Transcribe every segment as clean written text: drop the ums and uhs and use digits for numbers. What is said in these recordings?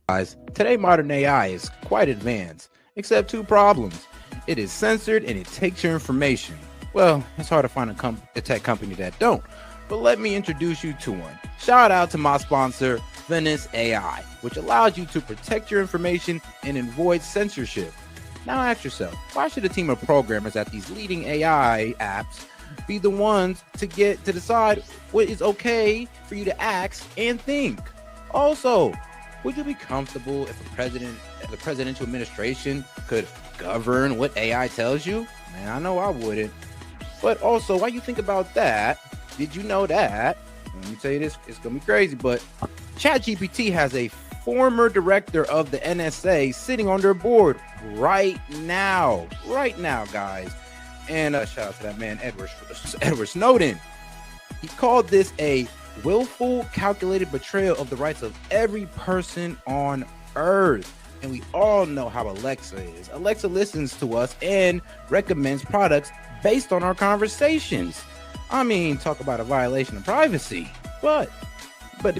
Guys, today modern AI is quite advanced, except two problems. It is censored and it takes your information. Well, it's hard to find a tech company that don't, but let me introduce you to one. Shout out to my sponsor, Venice AI, which allows you to protect your information and avoid censorship. Now ask yourself, why should a team of programmers at these leading AI apps be the ones to decide what is okay for you to ask and think? Also, would you be comfortable if the presidential administration could govern what AI tells you? Man, I know I wouldn't. But also, while you think about that, did you know that? Let me tell you this, it's gonna be crazy, but ChatGPT has a former director of the NSA sitting on their board right now, guys. And shout out to that man, Edward Snowden. He called this a willful, calculated betrayal of the rights of every person on Earth. And we all know how Alexa is. Alexa listens to us and recommends products based on our conversations. I mean, talk about a violation of privacy. But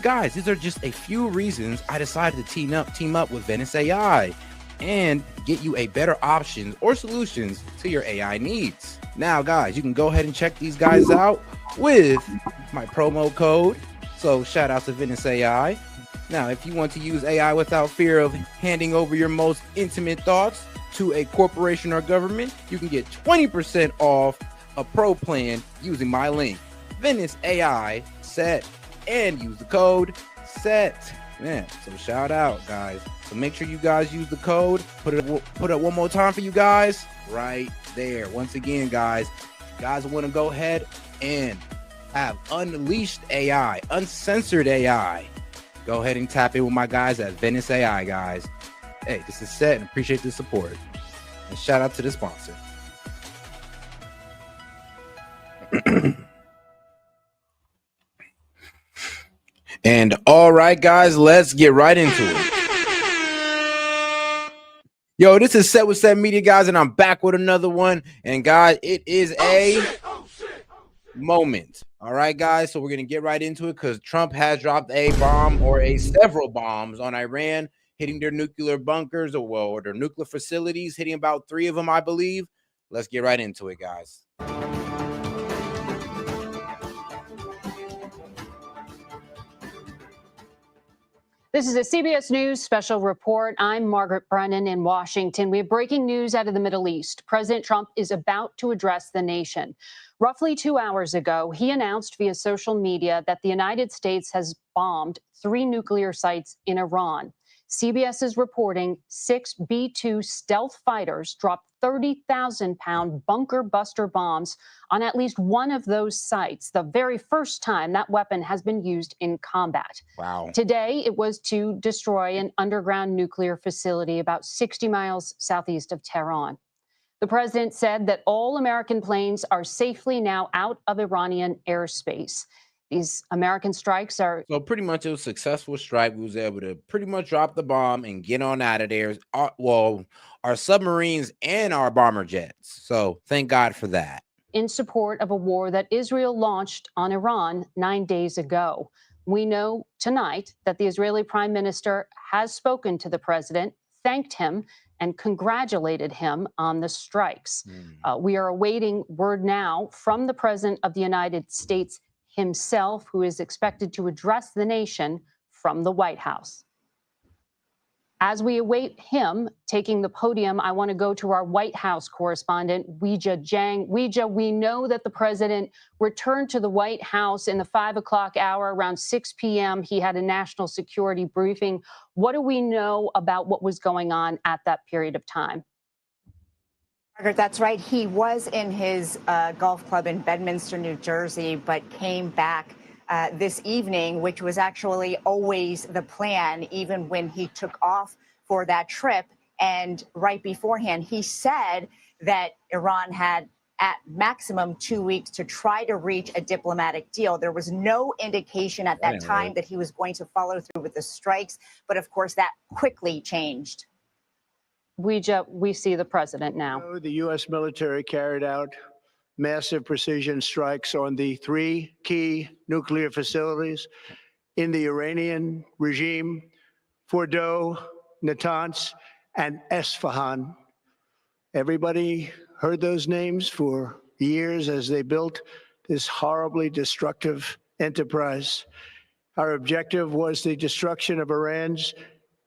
guys, these are just a few reasons I decided to team up with Venice AI and get you a better options or solutions to your AI needs. Now, guys, you can go ahead and check these guys out with my promo code. So shout out to Venice AI. Now, if you want to use AI without fear of handing over your most intimate thoughts to a corporation or government, you can get 20% off a pro plan using my link, Venice AI SET, and use the code SET. Man, so shout out, guys. So make sure you guys use the code. Put it up one more time for you guys right there. Once again, guys, if you guys want to go ahead and have unleashed AI, uncensored AI, go ahead and tap in with my guys at Venice AI, guys. Hey, this is SET and appreciate the support. And shout out to the sponsor. And all right, guys, let's get right into it. Yo, this is SET with SET Media, guys, and I'm back with another one. And guys, it is a moment. All right, guys, so we're gonna get right into it because Trump has dropped a bomb or several bombs on Iran, hitting their nuclear bunkers or their nuclear facilities, hitting about 3 of them, I believe. Let's get right into it, guys. This is a CBS News special report. I'm Margaret Brennan in Washington. We have breaking news out of the Middle East. President Trump is about to address the nation. Roughly 2 hours ago, he announced via social media that the United States has bombed 3 nuclear sites in Iran. CBS is reporting 6 B-2 stealth fighters dropped 30,000-pound bunker buster bombs on at least one of those sites, the very first time that weapon has been used in combat. Wow. Today, it was to destroy an underground nuclear facility about 60 miles southeast of Tehran. The president said that all American planes are safely now out of Iranian airspace. These American strikes are... So pretty much it was a successful strike. We was able to pretty much drop the bomb and get on out of there. Our submarines and our bomber jets. So thank God for that. In support of a war that Israel launched on Iran 9 days ago. We know tonight that the Israeli prime minister has spoken to the president, thanked him, and congratulated him on the strikes. We are awaiting word now from the president of the United States himself, who is expected to address the nation from the White House. As we await him taking the podium, I want to go to our White House correspondent, Weijia Jiang. Weijia, we know that the president returned to the White House in the 5 o'clock hour, around 6 p.m. He had a national security briefing. What do we know about what was going on at that period of time? Margaret, that's right. He was in his golf club in Bedminster, New Jersey, but came back this evening, which was actually always the plan, even when he took off for that trip. And right beforehand, he said that Iran had at maximum 2 weeks to try to reach a diplomatic deal. There was no indication at that time that he was going to follow through with the strikes. But of course, that quickly changed. We see the president now. The U.S. military carried out massive precision strikes on the 3 key nuclear facilities in the Iranian regime. Fordo, Natanz, and Esfahan. Everybody heard those names for years as they built this horribly destructive enterprise. Our objective was the destruction of Iran's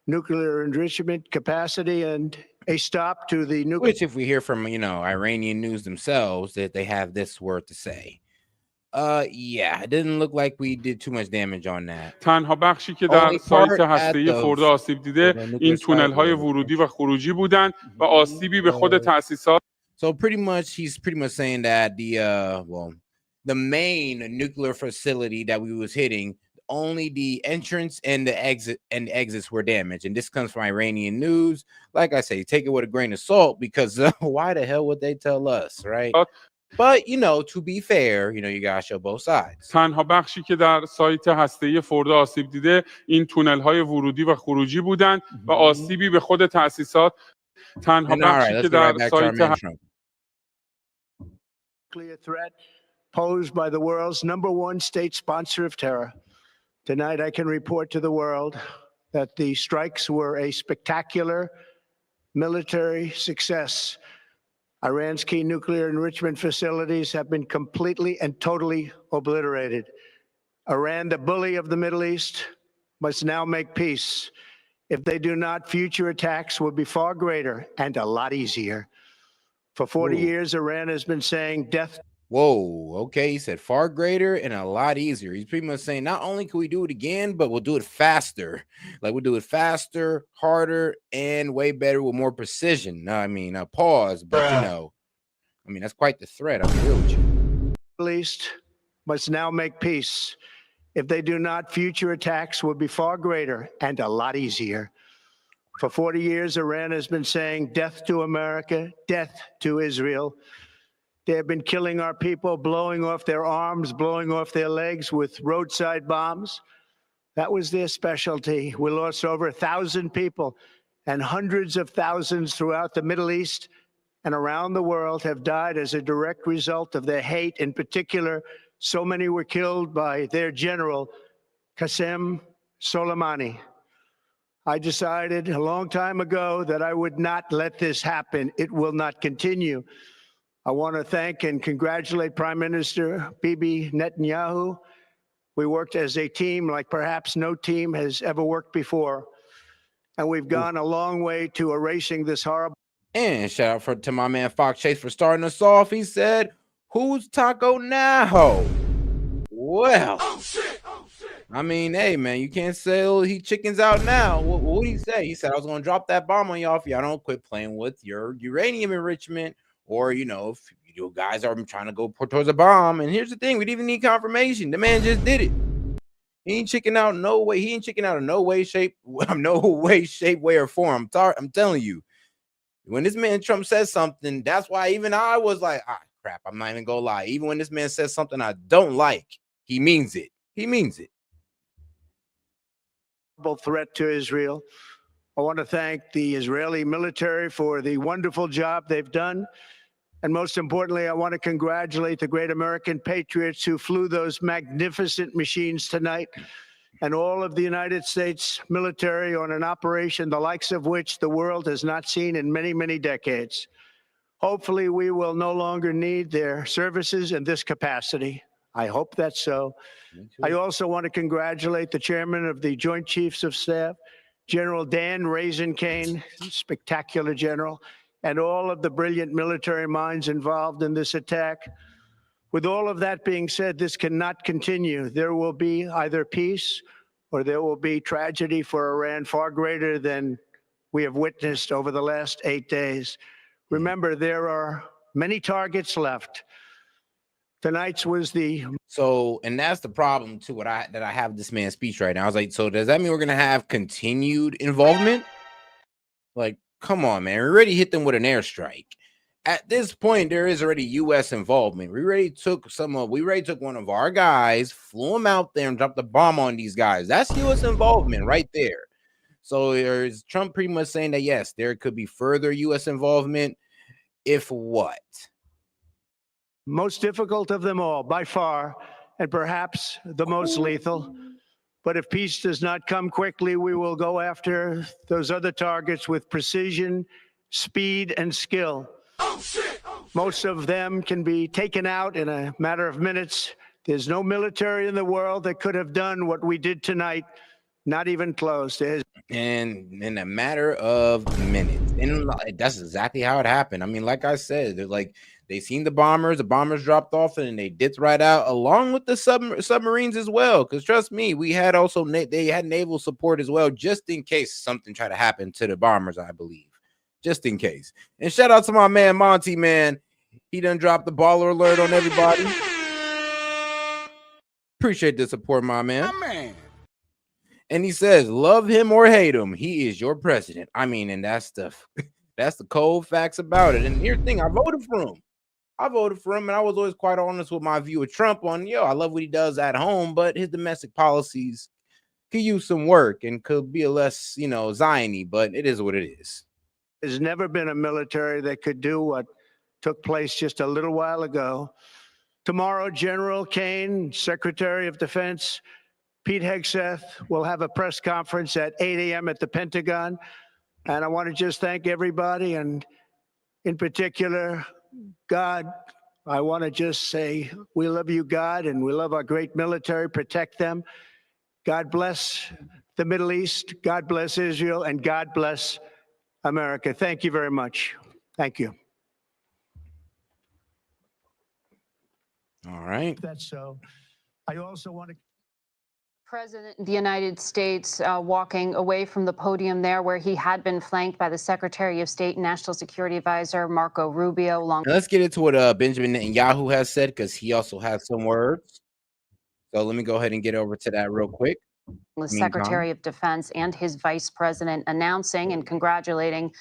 nuclear enrichment capacity and a stop to the nuclear. Which, if we hear from, Iranian news themselves, that they have this word to say. Yeah, it didn't look like we did too much damage on that. تنها بخشی که در Only سایت part at هسته‌ای the فردو آسیب دیده nuclear این site تونل‌های was- ورودی و خروجی بودند و آسیبی به خود تأسیسات So he's pretty much saying that the main nuclear facility that we was hitting, only the entrance and the exits were damaged. And this comes from Iranian news. Like I say, take it with a grain of salt, because why the hell would they tell us, right? But to be fair, you gotta show both sides. تنها بخشی که در سایت هسته‌ای فردو آسیب دیده این تونل‌های ورودی و خروجی بودند و آسیبی به خود تأسیسات تنها And all right, بخشی let's که get در right back to our سایت man Trump. Nuclear threat posed by the world's #1 state sponsor of terror. Tonight, I can report to the world that the strikes were a spectacular military success. Iran's key nuclear enrichment facilities have been completely and totally obliterated. Iran, the bully of the Middle East, must now make peace. If they do not, future attacks will be far greater and a lot easier. For 40 years, Iran has been saying death. Whoa, okay, he said far greater and a lot easier. He's pretty much saying not only can we do it again, but we'll do it faster. Like, we'll do it faster, harder, and way better with more precision. Pause, but that's quite the threat. I'm real with you. Middle East must now make peace. If they do not, future attacks will be far greater and a lot easier. For 40 years, Iran has been saying death to America, death to Israel. They have been killing our people, blowing off their arms, blowing off their legs with roadside bombs. That was their specialty. We lost over 1,000 people, and hundreds of thousands throughout the Middle East and around the world have died as a direct result of their hate. In particular, so many were killed by their general, Qasem Soleimani. I decided a long time ago that I would not let this happen. It will not continue. I want to thank and congratulate Prime Minister Bibi Netanyahu. We worked as a team like perhaps no team has ever worked before. And we've gone a long way to erasing this horrible. And shout out to my man Fox Chase for starting us off. He said, "Who's Taco now?" Well, hey man, you can't say he chickens out now. What did he say? He said, "I was gonna drop that bomb on y'all if y'all don't quit playing with your uranium enrichment, or if you guys are trying to go towards a bomb." And here's the thing: we didn't even need confirmation. The man just did it. He ain't chicken out no way. He ain't chicken out in no way, shape, way, or form. I'm telling you. When this man Trump says something, that's why even I was like, crap, I'm not even gonna lie. Even when this man says something I don't like, he means it. He means it. Threat to Israel. I want to thank the Israeli military for the wonderful job they've done. And most importantly, I want to congratulate the great American patriots who flew those magnificent machines tonight, and all of the United States military on an operation the likes of which the world has not seen in many, many decades. Hopefully, we will no longer need their services in this capacity. I hope that's so. I also want to congratulate the chairman of the Joint Chiefs of Staff, General Dan Raisin-Kane, spectacular general, and all of the brilliant military minds involved in this attack. With all of that being said, this cannot continue. There will be either peace or there will be tragedy for Iran far greater than we have witnessed over the last 8 days. Remember, there are many targets left. Tonight's was the and that's the problem too. That I have this man's speech right now. I was like, so does that mean we're gonna have continued involvement? Like, come on, man. We already hit them with an airstrike. At this point, there is already U.S. involvement. We already took one of our guys, flew him out there, and dropped the bomb on these guys. That's U.S. involvement right there. So is Trump pretty much saying that yes, there could be further U.S. involvement? If what? Most difficult of them all, by far, and perhaps the most lethal. But if peace does not come quickly, we will go after those other targets with precision, speed, and skill. Most of them can be taken out in a matter of minutes. There's no military in the world that could have done what we did tonight, not even close. And in a matter of minutes, and that's exactly how it happened. I mean, like I said, they're like they seen the bombers dropped off, and they dipped right out along with the submarines as well. Because trust me, we had also they had naval support as well, just in case something tried to happen to the bombers. I believe, just in case. And shout out to my man Monty, man. He done dropped the baller alert on everybody. Appreciate the support, my man. And he says, love him or hate him, he is your president. I mean, and that's the cold facts about it. And here's the thing, I voted for him. And I was always quite honest with my view of Trump on, I love what he does at home, but his domestic policies could use some work and could be a less, Zion-y, but it is what it is. There's never been a military that could do what took place just a little while ago. Tomorrow, General Kane, Secretary of Defense, Pete Hegseth will have a press conference at 8 a.m. at the Pentagon. And I want to just thank everybody, and in particular, God. I want to just say we love you, God, and we love our great military. Protect them. God bless the Middle East. God bless Israel, and God bless America. Thank you very much. Thank you. All right. That's so. I also want to. President of the United States walking away from the podium there where he had been flanked by the Secretary of State and National Security Advisor Marco Rubio. Now let's get into what Benjamin Netanyahu has said, because he also has some words. So let me go ahead and get over to that real quick. The Secretary of Defense and his Vice President announcing and congratulating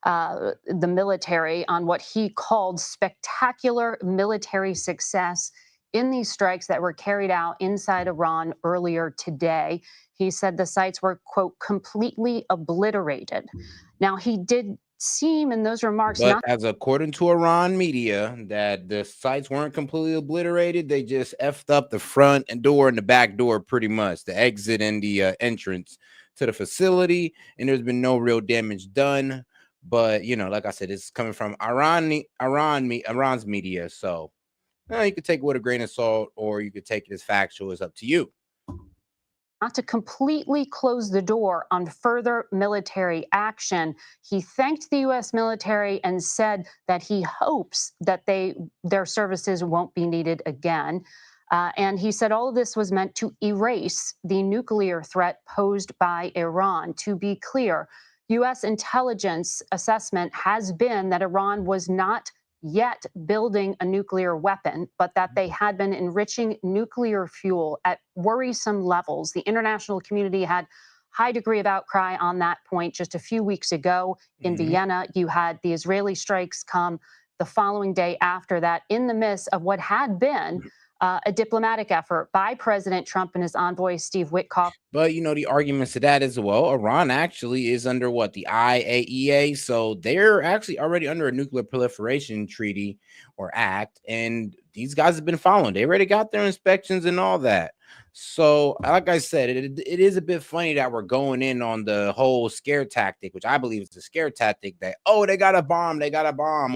the military on what he called spectacular military success in these strikes that were carried out inside Iran earlier today. He said the sites were, quote, completely obliterated. Now, he did seem in those remarks as according to Iran media, that the sites weren't completely obliterated. They just effed up the front and door and the back door, pretty much the exit and the entrance to the facility, and there's been no real damage done. But like I said, it's coming from Iran's media, so you could take it with a grain of salt, or you could take it as factual. It's up to you. Not to completely close the door on further military action. He thanked the U.S. military and said that he hopes that their services won't be needed again. And he said all of this was meant to erase the nuclear threat posed by Iran. To be clear, U.S. intelligence assessment has been that Iran was not yet building a nuclear weapon, but that they had been enriching nuclear fuel at worrisome levels. The international community had high degree of outcry on that point just a few weeks ago in Vienna. You had the Israeli strikes come the following day after that, in the midst of what had been a diplomatic effort by President Trump and his envoy, Steve Witkoff. But, the arguments to that as well, Iran actually is under the IAEA. So they're actually already under a nuclear proliferation treaty or act. And these guys have been following. They already got their inspections and all that. So like I said, it is a bit funny that we're going in on the whole scare tactic, which I believe is a scare tactic that, they got a bomb,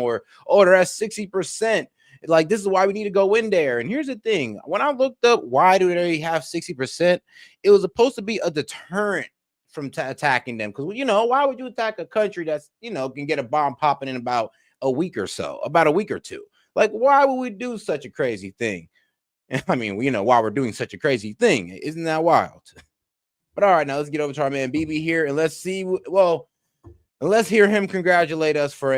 or, they're at 60%. Like, this is why we need to go in there. And here's the thing. When I looked up why do they have 60%, it was supposed to be a deterrent from attacking them. Because, why would you attack a country that's, can get a bomb popping in about a week or two? Like, why would we do such a crazy thing? I mean, why we're doing such a crazy thing. Isn't that wild? But all right, now let's get over to our man BB here. And let's hear him congratulate us for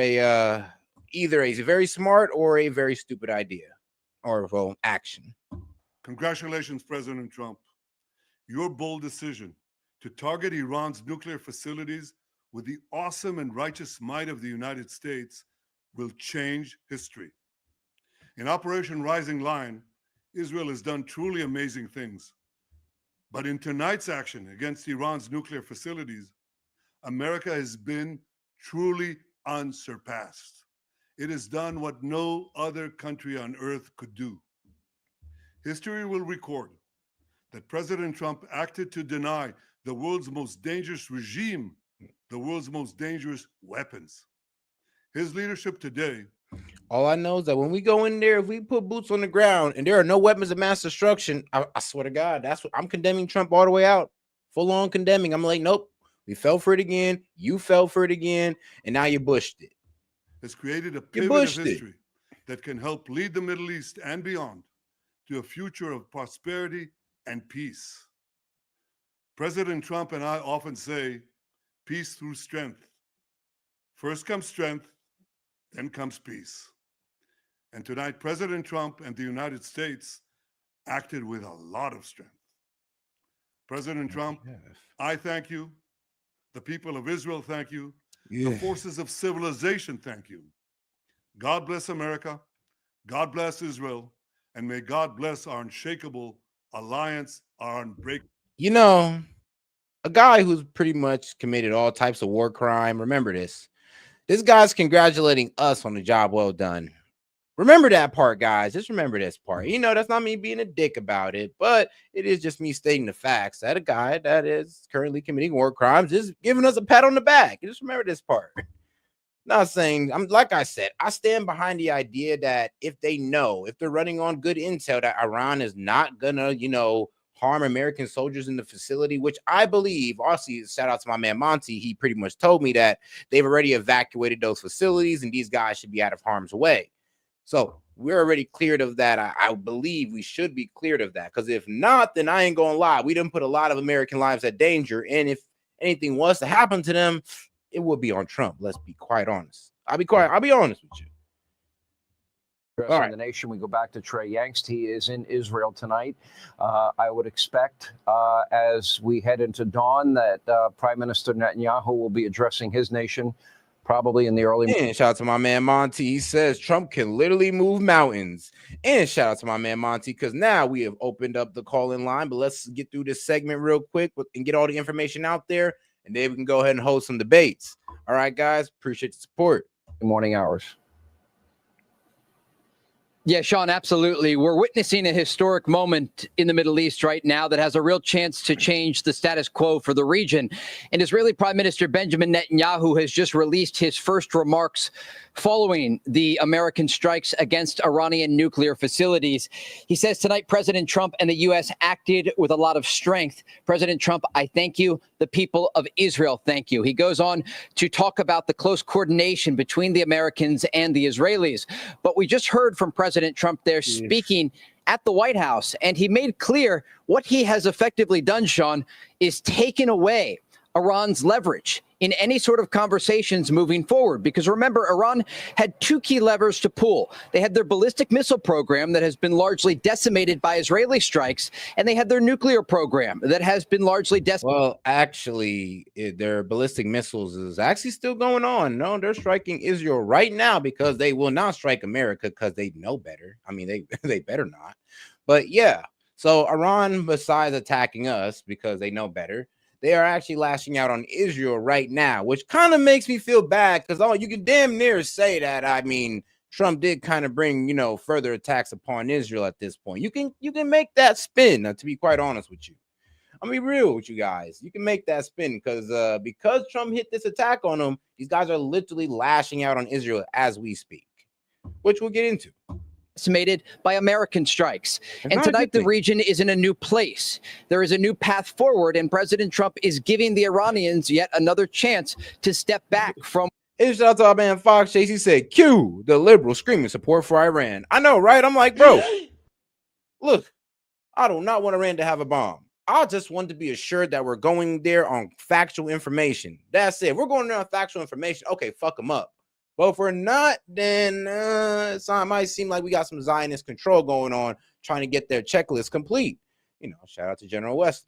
either a very smart or a very stupid idea or action. Congratulations, President Trump. Your bold decision to target Iran's nuclear facilities with the awesome and righteous might of the United States will change history. In Operation Rising Lion, Israel has done truly amazing things. But in tonight's action against Iran's nuclear facilities, America has been truly unsurpassed. It has done what no other country on earth could do. History will record that President Trump acted to deny the world's most dangerous regime the world's most dangerous weapons. His leadership today. All I know is that when we go in there, if we put boots on the ground and there are no weapons of mass destruction, I swear to God, that's what I'm condemning Trump all the way out. Full on condemning. I'm like, nope, we fell for it again. You fell for it again. And now you bushed it. Has created a pivot of history that can help lead the Middle East and beyond to a future of prosperity and peace. President Trump and I often say, peace through strength. First comes strength, then comes peace. And tonight, President Trump and the United States acted with a lot of strength. President Trump, I thank you. The people of Israel thank you. The forces of civilization thank you. God bless America. God bless Israel. And may God bless our unshakable alliance, our unbreakable. You know, a guy who's pretty much committed all types of war crime. Remember this. This guy's congratulating us on the job well done. Remember that part, guys. Just remember this part. You know, that's not me being a dick about it, but it is just me stating the facts that a guy that is currently committing war crimes is giving us a pat on the back. Just remember this part. Not saying, like I said, I stand behind the idea that if they're running on good intel that Iran is not gonna, harm American soldiers in the facility, which I believe, also shout out to my man Monty, he pretty much told me that they've already evacuated those facilities and these guys should be out of harm's way. So we're already cleared of that. I believe we should be cleared of that, because if not, then I ain't gonna lie, we done put a lot of American lives at danger, and if anything was to happen to them, it would be on Trump. Let's be quite honest. I'll be honest with you. Addressing the nation, we go back to Trey Yangst. He is in Israel tonight. I would expect as we head into dawn that Prime Minister Netanyahu will be addressing his nation probably in the early. And shout out to my man Monty. He says Trump can literally move mountains. And shout out to my man Monty, because now we have opened up the call-in line. But let's get through this segment real quick and get all the information out there, and then we can go ahead and hold some debates. All right, guys. Appreciate the support. Morning hours. Yeah, Sean, absolutely. We're witnessing a historic moment in the Middle East right now that has a real chance to change the status quo for the region. And Israeli Prime Minister Benjamin Netanyahu has just released his first remarks following the American strikes against Iranian nuclear facilities. He says tonight President Trump and the U.S. acted with a lot of strength. President Trump, I thank you. The people of Israel, thank you. He goes on to talk about the close coordination between the Americans and the Israelis. But we just heard from President Trump there speaking at the White House, and he made clear what he has effectively done, Sean, is taken away Iran's leverage in any sort of conversations moving forward. Because remember, Iran had two key levers to pull. They had their ballistic missile program that has been largely decimated by Israeli strikes, and they had their nuclear program that has been largely decimated. Well, actually, their ballistic missiles is actually still going on. No, they're striking Israel right now because they will not strike America because they know better. I mean, they better not. But yeah, so Iran, besides attacking us because they know better, they are actually lashing out on Israel right now, which kind of makes me feel bad because you can damn near say that, I mean, Trump did kind of bring, further attacks upon Israel at this point. You can make that spin, to be quite honest with you. I'll be real with you guys. You can make that spin because Trump hit this attack on them, these guys are literally lashing out on Israel as we speak, which we'll get into. Decimated by American strikes. And tonight, the region is in a new place. There is a new path forward, and President Trump is giving the Iranians yet another chance to step back from. Hey, shout out to our man Fox Chase. He said, Q, the liberal screaming support for Iran. I know, right? I'm like, bro, look, I do not want Iran to have a bomb. I just want to be assured that we're going there on factual information. That's it. We're going there on factual information. Okay, fuck them up. But if we're not, then it might seem like we got some Zionist control going on, trying to get their checklist complete. Shout out to General West.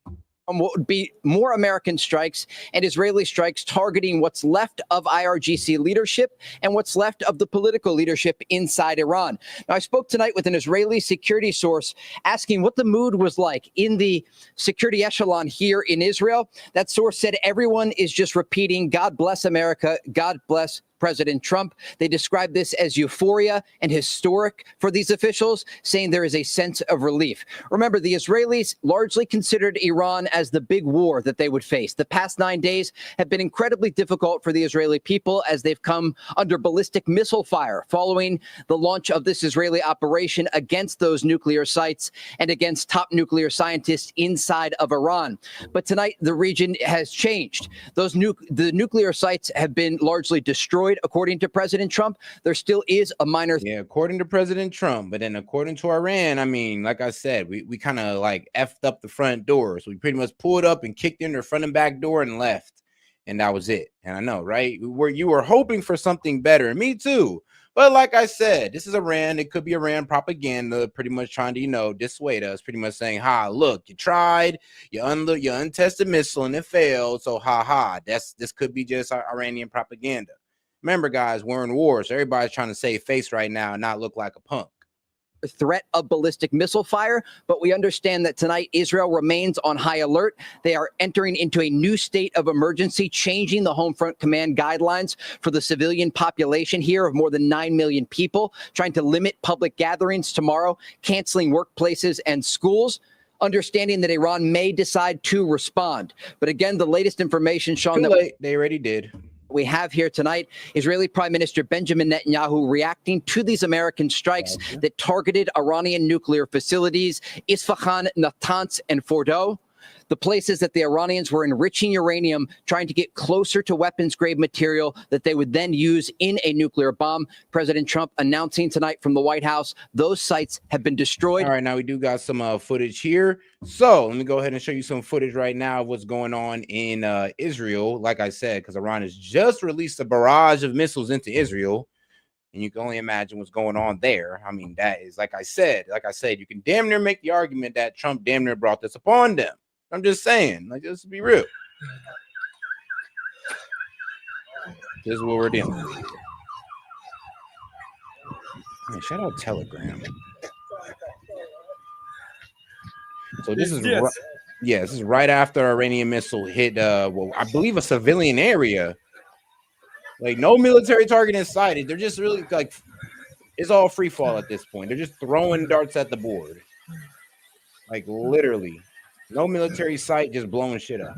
What would be more American strikes and Israeli strikes targeting what's left of IRGC leadership and what's left of the political leadership inside Iran. Now, I spoke tonight with an Israeli security source asking what the mood was like in the security echelon here in Israel. That source said everyone is just repeating, God bless America, God bless President Trump. They described this as euphoria and historic for these officials, saying there is a sense of relief. Remember, the Israelis largely considered Iran as the big war that they would face. The past 9 days have been incredibly difficult for the Israeli people as they've come under ballistic missile fire following the launch of this Israeli operation against those nuclear sites and against top nuclear scientists inside of Iran. But tonight, the region has changed. The nuclear sites have been largely destroyed, according to President Trump. There still is a minor. Yeah, according to President Trump. But then according to Iran, I mean, like I said, we kind of like effed up the front door. So we pretty much pulled up and kicked in their front and back door and left. And that was it. And I know, right? You were hoping for something better. Me too. But like I said, this is Iran. It could be Iran propaganda, pretty much trying to, dissuade us, pretty much saying, look, you tried, you untested missile and it failed. So, this could be just Iranian propaganda. Remember, guys, we're in war, so everybody's trying to save face right now and not look like a punk. Threat of ballistic missile fire, but we understand that tonight Israel remains on high alert. They are entering into a new state of emergency, changing the home front command guidelines for the civilian population here of more than 9 million people, trying to limit public gatherings tomorrow, canceling workplaces and schools, understanding that Iran may decide to respond. But again, the latest information, Sean, they already did. We have here tonight Israeli Prime Minister Benjamin Netanyahu reacting to these American strikes that targeted Iranian nuclear facilities, Isfahan, Natanz, and Fordow, the places that the Iranians were enriching uranium, trying to get closer to weapons-grade material that they would then use in a nuclear bomb. President Trump announcing tonight from the White House those sites have been destroyed. All right, now we do got some footage here. So let me go ahead and show you some footage right now of what's going on in Israel. Like I said, because Iran has just released a barrage of missiles into Israel. And you can only imagine what's going on there. I mean, that is, like I said, you can damn near make the argument that Trump damn near brought this upon them. I'm just saying, like, just to be real. This is what we're dealing with. Man, shout out Telegram. So this is this is right after Iranian missile hit I believe a civilian area. Like, no military target in sight. They're just really like, it's all free fall at this point. They're just throwing darts at the board. Like, literally. No military site, just blowing shit up.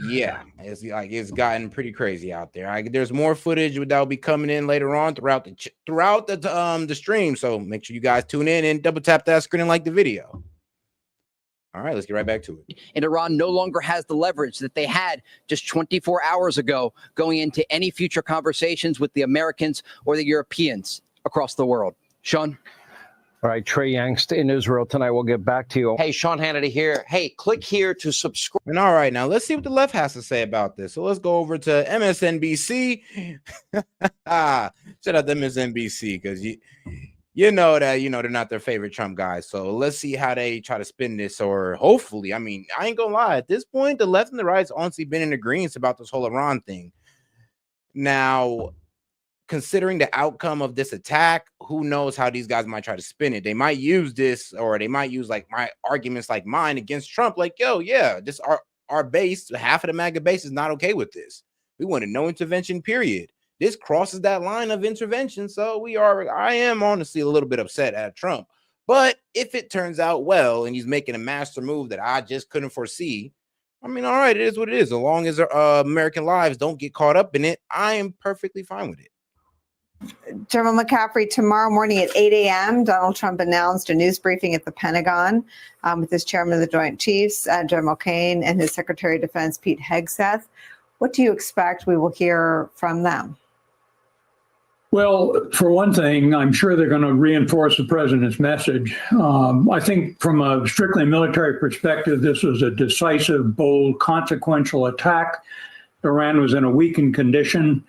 Yeah, it's gotten pretty crazy out there. There's more footage that will be coming in later on throughout the stream. So make sure you guys tune in and double tap that screen and like the video. All right, let's get right back to it. And Iran no longer has the leverage that they had just 24 hours ago going into any future conversations with the Americans or the Europeans across the world. Sean? All right, Trey Yangst in Israel tonight. We'll get back to you. Hey, Sean Hannity here. Hey, click here to subscribe. And all right, now let's see what the left has to say about this. So let's go over to MSNBC. Shout out to MSNBC because you know that, they're not their favorite Trump guys. So let's see how they try to spin this, or hopefully, I mean, I ain't gonna lie. At this point, the left and the right's honestly been in agreement about this whole Iran thing. Now, considering the outcome of this attack, who knows how these guys might try to spin it. They might use this, or they might use like my arguments like mine against Trump. Like, yo, yeah, this our base, half of the MAGA base is not okay with this. We wanted no intervention, period. This crosses that line of intervention. So I am honestly a little bit upset at Trump. But if it turns out well and he's making a master move that I just couldn't foresee, I mean, all right, it is what it is. As long as American lives don't get caught up in it, I am perfectly fine with it. General McCaffrey, tomorrow morning at 8 a.m., Donald Trump announced a news briefing at the Pentagon with his chairman of the Joint Chiefs, General Kane, and his Secretary of Defense, Pete Hegseth. What do you expect we will hear from them? Well, for one thing, I'm sure they're going to reinforce the president's message. I think from a strictly military perspective, this was a decisive, bold, consequential attack. Iran was in a weakened condition.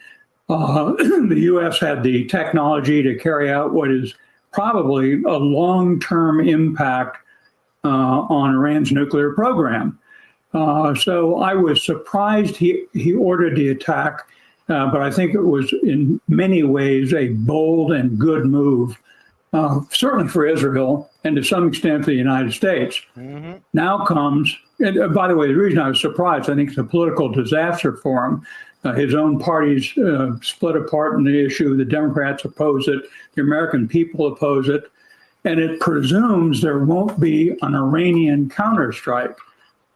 The U.S. had the technology to carry out what is probably a long-term impact on Iran's nuclear program. So I was surprised he ordered the attack. But I think it was in many ways a bold and good move certainly for Israel and to some extent for the United States. Now comes, and by the way, the reason I was surprised, I think it's a political disaster for him. His own party's split apart in the issue. The Democrats oppose it. The American people oppose it. And it presumes there won't be an Iranian counterstrike.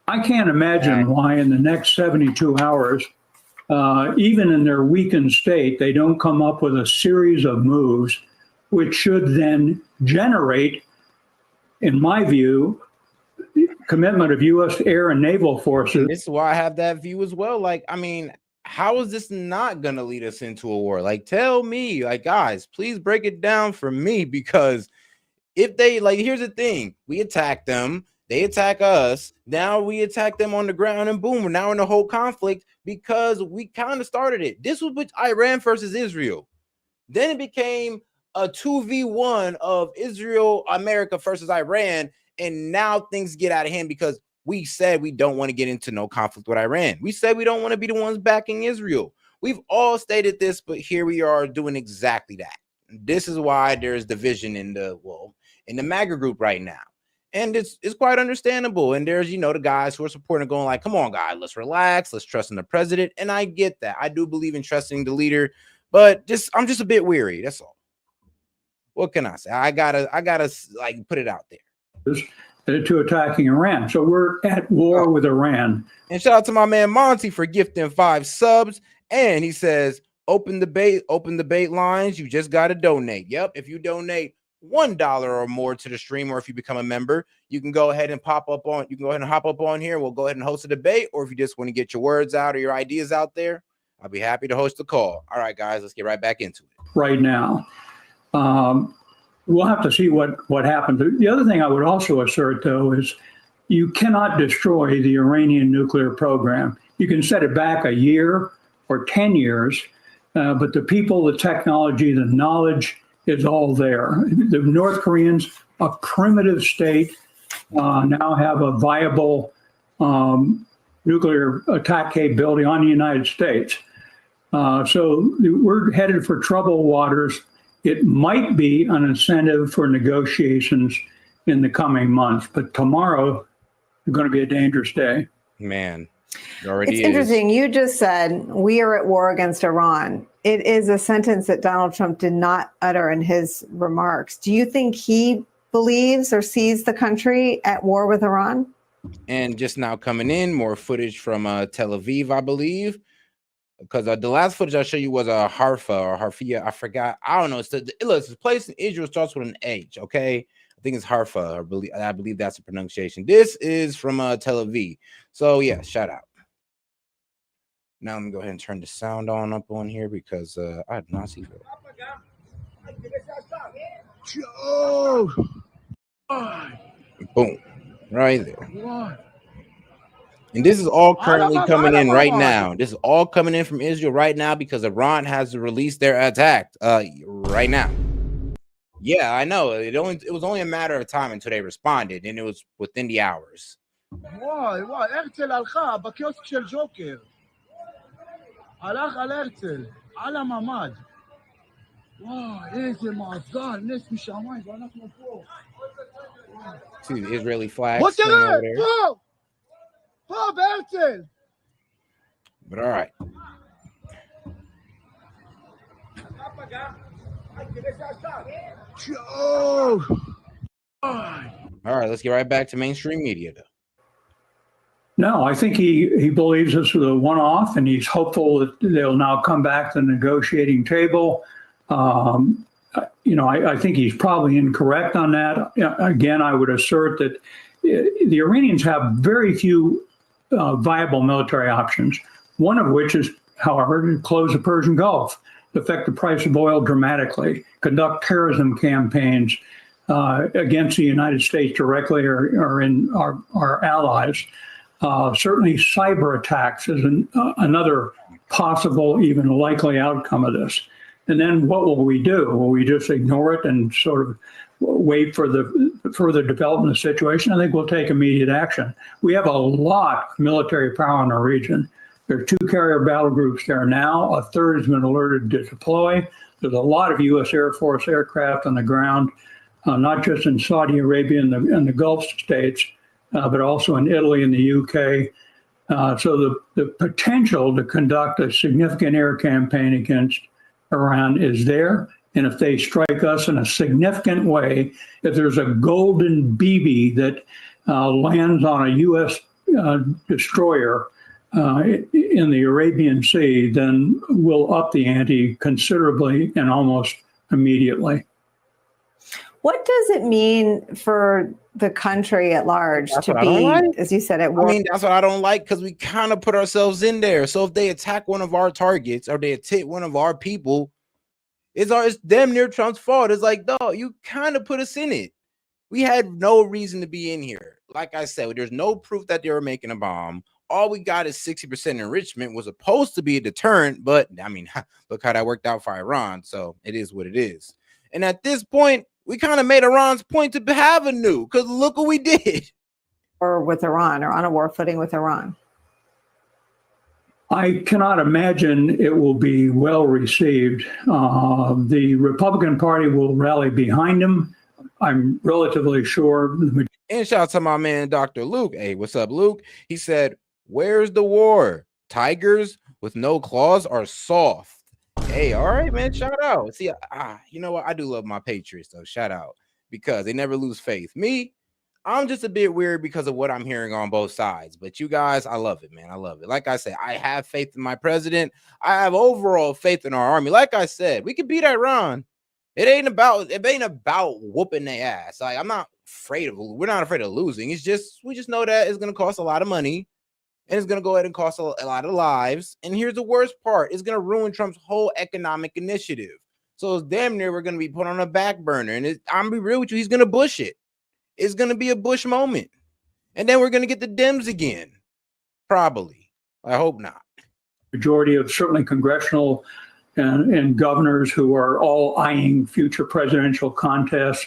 I can't imagine why in the next 72 hours, even in their weakened state, they don't come up with a series of moves which should then generate, in my view, commitment of U.S. air and naval forces. This is why I have that view as well. Like, I mean, how is this not going to lead us into a war? Like, tell me, like, guys, please break it down for me, because if they, like, here's the thing, we attack them, they attack us, now we attack them on the ground, and boom, we're now in the whole conflict because we kind of started it. This was with Iran versus Israel. Then it became a 2v1 of Israel, America versus Iran, and now things get out of hand because we said we don't want to get into no conflict with Iran. We said we don't want to be the ones backing Israel. We've all stated this, but here we are doing exactly that. This is why there's division in the MAGA group right now. And it's quite understandable. And there's, the guys who are supporting going like, come on, guys, let's relax. Let's trust in the president. And I get that. I do believe in trusting the leader, but I'm just a bit weary. That's all. What can I say? I gotta like put it out there. To attacking Iran. So we're at war with Iran. And shout out to my man Monty for gifting 5 subs. And he says, open debate lines. You just got to donate. Yep. If you donate $1 or more to the stream, or if you become a member, you can go ahead and hop up on here. We'll go ahead and host a debate. Or if you just want to get your words out or your ideas out there, I'll be happy to host a call. All right, guys, let's get right back into it. Right now. We'll have to see what happens. The other thing I would also assert, though, is you cannot destroy the Iranian nuclear program. You can set it back a year or 10 years, but the people, the technology, the knowledge is all there. The North Koreans, a primitive state, now have a viable nuclear attack capability on the United States. So we're headed for troubled waters. It might be an incentive for negotiations in the coming months, but tomorrow is going to be a dangerous day. Man, it's interesting. You just said we are at war against Iran. It is a sentence that Donald Trump did not utter in his remarks. Do you think he believes or sees the country at war with Iran? And just now coming in, more footage from Tel Aviv, I believe. Because the last footage I show you was a Harfa or Harfia. I forgot. I don't know. It's a place in Israel starts with an H. Okay, I think it's Harfa. I believe that's the pronunciation. This is from Tel Aviv. So yeah, shout out. Now let me go ahead and turn the sound up on here because I did not see that. Boom, right there. And this is all currently coming in right now. This is all coming in from Israel right now because Iran has to release their attack right now. Yeah, I know. It was only a matter of time until they responded, and it was within the hours. וואי, הרצל הלכה בקיוסק של ג'וקר. הלך על הרצל, על הממד. וואי, איזה מזל, נס משמיים, ואנחנו פה. See the Israeli flag. בוא תראה, פה! פה, בהרצל! But all right. All right, let's get right back to mainstream media, though. No, I think he believes this was a one-off, and he's hopeful that they'll now come back to the negotiating table. I think he's probably incorrect on that. Again, I would assert that the Iranians have very few viable military options, one of which is, however, to close the Persian Gulf, affect the price of oil dramatically, conduct terrorism campaigns against the United States directly or in our allies. Certainly cyber attacks is another possible, even likely outcome of this. And then what will we do? Will we just ignore it and sort of wait for the further development of the situation? I think we'll take immediate action. We have a lot of military power in our region. There are 2 carrier battle groups there now. A third has been alerted to deploy. There's a lot of U.S. Air Force aircraft on the ground, not just in Saudi Arabia and the Gulf states, but also in Italy and the UK. So the potential to conduct a significant air campaign against Iran is there. And if they strike us in a significant way, if there's a golden BB that lands on a U.S. Destroyer in the Arabian Sea, then we'll up the ante considerably and almost immediately. What does it mean for the country at large to be, as you said, at war? I mean, that's what I don't like, because we kind of put ourselves in there. So if they attack one of our targets or they attack one of our people, it's damn near Trump's fault. It's like, dog, you kind of put us in it. We had no reason to be in here. Like I said, there's no proof that they were making a bomb. All we got is 60% enrichment, was supposed to be a deterrent, but I mean, look how that worked out for Iran. So it is what it is. And at this point, we kind of made Iran's point to have a nuke, because look what we did. Or with Iran, or on a war footing with Iran. I cannot imagine it will be well received. The Republican Party will rally behind him, I'm relatively sure. And shout out to my man, Dr. Luke. Hey, what's up, Luke? He said, where's the war? Tigers with no claws are soft. Hey, all right, man, shout out. See, you know what? I do love my Patriots, though. Shout out, because they never lose faith. Me, I'm just a bit weird because of what I'm hearing on both sides. But you guys, I love it, man. I love it. Like I said, I have faith in my president. I have overall faith in our army. Like I said, we can beat Iran. It ain't about whooping their ass. Like, I'm not afraid of. We're not afraid of losing. It's just we just know that it's gonna cost a lot of money, and it's gonna go ahead and cost a lot of lives. And here's the worst part: it's gonna ruin Trump's whole economic initiative. So it's damn near we're gonna be put on a back burner. And I'm gonna be real with you, he's gonna Bush it. It's gonna be a Bush moment, and then we're gonna get the Dems again, probably. I hope not. Majority of certainly congressional and governors who are all eyeing future presidential contests.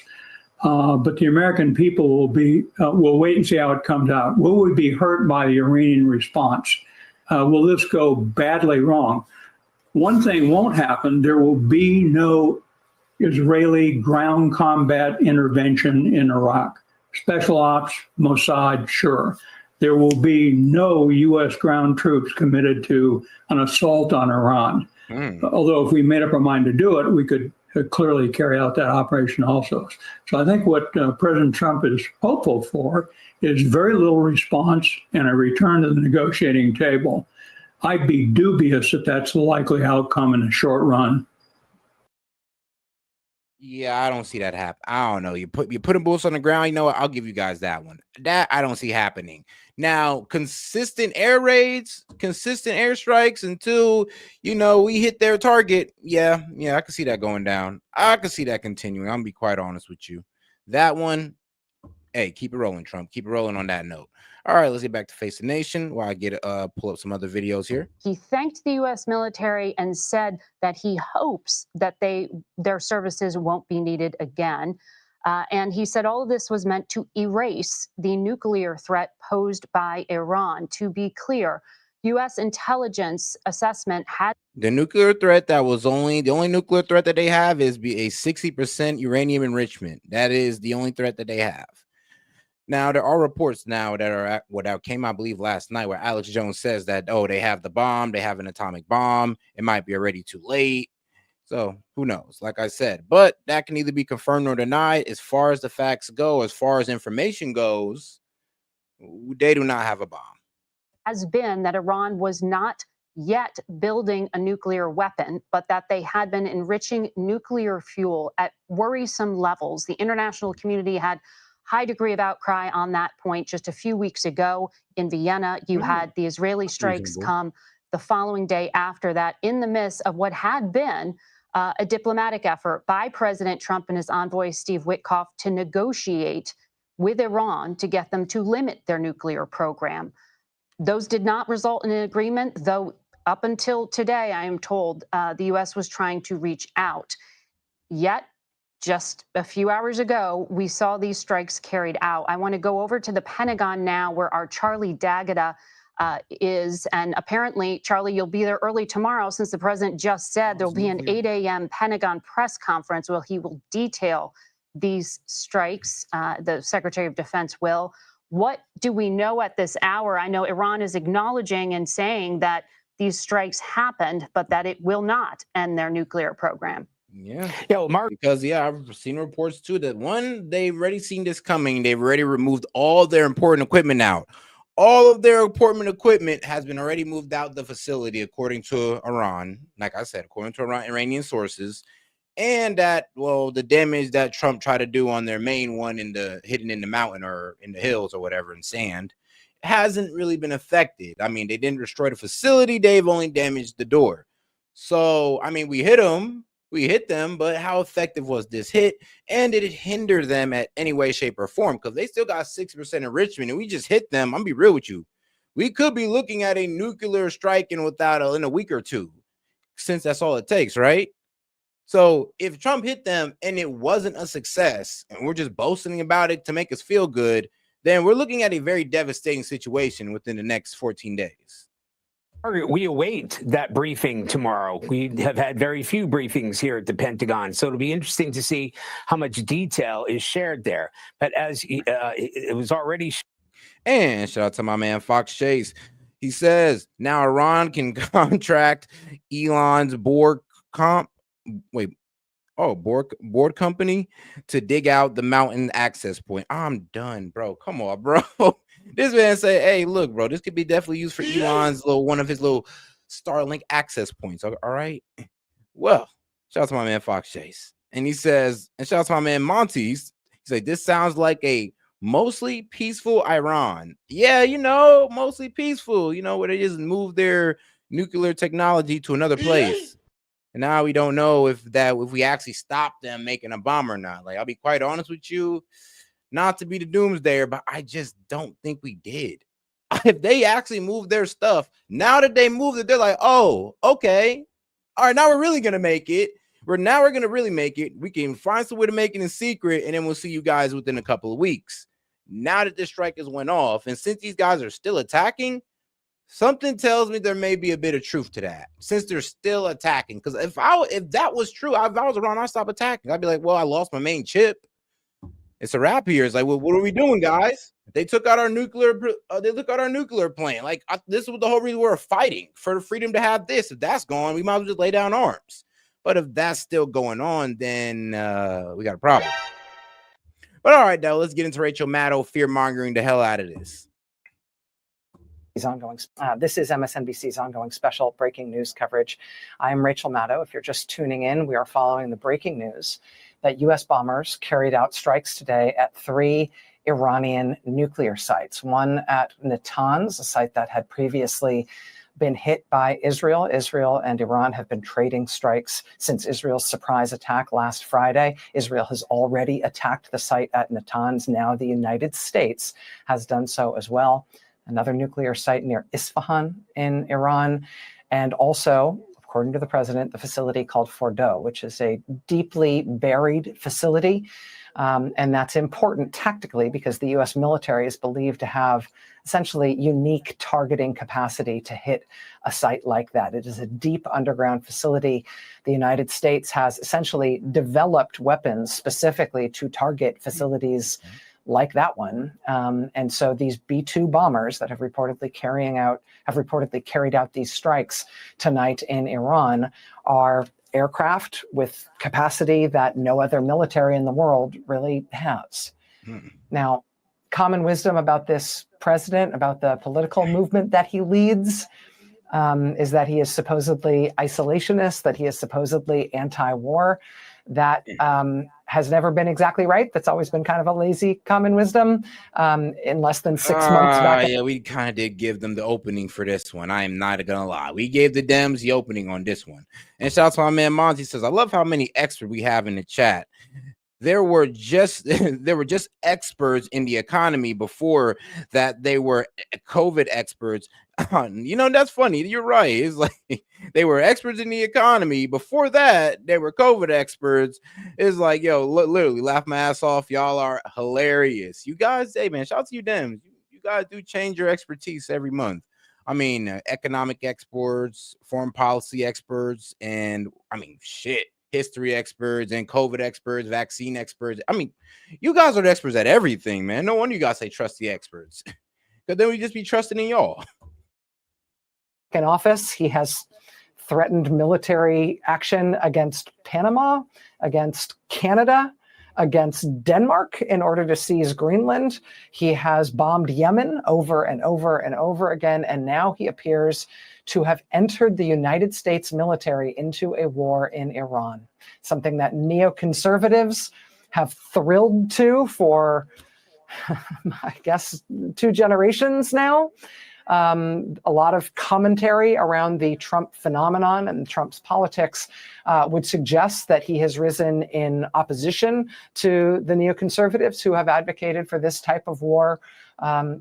But the American people will wait and see how it comes out. Will we be hurt by the Iranian response? Will this go badly wrong? One thing won't happen. There will be no Israeli ground combat intervention in Iraq. Special ops, Mossad, sure. There will be no U.S. ground troops committed to an assault on Iran. Although if we made up our mind to do it, we could clearly carry out that operation also. So I think what President Trump is hopeful for is very little response and a return to the negotiating table. I'd be dubious that that's the likely outcome in the short run. Yeah, I don't see that happen. I don't know. You're putting bullets on the ground. You know what? I'll give you guys that one. That I don't see happening. Now, consistent air raids, consistent airstrikes until, we hit their target. Yeah, I can see that going down. I can see that continuing. I'm gonna be quite honest with you. That one, hey, keep it rolling, Trump. Keep it rolling on that note. All right, let's get back to Face the Nation while I get pull up some other videos here. He thanked the U.S. military and said that he hopes that their services won't be needed again. And he said all of this was meant to erase the nuclear threat posed by Iran. To be clear, U.S. intelligence assessment had the nuclear threat the only nuclear threat that they have is a 60% uranium enrichment. That is the only threat that they have. Now, there are reports now that came, I believe, last night, where Alex Jones says that, they have the bomb, they have an atomic bomb. It might be already too late. So who knows? Like I said, but that can either be confirmed or denied. As far as the facts go, as far as information goes, they do not have a bomb. Has been that Iran was not yet building a nuclear weapon, but that they had been enriching nuclear fuel at worrisome levels. The international community had high degree of outcry on that point. Just a few weeks ago in Vienna, you had the Israeli strikes come the following day after that, in the midst of what had been a diplomatic effort by President Trump and his envoy, Steve Witkoff, to negotiate with Iran to get them to limit their nuclear program. Those did not result in an agreement, though up until today, I am told the U.S. was trying to reach out. Yet, just a few hours ago, we saw these strikes carried out. I want to go over to the Pentagon now, where our Charlie D'Agata is. And apparently, Charlie, you'll be there early tomorrow, since the president just said there will be an 8 a.m. Pentagon press conference where he will detail these strikes. The Secretary of Defense will. What do we know at this hour? I know Iran is acknowledging and saying that these strikes happened, but that it will not end their nuclear program. Yeah, well, Mark, because I've seen reports too that they've already seen this coming. They've already removed all their important equipment out. All of their important equipment has been already moved out the facility, according to Iran. Like I said, according to Iranian sources, and that, well, the damage that Trump tried to do on their main one hidden in the mountain or in the hills or whatever in sand hasn't really been affected. I mean, they didn't destroy the facility; they've only damaged the door. So, I mean, we hit them, but how effective was this hit? And did it hinder them at any way, shape, or form? Because they still got 6% enrichment, and we just hit them. I'm gonna be real with you. We could be looking at a nuclear strike in a week or two, since that's all it takes, right? So if Trump hit them and it wasn't a success, and we're just boasting about it to make us feel good, then we're looking at a very devastating situation within the next 14 days. We await that briefing tomorrow. We have had very few briefings here at the Pentagon, so it'll be interesting to see how much detail is shared there. But as it was already... And shout out to my man Fox Chase. He says, now Iran can contract Elon's board company to dig out the mountain access point. I'm done, bro. Come on, bro. This man say, hey, look, bro, this could be definitely used for Elon's one of his little Starlink access points. All right. Well, shout out to my man Fox Chase. And he says, and shout out to my man Monty. He said, this sounds like a mostly peaceful Iran. Yeah, mostly peaceful, where they just move their nuclear technology to another place. And now we don't know if we actually stop them making a bomb or not. Like, I'll be quite honest with you, not to be the doomsdayer, but I just don't think we did. If they actually moved their stuff, now that they moved it, they're like, oh, okay. All right, now we're really going to make it. We're going to really make it. We can find some way to make it in secret, and then we'll see you guys within a couple of weeks. Now that this strike has went off, and since these guys are still attacking, something tells me there may be a bit of truth to that, since they're still attacking. Because if that was true, if I was around, I'd stop attacking. I'd be like, well, I lost my main chip. It's a wrap here. It's like, well, what are we doing, guys? They took out our nuclear. They took out our nuclear plant. Like, this was the whole reason we're fighting for the freedom to have this. If that's gone, we might as well just lay down arms. But if that's still going on, then we got a problem. But all right, though, let's get into Rachel Maddow fear-mongering the hell out of this. This is MSNBC's ongoing special breaking news coverage. I'm Rachel Maddow. If you're just tuning in, we are following the breaking news that U.S. bombers carried out strikes today at 3 Iranian nuclear sites. One at Natanz, a site that had previously been hit by Israel. Israel and Iran have been trading strikes since Israel's surprise attack last Friday. Israel has already attacked the site at Natanz. Now the United States has done so as well. Another nuclear site near Isfahan in Iran, and also, according to the president, the facility called Fordo, which is a deeply buried facility. And that's important tactically because the U.S. military is believed to have essentially unique targeting capacity to hit a site like that. It is a deep underground facility. The United States has essentially developed weapons specifically to target facilities like that one. And so these B-2 bombers that have reportedly carried out these strikes tonight in Iran are aircraft with capacity that no other military in the world really has. Now, common wisdom about this president, about the political movement that he leads, is that he is supposedly isolationist, that he is supposedly anti-war. That has never been exactly right. That's always been kind of a lazy common wisdom. In less than 6 months back. Yeah, we kind of did give them the opening for this one. I am not gonna lie. We gave the Dems the opening on this one. And shout out to my man Monty says, I love how many experts we have in the chat. There were just experts in the economy before that. They were COVID experts. That's funny. You're right. It's like they were experts in the economy. Before that, they were COVID experts. It's like, yo, literally laugh my ass off. Y'all are hilarious. You guys, hey man, shout out to you, Dems. You guys do change your expertise every month. I mean, economic experts, foreign policy experts, and I mean, shit, history experts and COVID experts, vaccine experts. I mean, you guys are the experts at everything, man. No wonder you guys say trust the experts, because then we just be trusting in y'all. In office, he has threatened military action against Panama, against Canada, against Denmark in order to seize Greenland. He has bombed Yemen over and over and over again. And now he appears to have entered the United States military into a war in Iran, something that neoconservatives have thrilled to for, I guess, 2 generations now. A lot of commentary around the Trump phenomenon and Trump's politics would suggest that he has risen in opposition to the neoconservatives who have advocated for this type of war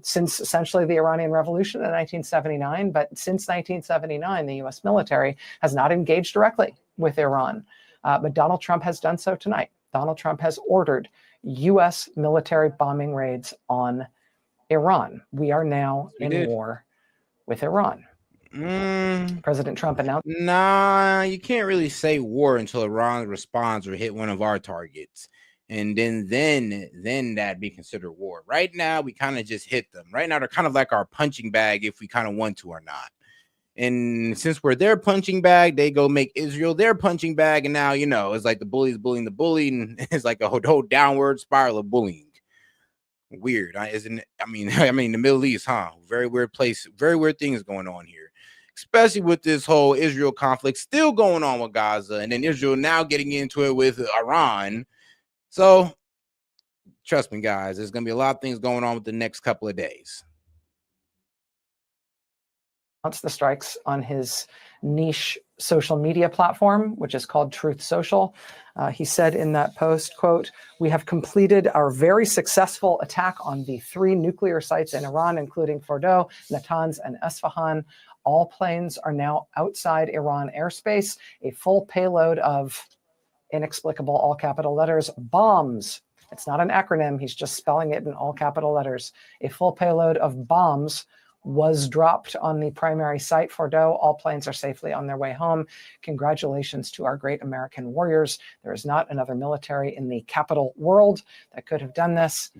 since essentially the Iranian Revolution in 1979. But since 1979, the U.S. military has not engaged directly with Iran. But Donald Trump has done so tonight. Donald Trump has ordered U.S. military bombing raids on Iran. We are now in war with Iran. President Trump announced. Nah, you can't really say war until Iran responds or hit one of our targets. And then that'd be considered war. Right now, we kind of just hit them. Right now, they're kind of like our punching bag if we kind of want to or not. And since we're their punching bag, they go make Israel their punching bag. And now, you know, it's like the bully's bullying the bully, and it's like a whole downward spiral of bullying. Weird, isn't it? I mean, the Middle East, huh? Very weird place. Very weird things going on here, especially with this whole Israel conflict still going on with Gaza, and then Israel now getting into it with Iran. So, trust me, guys, there's gonna be a lot of things going on with the next couple of days. The strikes on his niche social media platform, which is called Truth Social. He said in that post, quote, "We have completed our very successful attack on the 3 nuclear sites in Iran, including Fordow, Natanz, and Esfahan. All planes are now outside Iran airspace. A full payload of," inexplicable all capital letters, "bombs." It's not an acronym. He's just spelling it in all capital letters. "A full payload of bombs was dropped on the primary site, Fordow. All planes are safely on their way home. Congratulations to our great American warriors. There is not another military in the capital world that could have done this."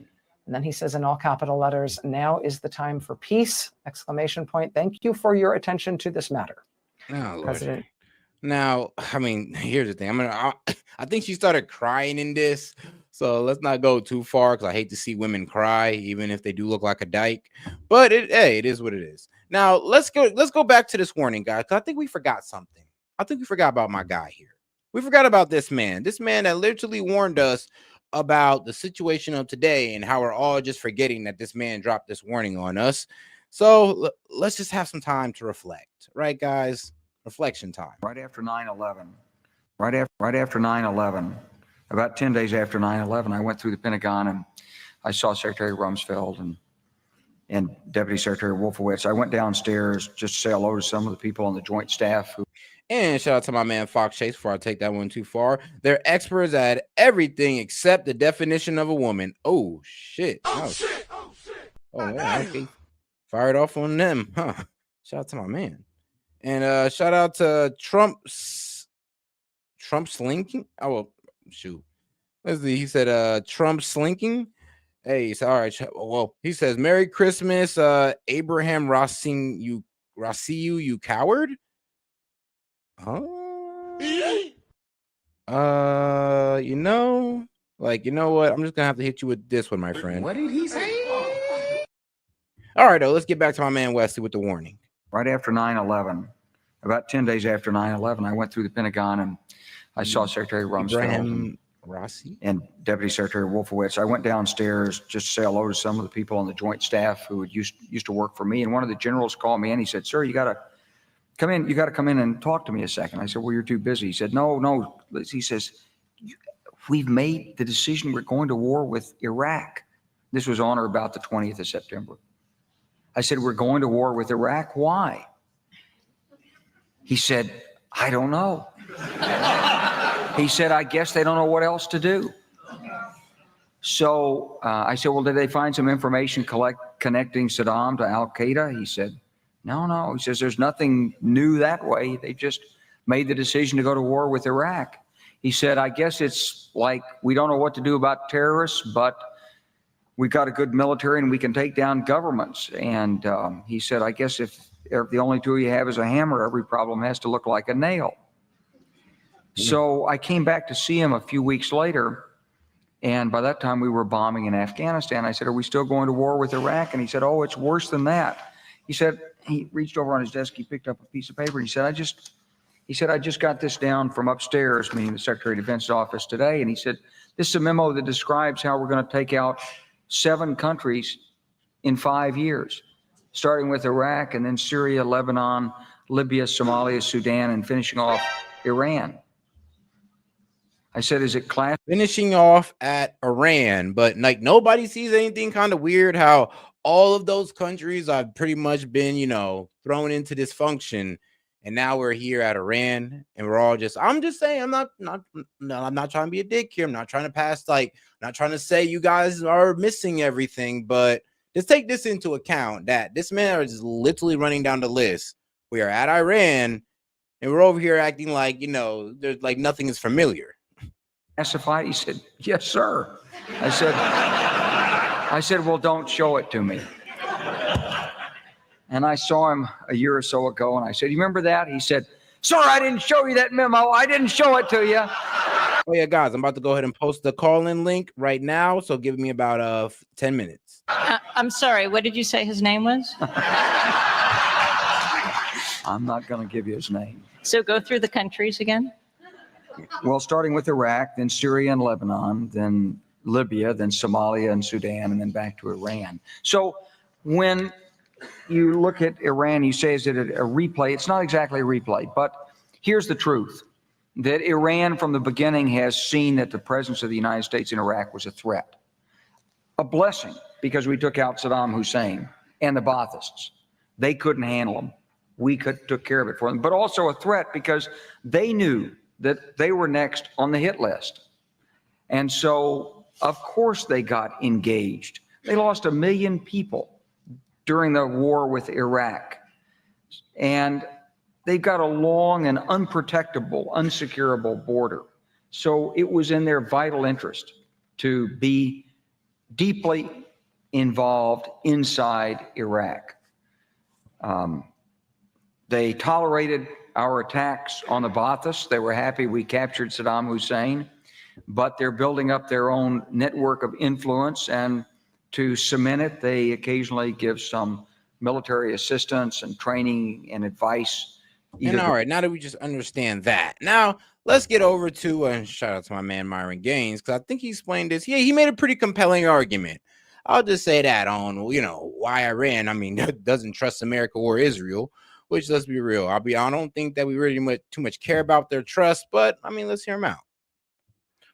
And then he says in all capital letters, "Now is the time for peace!" Exclamation point. "Thank you for your attention to this matter." Oh, President. Now, I mean, here's the thing. I think she started crying in this. So let's not go too far, because I hate to see women cry, even if they do look like a dyke. But it is what it is. Now let's go back to this warning, guys. I think we forgot something. I think we forgot about my guy here. We forgot about this man that literally warned us about the situation of today and how we're all just forgetting that this man dropped this warning on us. So let's just have some time to reflect, right, guys? Reflection time. Right after 9/11, right after 9/11. About 10 days after 9/11, I went through the Pentagon and I saw Secretary Rumsfeld and Deputy Secretary Wolfowitz. I went downstairs just to say hello to some of the people on the Joint Staff. And shout out to my man Fox Chase before I take that one too far. They're experts at everything except the definition of a woman. Oh, shit. Oh, yeah, okay. Fired off on them, huh? Shout out to my man. And shout out to Trump slinking. Oh, well, shoot. He said Trump slinking. Hey, so all right. Well, he says Merry Christmas, Abraham Rossing, you coward. Huh? You know what? I'm just gonna have to hit you with this one, my friend. What did he say? All right, though, let's get back to my man Wesley with the warning. Right after 9/11, about 10 days after 9/11, I went through the Pentagon and I saw Secretary Rumsfeld and Deputy Secretary Wolfowitz. I went downstairs just to say hello to some of the people on the Joint Staff who used to work for me. And one of the generals called me and he said, "Sir, you got to come in. You got to come in and talk to me a second." I said, "Well, you're too busy." He said, No. He says, "We've made the decision. We're going to war with Iraq." This was on or about the 20th of September. I said, "We're going to war with Iraq. Why?" He said, "I don't know." He said, "I guess they don't know what else to do." So I said, "Well, did they find some information connecting Saddam to Al Qaeda?" He said, No. He says there's nothing new that way. They just made the decision to go to war with Iraq. He said, I guess it's like we don't know what to do about terrorists, but we got a good military and we can take down governments. And he said, I guess if the only tool you have is a hammer, every problem has to look like a nail. So I came back to see him a few weeks later. And by that time we were bombing in Afghanistan. I said, are we still going to war with Iraq? And he said, oh, it's worse than that. He said, he reached over on his desk, he picked up a piece of paper. And he said, I just got this down from upstairs, meaning the Secretary of Defense's office today. And he said, this is a memo that describes how we're going to take out 7 countries in 5 years, starting with Iraq and then Syria, Lebanon, Libya, Somalia, Sudan, and finishing off Iran. I said, is it class? Finishing off at Iran, but like nobody sees anything kind of weird how all of those countries have pretty much been, thrown into dysfunction. And now we're here at Iran and we're all I'm just saying, I'm not trying to be a dick here. I'm not trying to pass, not trying to say you guys are missing everything, but just take this into account that this man is literally running down the list. We are at Iran and we're over here acting like, there's like nothing is familiar. Classified? He said, yes, sir. I said, well, don't show it to me. And I saw him a year or so ago, and I said, you remember that? He said, sir, I didn't show you that memo. I didn't show it to you. Oh, yeah, guys, I'm about to go ahead and post the call-in link right now, so give me about 10 minutes. I'm sorry, what did you say his name was? I'm not going to give you his name. So go through the countries again. Well, starting with Iraq, then Syria and Lebanon, then Libya, then Somalia and Sudan, and then back to Iran. So when you look at Iran, you say, is it a replay? It's not exactly a replay, but here's the truth, that Iran from the beginning has seen that the presence of the United States in Iraq was a threat. A blessing, because we took out Saddam Hussein and the Baathists. They couldn't handle them. We took care of it for them, but also a threat because they knew that they were next on the hit list. And so, of course, they got engaged. They lost 1 million people during the war with Iraq. And they've got a long and unprotectable, unsecurable border. So it was in their vital interest to be deeply involved inside Iraq. They tolerated our attacks on the Baathists. They were happy we captured Saddam Hussein, but they're building up their own network of influence, and to cement it, they occasionally give some military assistance and training and advice. And all right, now that we just understand that, now let's get over to, and shout out to my man Myron Gaines, because I think he explained this. Yeah, he made a pretty compelling argument. I'll just say that on, why Iran, doesn't trust America or Israel. Which, let's be real, I don't think that we really too much care about their trust, but let's hear them out.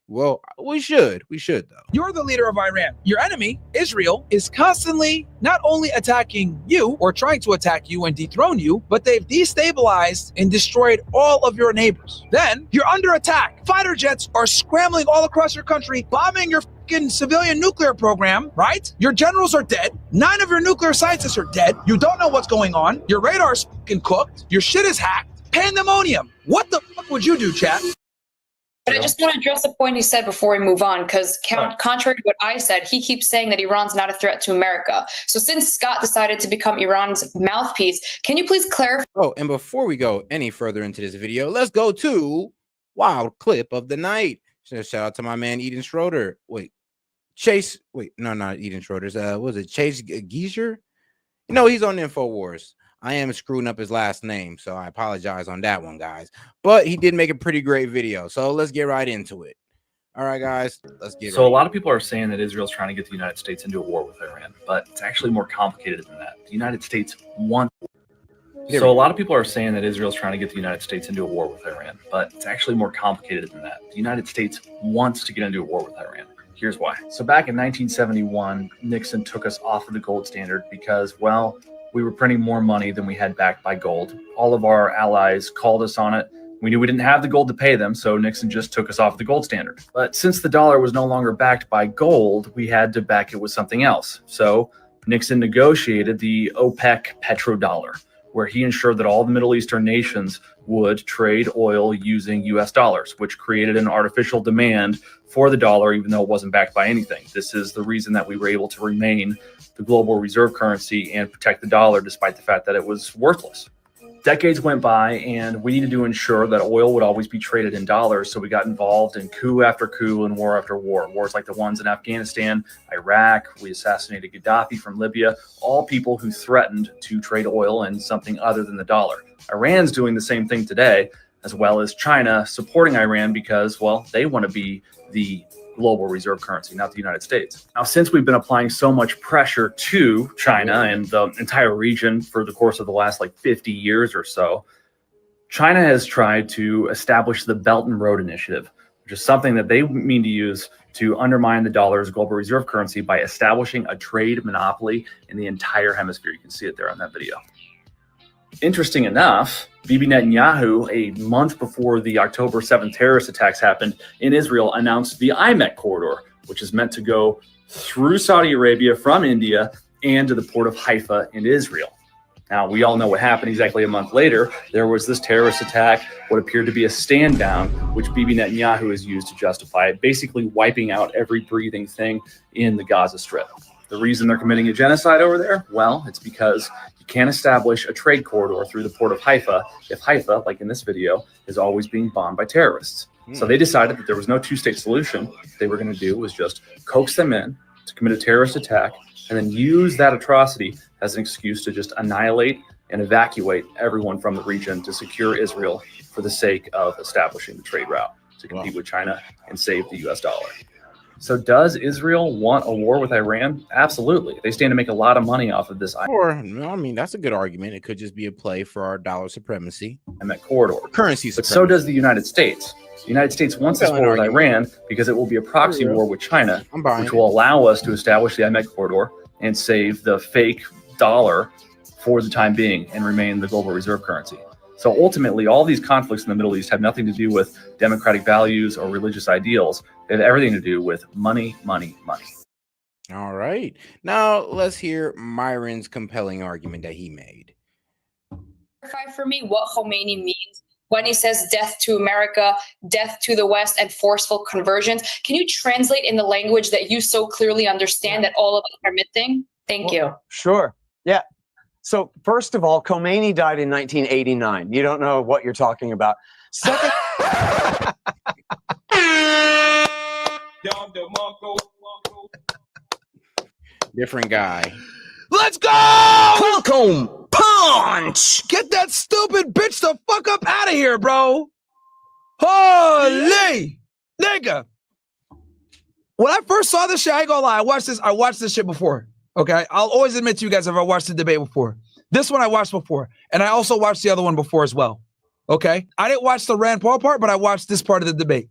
Well, we should though. You're the leader of Iran. Your enemy, Israel, is constantly not only attacking you or trying to attack you and dethrone you, but they've destabilized and destroyed all of your neighbors. Then you're under attack. Fighter jets are scrambling all across your country, bombing your civilian nuclear program, right? Your generals are dead. 9 of your nuclear scientists are dead. You don't know what's going on. Your radar's cooked. Your shit is hacked. Pandemonium. What the fuck would you do, chat? But I just want to address the point he said before we move on, because contrary to what I said, he keeps saying that Iran's not a threat to America. So since Scott decided to become Iran's mouthpiece, can you please clarify? Oh, and before we go any further into this video, let's go to wild clip of the night. Shout out to my man Eden Schroeder. Not Eden Schroeder's. Was it Chase Geiser? He's on InfoWars. I am screwing up his last name, so I apologize on that one, guys. But he did make a pretty great video, so let's get right into it. All right, guys, let's get. So a lot of people are saying that Israel's trying to get the United States into a war with Iran, but it's actually more complicated than that. The United States wants. So a lot of people are saying that Israel's trying to get the United States into a war with Iran, but it's actually more complicated than that. The United States wants to get into a war with Iran. Here's why. So back in 1971, Nixon took us off of the gold standard because, well, we were printing more money than we had backed by gold. All of our allies called us on it. We knew we didn't have the gold to pay them, so Nixon just took us off the gold standard. But since the dollar was no longer backed by gold, we had to back it with something else. So Nixon negotiated the OPEC petrodollar, where he ensured that all the Middle Eastern nations would trade oil using US dollars, which created an artificial demand for the dollar, even though it wasn't backed by anything. This is the reason that we were able to remain the global reserve currency and protect the dollar, despite the fact that it was worthless. Decades went by, and we needed to ensure that oil would always be traded in dollars. So we got involved in coup after coup and war after war. Wars like the ones in Afghanistan, Iraq. We assassinated Gaddafi from Libya, all people who threatened to trade oil in something other than the dollar. Iran's doing the same thing today, as well as China supporting Iran because, well, they want to be the global reserve currency, not the United States. Now, since we've been applying so much pressure to China and the entire region for the course of the last 50 years or so, China has tried to establish the Belt and Road Initiative, which is something that they mean to use to undermine the dollar's global reserve currency by establishing a trade monopoly in the entire hemisphere. You can see it there on that video. Interesting enough, Bibi Netanyahu, a month before the October 7th terrorist attacks happened in Israel, announced the IMEC corridor, which is meant to go through Saudi Arabia from India and to the port of Haifa in Israel. Now, we all know what happened exactly a month later. There was this terrorist attack, what appeared to be a stand down, which Bibi Netanyahu has used to justify it, basically wiping out every breathing thing in the Gaza Strip. The reason they're committing a genocide over there? Well, it's because you can't establish a trade corridor through the port of Haifa if Haifa, like in this video, is always being bombed by terrorists. So they decided that there was no two-state solution. What they were going to do was just coax them in to commit a terrorist attack and then use that atrocity as an excuse to just annihilate and evacuate everyone from the region to secure Israel for the sake of establishing the trade route to compete with China and save the US dollar. So does Israel want a war with Iran? Absolutely. They stand to make a lot of money off of this. Or, I mean, that's a good argument. It could just be a play for our dollar supremacy. And that corridor. Currency But supremacy. so does the United States. The United States wants this war with Iran because it will be a proxy war with China, which will allow us to establish the IMEC corridor and save the fake dollar for the time being and remain the global reserve currency. So ultimately, all these conflicts in the Middle East have nothing to do with democratic values or religious ideals. They have everything to do with money, money, money. All right. Now let's hear Myron's compelling argument that he made. Clarify for me what Khomeini means when he says death to America, death to the West, and forceful conversions. Can you translate in the language that you so clearly understand that all of us are missing? Thank you. Sure. Yeah. So first of all, Khomeini died in 1989. You don't know what you're talking about. Second, different guy. Let's go! Welcome, punch! Get that stupid bitch the fuck up out of here, bro. Holy nigga. When I first saw this shit, I ain't gonna lie, I watched this shit before. Okay, I'll always admit to you guys if I watched the debate before. This one I watched before, and I also watched the other one before as well. Okay, I didn't watch the Rand Paul part, but I watched this part of the debate.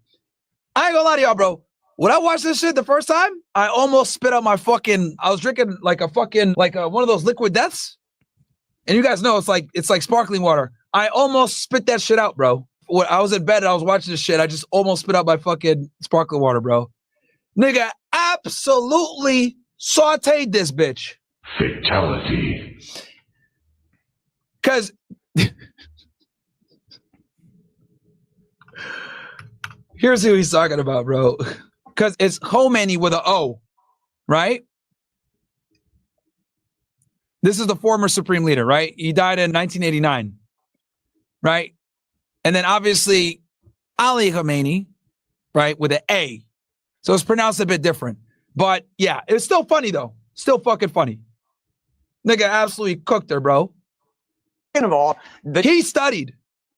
I ain't gonna lie to y'all, bro. When I watched this shit the first time, I almost spit out my fucking. I was drinking like one of those liquid deaths, and you guys know it's like sparkling water. I almost spit that shit out, bro. When I was in bed and I was watching this shit, I just almost spit out my fucking sparkling water, bro. Nigga, absolutely sauteed this bitch. Fatality. Because here's who he's talking about, bro. Because it's Khomeini with an O, right? This is the former supreme leader, right? He died in 1989, right? And then obviously Ali Khamenei, right, with an A. So it's pronounced a bit different. But yeah, it's still funny though. Still fucking funny. Nigga absolutely cooked her, bro. second of all, he studied.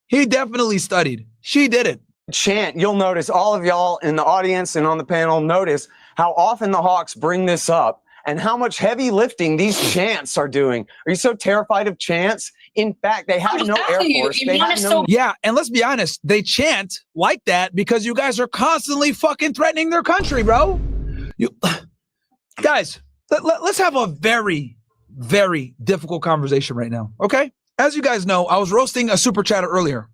He definitely studied. She didn't. Chant, you'll notice, all of y'all in the audience and on the panel notice how often the Hawks bring this up and how much heavy lifting these chants are doing. Are you so terrified of chants? In fact, they have no Air Force. They have no. Yeah, and let's be honest, they chant like that because you guys are constantly fucking threatening their country, bro. Guys, let's have a very, very difficult conversation right now, okay? As you guys know, I was roasting a super chatter earlier,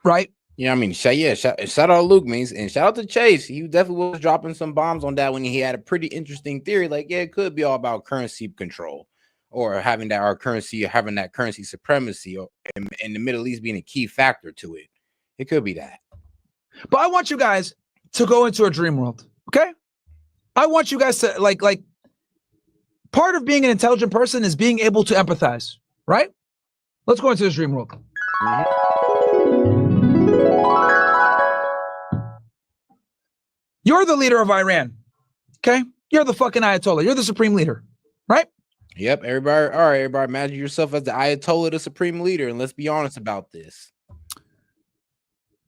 right? Yeah, I mean, shout out Luke, means, and shout out to Chase. He definitely was dropping some bombs on that when he had a pretty interesting theory. Like, yeah, it could be all about currency control. or having that our currency, or having that currency supremacy, or in the Middle East being a key factor to it. It could be that. But I want you guys to go into a dream world, okay? I want you guys to like part of being an intelligent person is being able to empathize, right? Let's go into this dream world. You're the leader of Iran, okay? You're the fucking Ayatollah. You're the supreme leader, right? Yep, everybody. All right, everybody, imagine yourself as the Ayatollah, the supreme leader, and let's be honest about this.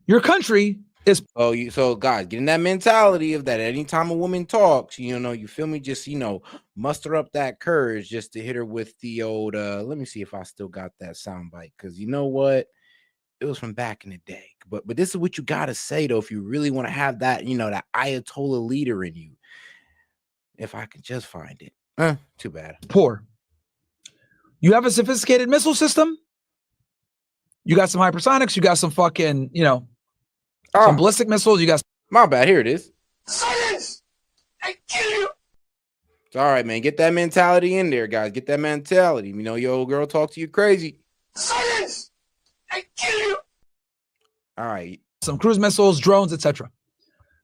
Your country is so guys, getting that mentality of that anytime a woman talks, you feel me, just muster up that courage just to hit her with the old let me see if I still got that soundbite, because you know what, it was from back in the day, but this is what you gotta say though if you really want to have that that Ayatollah leader in you. If I could just find it. Too bad. Poor. You have a sophisticated missile system. You got some hypersonics. You got some fucking some ballistic missiles. You got my bad. Here it is. Silence! I kill you! It's all right, man. Get that mentality in there, guys. Get that mentality. Your old girl talk to you crazy. Silence! I kill you! All right. Some cruise missiles, drones, etc.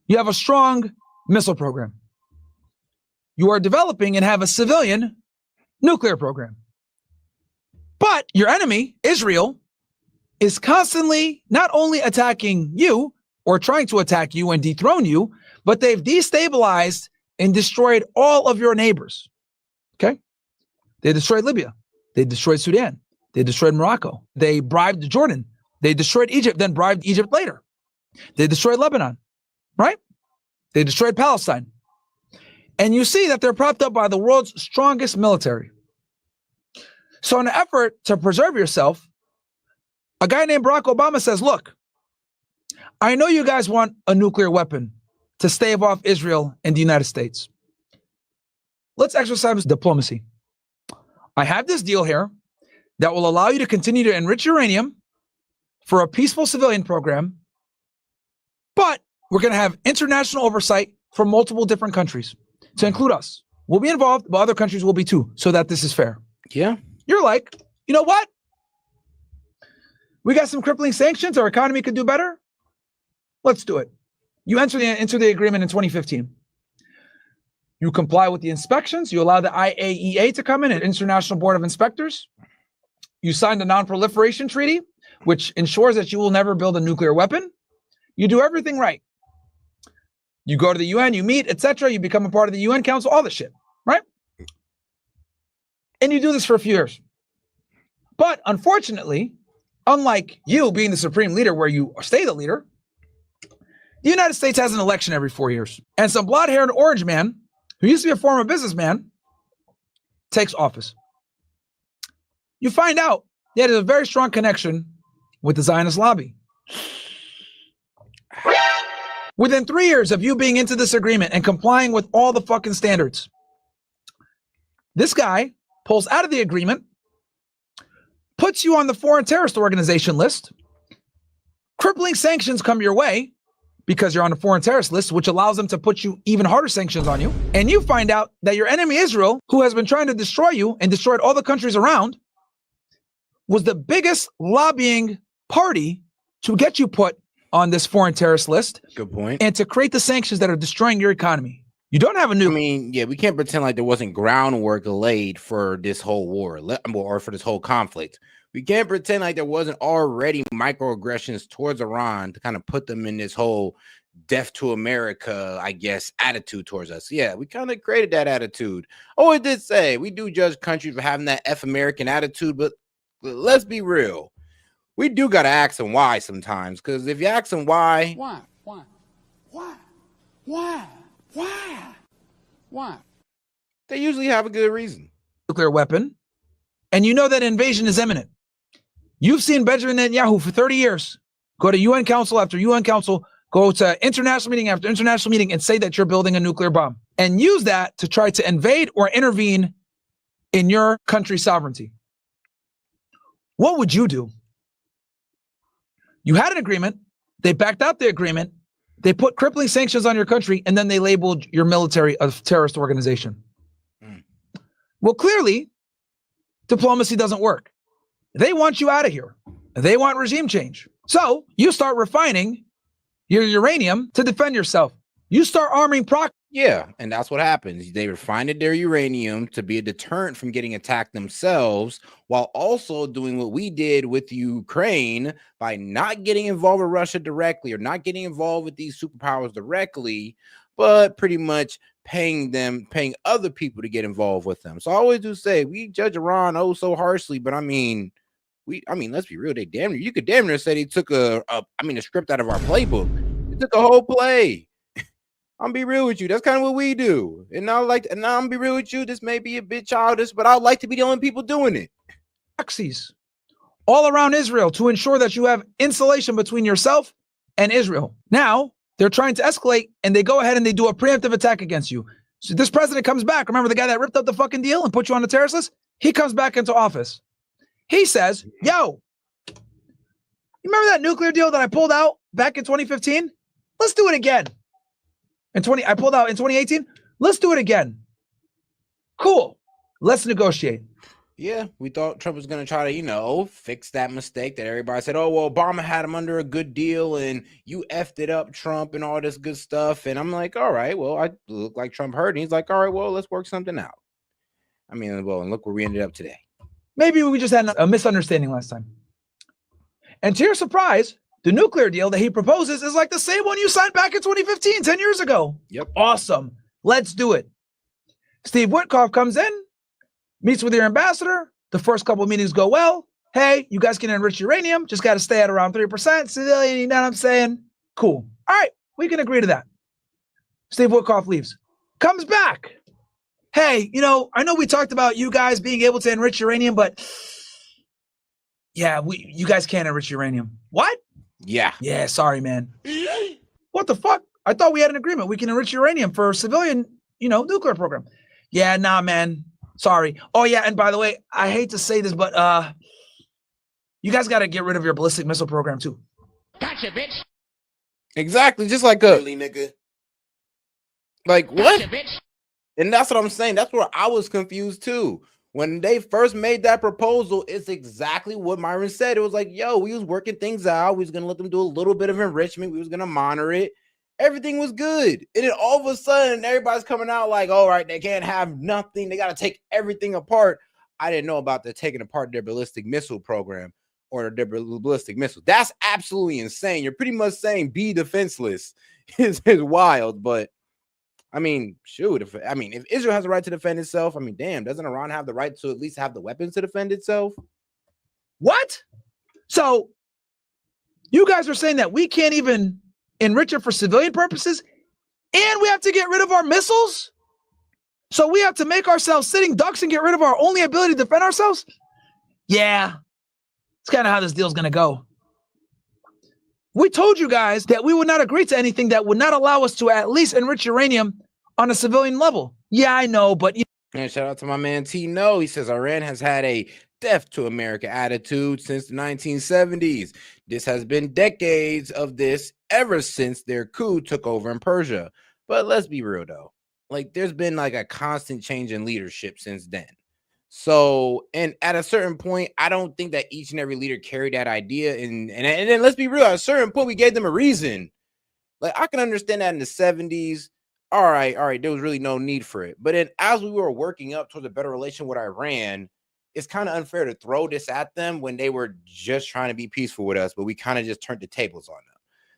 You have a strong missile program. You are developing and have a civilian nuclear program. But your enemy, Israel, is constantly not only attacking you or trying to attack you and dethrone you, but they've destabilized and destroyed all of your neighbors. Okay? They destroyed Libya. They destroyed Sudan. They destroyed Morocco. They bribed Jordan. They destroyed Egypt, then bribed Egypt later. They destroyed Lebanon, right? They destroyed Palestine. And you see that they're propped up by the world's strongest military. So in an effort to preserve yourself, a guy named Barack Obama says, look, I know you guys want a nuclear weapon to stave off Israel and the United States. Let's exercise diplomacy. I have this deal here that will allow you to continue to enrich uranium for a peaceful civilian program, but we're going to have international oversight from multiple different countries to include us. We'll be involved, but other countries will be too, so that this is fair. Yeah. You're like, you know what? We got some crippling sanctions. Our economy could do better. Let's do it. You enter the agreement in 2015. You comply with the inspections. You allow the IAEA to come in, an International Board of Inspectors. You signed a non-proliferation treaty, which ensures that you will never build a nuclear weapon. You do everything right. You go to the UN, you meet, etc. You become a part of the UN Council, all this shit, right? And you do this for a few years. But unfortunately, unlike you being the supreme leader where you stay the leader, the United States has an election every 4 years. And some blonde-haired orange man, who used to be a former businessman, takes office. You find out that there's a very strong connection with the Zionist lobby. Within 3 years of you being into this agreement and complying with all the fucking standards, this guy pulls out of the agreement, puts you on the foreign terrorist organization list, crippling sanctions come your way because you're on the foreign terrorist list, which allows them to put you even harder sanctions on you. And you find out that your enemy Israel, who has been trying to destroy you and destroyed all the countries around, was the biggest lobbying party to get you put on this foreign terrorist list. Good point. And to create the sanctions that are destroying your economy. You don't have a new. I mean, yeah, we can't pretend like there wasn't groundwork laid for this whole war or for this whole conflict. We can't pretend like there wasn't already microaggressions towards Iran to kind of put them in this whole death to America, I guess, attitude towards us. Yeah, we kind of created that attitude. Oh, it did say we do judge countries for having that F American attitude, but let's be real. We do got to ask them why sometimes, because if you ask them why, they usually have a good reason. Nuclear weapon, and you know that invasion is imminent. You've seen Benjamin Netanyahu for 30 years go to UN council after UN council, go to international meeting after international meeting and say that you're building a nuclear bomb and use that to try to invade or intervene in your country's sovereignty. What would you do? You had an agreement. They backed out the agreement. They put crippling sanctions on your country, and then they labeled your military a terrorist organization. Well, clearly, diplomacy doesn't work. They want you out of here. They want regime change. So you start refining your uranium to defend yourself. You start arming proxy. Yeah, and that's what happens. They refined their uranium to be a deterrent from getting attacked themselves, while also doing what we did with Ukraine by not getting involved with Russia directly or not getting involved with these superpowers directly, but pretty much paying other people to get involved with them. So I always do say we judge Iran so harshly, but I mean, let's be real. You could damn near say they took a script out of our playbook. They took a whole play. I'm be real with you. That's kind of what we do. And I'm be real with you. This may be a bit childish, but I'd like to be the only people doing it. Proxies all around Israel to ensure that you have insulation between yourself and Israel. Now they're trying to escalate and they go ahead and they do a preemptive attack against you. So this president comes back. Remember the guy that ripped up the fucking deal and put you on the terrorist list? He comes back into office. He says, yo, you remember that nuclear deal that I pulled out back in 2015? Let's do it again. I pulled out in 2018. Let's do it again. Cool. Let's negotiate. Yeah, we thought Trump was going to try to, fix that mistake that everybody said, oh, well, Obama had him under a good deal and you effed it up, Trump, and all this good stuff. And I'm like, all right, well, I look like Trump heard. And he's like, all right, well, let's work something out. And look where we ended up today. Maybe we just had a misunderstanding last time. And to your surprise, the nuclear deal that he proposes is like the same one you signed back in 2015, 10 years ago. Yep. Awesome. Let's do it. Steve Witkoff comes in, meets with your ambassador. The first couple of meetings go well. Hey, you guys can enrich uranium. Just got to stay at around 3%. Civilian, you know what I'm saying? Cool. All right, we can agree to that. Steve Witkoff leaves. Comes back. Hey, I know we talked about you guys being able to enrich uranium, but yeah, you guys can't enrich uranium. What? Yeah, sorry, man. What the fuck? I thought we had an agreement. We can enrich uranium for civilian, nuclear program. Yeah, nah, man. Sorry. Oh, yeah, and by the way, I hate to say this, but you guys got to get rid of your ballistic missile program, too. Gotcha, bitch. Exactly, just like Really, nigga. Like, what? Gotcha, bitch. And that's what I'm saying. That's where I was confused, too. When they first made that proposal, it's exactly what Myron said. It was like, yo, we was working things out. We was going to let them do a little bit of enrichment. We was going to monitor it. Everything was good. And then all of a sudden, everybody's coming out like, all right, they can't have nothing. They got to take everything apart. I didn't know about the taking apart their ballistic missile program or their ballistic missile. That's absolutely insane. You're pretty much saying be defenseless. It's wild, but shoot, if Israel has a right to defend itself, damn, doesn't Iran have the right to at least have the weapons to defend itself? What? So you guys are saying that we can't even enrich it for civilian purposes and we have to get rid of our missiles? So we have to make ourselves sitting ducks and get rid of our only ability to defend ourselves? Yeah, it's kind of how this deal's going to go. We told you guys that we would not agree to anything that would not allow us to at least enrich uranium on a civilian level. Yeah, I know, but... And shout out to my man T. No. He says Iran has had a death to America attitude since the 1970s. This has been decades of this ever since their coup took over in Persia. But let's be real, though. There's been a constant change in leadership since then. So, and at a certain point, I don't think that each and every leader carried that idea. And then let's be real, at a certain point, we gave them a reason. I can understand that in the 70s. All right, there was really no need for it. But then as we were working up towards a better relation with Iran, it's kind of unfair to throw this at them when they were just trying to be peaceful with us, but we kind of just turned the tables on them.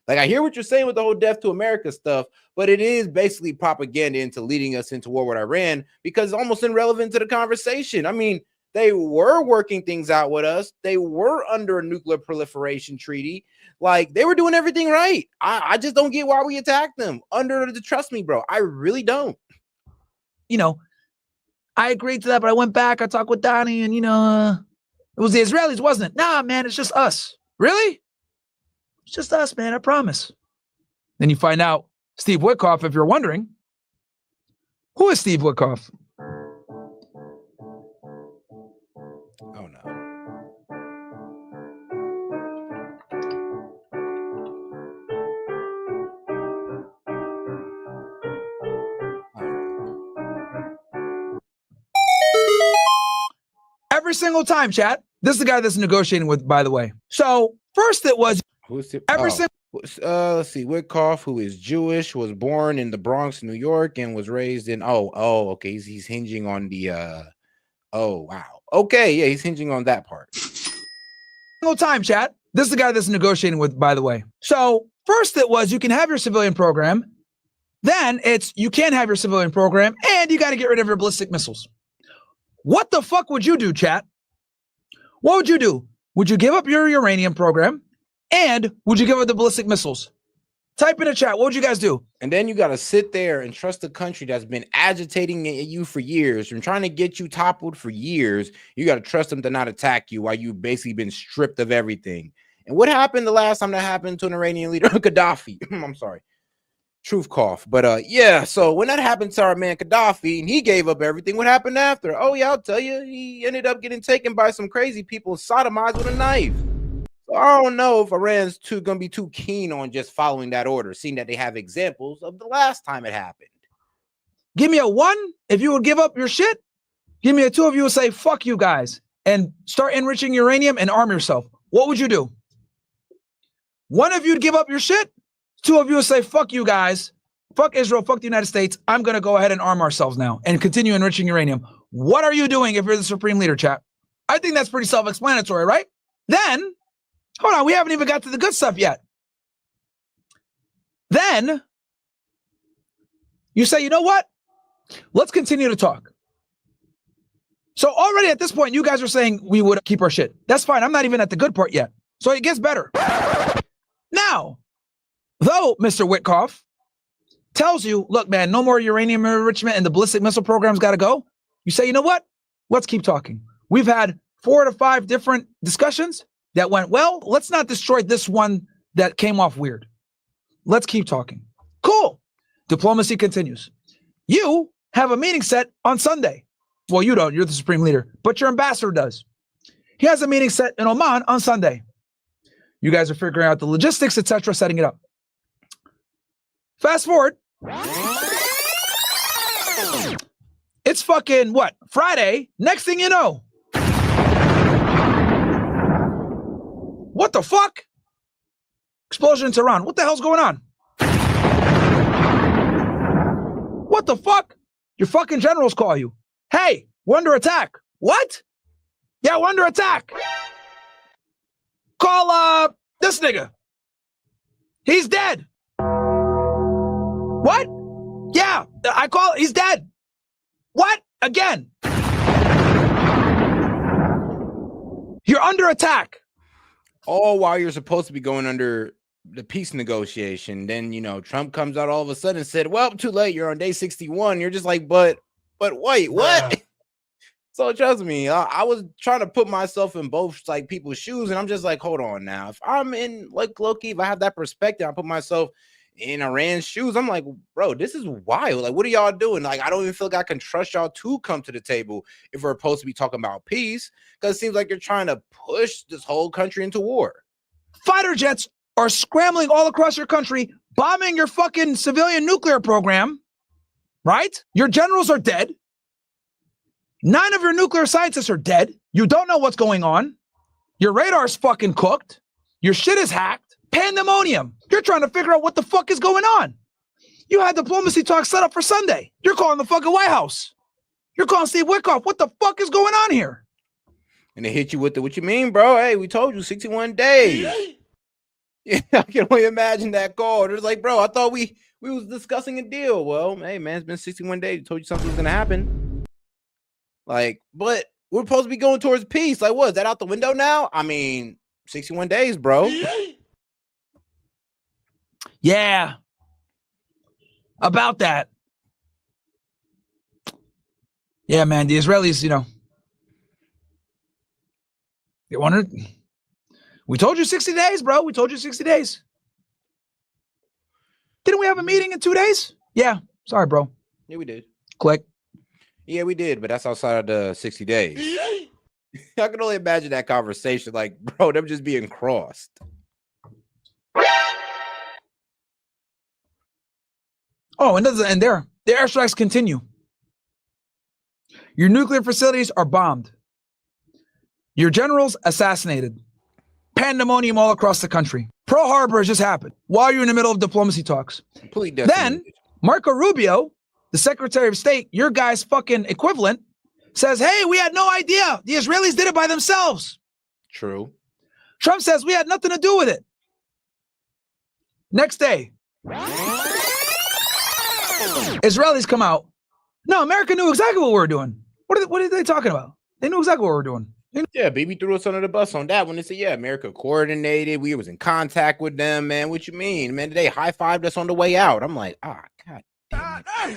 I hear what you're saying with the whole death to America stuff, but it is basically propaganda into leading us into war with Iran because it's almost irrelevant to the conversation. They were working things out with us. They were under a nuclear proliferation treaty. They were doing everything right. I just don't get why we attacked them. Trust me, bro. I really don't. I agreed to that, but I went back. I talked with Donnie and, it was the Israelis, wasn't it? Nah, man, it's just us. Really? It's just us, man. I promise. Then you find out Steve Witkoff, if you're wondering. Who is Steve Witkoff? Oh, no. Every single time, chat. This is the guy that's negotiating with, by the way. So first it was Who's the, every single. Let's see. Witkoff, who is Jewish, was born in the Bronx, New York, and was raised in. Okay. He's hinging on the. Oh wow. Okay, yeah, he's hinging on that part. Single time, chat. This is the guy that's negotiating with, by the way. So first it was you can have your civilian program. Then it's you can't have your civilian program, and you got to get rid of your ballistic missiles. What the fuck would you do, chat? What would you do? Would you give up your uranium program? And would you give up the ballistic missiles? Type in the chat. What would you guys do? And then you got to sit there and trust a country that's been agitating you for years and trying to get you toppled for years. You got to trust them to not attack you while you've basically been stripped of everything. And what happened the last time that happened to an Iranian leader? Gaddafi. I'm sorry. Truth cough. But yeah, so when that happened to our man Gaddafi and he gave up everything, what happened after? Oh yeah, I'll tell you. He ended up getting taken by some crazy people, sodomized with a knife. So I don't know if Iran's gonna be too keen on just following that order, seeing that they have examples of the last time it happened. Give me a 1 if you would give up your shit. Give me a 2 if you would say fuck you guys and start enriching uranium and arm yourself. What would you do? 1 if you'd give up your shit. 2 of you would say, fuck you guys, fuck Israel, fuck the United States. I'm going to go ahead and arm ourselves now and continue enriching uranium. What are you doing if you're the supreme leader, chat? I think that's pretty self-explanatory, right? Then, hold on, we haven't even got to the good stuff yet. Then, you say, you know what? Let's continue to talk. So already at this point, you guys are saying we would keep our shit. That's fine. I'm not even at the good part yet. So it gets better. Now, though Mr. Witkoff tells you, look, man, no more uranium enrichment and the ballistic missile program's got to go. You say, you know what? Let's keep talking. We've had 4 to 5 different discussions that went well. Let's not destroy this one that came off weird. Let's keep talking. Cool. Diplomacy continues. You have a meeting set on Sunday. Well, you don't. You're the supreme leader, but your ambassador does. He has a meeting set in Oman on Sunday. You guys are figuring out the logistics, etc., setting it up. Fast forward. It's fucking what? Friday. Next thing you know. What the fuck? Explosion in Tehran. What the hell's going on? What the fuck? Your fucking generals call you. Hey, we're under attack. What? Yeah, we're under attack. Call this nigga. He's dead. What? Yeah, I call. He's dead. What? Again. You're under attack. All while you're supposed to be going under the peace negotiation. Then, you know, Trump comes out all of a sudden and said, well, too late. You're on day 61. You're just like, but wait, what? So trust me, I was trying to put myself in both like people's shoes, and I'm just like, hold on now. If I'm in like Loki, if I have that perspective, I put myself in Iran's shoes. I'm like, bro, this is wild. Like, what are y'all doing? Like, I don't even feel like I can trust y'all to come to the table if we're supposed to be talking about peace, because it seems like you're trying to push this whole country into war. Fighter jets are scrambling all across your country, bombing your fucking civilian nuclear program, right? Your generals are dead. 9 of your nuclear scientists are dead. You don't know what's going on. Your radar's fucking cooked. Your shit is hacked. Pandemonium. You're trying to figure out what the fuck is going on. You had diplomacy talks set up for Sunday. You're calling the fucking White House. You're calling Steve Witkoff. What the fuck is going on here? And they hit you with the, what you mean, bro? Hey, we told you 61 days. Yeah, I can only imagine that call. They're like, bro, I thought we was discussing a deal. Well, hey, man, it's been 61 days. Told you something was going to happen. Like, but we're supposed to be going towards peace. Like, what? Is that out the window now? I mean, 61 days, bro. Yeah. About that. Yeah, man, the Israelis, you know, they wanted. We told you 60 days, bro. We told you 60 days. Didn't we have a meeting in 2 days? Yeah. Sorry, bro. Yeah, we did. Click. Yeah, we did, but that's outside of the 60 days. I can only imagine that conversation. Like, bro, them just being crossed. Oh, and doesn't end there. The airstrikes continue. Your nuclear facilities are bombed. Your generals assassinated. Pandemonium all across the country. Pearl Harbor has just happened while you're in the middle of diplomacy talks. Then Marco Rubio, the Secretary of State, your guy's fucking equivalent, says, hey, we had no idea. The Israelis did it by themselves. True. Trump says we had nothing to do with it. Next day, Israelis come out. No, America knew exactly what we were doing. What are they talking about? They knew exactly what we were doing. Yeah, baby threw us under the bus on that when they said, yeah, America coordinated. We was in contact with them, man. What you mean? Man, they high-fived us on the way out. I'm like, God damn it.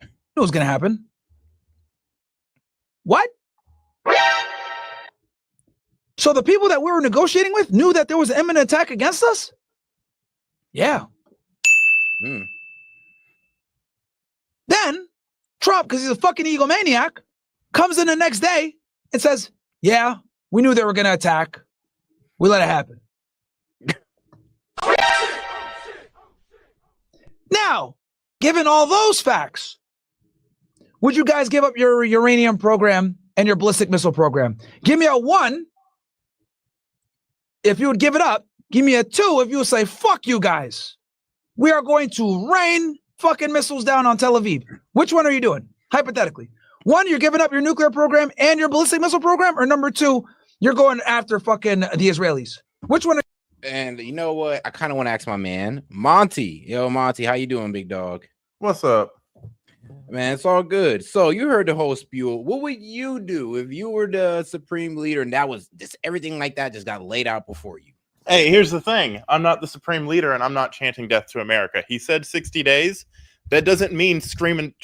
Knew it was going to happen. What? So the people that we were negotiating with knew that there was an imminent attack against us? Yeah. Then Trump, because he's a fucking egomaniac, comes in the next day and says, yeah, we knew they were going to attack. We let it happen. Now, given all those facts, would you guys give up your uranium program and your ballistic missile program? Give me a 1 if you would give it up. Give me a 2 if you would say, fuck you guys. We are going to rain fucking missiles down on Tel Aviv. Which one are you doing? Hypothetically. 1, you're giving up your nuclear program and your ballistic missile program, or number 2, you're going after fucking the Israelis. Which one? And you know what? I kind of want to ask my man, Monty. Yo, Monty, how you doing, big dog? What's up? Man, it's all good. So you heard the whole spiel. What would you do if you were the supreme leader and that was just everything like that just got laid out before you? Hey, here's the thing. I'm not the supreme leader and I'm not chanting death to America. He said 60 days. That doesn't mean scream and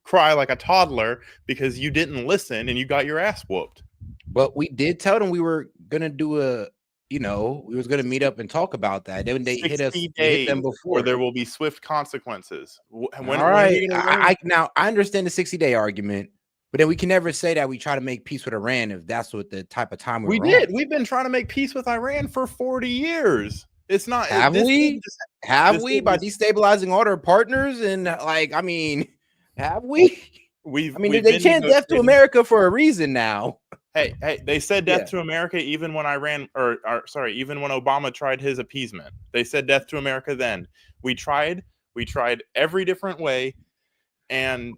cry like a toddler because you didn't listen and you got your ass whooped. But we did tell them we were going to do we was going to meet up and talk about that. Then they hit us, hit them before. There will be swift consequences. All right. Now, I understand the 60-day argument, but then we can never say that we try to make peace with Iran if that's what the type of time we did. We've been trying to make peace with Iran for 40 years. It's not. Have we by destabilizing all their partners? And have we? They chant death to America for a reason now. Hey, they said death to America even when even when Obama tried his appeasement. They said death to America then. We tried every different way, and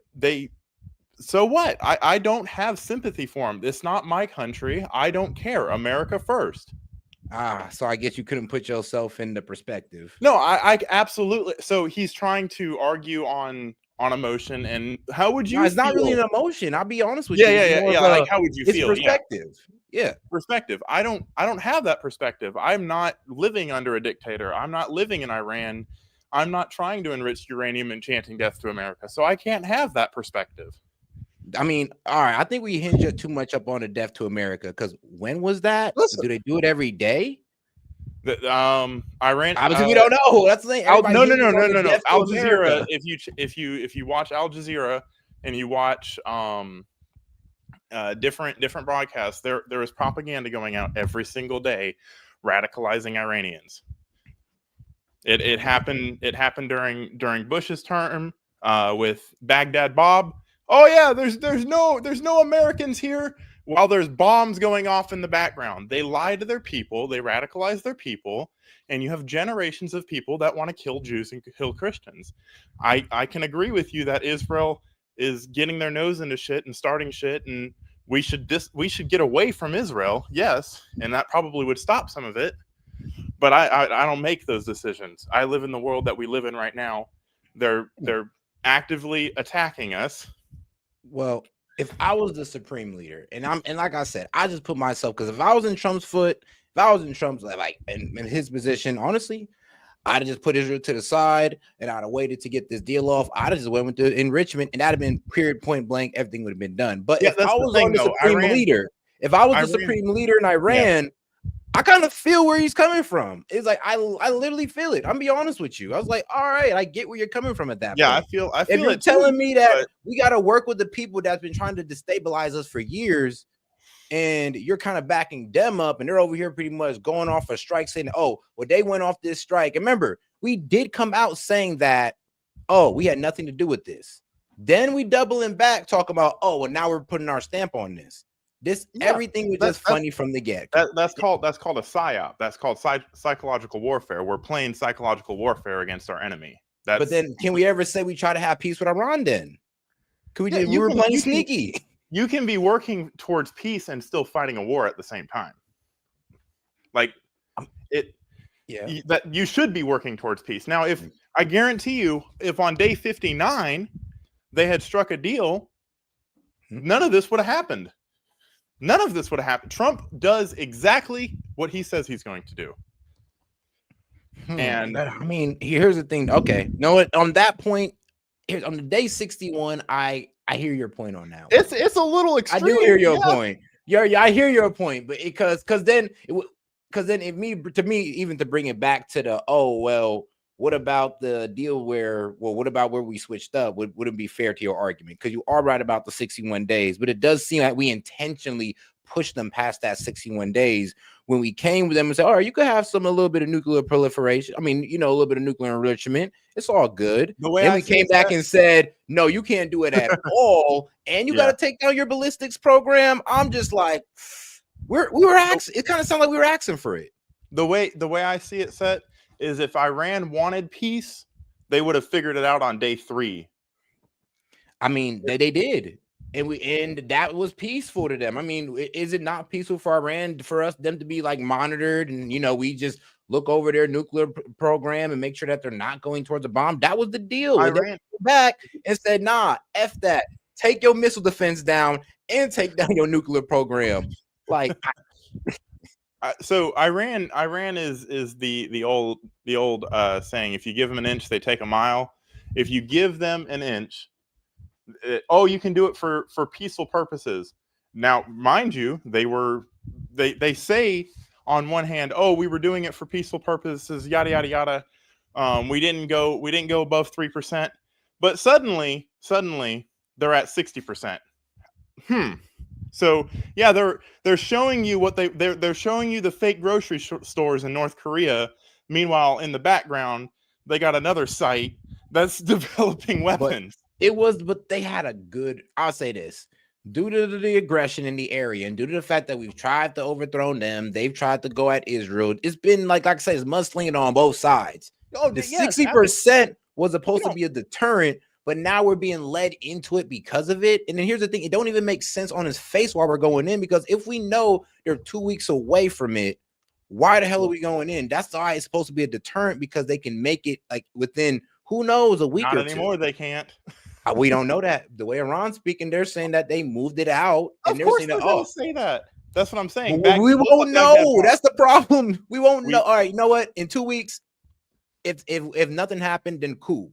so what? I don't have sympathy for them. It's not my country. I don't care. America first. So I guess you couldn't put yourself in the perspective. No, I absolutely. So he's trying to argue on emotion, and how would you? No, it's not really an emotion. I'll be honest with you. Yeah. Like, how would you feel? Perspective. Yeah, perspective. I don't have that perspective. I'm not living under a dictator. I'm not living in Iran. I'm not trying to enrich uranium and chanting death to America. So I can't have that perspective. I mean, all right. I think we hinge it too much up on the death to America because when was that? Listen, do they do it every day? Iran. Obviously, we don't know. That's the thing. No. Al Jazeera. If you watch Al Jazeera and you watch different broadcasts, there is propaganda going out every single day, radicalizing Iranians. It happened during Bush's term with Baghdad Bob. Oh yeah, there's no Americans here. While there's bombs going off in the background, they lie to their people, they radicalize their people, and you have generations of people that want to kill Jews and kill Christians. I can agree with you that Israel is getting their nose into shit and starting shit, and we should get away from Israel, yes, and that probably would stop some of it. But I don't make those decisions. I live in the world that we live in right now. They're actively attacking us. Well, if I was the supreme leader, and like I said, I just put myself, because if I was in Trump's foot, if I was in Trump's in his position, honestly, I'd have just put Israel to the side and I'd have waited to get this deal off. I'd have just went with the enrichment, and that'd have been period, point blank. Everything would have been done. But if I was the supreme leader, if I was the supreme leader in Iran, I kind of feel where he's coming from. It's like I literally feel it. I'm be honest with you. I was like, all right, I get where you're coming from at that point. I feel if you're telling me that we got to work with the people that's been trying to destabilize us for years, and you're kind of backing them up, and they're over here pretty much going off a strike, saying, oh, well, they went off this strike. And remember, we did come out saying that, oh, we had nothing to do with this. Then we doubling back, talking about, oh, well, now we're putting our stamp on this. Everything was just funny from the get. That's called a psyop. That's called psychological warfare. We're playing psychological warfare against our enemy. But then, can we ever say we try to have peace with Iran? Then could we? We were playing sneaky. You can be working towards peace and still fighting a war at the same time. Like it. Yeah. That you should be working towards peace. Now, if I guarantee you, if on day 59 they had struck a deal, none of this would have happened. None of this would have happened. Trump does exactly what he says he's going to do. And I mean, here's the thing. Okay, no, on that point, on the day 61, I hear your point on that. It's a little extreme. I do hear your point. Yeah, I hear your point, but because then even to bring it back to the what about the deal what about where we switched up? Wouldn't be fair to your argument, because you are right about the 61 days, but it does seem like we intentionally pushed them past that 61 days when we came with them and said, all right, you could have a little bit of nuclear proliferation. I mean, a little bit of nuclear enrichment. It's all good. Then we came back and said, no, you can't do it at all. And you got to take down your ballistics program. I'm just like, we were asking. It kind of sounded like we were asking for it. The way I see it set is, if Iran wanted peace, they would have figured it out on day 3. I mean, they did. And that was peaceful to them. I mean, is it not peaceful for Iran, for them to be like monitored, and we just look over their nuclear program and make sure that they're not going towards a bomb? That was the deal. Iran they went back and said, nah, F that. Take your missile defense down and take down your nuclear program. Like, so Iran is the old saying: if you give them an inch, they take a mile. If you give them an inch, you can do it for peaceful purposes. Now, mind you, they say on one hand, we were doing it for peaceful purposes, yada yada yada. We didn't go above 3%, but suddenly they're at 60%. So yeah, they're showing you what they're showing you the fake grocery stores in North Korea. Meanwhile, in the background, they got another site that's developing weapons. But they had I'll say this, due to the aggression in the area and due to the fact that we've tried to overthrow them, they've tried to go at Israel. It's been like I said, it's mudslinging on both sides. The 60% was supposed to be a deterrent, but now we're being led into it because of it. And then here's the thing, it don't even make sense on his face while we're going in, because if we know they're 2 weeks away from it, why the hell are we going in? That's why it's supposed to be a deterrent, because they can make it like within, who knows, a week or two. Not anymore, they can't. We don't know that. The way Iran's speaking, they're saying that they moved it out. And of course they're going to say that. That's what I'm saying. We won't know. That's the problem. We won't know. All right, you know what? In 2 weeks, if nothing happened, then cool.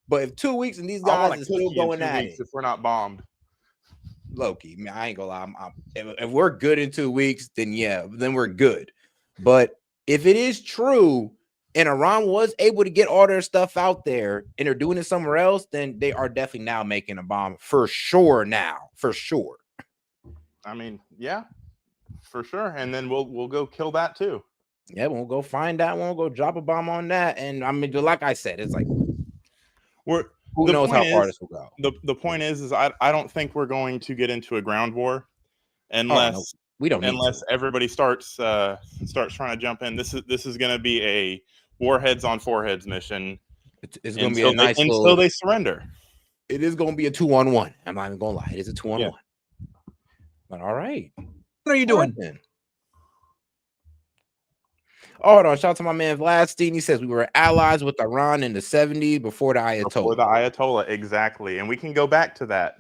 But if 2 weeks and these guys are still going at it, if we're not bombed, Loki, man, I ain't gonna lie. If we're good in 2 weeks, then yeah, then we're good. But if it is true, and Iran was able to get all their stuff out there, and they're doing it somewhere else, then they are definitely now making a bomb for sure. Now, for sure. I mean, yeah, for sure. And then we'll go kill that too. Yeah, we'll go find that one. We'll go drop a bomb on that. And I mean, like I said, it's like, who knows how far this will go. The point is I don't think we're going to get into a ground war unless everybody starts trying to jump in. This is going to be a warheads on foreheads mission. It's going to be a nice until they surrender. It is going to be a 2-on-1. I'm not even going to lie. It is a 2-on-1. But all right. What are you doing? Hold on. Shout out to my man Vladstein. He says we were allies with Iran in the 70s before the Ayatollah. Before the Ayatollah, exactly. And we can go back to that.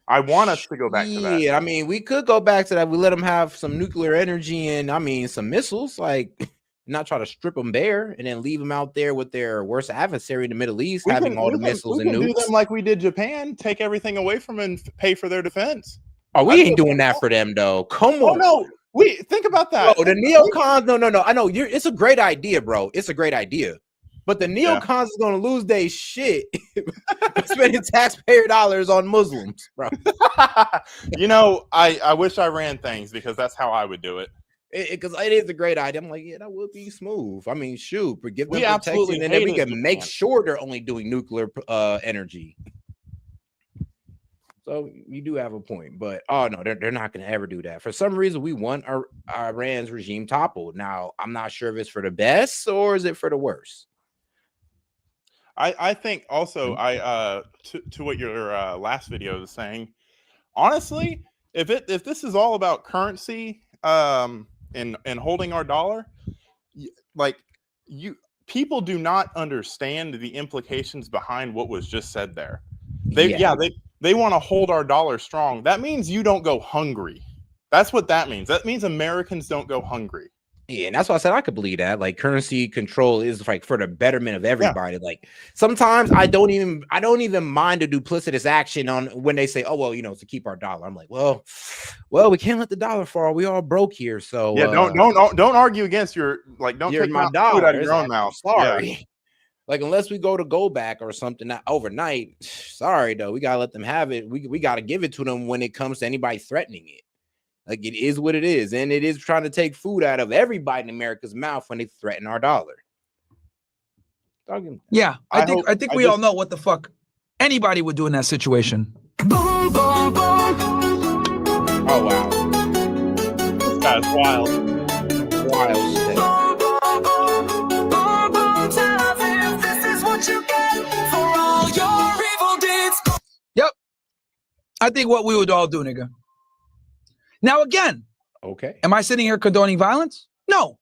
I want us to go back to that. Yeah, I mean, we could go back to that. We let them have some nuclear energy and, I mean, some missiles, like not try to strip them bare and then leave them out there with their worst adversary in the Middle East, having all the missiles and nukes. Do them like we did Japan, take everything away from them and pay for their defense. Oh, we ain't doing that for them, though. Come on. Oh, no. Think about that. Bro, the neocons, no. I know it's a great idea, bro. It's a great idea. But the neocons is going to lose their shit spending taxpayer dollars on Muslims, bro. I wish I ran things because that's how I would do it. Because it is a great idea. I'm like, yeah, that would be smooth. I mean, shoot, but give them protection, and then we can make sure they're only doing nuclear energy. So you do have a point, but oh no, they're not going to ever do that. For some reason, we want Iran's regime toppled. Now, I'm not sure if it's for the best or is it for the worst. I think also to what your last video is saying, honestly, if this is all about currency and holding our dollar, people do not understand the implications behind what was just said there. They want to hold our dollar strong. That means you don't go hungry. That's what that means. That means Americans don't go hungry. Yeah, and that's why I said I could believe that. Like currency control is like for the betterment of everybody. Yeah. Like sometimes I don't even mind a duplicitous action on when they say, oh well, to keep our dollar. I'm like, well, we can't let the dollar fall. We all broke here. So yeah, don't argue against your don't take my dollar out of your own like, mouth. Sorry. Yeah. Like unless we go to go back or something overnight, sorry though, we gotta let them have it. We gotta give it to them when it comes to anybody threatening it. Like it is what it is, and it is trying to take food out of everybody in America's mouth when they threaten our dollar. Yeah, I think we all know what the fuck anybody would do in that situation. Boom, boom, boom. Oh wow, this guy's wild. Wild shit. This is what you get for all your evil deeds. Yep, I think what we would all do, nigga. Now again, okay. Am I sitting here condoning violence? No.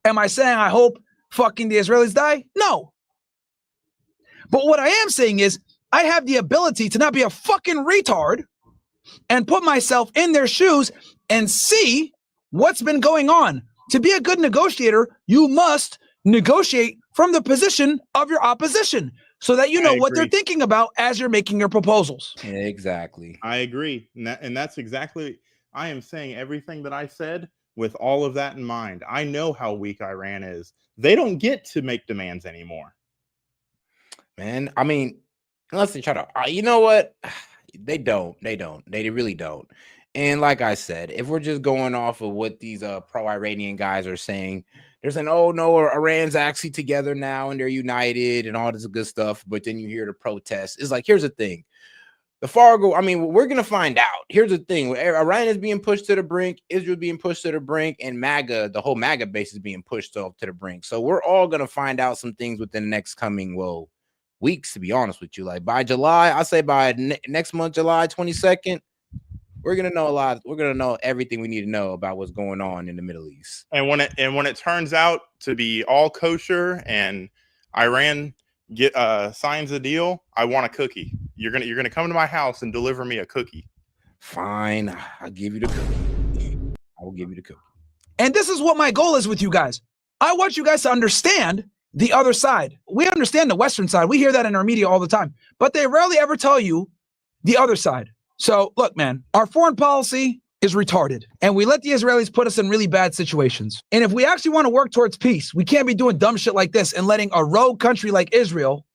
Am I saying I hope fucking the Israelis die? No. But what I am saying is I have the ability to not be a fucking retard and put myself in their shoes and see what's been going on. To be a good negotiator, you must negotiate from the position of your opposition so that you know what they're thinking about as you're making your proposals. Exactly. I agree. And that's exactly... I am saying everything that I said with all of that in mind. I know how weak Iran is. They don't get to make demands anymore. Man, I mean, unless they try to, you know what? They don't. They really don't. And like I said, if we're just going off of what these pro-Iranian guys are saying, they're saying, oh no, Iran's actually together now and they're united and all this good stuff. But then you hear the protests. It's like, here's the thing. The Fargo, I mean, we're going to find out. Here's the thing. Iran is being pushed to the brink. Israel being pushed to the brink. And MAGA, the whole MAGA base is being pushed off to the brink. So we're all going to find out some things within the next coming, weeks, to be honest with you. Like by July, I say by next month, July 22nd, we're going to know a lot. We're going to know everything we need to know about what's going on in the Middle East. And when it turns out to be all kosher and Iran signs a deal, I want a cookie. You're gonna come to my house and deliver me a cookie. Fine, I'll give you the cookie. I will give you the cookie. And this is what my goal is with you guys. I want you guys to understand the other side. We understand the Western side. We hear that in our media all the time, but they rarely ever tell you the other side. So look, man, our foreign policy is retarded, and we let the Israelis put us in really bad situations. And if we actually want to work towards peace, we can't be doing dumb shit like this and letting a rogue country like Israel,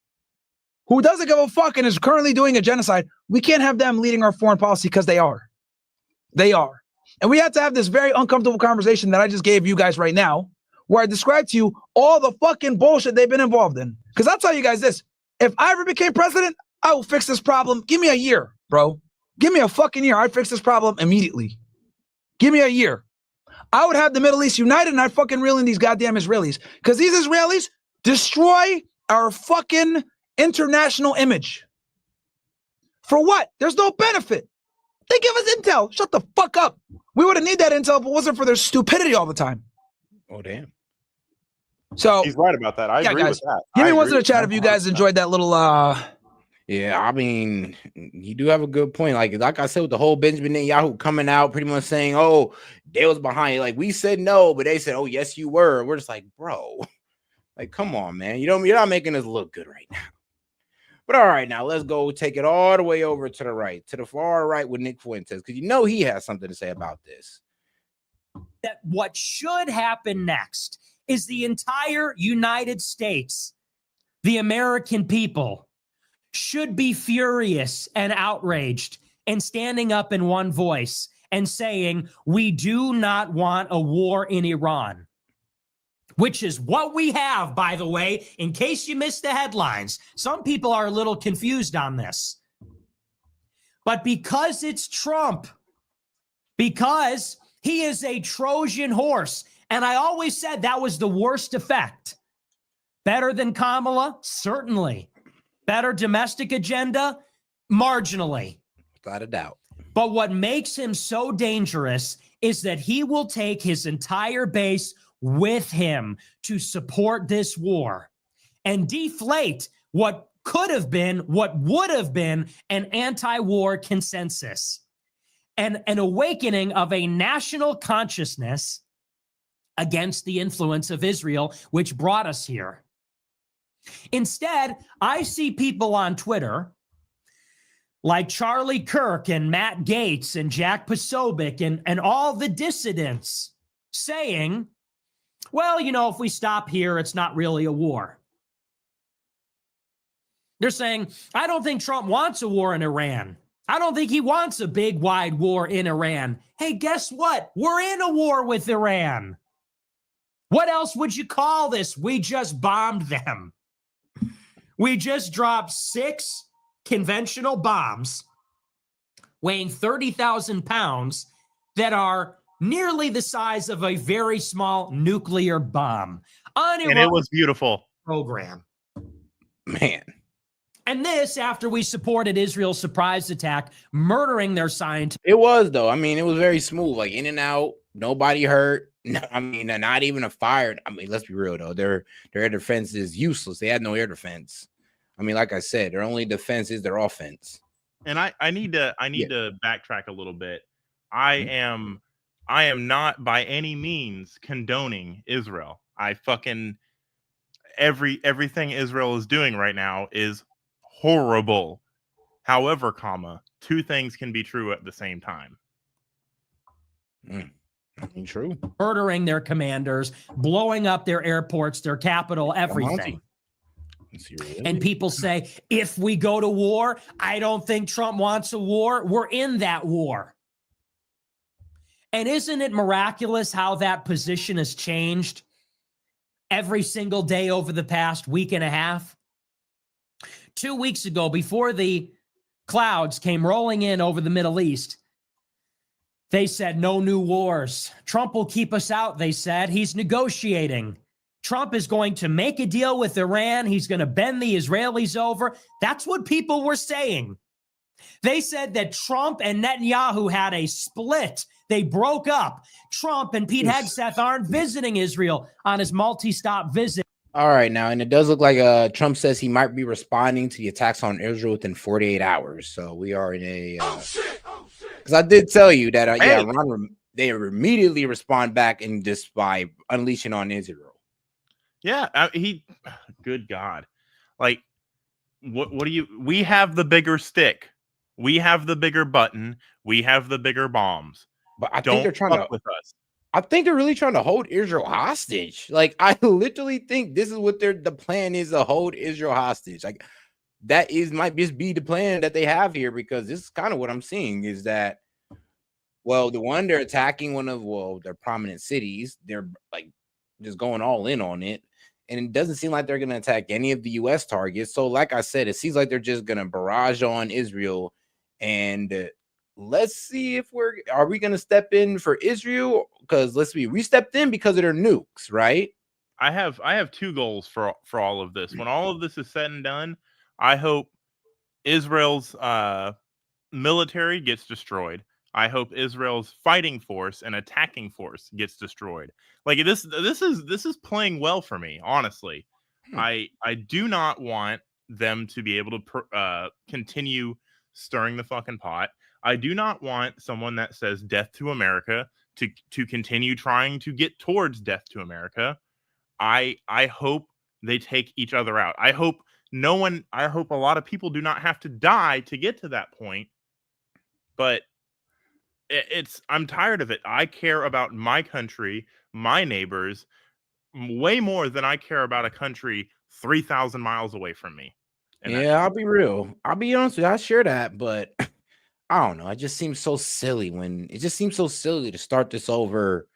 who doesn't give a fuck and is currently doing a genocide, we can't have them leading our foreign policy because they are. They are. And we have to have this very uncomfortable conversation that I just gave you guys right now, where I described to you all the fucking bullshit they've been involved in. Because I'll tell you guys this, if I ever became president, I will fix this problem. Give me a year, bro. Give me a fucking year. I'd fix this problem immediately. Give me a year. I would have the Middle East united and I'd fucking reel in these goddamn Israelis. Because these Israelis destroy our fucking international image. For what? There's no benefit. They give us intel. Shut the fuck up. We wouldn't need that intel if it wasn't for their stupidity all the time. Oh, damn. So he's right about that. I agree with that. Give me once in the chat if you guys enjoyed that little Yeah, I mean, you do have a good point. Like I said, with the whole Benjamin Netanyahu coming out pretty much saying, oh, they was behind it. Like we said no, but they said, oh, yes, you were. We're just like, bro, like, come on, man. You're not making us look good right now. But all right, now let's go take it all the way over to the right, to the far right with Nick Fuentes, because you know he has something to say about this. That what should happen next is the entire United States, the American people, should be furious and outraged and standing up in one voice and saying, we do not want a war in Iran, which is what we have, by the way, in case you missed the headlines. Some people are a little confused on this. But because it's Trump, because he is a Trojan horse, and I always said that was the worst effect. Better than Kamala? Certainly. Better domestic agenda? Marginally. Without a doubt. But what makes him so dangerous is that he will take his entire base with him to support this war and deflate what could have been, what would have been an anti-war consensus and an awakening of a national consciousness against the influence of Israel, which brought us here. Instead, I see people on Twitter like Charlie Kirk and Matt Gaetz and Jack Posobiec and all the dissidents saying, well, you know, if we stop here, it's not really a war. They're saying, I don't think Trump wants a war in Iran. I don't think he wants a big, wide war in Iran. Hey, guess what? We're in a war with Iran. What else would you call this? We just bombed them. We just dropped 6 conventional bombs weighing 30,000 pounds that are nearly the size of a very small nuclear bomb on Iran. And it was beautiful. Program. Man. And this after we supported Israel's surprise attack, murdering their scientists. It was, though. I mean, it was very smooth, like in and out, nobody hurt. I mean, not even a fire. I mean, let's be real, though. Their air defense is useless. They had no air defense. I mean, like I said, their only defense is their offense. And I need to backtrack a little bit. I am not by any means condoning Israel. I fucking everything Israel is doing right now is horrible. However, two things can be true at the same time. True. Murdering their commanders, blowing up their airports, their capital, everything. And people say, if we go to war, I don't think Trump wants a war. We're in that war. And isn't it miraculous how that position has changed every single day over the past week and a half? 2 weeks ago, before the clouds came rolling in over the Middle East, they said no new wars. Trump will keep us out, they said. He's negotiating. Trump is going to make a deal with Iran. He's going to bend the Israelis over. That's what people were saying. They said that Trump and Netanyahu had a split. They broke up. Trump and Pete Hegseth aren't visiting Israel on his multi-stop visit. All right, now, and it does look like Trump says he might be responding to the attacks on Israel within 48 hours. So we are in a... Because I did tell you that, Iran, they immediately respond back and just by unleashing on Israel. Yeah, good God. Like, what do you, we have the bigger stick. We have the bigger button. We have the bigger bombs. But I think they're trying to, with us. I think they're really trying to hold Israel hostage. Like, I literally think this is what the plan is, to hold Israel hostage. Like, that might just be the plan that they have here, because this is kind of what I'm seeing is that, well, they're attacking one of, their prominent cities. They're like just going all in on it. And it doesn't seem like they're going to attack any of the U.S. targets. So like I said, it seems like they're just going to barrage on Israel. And let's see if are we going to step in for Israel? Because we stepped in because of their nukes, right? I have 2 goals for all of this. When all of this is said and done, I hope Israel's military gets destroyed. I hope Israel's fighting force and attacking force gets destroyed. Like this is playing well for me, honestly. I do not want them to be able to continue stirring the fucking pot. I do not want someone that says death to America to continue trying to get towards death to America. I hope they take each other out. I hope a lot of people do not have to die to get to that point. But I'm tired of it. I care about my country, my neighbors, way more than I care about a country 3,000 miles away from me. And I'll be real. I'll be honest with you. I share that, but I don't know. It just seems so silly to start this over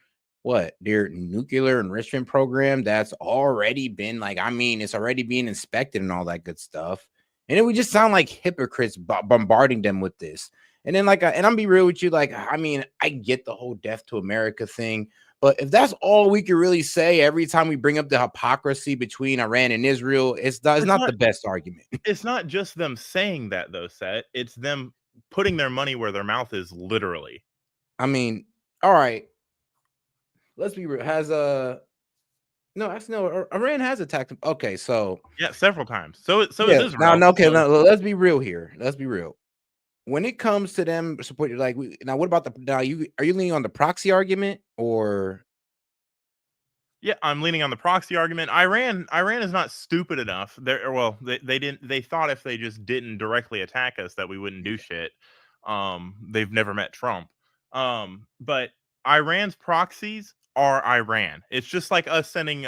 their nuclear enrichment program that's already been it's already being inspected and all that good stuff. And then we just sound like hypocrites bombarding them with this. And then and I'm be real with you, I mean, I get the whole death to America thing, but if that's all we can really say every time we bring up the hypocrisy between Iran and Israel, it's not the best argument. It's not just them saying that though, Set. It's them putting their money where their mouth is, literally. I mean, all right. Let's be real. Iran has attacked him. Okay, so yeah, several times. So is Israel. Now, let's be real here. Let's be real. When it comes to them supporting, now, what about are you leaning on the proxy argument or? Yeah, I'm leaning on the proxy argument. Iran is not stupid enough. They thought if they just didn't directly attack us that we wouldn't do shit. They've never met Trump. But Iran's proxies are Iran. It's just like us sending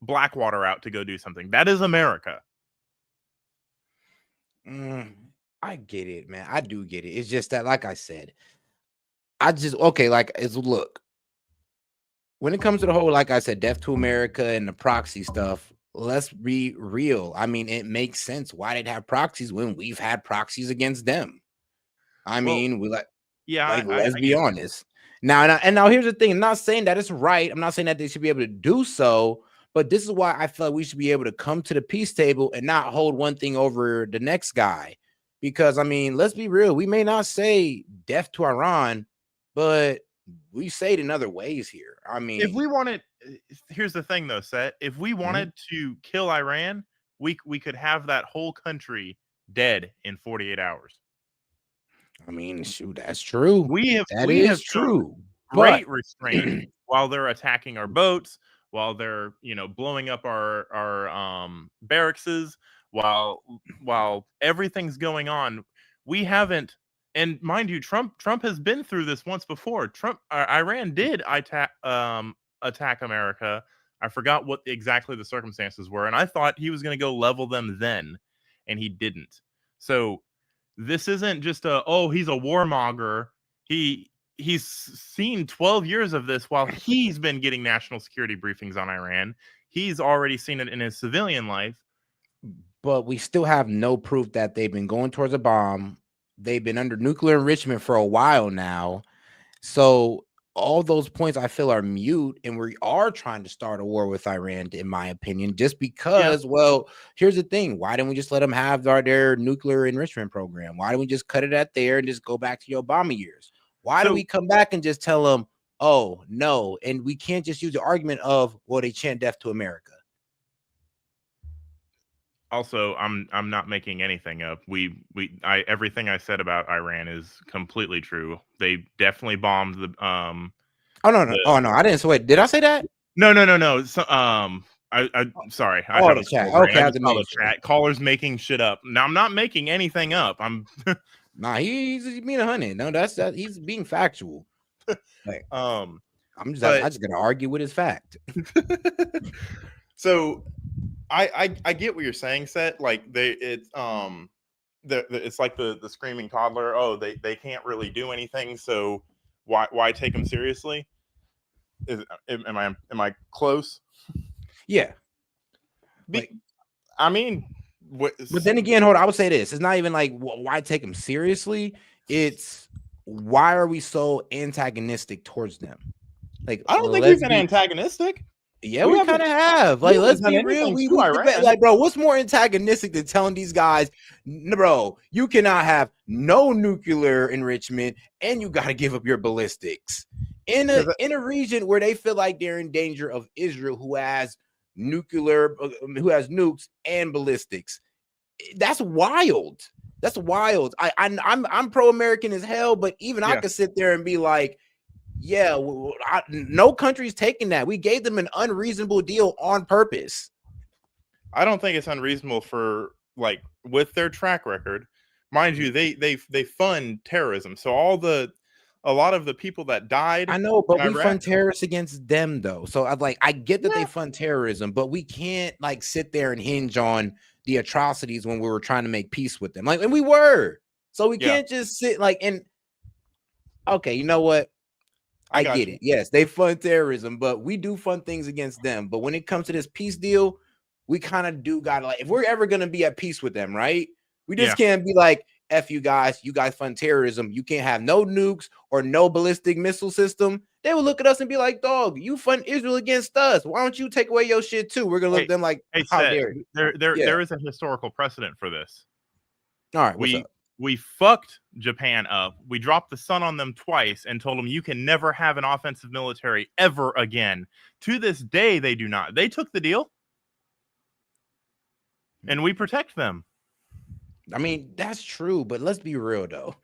Blackwater out to go do something. That is America. I get it, man. I do get it. It's just that, like I said, look. When it comes to the whole, like I said, death to America and the proxy stuff, let's be real. I mean, it makes sense why they'd have proxies when we've had proxies against them. I mean, let's be honest. Now here's the thing. I'm not saying that it's right. I'm not saying that they should be able to do so, but this is why I feel like we should be able to come to the peace table and not hold one thing over the next guy. Because, I mean, let's be real. We may not say death to Iran, but we say it in other ways here. I mean, if we wanted, here's the thing though, Set. If we wanted to kill Iran, we could have that whole country dead in 48 hours. I mean, shoot, that's true. That is true. Great restraint while they're attacking our boats, while they're blowing up our barracks, while everything's going on. We haven't. And mind you, Trump has been through this once before. Iran did attack America. I forgot what exactly the circumstances were, and I thought he was going to go level them then, and he didn't. So this isn't just he's a warmonger. He's seen 12 years of this while he's been getting national security briefings on Iran. He's already seen it in his civilian life. But we still have no proof that they've been going towards a bomb. They've been under nuclear enrichment for a while now. So all those points I feel are mute, and we are trying to start a war with Iran, in my opinion, just because, well, here's the thing. Why didn't we just let them have their nuclear enrichment program? Why don't we just cut it at there and just go back to the Obama years? Why do we come back and just tell them, oh, no, and we can't just use the argument of, well, they chant death to America? Also, I'm not making anything up. Everything I said about Iran is completely true. They definitely bombed the no, I didn't. So wait, did I say that? No. So, I'm sorry. I have a chat. Okay, I saw the chat. Callers making shit up. Now I'm not making anything up. I'm nah. He's being 100. No, that's he's being factual. I just gonna argue with his fact. So. I get what you're saying, Set. Like it's like the screaming toddler. Oh, they can't really do anything, so why take them seriously? Am I close? Yeah. I mean, but then again, hold on. I would say this: it's not even like why take them seriously. It's why are we so antagonistic towards them? Like, I don't think we've been antagonistic. Yeah, we kind of have. Like, let's be real. Like, bro, what's more antagonistic than telling these guys, bro, you cannot have no nuclear enrichment and you got to give up your ballistics in a region where they feel like they're in danger of Israel, who has nukes and ballistics. That's wild. That's wild. I'm pro-American as hell, but even I could sit there and be like, yeah, no country's taking that. We gave them an unreasonable deal on purpose. I don't think it's unreasonable for, like, with their track record, mind you, they fund terrorism. So a lot of the people that died, I know, but we fund terrorists against them though. So I get that they fund terrorism, but we can't like sit there and hinge on the atrocities when we were trying to make peace with them. Like, and we were. So we can't just sit okay, you know what? I get it. Yes, they fund terrorism, but we do fund things against them. But when it comes to this peace deal, we kind of do gotta, like, if we're ever gonna be at peace with them, right? We just can't be like, F you guys fund terrorism. You can't have no nukes or no ballistic missile system. They would look at us and be like, dog, you fund Israel against us. Why don't you take away your shit too? We're gonna look at them like, how dare you? There is a historical precedent for this. All right, what's up? We fucked Japan up. We dropped the sun on them twice and told them you can never have an offensive military ever again. To this day, they do not. They took the deal, and we protect them. I mean, that's true, but let's be real though.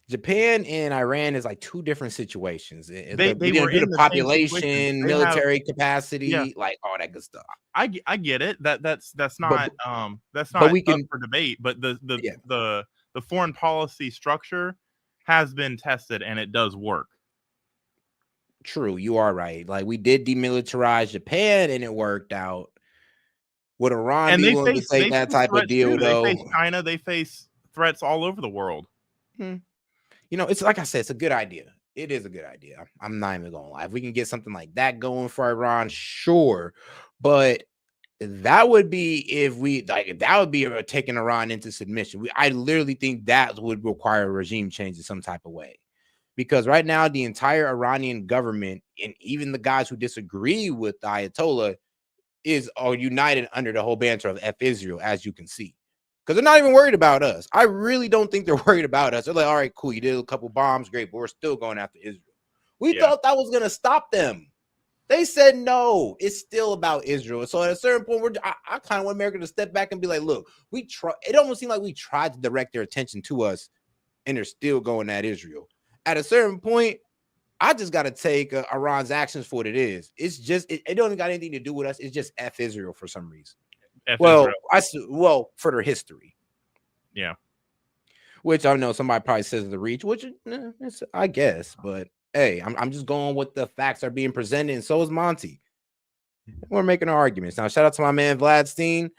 Japan and Iran is like two different situations. They didn't were do in the the same population, situation. They military have, capacity, like all that good stuff. I get it. That's not but we can up for debate. But the foreign policy structure has been tested and it does work. True, you are right. Like we did demilitarize Japan and it worked out. Would Iran be willing to take that type of deal though? They face China. They face threats all over the world. You know, it's like I said, it's a good idea. It is a good idea. I'm not even gonna lie. If we can get something like that going for Iran, sure. But that would be taking Iran into submission. I literally think that would require a regime change in some type of way. Because right now, the entire Iranian government and even the guys who disagree with the Ayatollah are united under the whole banter of F Israel, as you can see. Because they're not even worried about us. I really don't think they're worried about us. They're like, all right, cool, you did a couple bombs, great, but we're still going after Israel. We thought that was going to stop them. They said no, it's still about Israel. So at a certain point, I kind of want America to step back and be like, look, it almost seemed like we tried to direct their attention to us, and they're still going at Israel. At a certain point, I just got to take Iran's actions for what it is. It's just, it don't even got anything to do with us. It's just F Israel for some reason. For their history. Yeah. Which I know somebody probably says the reach, which I guess, but hey, I'm just going with the facts are being presented, and so is Monty. We're making arguments. Now, shout out to my man Vladstein.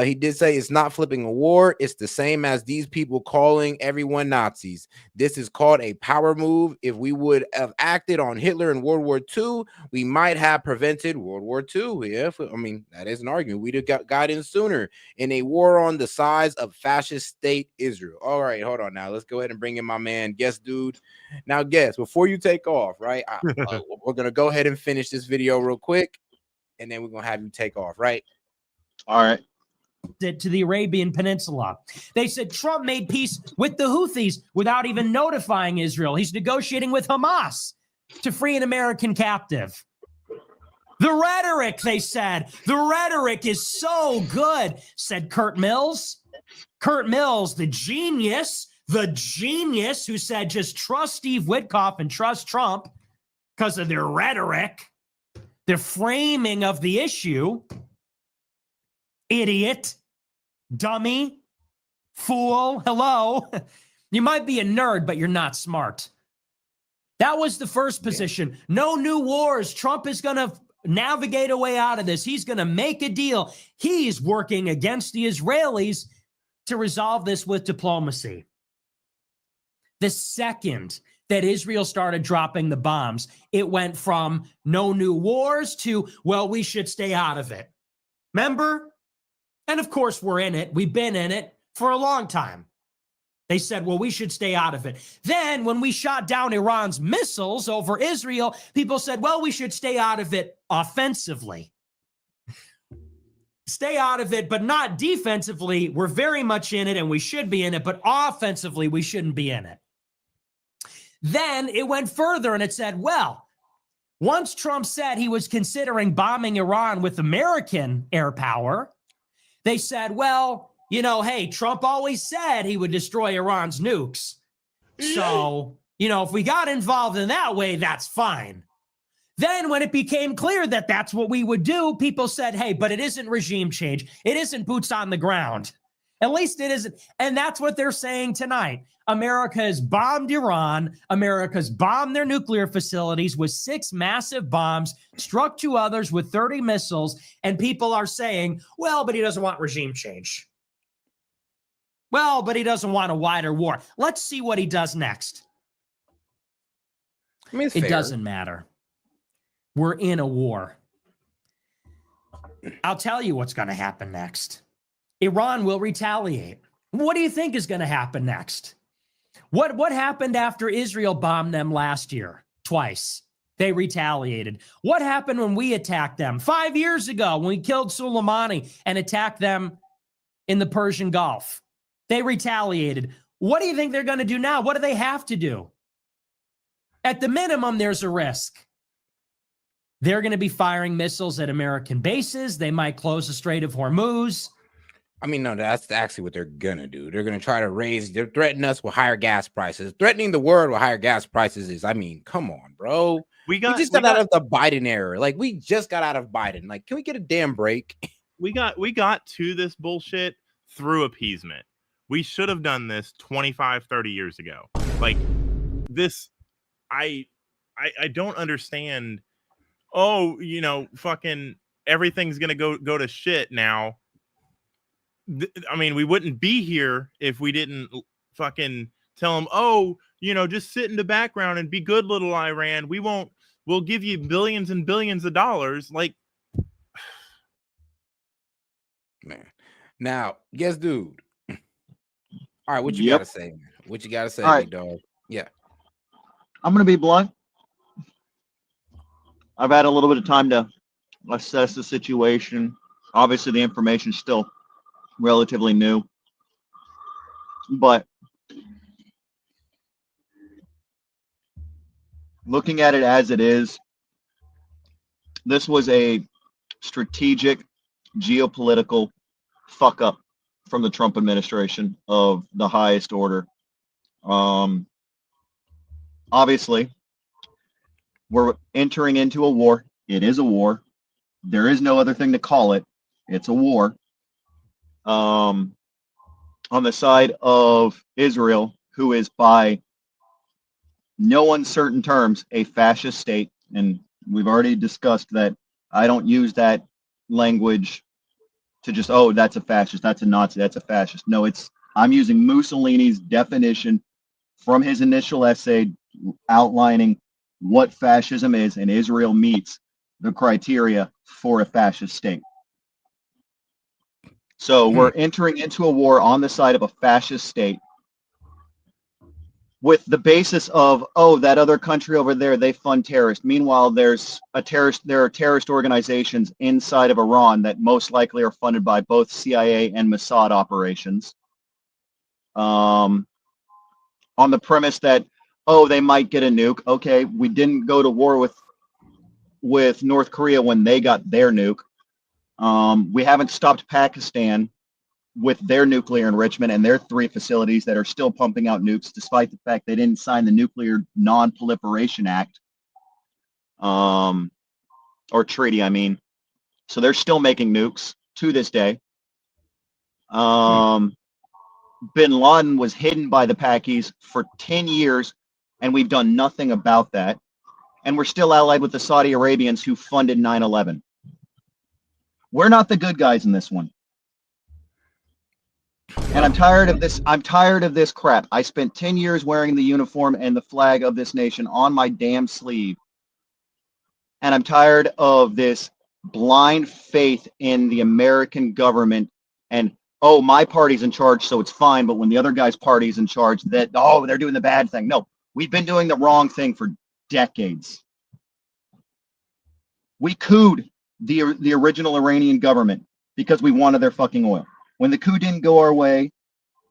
He did say it's not flipping a war. It's the same as these people calling everyone Nazis. This is called a power move. If we would have acted on Hitler in World War II, we might have prevented World War II. Yeah, I mean, that is an argument. We'd have got in sooner in a war on the size of fascist state Israel. All right, hold on now. Let's go ahead and bring in my man, Guest Dude. Now, Guest, before you take off, right? We're going to go ahead and finish this video real quick, and then we're going to have you take off, right? All right. To the Arabian Peninsula. They said Trump made peace with the Houthis without even notifying Israel. He's negotiating with Hamas to free an American captive. The rhetoric, they said, the rhetoric is so good, said Kurt Mills. Kurt Mills, the genius who said just trust Steve Witkoff and trust Trump because of their rhetoric, their framing of the issue. Idiot, dummy, fool, hello. You might be a nerd, but you're not smart. That was the first position. No new wars. Trump is going to navigate a way out of this. He's going to make a deal. He's working against the Israelis to resolve this with diplomacy. The second that Israel started dropping the bombs, it went from no new wars to, well, we should stay out of it. Remember? And of course, we're in it. We've been in it for a long time. They said, well, we should stay out of it. Then when we shot down Iran's missiles over Israel, people said, well, we should stay out of it offensively. Stay out of it, but not defensively. We're very much in it and we should be in it, but offensively, we shouldn't be in it. Then it went further and it said, well, once Trump said he was considering bombing Iran with American air power, they said, well, you know, hey, Trump always said he would destroy Iran's nukes. So, you know, if we got involved in that way, that's fine. Then when it became clear that that's what we would do, people said, hey, but it isn't regime change. It isn't boots on the ground. At least it isn't. And that's what they're saying tonight. America has bombed Iran. America's bombed their nuclear facilities with 6 massive bombs, struck 2 others with 30 missiles. And people are saying, well, but he doesn't want regime change. Well, but he doesn't want a wider war. Let's see what he does next. I mean, it doesn't matter. We're in a war. I'll tell you what's going to happen next. Iran will retaliate. What do you think is going to happen next? What happened after Israel bombed them last year? Twice. They retaliated. What happened when we attacked them 5 years ago when we killed Soleimani and attacked them in the Persian Gulf? They retaliated. What do you think they're going to do now? What do they have to do? At the minimum, there's a risk. They're going to be firing missiles at American bases. They might close the Strait of Hormuz. I mean, no, that's actually what they're gonna do. They're gonna try to they're threatening us with higher gas prices. Threatening the world with higher gas prices is, I mean, come on, bro. We just got out of the Biden era. Like, we just got out of Biden. Like, can we get a damn break? We got to this bullshit through appeasement. We should have done this 25, 30 years ago. Like, this, I don't understand. Oh, you know, fucking everything's gonna go to shit now. I mean, we wouldn't be here if we didn't fucking tell them, oh, you know, just sit in the background and be good, little Iran. We'll give you billions and billions of dollars. Like, man. Now, yes, dude. All right, what you gotta say, man? What you gotta say, big dog? Yeah. I'm gonna be blunt. I've had a little bit of time to assess the situation. Obviously, the information is still relatively new, but looking at it as it is, this was a strategic geopolitical fuck up from the Trump administration of the highest order. Obviously, we're entering into a war. It is a war. There is no other thing to call it. It's a war. On the side of Israel, who is by no uncertain terms a fascist state, and we've already discussed that. I don't use that language to just, oh, that's a fascist, that's a Nazi, that's a fascist. No, I'm using Mussolini's definition from his initial essay outlining what fascism is, and Israel meets the criteria for a fascist state. So we're entering into a war on the side of a fascist state with the basis of, oh, that other country over there, they fund terrorists. Meanwhile, there are terrorist organizations inside of Iran that most likely are funded by both CIA and Mossad operations. On the premise that, oh, they might get a nuke. Okay, we didn't go to war with North Korea when they got their nuke. We haven't stopped Pakistan with their nuclear enrichment and their 3 facilities that are still pumping out nukes, despite the fact they didn't sign the Nuclear Non-Proliferation Act, or treaty, I mean. So they're still making nukes to this day. Bin Laden was hidden by the Pakis for 10 years, and we've done nothing about that. And we're still allied with the Saudi Arabians who funded 9/11. We're not the good guys in this one. And I'm tired of this. I'm tired of this crap. I spent 10 years wearing the uniform and the flag of this nation on my damn sleeve. And I'm tired of this blind faith in the American government and, oh, my party's in charge, so it's fine. But when the other guy's party's in charge, that, oh, they're doing the bad thing. No, we've been doing the wrong thing for decades. We couped the original Iranian government because we wanted their fucking oil. When the coup didn't go our way,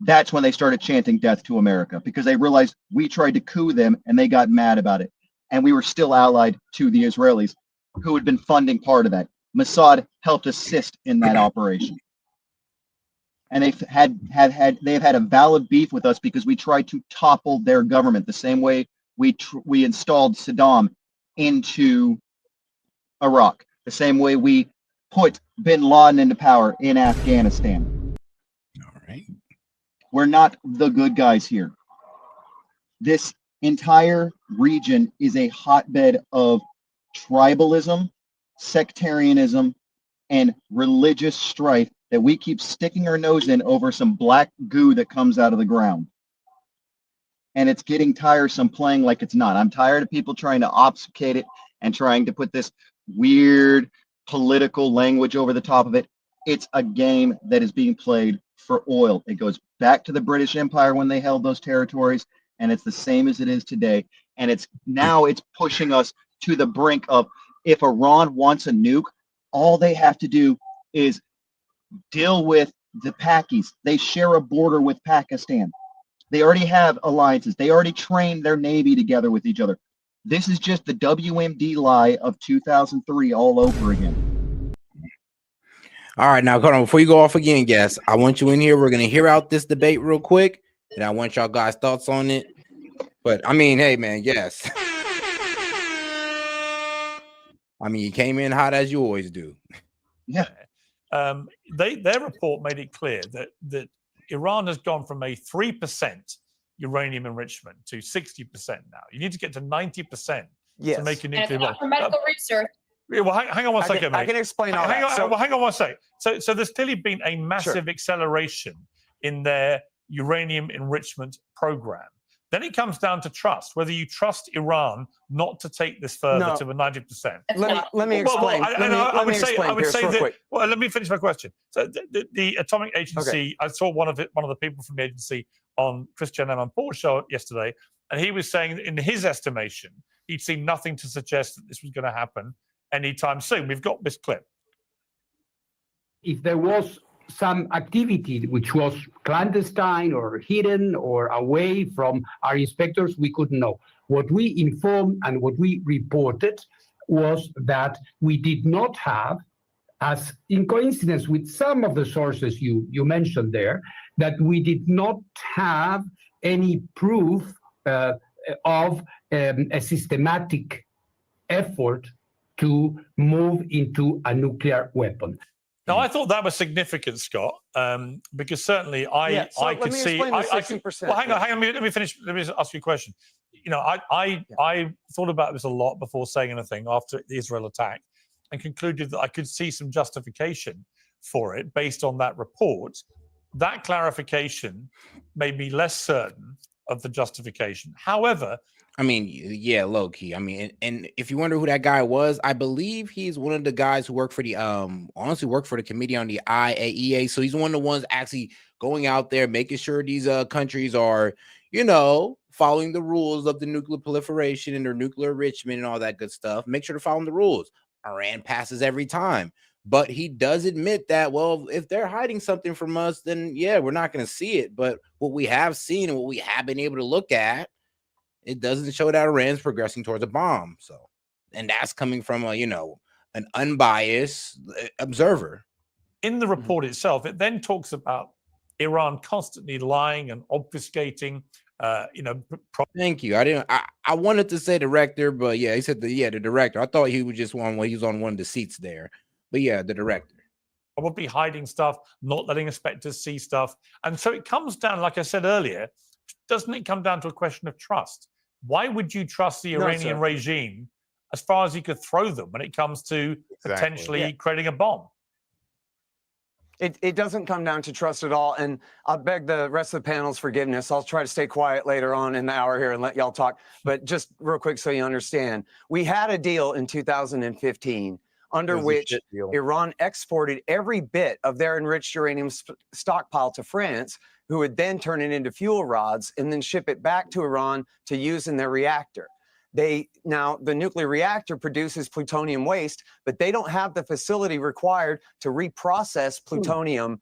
that's when they started chanting death to America, because they realized we tried to coup them and they got mad about it. And we were still allied to the Israelis, who had been funding part of that. Mossad helped assist in that operation. And they've had a valid beef with us because we tried to topple their government the same way we installed Saddam into Iraq, the same way we put bin Laden into power in Afghanistan. All right. We're not the good guys here. This entire region is a hotbed of tribalism, sectarianism, and religious strife that we keep sticking our nose in over some black goo that comes out of the ground. And it's getting tiresome playing like it's not. I'm tired of people trying to obfuscate it and trying to put this weird political language over the top of it. It's a game that is being played for oil. It goes back to the British Empire when they held those territories, and it's the same as it is today. And it's pushing us to the brink of, if Iran wants a nuke, all they have to do is deal with the Pakis. They share a border with Pakistan. They already have alliances. They already trained their navy together with each other. This is just the WMD lie of 2003 all over again. All right, now hold on. Before you go off again, guys, I want you in here. We're gonna hear out this debate real quick, and I want y'all guys' thoughts on it. But I mean, hey man, yes. I mean, you came in hot as you always do. Yeah. Their report made it clear that Iran has gone from a 3% uranium enrichment to 60% now. You need to get to 90% to make a nuclear bomb. For medical research. Yeah, well, hang on one second, mate. I can explain all that. Hang on one second. So there's clearly been a massive acceleration in their uranium enrichment program. Then it comes down to trust, whether you trust Iran not to take this further to the 90%. Let me explain. I would say that. Well, let me finish my question. So the Atomic Agency, I saw one of the people from the agency on Christian Amanpour's show yesterday, and he was saying that in his estimation, he'd seen nothing to suggest that this was going to happen anytime soon. We've got this clip. If there was some activity which was clandestine or hidden or away from our inspectors, we couldn't know. What we informed and what we reported was that we did not have, as in coincidence with some of the sources you mentioned there, that we did not have any proof of a systematic effort to move into a nuclear weapon. Now, I thought that was significant, Scott, because certainly I could see. Well, hang on. Let me finish. Let me ask you a question. You know, I thought about this a lot before saying anything after the Israel attack, and concluded that I could see some justification for it based on that report. That clarification made me less certain of the justification. However, I mean, yeah, low key. I mean, and if you wonder who that guy was, I believe he's one of the guys who worked for the honestly worked for the committee on the IAEA. So he's one of the ones actually going out there, making sure these countries are, you know, following the rules of the nuclear proliferation and their nuclear enrichment and all that good stuff. Make sure to follow the rules. Iran passes every time. But he does admit that, well, if they're hiding something from us, then yeah, we're not going to see it. But what we have seen and what we have been able to look at, it doesn't show that Iran's progressing towards a bomb. So, and that's coming from a, you know, an unbiased observer. In the report itself, it then talks about Iran constantly lying and obfuscating. You know. Thank you. I wanted to say director, but yeah, he said the director. I thought he was just he was on one of the seats there, but yeah, the director. Probably hiding stuff, not letting inspectors see stuff, and so it comes down, like I said earlier, doesn't it come down to a question of trust? Why would you trust the Iranian regime as far as you could throw them when it comes to potentially creating a bomb? It doesn't come down to trust at all. And I'll beg the rest of the panel's forgiveness. I'll try to stay quiet later on in the hour here and let y'all talk. But just real quick so you understand, we had a deal in 2015 under which Iran exported every bit of their enriched uranium stockpile to France, who would then turn it into fuel rods and then ship it back to Iran to use in their reactor. Now the nuclear reactor produces plutonium waste, but they don't have the facility required to reprocess plutonium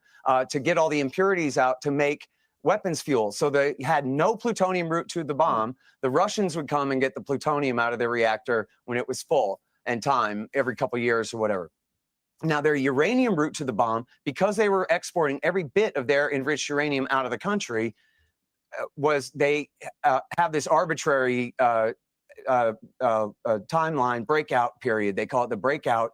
to get all the impurities out to make weapons fuel. So they had no plutonium route to the bomb. The Russians would come and get the plutonium out of their reactor when it was full and time every couple of years or whatever. Now, their uranium route to the bomb, because they were exporting every bit of their enriched uranium out of the country, was they have this arbitrary timeline breakout period. They call it the breakout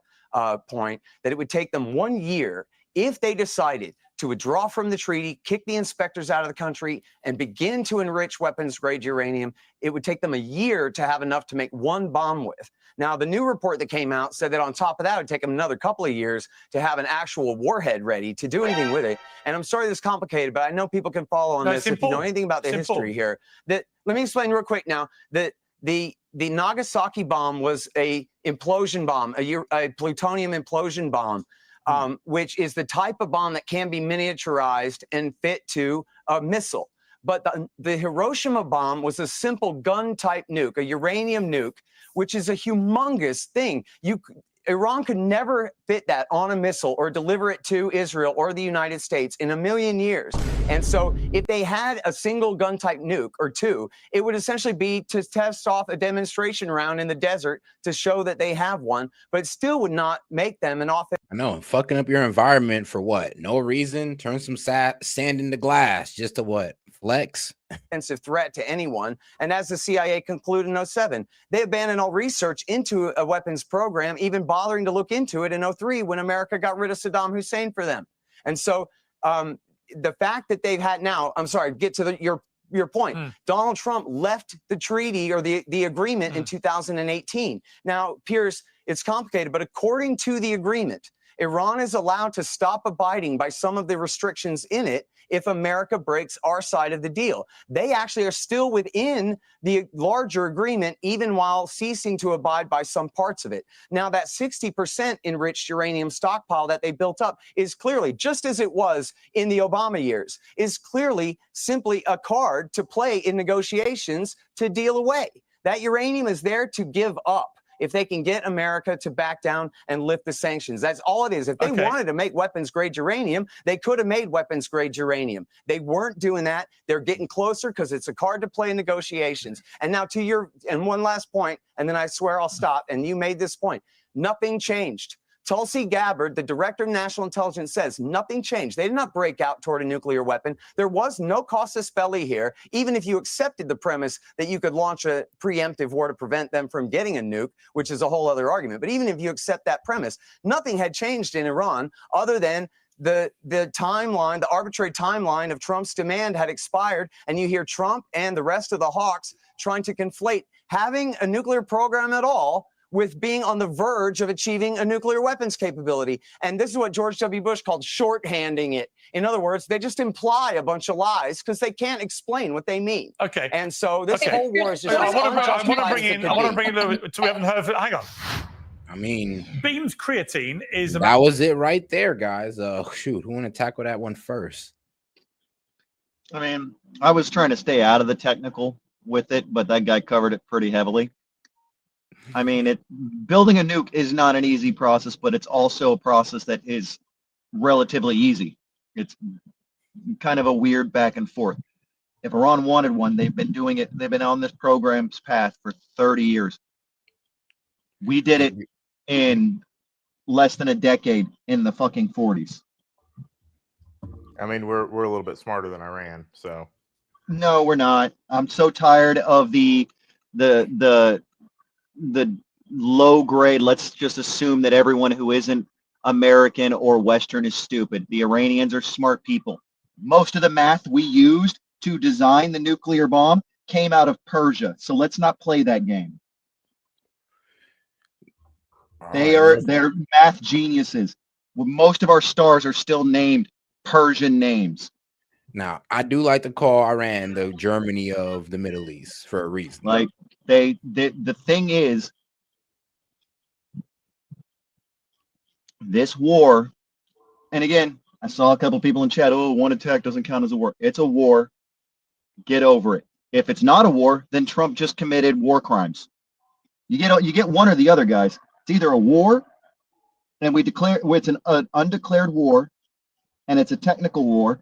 point, that it would take them 1 year if they decided to withdraw from the treaty, kick the inspectors out of the country, and begin to enrich weapons-grade uranium. It would take them a year to have enough to make one bomb with. Now, the new report that came out said that on top of that, it would take them another couple of years to have an actual warhead ready to do anything with it. And I'm sorry this is complicated, but I know people can follow on this if you know anything about the history here. Let me explain real quick now that the Nagasaki bomb was a implosion bomb, a plutonium implosion bomb. which is the type of bomb that can be miniaturized and fit to a missile. But the Hiroshima bomb was a simple gun-type nuke, a uranium nuke, which is a humongous thing. Iran could never fit that on a missile or deliver it to Israel or the United States in a million years. And so if they had a single gun-type nuke or two, it would essentially be to test off a demonstration round in the desert to show that they have one, but it still would not make them an offensive. I know, fucking up your environment for what? No reason. Turn some sand into glass just to what? Flex. Offensive threat to anyone. And as the CIA concluded in 2007, they abandoned all research into a weapons program, even bothering to look into it in 2003 when America got rid of Saddam Hussein for them. And so the fact that they've had now, I'm sorry, get to your point. Donald Trump left the treaty or the agreement in 2018. Now, Piers, it's complicated, but according to the agreement, Iran is allowed to stop abiding by some of the restrictions in it if America breaks our side of the deal. They actually are still within the larger agreement, even while ceasing to abide by some parts of it. Now, that 60% enriched uranium stockpile that they built up is clearly, just as it was in the Obama years, is clearly simply a card to play in negotiations to deal away. That uranium is there to give up if they can get America to back down and lift the sanctions. That's all it is. If they wanted to make weapons-grade uranium, they could have made weapons-grade uranium. They weren't doing that. They're getting closer because it's a card to play in negotiations. And now and one last point, and then I swear I'll stop, and you made this point. Nothing changed. Tulsi Gabbard, the director of national intelligence, says nothing changed. They did not break out toward a nuclear weapon. There was no casus belli here, even if you accepted the premise that you could launch a preemptive war to prevent them from getting a nuke, which is a whole other argument. But even if you accept that premise, nothing had changed in Iran other than the timeline, the arbitrary timeline of Trump's demand had expired, and you hear Trump and the rest of the hawks trying to conflate having a nuclear program at all with being on the verge of achieving a nuclear weapons capability. And this is what George W. Bush called shorthanding it. In other words, they just imply a bunch of lies because they can't explain what they mean. Okay. And so this whole war is just I want to bring in we haven't heard of it. Hang on. I mean, Beam's creatine is that was it right there, guys. Shoot, who want to tackle that one first? I mean, I was trying to stay out of the technical with it, but that guy covered it pretty heavily. I mean, building a nuke is not an easy process, but it's also a process that is relatively easy. It's kind of a weird back and forth. If Iran wanted one, they've been doing it. They've been on this program's path for 30 years. We did it in less than a decade in the fucking 40s. I mean, we're a little bit smarter than Iran, so. No, we're not. I'm so tired of the low grade. Let's just assume that everyone who isn't American or Western is stupid. The Iranians are smart people. Most of the math we used to design the nuclear bomb came out of Persia. So let's not play that game. They're math geniuses. Most of our stars are still named Persian names. Now, I do like to call Iran the Germany of the Middle East for a reason. Like the thing is, this war, and again, I saw a couple people in chat, oh, one attack doesn't count as a war. It's a war. Get over it. If it's not a war, then Trump just committed war crimes. You get one or the other, guys. It's either a war, and it's an undeclared war, and it's a technical war,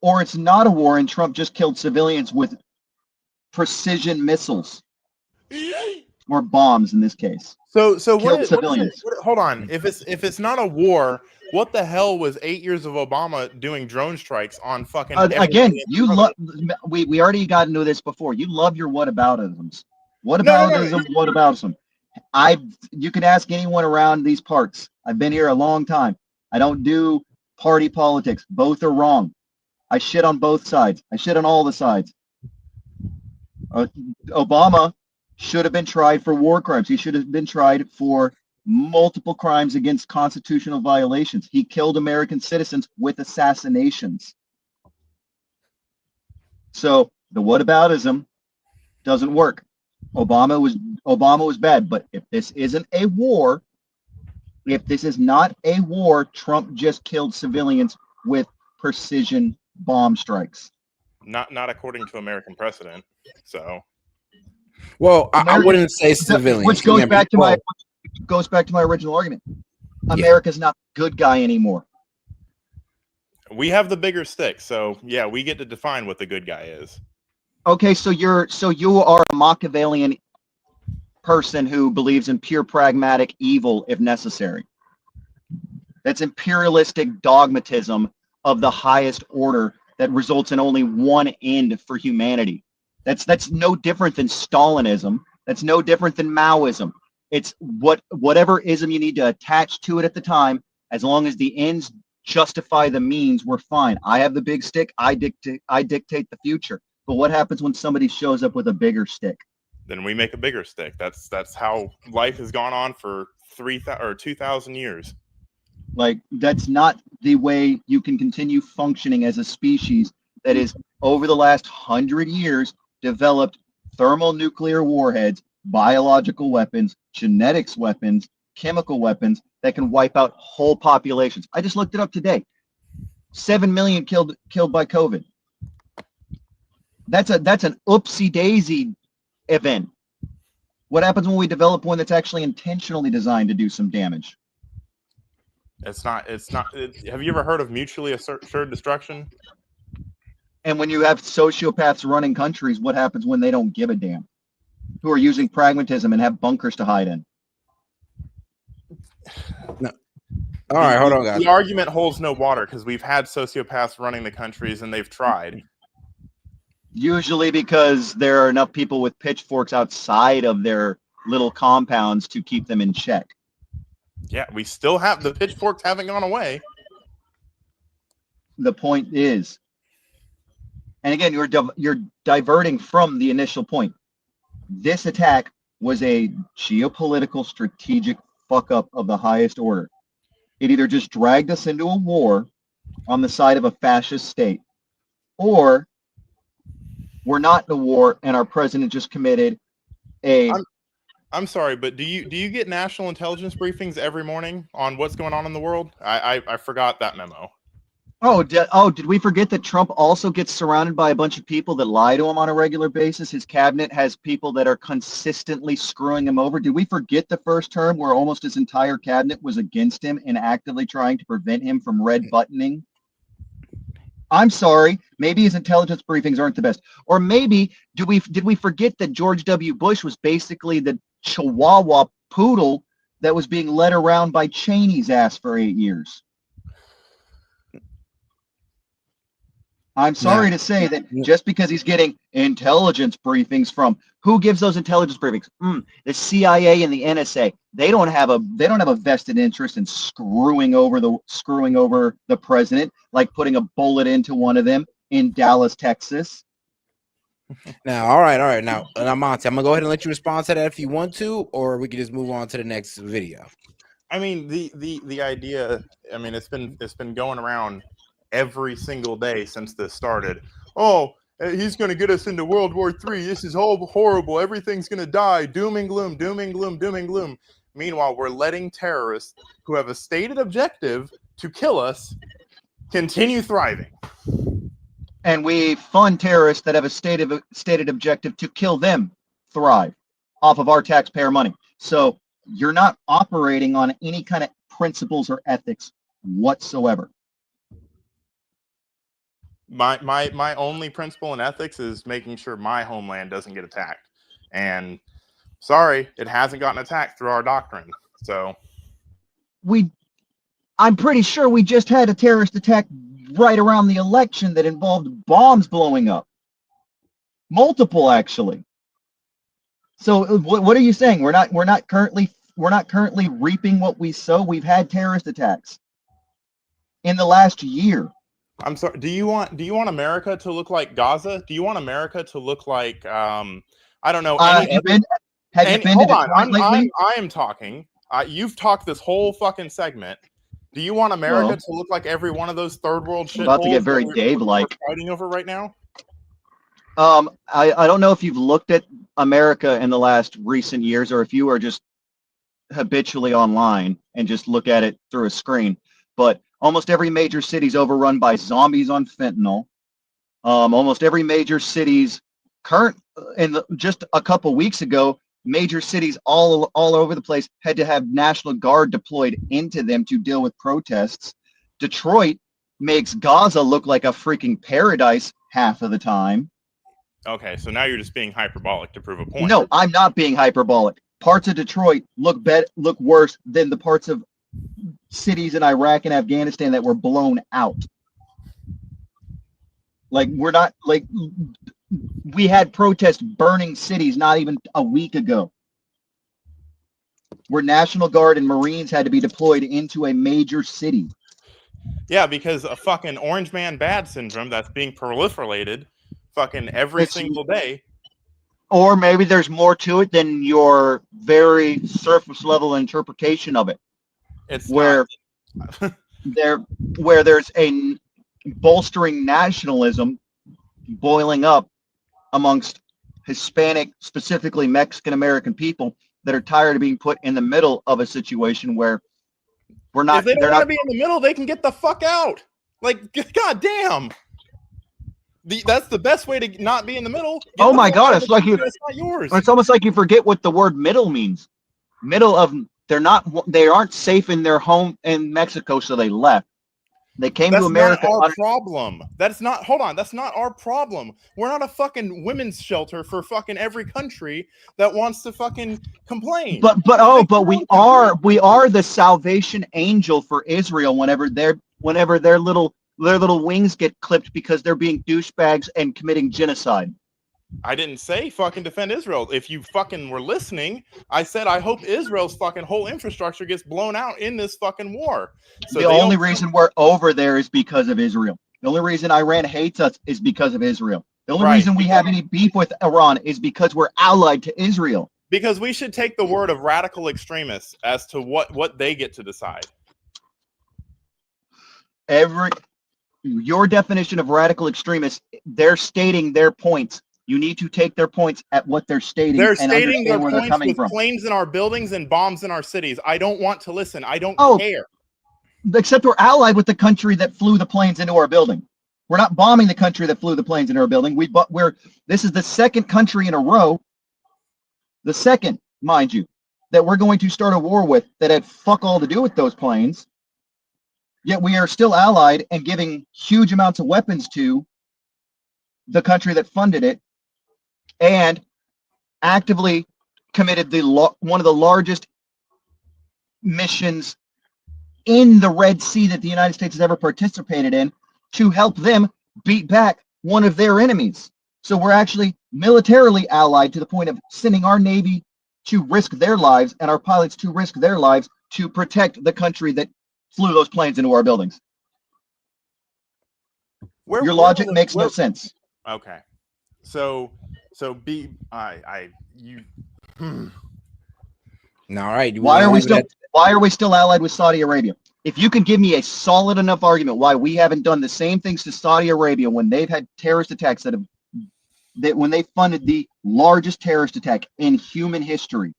or it's not a war, and Trump just killed civilians with precision missiles or bombs in this case. So killed civilians. Hold on. If it's not a war, what the hell was 8 years of Obama doing drone strikes on fucking? Again, you love. We already got into this before. You love your whataboutisms. Whataboutism. You can ask anyone around these parts. I've been here a long time. I don't do party politics. Both are wrong. I shit on both sides. I shit on all the sides. Obama should have been tried for war crimes. He should have been tried for multiple crimes against constitutional violations. He killed American citizens with assassinations. So the whataboutism doesn't work. Obama was bad, but if this isn't a war, If this is not a war, Trump just killed civilians with precision bomb strikes. Not according to American precedent. So, well, I wouldn't say civilians. Which goes back to my original argument. America's not the good guy anymore. We have the bigger stick, so yeah, we get to define what the good guy is. Okay, so you are a Machiavellian person who believes in pure pragmatic evil if necessary. That's imperialistic dogmatism of the highest order that results in only one end for humanity. That's no different than Stalinism. That's no different than Maoism. It's whatever ism you need to attach to it at the time, as long as the ends justify the means, we're fine. I have the big stick. I dictate the future. But what happens when somebody shows up with a bigger stick? Then we make a bigger stick. That's how life has gone on for 2,000 years. Like, that's not the way you can continue functioning as a species that is, over the last 100 years, developed thermonuclear warheads, biological weapons, genetics weapons, chemical weapons that can wipe out whole populations. I just looked it up today. 7 million killed by COVID. That's an oopsie daisy event. What happens when we develop one that's actually intentionally designed to do some damage? It's not. Have you ever heard of mutually assured destruction? And when you have sociopaths running countries, what happens when they don't give a damn? Who are using pragmatism and have bunkers to hide in? No. All right, hold on, guys. The argument holds no water because we've had sociopaths running the countries and they've tried. Usually because there are enough people with pitchforks outside of their little compounds to keep them in check. Yeah, we still have the pitchforks haven't gone away. The point is, and again, you're diverting from the initial point. This attack was a geopolitical strategic fuck up of the highest order. It either just dragged us into a war on the side of a fascist state, or we're not in a war and our president just committed a... I'm sorry, but do you get national intelligence briefings every morning on what's going on in the world? I forgot that memo. Did we forget that Trump also gets surrounded by a bunch of people that lie to him on a regular basis? His cabinet has people that are consistently screwing him over. Did we forget the first term where almost his entire cabinet was against him and actively trying to prevent him from red buttoning? I'm sorry, maybe his intelligence briefings aren't the best. Or maybe did we forget that George W. Bush was basically the Chihuahua poodle that was being led around by Cheney's ass for 8 years? I'm sorry to say that just because he's getting intelligence briefings from who gives those intelligence briefings? The CIA and the NSA. They don't have a vested interest in screwing over the president, like putting a bullet into one of them in Dallas, Texas. Now, all right. Now, Monty, I'm gonna go ahead and let you respond to that if you want to, or we can just move on to the next video. I mean, the idea. I mean, it's been going around every single day since this started. Oh, he's going to get us into World War III. This is all horrible. Everything's going to die. Doom and gloom, doom and gloom, doom and gloom. Meanwhile, we're letting terrorists who have a stated objective to kill us continue thriving. And we fund terrorists that have a stated objective to kill them thrive off of our taxpayer money. So you're not operating on any kind of principles or ethics whatsoever. My only principle in ethics is making sure my homeland doesn't get attacked. And sorry, it hasn't gotten attacked through our doctrine. So I'm pretty sure we just had a terrorist attack right around the election that involved bombs blowing up. Multiple, actually. So what are you saying? We're not currently reaping what we sow. We've had terrorist attacks in the last year. I'm sorry. Do you want America to look like Gaza? Do you want America to look like I don't know? Have you been hold on. I am talking. You've talked this whole fucking segment. Do you want America to look like every one of those third world shitholes about to get very Dave-like fighting over right now? I don't know if you've looked at America in the last recent years, or if you are just habitually online and just look at it through a screen. But almost every major city is overrun by zombies on fentanyl. Almost every major city's just a couple weeks ago, major cities all over the place had to have National Guard deployed into them to deal with protests. Detroit makes Gaza look like a freaking paradise half of the time. Okay, so now you're just being hyperbolic to prove a point. No, I'm not being hyperbolic. Parts of Detroit look worse than the parts of cities in Iraq and Afghanistan that were blown out. Like, we had protests burning cities not even a week ago, where National Guard and Marines had to be deployed into a major city. Yeah, because a fucking orange man bad syndrome that's being proliferated fucking every single day. Or maybe there's more to it than your very surface level interpretation of it. It's where there's a bolstering nationalism boiling up amongst Hispanic, specifically Mexican American people that are tired of being put in the middle of a situation where we're not. If they don't want to be in the middle, they can get the fuck out. Like, goddamn. That's the best way to not be in the middle. Oh my God! It's like it's not yours. It's almost like you forget what the word "middle" means. Middle of they aren't safe in their home in Mexico, so they left. They came to America. That's not our problem. That's not. Hold on. That's not our problem. We're not a fucking women's shelter for fucking every country that wants to fucking complain. But we are the salvation angel for Israel whenever their little wings get clipped because they're being douchebags and committing genocide. I didn't say fucking defend Israel. If you fucking were listening, I said I hope Israel's fucking whole infrastructure gets blown out in this fucking war. So the only reason we're over there is because of Israel. The only reason Iran hates us is because of Israel. The only reason we have any beef with Iran is because we're allied to Israel. Because we should take the word of radical extremists as to what they get to decide. Your definition of radical extremists, they're stating their points. You need to take their points at what they're stating. They're and stating their where points they're coming with from. planes in our buildings and bombs in our cities. I don't want to listen. I don't care. Except we're allied with the country that flew the planes into our building. We're not bombing the country that flew the planes into our building. This is the second country in a row, the second, mind you, that we're going to start a war with that had fuck all to do with those planes. Yet we are still allied and giving huge amounts of weapons to the country that funded it, and actively committed one of the largest missions in the Red Sea that the United States has ever participated in to help them beat back one of their enemies. So we're actually militarily allied to the point of sending our Navy to risk their lives and our pilots to risk their lives to protect the country that flew those planes into our buildings. Your logic makes no sense. Okay. So All right. Why are we still allied with Saudi Arabia? If you can give me a solid enough argument why we haven't done the same things to Saudi Arabia when they've had terrorist attacks when they funded the largest terrorist attack in human history.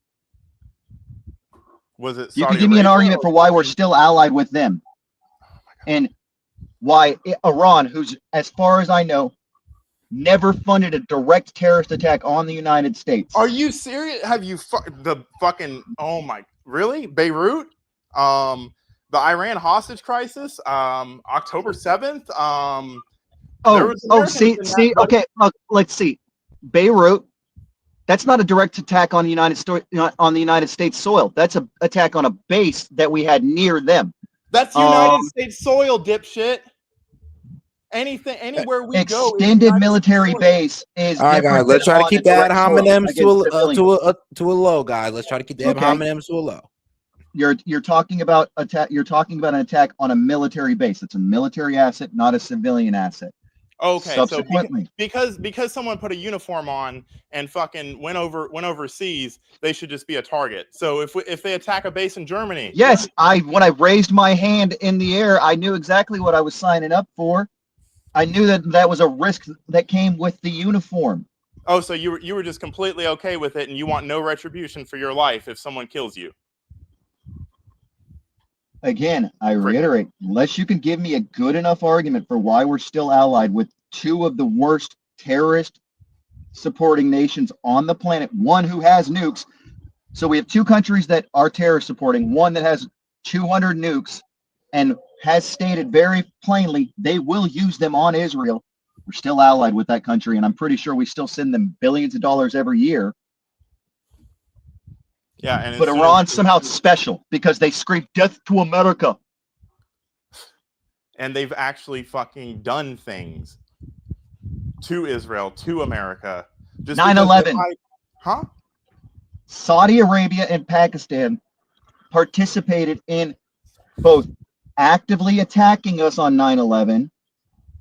Was it? You can give me an argument for why we're still allied with them, and why Iran, who's, as far as I know, never funded a direct terrorist attack on the United States. Are you serious? Have you oh my, really? Beirut? The Iran hostage crisis? October 7th? Okay, let's see. Beirut, that's not a direct attack on the United States soil. That's an attack on a base that we had near them. That's United States soil, dipshit. Anywhere we go, extended military base is. All right, guys. Let's try to keep the ad hominems to a low, guys. Let's try to keep the ad hominems to a low. You're talking about You're talking about an attack on a military base. It's a military asset, not a civilian asset. Okay, subsequently, so because someone put a uniform on and fucking went overseas, they should just be a target. So if they attack a base in Germany, yes, when I raised my hand in the air, I knew exactly what I was signing up for. I knew that was a risk that came with the uniform. Oh, so you were just completely okay with it, and you want no retribution for your life if someone kills you? Again, I reiterate, unless you can give me a good enough argument for why we're still allied with two of the worst terrorist supporting nations on the planet, one who has nukes. So we have two countries that are terrorist supporting, one that has 200 nukes and has stated very plainly they will use them on Israel. We're still allied with that country, and I'm pretty sure we still send them billions of dollars every year. Yeah, and but Iran's somehow special because they scream death to America. And they've actually fucking done things to Israel, to America. 9/11. Huh? Saudi Arabia and Pakistan participated in both actively attacking us on 9/11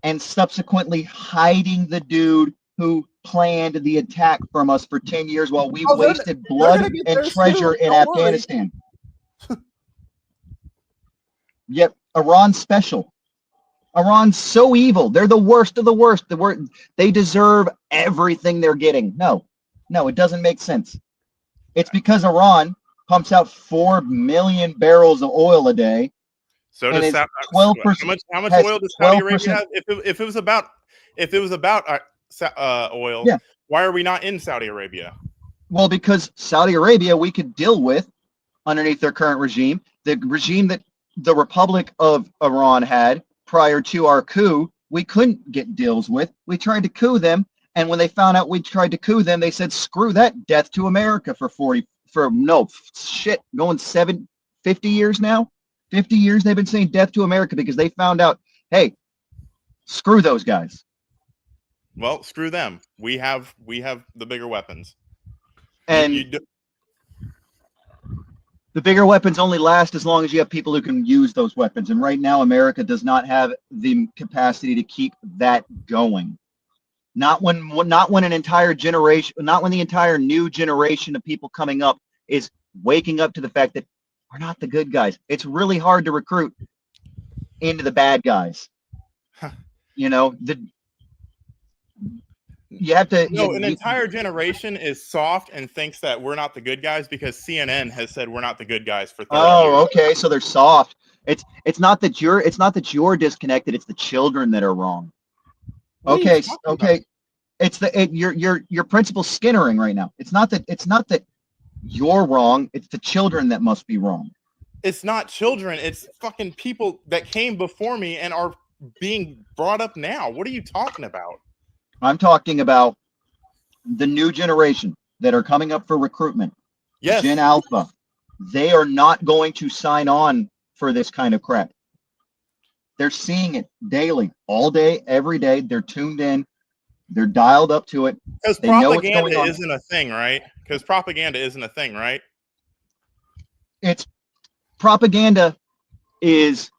and subsequently hiding the dude who planned the attack from us for 10 years while we wasted blood and treasure in Afghanistan. Yet Iran's special. Iran's so evil. They're the worst of the worst. They deserve everything they're getting. No, it doesn't make sense. It's because Iran pumps out 4 million barrels of oil a day. So does 12%. How much oil does Saudi Arabia have? If it was about oil, yeah. Why are we not in Saudi Arabia? Well, because Saudi Arabia we could deal with underneath their current regime. The regime that the Republic of Iran had prior to our coup, we couldn't get deals with. We tried to coup them, and when they found out we tried to coup them, they said, screw that, death to America going 50 years now. 50 years they've been saying death to America because they found out, hey, screw those guys. Well, screw them. We have the bigger weapons. And the bigger weapons only last as long as you have people who can use those weapons. And right now, America does not have the capacity to keep that going. Not when an entire generation, not when the entire new generation of people coming up is waking up to the fact that we're not the good guys. It's really hard to recruit into the bad guys. You have to. An entire generation is soft and thinks that we're not the good guys because CNN has said we're not the good guys for 30 years. Oh, okay. So they're soft. It's not that you're disconnected. It's the children that are wrong. Okay. It's your principal skinnering right now. It's not that you're wrong. It's the children that must be wrong. It's not children. It's fucking people that came before me and are being brought up now. What are you talking about? I'm talking about the new generation that are coming up for recruitment. Yes. Gen Alpha. They are not going to sign on for this kind of crap. They're seeing it daily, all day, every day. They're tuned in. They're dialed up to it. Because propaganda isn't a thing, right? Because propaganda isn't a thing, right? It's propaganda is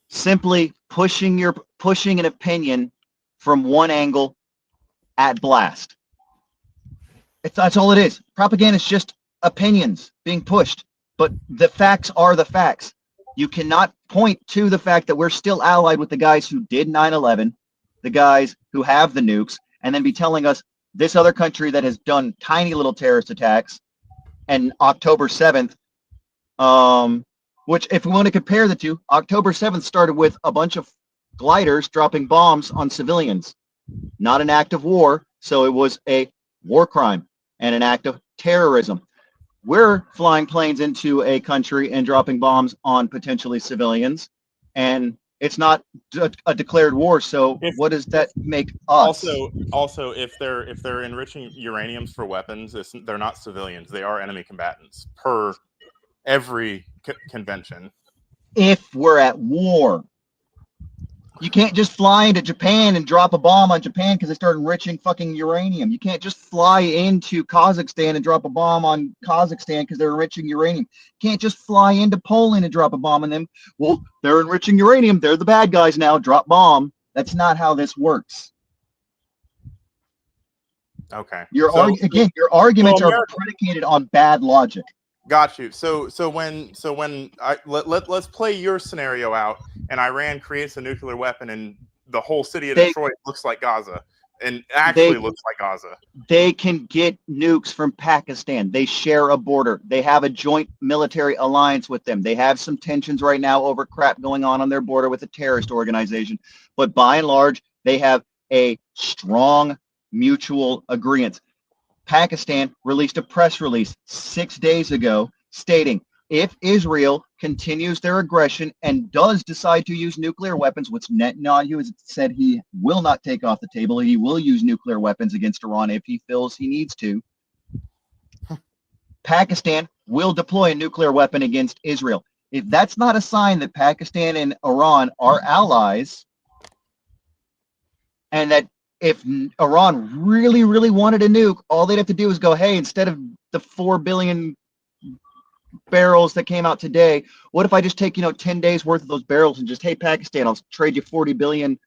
simply pushing an opinion from one angle at blast. That's all it is. Propaganda is just opinions being pushed, but the facts are the facts. You cannot point to the fact that we're still allied with the guys who did 9/11, the guys who have the nukes, and then be telling us this other country that has done tiny little terrorist attacks and October 7th, which if we want to compare the two, October 7th started with a bunch of gliders dropping bombs on civilians. Not an act of war, so it was a war crime and an act of terrorism. We're flying planes into a country and dropping bombs on potentially civilians, and it's not a declared war. So what does that make us? Also, if they're enriching uraniums for weapons, they're not civilians. They are enemy combatants per every convention. If we're at war. You can't just fly into Japan and drop a bomb on Japan because they start enriching fucking uranium. You can't just fly into Kazakhstan and drop a bomb on Kazakhstan because they're enriching uranium. You can't just fly into Poland and drop a bomb on them. Well, they're enriching uranium. They're the bad guys now. Drop bomb. That's not how this works. Okay. Your arguments are predicated on bad logic. Got you. So when let's play your scenario out, and Iran creates a nuclear weapon, and the whole city of Detroit looks like Gaza. and actually looks like Gaza. They can get nukes from Pakistan. They share a border. They have a joint military alliance with them. They have some tensions right now over crap going on their border with a terrorist organization. But by and large, they have a strong mutual agreement. Pakistan released a press release 6 days ago stating if Israel continues their aggression and does decide to use nuclear weapons, which Netanyahu has said he will not take off the table, he will use nuclear weapons against Iran if he feels he needs to. Pakistan will deploy a nuclear weapon against Israel. If that's not a sign that Pakistan and Iran are allies, and that if Iran really, really wanted a nuke, all they'd have to do is go, hey, instead of the 4 billion barrels that came out today, what if I just take 10 days worth of those barrels and just, hey, Pakistan, I'll trade you 40 billion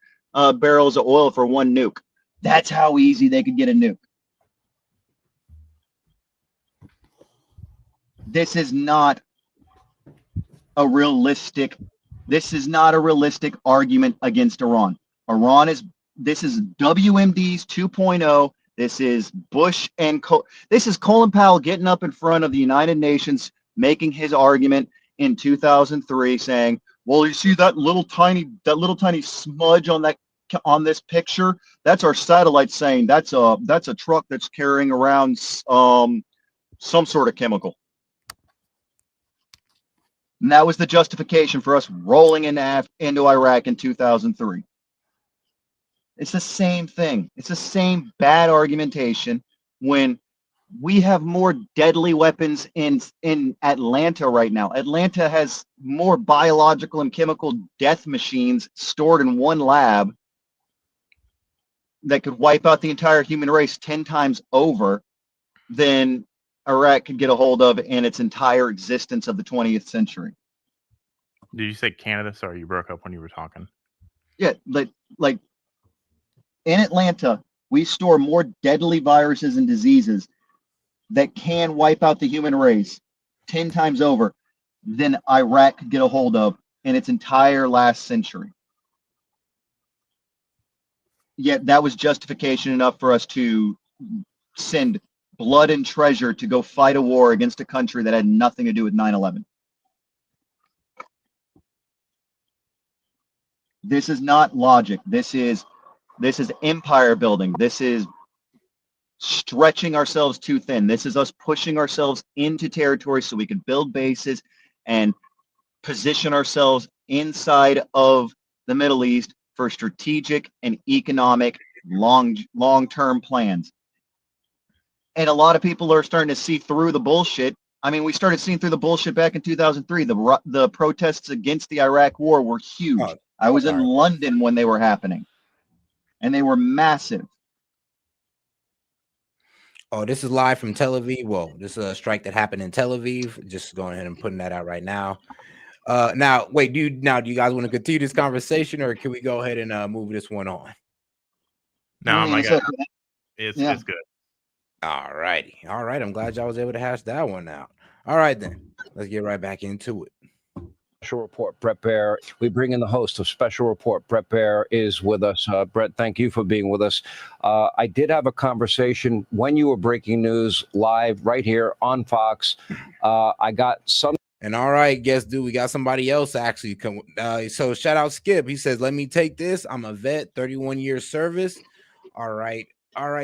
barrels of oil for one nuke. That's how easy they could get a nuke. This is not a realistic argument against Iran. This is WMD's 2.0. This is Bush and this is Colin Powell getting up in front of the United Nations, making his argument in 2003, saying, "Well, you see that little tiny smudge on this picture? That's our satellite saying that's a truck that's carrying around some sort of chemical." And that was the justification for us rolling into Iraq in 2003. It's the same thing. It's the same bad argumentation when we have more deadly weapons in Atlanta right now. Atlanta has more biological and chemical death machines stored in one lab that could wipe out the entire human race 10 times over than Iraq could get a hold of in its entire existence of the 20th century. Did you say Canada? Sorry, you broke up when you were talking. Yeah, like in Atlanta, we store more deadly viruses and diseases that can wipe out the human race 10 times over than Iraq could get a hold of in its entire last century. Yet that was justification enough for us to send blood and treasure to go fight a war against a country that had nothing to do with 9/11. This is not logic. This is empire building. This is stretching ourselves too thin. This is us pushing ourselves into territory so we can build bases and position ourselves inside of the Middle East for strategic and economic long-term plans. And a lot of people are starting to see through the bullshit. I mean, we started seeing through the bullshit back in 2003. The protests against the Iraq war were huge. I was in London when they were happening, and they were massive. Oh, this is live from Tel Aviv. Well, this is a strike that happened in Tel Aviv. Just going ahead and putting that out right now. Now, wait, do you guys want to continue this conversation, or can we go ahead and move this one on? No, my God, it's good. All righty. All right. I'm glad y'all was able to hash that one out. All right, then. Let's get right back into it. Special Report, Brett Baer. We bring in the host of Special Report. Brett Baer is with us. Brett, thank you for being with us. I did have a conversation when you were breaking news live right here on Fox. I got some. And all right, guess dude, we got somebody else actually come. So shout out Skip. He says, "Let me take this. I'm a vet, 31 years service." All right,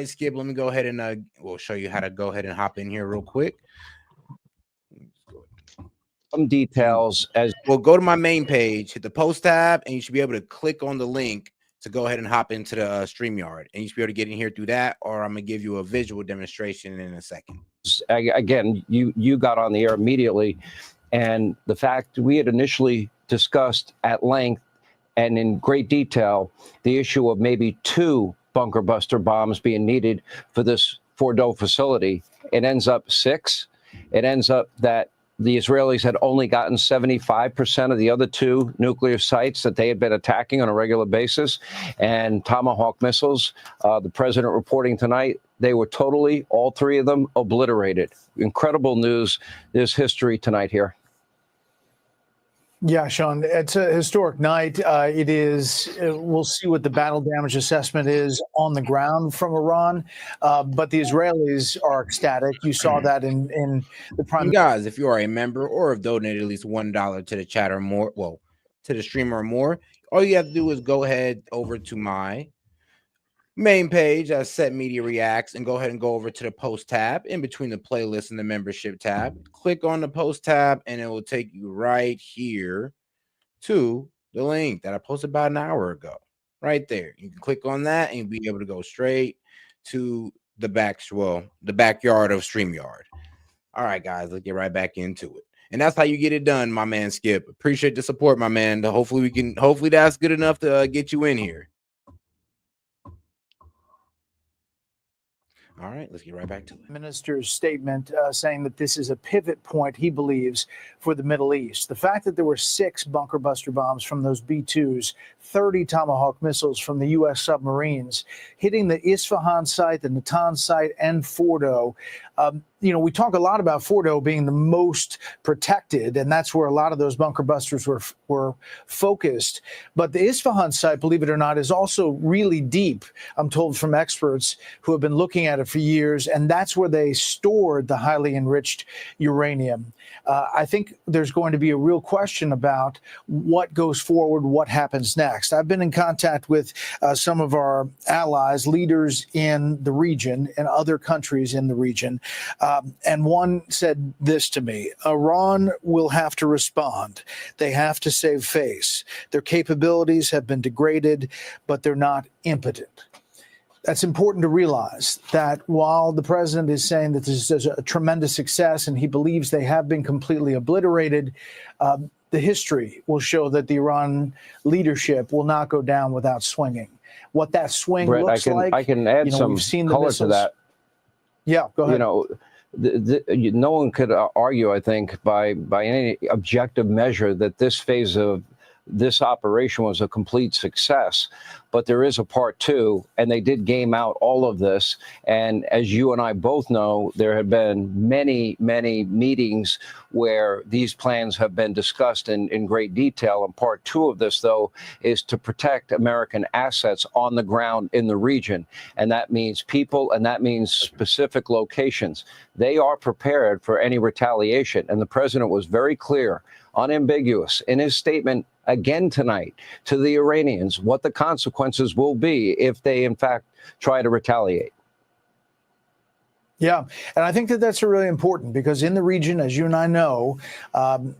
Skip. Let me go ahead and we'll show you how to go ahead and hop in here real quick. Some details as well. Go to my main page, hit the post tab, and you should be able to click on the link to go ahead and hop into the StreamYard, and you should be able to get in here through that. Or I'm gonna give you a visual demonstration in a second. Again, you got on the air immediately, and the fact we had initially discussed at length and in great detail the issue of maybe 2 bunker buster bombs being needed for this Fordo facility. It ends up 6. It ends up that the Israelis had only gotten 75% of the other 2 nuclear sites that they had been attacking on a regular basis. And Tomahawk missiles, the president reporting tonight, they were totally, all 3 of them, obliterated. Incredible news. There's history tonight here. Yeah, Sean, it's a historic night. It is. We'll see what the battle damage assessment is on the ground from Iran, but the Israelis are ecstatic. You saw that in the prime. And guys, if you are a member or have donated at least $1 to the chat or more, well, to the stream or more, all you have to do is go ahead over to my main page as Set Media Reacts and go ahead and go over to the post tab in between the playlist and the membership tab. Click on the post tab and it will take you right here to the link that I posted about an hour ago. Right there. You can click on that and you'll be able to go straight to the backyard of StreamYard. All right, guys, let's get right back into it. And that's how you get it done, my man Skip. Appreciate the support, my man. Hopefully that's good enough to get you in here. All right, let's get right back to it. Minister's statement saying that this is a pivot point, he believes, for the Middle East. The fact that there were 6 bunker buster bombs from those B-2s, 30 Tomahawk missiles from the U.S. submarines hitting the Isfahan site, the Natanz site, and Fordo. We talk a lot about Fordo being the most protected, and that's where a lot of those bunker busters were focused. But the Isfahan site, believe it or not, is also really deep, I'm told from experts who have been looking at it for years, and that's where they stored the highly enriched uranium. I think there's going to be a real question about what goes forward, what happens next. I've been in contact with some of our allies, leaders in the region and other countries in the region. And one said this to me: Iran will have to respond. They have to save face. Their capabilities have been degraded, but they're not impotent. That's important to realize, that while the president is saying that this is a tremendous success and he believes they have been completely obliterated, the history will show that the Iran leadership will not go down without swinging. What that swing Brett, looks like, I can add some we've seen the color missiles. to that. Yeah, go ahead. No one could argue, I think, by any objective measure that this phase of this operation was a complete success. But there is a part 2, and they did game out all of this. And as you and I both know, there have been many, many meetings where these plans have been discussed in great detail. And part 2 of this, though, is to protect American assets on the ground in the region. And that means people, and that means specific locations. They are prepared for any retaliation. And the president was very clear, unambiguous in his statement again tonight to the Iranians what the consequences will be if they, in fact, try to retaliate. Yeah, and I think that that's really important because in the region, as you and I know,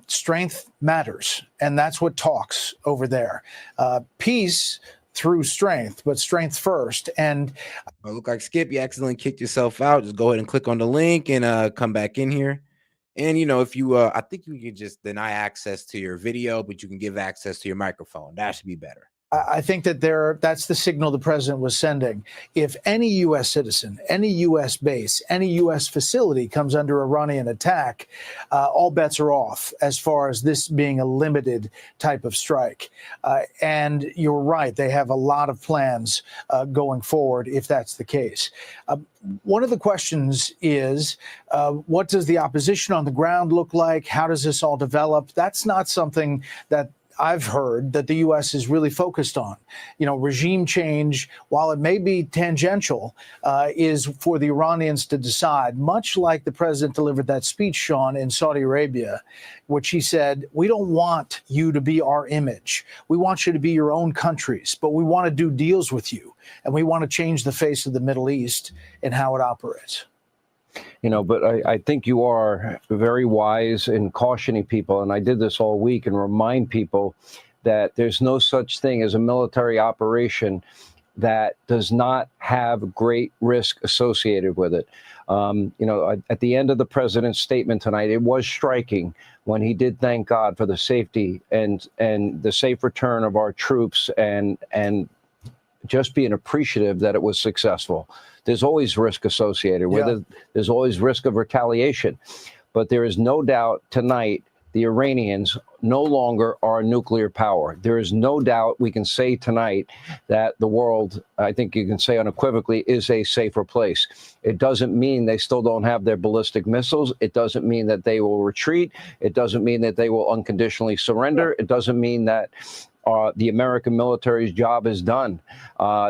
strength matters, and that's what talks over there. Peace through strength, but strength first. And look like Skip, you accidentally kicked yourself out. Just go ahead and click on the link and come back in here. And, if you, I think you can just deny access to your video, but you can give access to your microphone. That should be better. I think that that's the signal the president was sending. If any U.S. citizen, any U.S. base, any U.S. facility comes under Iranian attack, all bets are off as far as this being a limited type of strike. And you're right, they have a lot of plans going forward if that's the case. One of the questions is, what does the opposition on the ground look like? How does this all develop? That's not something that I've heard that the U.S. is really focused on. Regime change, while it may be tangential, is for the Iranians to decide, much like the president delivered that speech, Sean, in Saudi Arabia, which he said, we don't want you to be our image. We want you to be your own countries, but we want to do deals with you. And we want to change the face of the Middle East and how it operates. But I think you are very wise in cautioning people, and I did this all week, and remind people that there's no such thing as a military operation that does not have great risk associated with it. At the end of the president's statement tonight, it was striking when he did thank God for the safety and the safe return of our troops and just being appreciative that it was successful. There's always risk associated with it. There's always risk of retaliation. But there is no doubt tonight the Iranians no longer are a nuclear power. There is no doubt we can say tonight that the world, I think you can say unequivocally, is a safer place. It doesn't mean they still don't have their ballistic missiles. It doesn't mean that they will retreat. It doesn't mean that they will unconditionally surrender. It doesn't mean that the American military's job is done.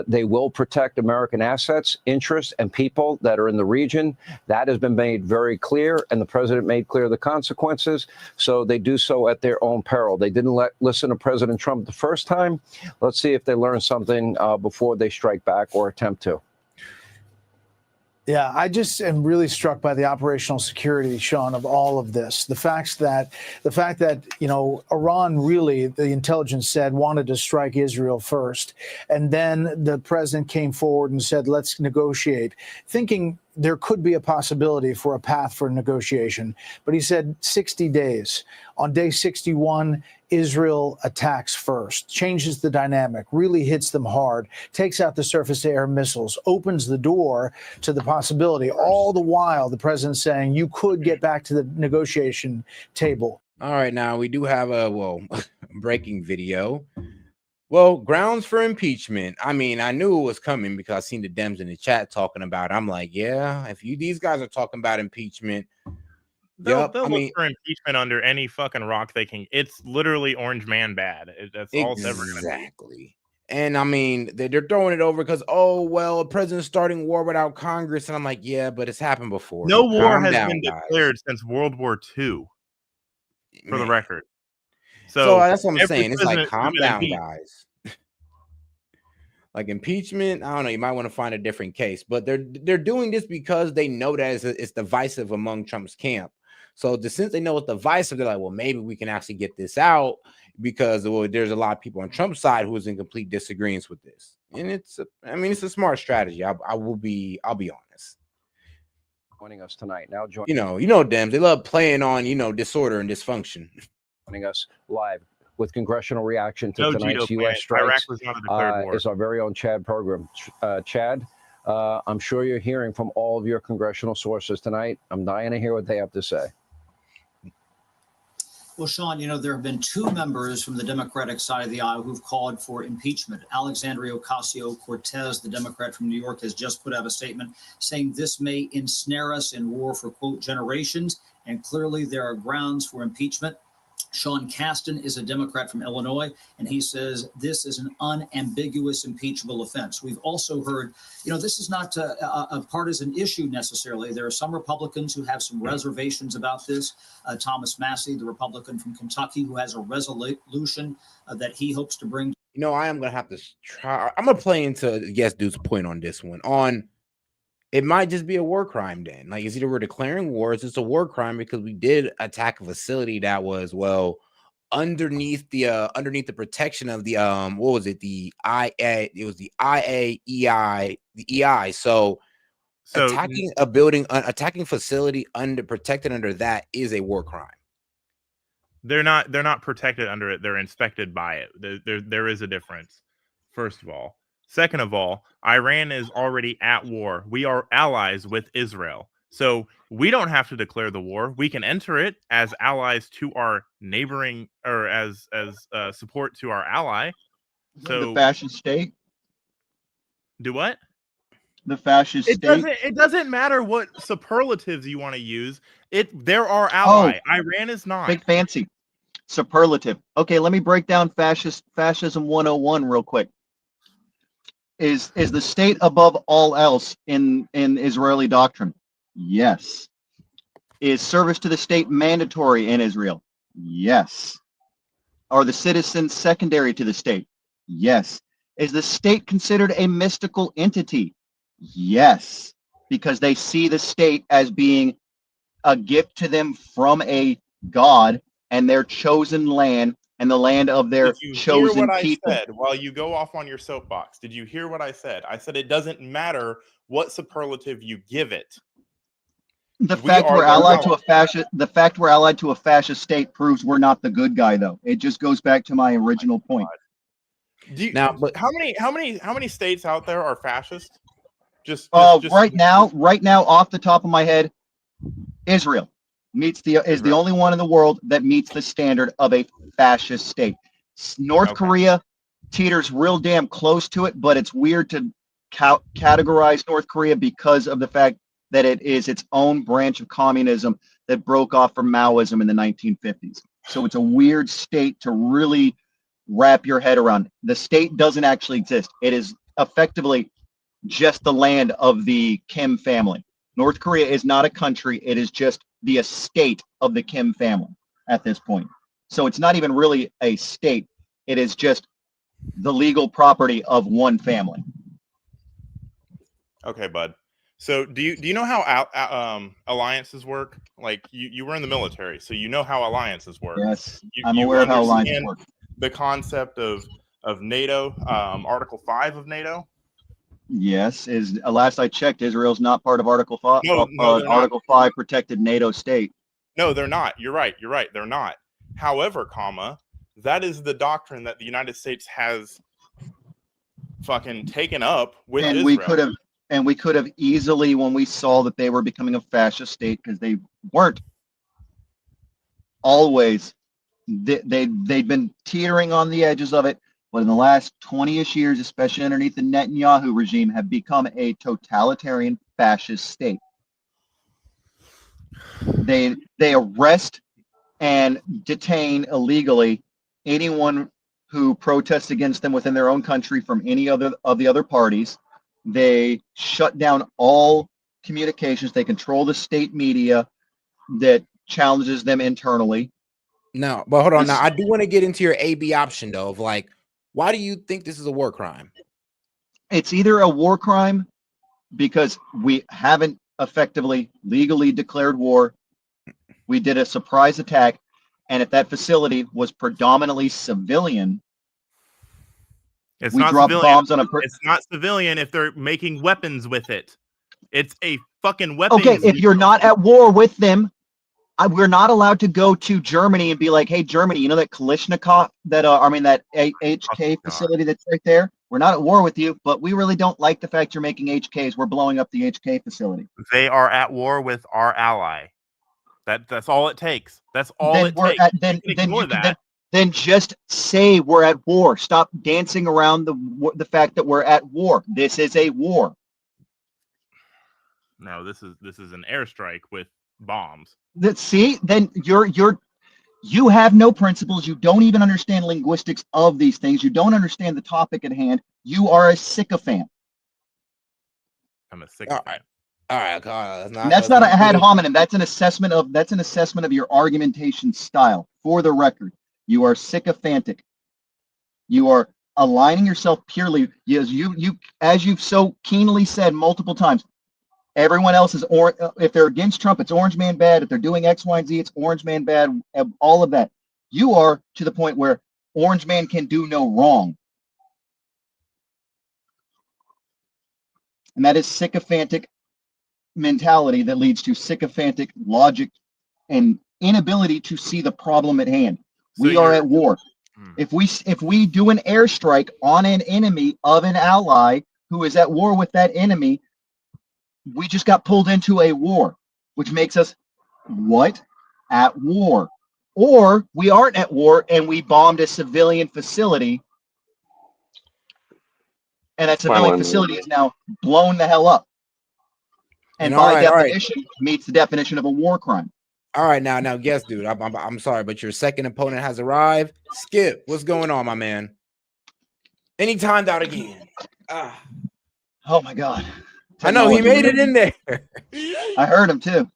They will protect American assets, interests, and people that are in the region. That has been made very clear, and the president made clear the consequences. So they do so at their own peril. They didn't listen to President Trump the first time. Let's see if they learn something before they strike back or attempt to. Yeah, I just am really struck by the operational security, Sean, of all of this. The fact that, Iran really, the intelligence said, wanted to strike Israel first. And then the president came forward and said, let's negotiate, thinking there could be a possibility for a path for negotiation. But he said 60 days. On day 61, Israel attacks first, changes the dynamic, really hits them hard, takes out the surface-to-air missiles, opens the door to the possibility. All the while, the president's saying you could get back to the negotiation table. All right, now we do have a breaking video. Well, grounds for impeachment. I mean, I knew it was coming because I seen the Dems in the chat talking about it. I'm like, yeah, if these guys are talking about impeachment, they'll look for impeachment under any fucking rock they can. It's literally orange man bad. That's all it's ever going to be. Exactly. And I mean, they're throwing it over because, a president's starting war without Congress. And I'm like, yeah, but it's happened before. No war has been declared since World War II, for the record. So that's what I'm saying. It's like, calm down, guys. Like impeachment, I don't know. You might want to find a different case, but they're doing this because they know that it's divisive among Trump's camp. So since they know it's divisive, they're like, well, maybe we can actually get this out because there's a lot of people on Trump's side who is in complete disagreement with this, and it's a smart strategy. I'll be honest. Joining us tonight now, Dems, they love playing on disorder and dysfunction. Joining us live with congressional reaction to tonight's U.S. strikes is our very own Chad Program. Chad, I'm sure you're hearing from all of your congressional sources tonight. I'm dying to hear what they have to say. Well, Sean, there have been two members from the Democratic side of the aisle who've called for impeachment. Alexandria Ocasio-Cortez, the Democrat from New York, has just put out a statement saying this may ensnare us in war for, quote, generations. And clearly there are grounds for impeachment. Sean Casten is a Democrat from Illinois, and he says this is an unambiguous impeachable offense. We've also heard, this is not a partisan issue necessarily. There are some Republicans who have some reservations about this. Thomas Massey, the Republican from Kentucky, who has a resolution that he hopes to bring. I am going to have to try. I'm going to play into Yes Dude's point on this one. It might just be a war crime then. Like, it's either we're declaring war, it's just a war crime because we did attack a facility that was, underneath the protection of the the IA, it was the IAEI, the EI. So attacking a building, attacking facility protected under that is a war crime. They're not protected under it. They're inspected by it. There is a difference, first of all. Second of all, Iran is already at war. We are allies with Israel. So we don't have to declare the war. We can enter it as allies to our neighboring, or as support to our ally. So the fascist state. Do what? The fascist state. It doesn't matter what superlatives you want to use. They're our ally. Iran is not. Big fancy superlative. Okay, let me break down fascism 101 real quick. Is the state above all else in Israeli doctrine? Yes. Is service to the state mandatory in Israel? Yes. Are the citizens secondary to the state? Yes. Is the state considered a mystical entity? Yes. Because they see the state as being a gift to them from a god and their chosen land and the land of their chosen people. I said while you go off on your soapbox? Did you hear what I said? I said it doesn't matter what superlative you give it. The fact we're allied to a fascist state proves we're not the good guy, though. It just goes back to my original point. But how many states out there are fascist? Just right now, off the top of my head, Israel, is the only one in the world that meets the standard of a fascist state. North Korea teeters real damn close to it, but it's weird to categorize North Korea because of the fact that it is its own branch of communism that broke off from Maoism in the 1950s. So it's a weird state to really wrap your head around. The state doesn't actually exist. It is effectively just the land of the Kim family. North Korea is not a country. It is just the estate of the Kim family at this point. So it's not even really a state. It is just the legal property of one family. Okay, bud. So do you know how alliances work? Like you were in the military, so you know how alliances work. Yes, I'm aware of how alliances work. The concept of NATO, Article 5 of NATO. Yes, last I checked, Israel's not part of Article 5. No, Article 5 protected NATO state. No, they're not. You're right. They're not. However, that is the doctrine that the United States has fucking taken up with and Israel. We could have easily, when we saw that they were becoming a fascist state, because they weren't always, they'd been teetering on the edges of it, but in the last 20-ish years, especially underneath the Netanyahu regime, have become a totalitarian fascist state. They arrest and detain illegally anyone who protests against them within their own country from any other of the other parties. They shut down all communications. They control the state media that challenges them internally. No, but hold on. Now, I do want to get into your AB option, though, of like, why do you think this is a war crime? It's either a war crime because we haven't effectively legally declared war. We did a surprise attack, and if that facility was predominantly civilian, It's we not dropped civilian. bombs on a It's not civilian if they're making weapons with it. It's a fucking weapon. Okay, if you're not at war with them, we're not allowed to go to Germany and be like, hey, Germany, you know that Kalashnikov, that HK facility that's right there? We're not at war with you, but we really don't like the fact you're making HKs. We're blowing up the HK facility. They are at war with our ally. That's all it takes. That's all it takes. Then just say we're at war. Stop dancing around the fact that we're at war. This is a war. No, this is an airstrike with bombs. Then you have no principles. You don't even understand linguistics of these things. You don't understand the topic at hand. You are a sycophant. I'm a sycophant. All right, that's not a ad hominem. That's an assessment of your argumentation style. For the record, you are sycophantic. You are aligning yourself purely as you've so keenly said multiple times. Everyone else is if they're against Trump, it's orange man bad. If they're doing X, Y, and Z, it's orange man bad. All of that. You are to the point where orange man can do no wrong. And that is sycophantic mentality that leads to sycophantic logic and inability to see the problem at hand. So we are at war. If we do an airstrike on an enemy of an ally who is at war with that enemy, we just got pulled into a war, which makes us what? At war. Or we aren't at war and we bombed a civilian facility, and that civilian facility is now blown the hell up. And by definition, meets the definition of a war crime. All right, now, yes, dude. I'm sorry, but your second opponent has arrived. Skip, what's going on, my man? Any timed out again? Oh my God! I know he made it in there. I heard him too.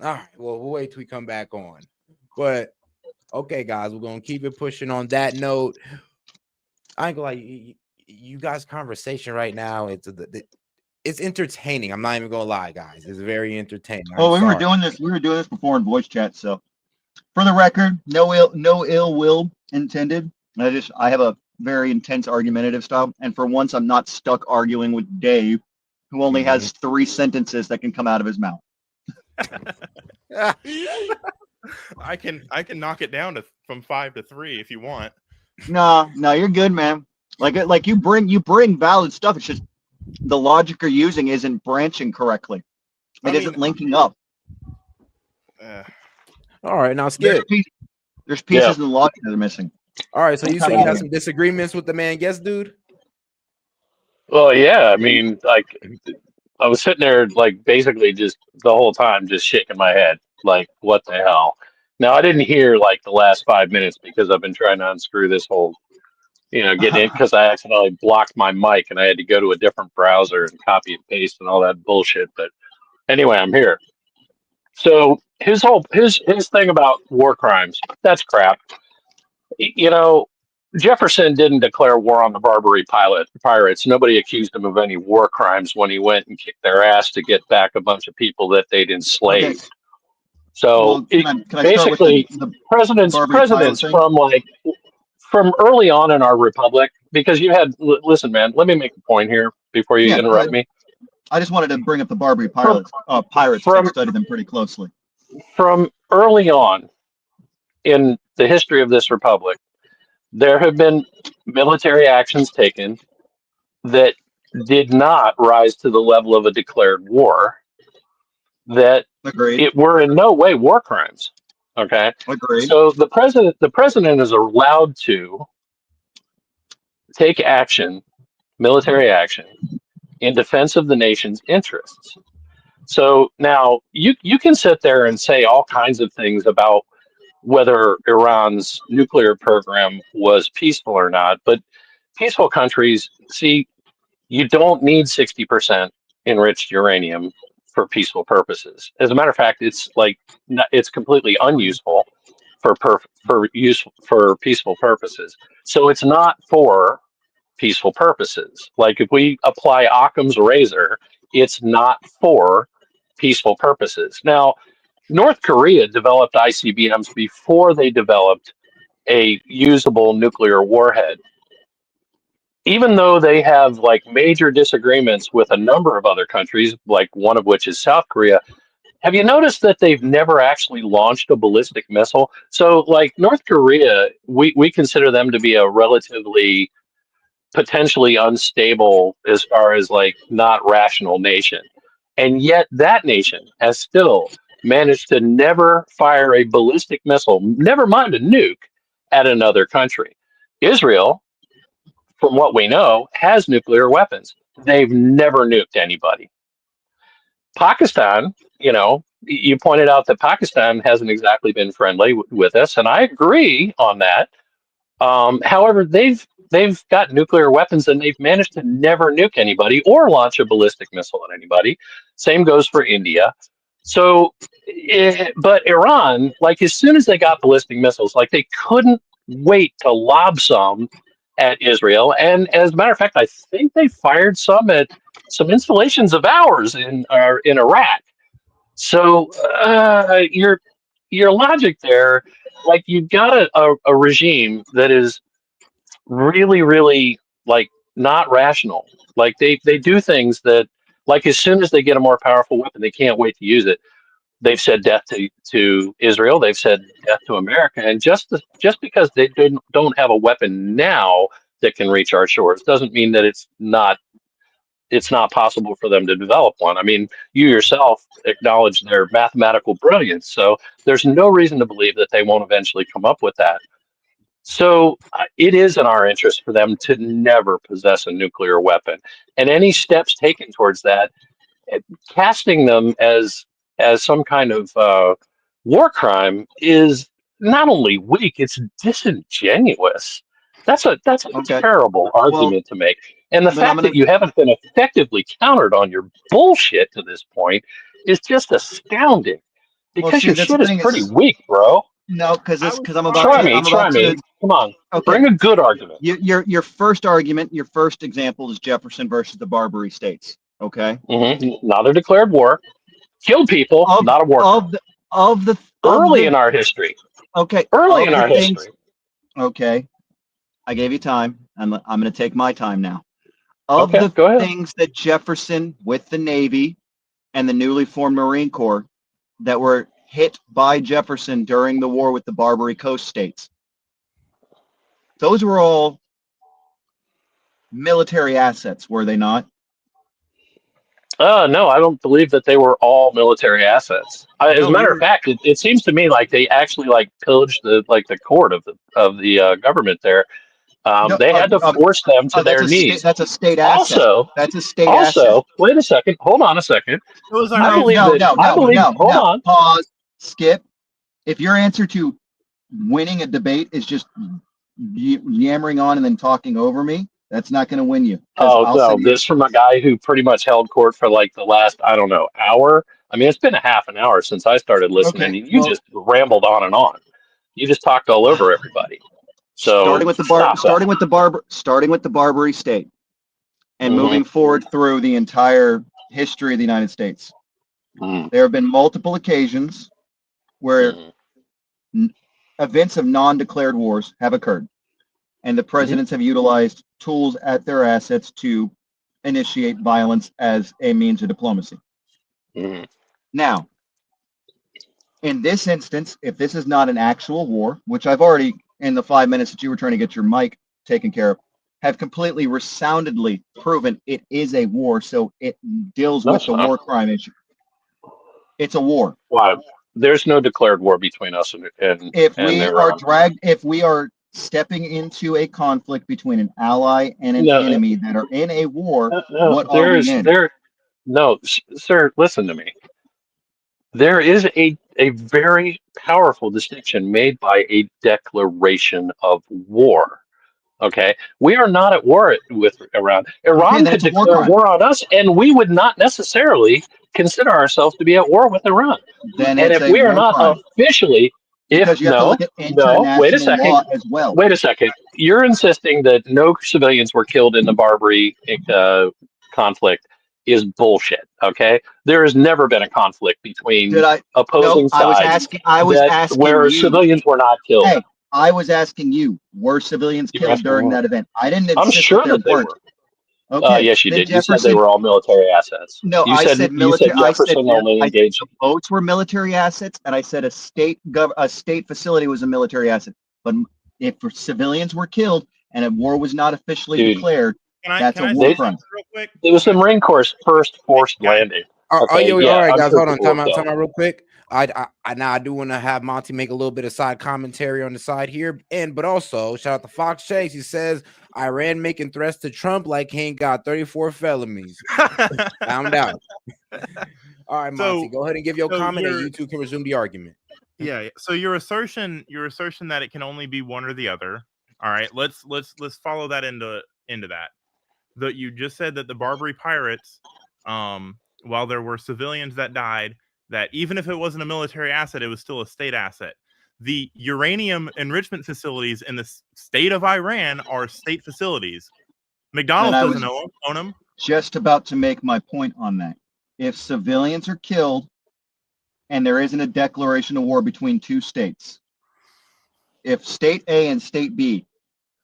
All right, well, we'll wait till we come back on. But okay, guys, we're gonna keep it pushing on that note. I ain't gonna lie, you guys' conversation right now. It's entertaining. I'm not even gonna lie, guys. It's very entertaining. We were doing this before in voice chat. So, for the record, no ill will intended. I have a very intense argumentative style, and for once, I'm not stuck arguing with Dave, who only has 3 sentences that can come out of his mouth. I can knock it down from 5 to 3 if you want. No, you're good, man. Like you bring valid stuff. It's just the logic you're using isn't branching correctly. It isn't linking up. All right, now Skip. There's pieces in the logic that are missing. All right, so you say you have some disagreements with the man guest dude? Well, yeah, I mean, like, I was sitting there, like, basically just the whole time, just shaking my head, like, what the hell? Now, I didn't hear, like, the last 5 minutes because I've been trying to unscrew this whole, getting in, because I accidentally blocked my mic and I had to go to a different browser and copy and paste and all that bullshit. But anyway, I'm here. So his thing about war crimes, that's crap. Jefferson didn't declare war on the Barbary pirates. Nobody accused him of any war crimes when he went and kicked their ass to get back a bunch of people that they'd enslaved. Okay. So basically, presidents from early on in our republic, because you had, listen, man, let me make a point here before you interrupt me. I just wanted to bring up the Barbary pirates. I studied them pretty closely. From early on in the history of this republic, there have been military actions taken that did not rise to the level of a declared war, that it were in no way war crimes. Okay. Agreed. So the president is allowed to take action, military action, in defense of the nation's interests. So now you can sit there and say all kinds of things about whether Iran's nuclear program was peaceful or not, but peaceful countries, see, you don't need 60% enriched uranium for peaceful purposes. As a matter of fact, it's completely unuseful for peaceful purposes. So it's not for peaceful purposes. Like if we apply Occam's razor, it's not for peaceful purposes. Now, North Korea developed ICBMs before they developed a usable nuclear warhead. Even though they have like major disagreements with a number of other countries, like one of which is South Korea, have you noticed that they've never actually launched a ballistic missile? So like North Korea, we consider them to be a relatively potentially unstable as far as like not rational nation. And yet that nation has still managed to never fire a ballistic missile, never mind a nuke, at another country. Israel, from what we know, has nuclear weapons. They've never nuked anybody. Pakistan, you pointed out that Pakistan hasn't exactly been friendly with us, and I agree on that. However, they've got nuclear weapons and they've managed to never nuke anybody or launch a ballistic missile at anybody. Same goes for India. So, but Iran, like as soon as they got ballistic missiles, like they couldn't wait to lob some at Israel. And as a matter of fact, I think they fired some at some installations of ours in Iraq. So your logic there, like you've got a regime that is really, really like not rational. Like they do things that, like as soon as they get a more powerful weapon, they can't wait to use it. They've said death to Israel. They've said death to America. And just because they don't have a weapon now that can reach our shores doesn't mean that it's not possible for them to develop one. I mean, you yourself acknowledge their mathematical brilliance. So there's no reason to believe that they won't eventually come up with that. So it is in our interest for them to never possess a nuclear weapon. And any steps taken towards that, casting them as some kind of war crime is not only weak, it's disingenuous. That's a terrible argument to make. And the fact that you haven't been effectively countered on your bullshit to this point is just astounding. Because your shit is pretty weak, bro. No, because I'm about try to. me. Come on, bring a good argument. Your first argument, your first example is Jefferson versus the Barbary states. Okay. Mm-hmm. Not a declared war. Killed people, not a war. Early in our history. Okay. Early in our history. Okay. I gave you time. I'm going to take my time now. Go ahead. Things that Jefferson with the Navy and the newly formed Marine Corps that were hit by Jefferson during the war with the Barbary Coast states. Those were all military assets, were they not? No, I don't believe that they were all military assets. As a matter of fact, it seems to me like they actually like pillaged the court of the government there. They had to force them to their knees. That's a state asset. That's a state also, asset. wait a second. Hold on a second. No. Pause. Skip. If your answer to winning a debate is just yammering on and then talking over me, that's not going to win you. This from a guy who pretty much held court for like the last, I don't know, hour. I mean, it's been a half an hour since I started listening. Okay, You just rambled on and on. You just talked all over everybody. So starting with the Barbary state and moving forward through the entire history of the United States, there have been multiple occasions where events of non-declared wars have occurred, and the presidents have utilized tools at their assets to initiate violence as a means of diplomacy. Now, in this instance, if this is not an actual war, which I've already, in the 5 minutes that you were trying to get your mic taken care of, have completely resoundedly proven it is a war, so it deals with the war crime issue. It's a war. Wow. There's no declared war between us and if we are stepping into a conflict between an ally and an enemy that are in a war, what are we in? No, sir, listen to me. There is a very powerful distinction made by a declaration of war. Okay, we are not at war with Iran. Iran could declare war on us, and we would not necessarily consider ourselves to be at war with Iran. Then and if we are not officially, wait a second. Well. Wait a second. You're insisting that no civilians were killed in the Barbary conflict is bullshit. Okay, there has never been a conflict between opposing sides. I was asking where you, civilians were not killed. Hey, I was asking you, were civilians killed during that event? I didn't insist I'm sure that they were. Okay. Yes, you did. You said they were all military assets. No, I said military. Jefferson only engaged. The boats were military assets, and I said a state facility was a military asset. But if civilians were killed and a war was not officially declared, that's a war crime. It was the Marine Corps' first forced landing. All right, guys, hold on. Time out real quick. I do want to have Monty make a little bit of side commentary on the side here, but also shout out to Fox Chase. He says Iran making threats to Trump like he ain't got 34 felonies. Found out. All right, Monty, go ahead and give your comment, and you two can resume the argument. Yeah. So your assertion that it can only be one or the other. All right, let's follow that into that. That you just said that the Barbary pirates, while there were civilians that died, that even if it wasn't a military asset, it was still a state asset. The uranium enrichment facilities in the state of Iran are state facilities. McDonald's doesn't own them. Just about to make my point on that. If civilians are killed and there isn't a declaration of war between two states, if state A and state B,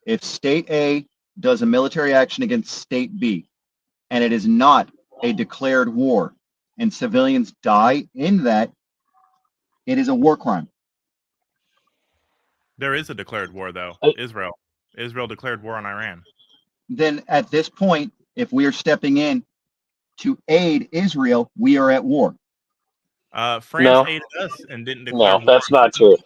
if state A does a military action against state B and it is not a declared war, and civilians die in that, it is a war crime. There is a declared war, though. Israel declared war on Iran. Then at this point, if we are stepping in to aid Israel, we are at war. France aided us and didn't declare war. No, that's not true.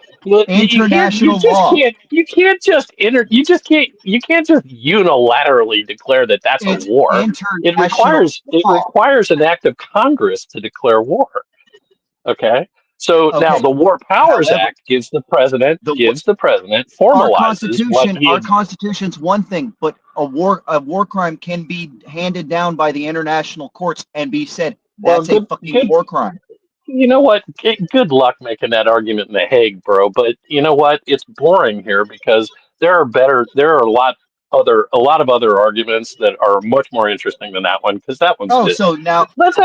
International law. You can't just unilaterally declare that that's a war. It requires an act of Congress to declare war. Okay. So now the War Powers Act gives the president formalizes our Constitution's one thing, but a war crime can be handed down by the international courts and be said that's a fucking war crime. You know what? Good luck making that argument in The Hague, bro. But you know what? It's boring here because there are a lot of other arguments that are much more interesting than that one, because that one's so now that's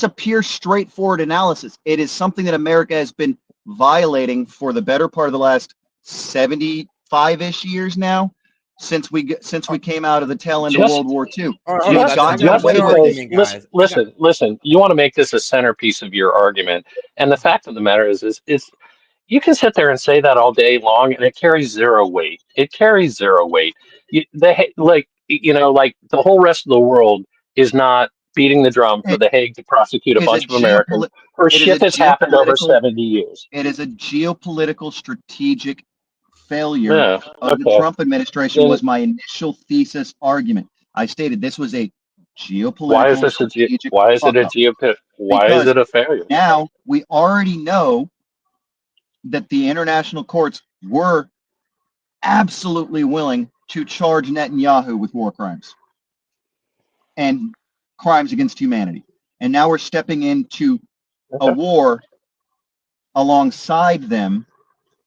a pure straightforward analysis. It is something that America has been violating for the better part of the last 75-ish years now, since we came out of the tail end of World War II. Listen. You want to make this a centerpiece of your argument, and the fact of the matter is you can sit there and say that all day long, and it carries zero weight. It carries zero weight. The whole rest of the world is not beating the drum for The Hague to prosecute a bunch of Americans for shit that's happened over 70 years. It is a geopolitical strategic failure of the Trump administration was my initial thesis argument. I stated this was a geopolitical Why is this why is it a failure? Now we already know that the international courts were absolutely willing to charge Netanyahu with war crimes and crimes against humanity. And now we're stepping into a war alongside them.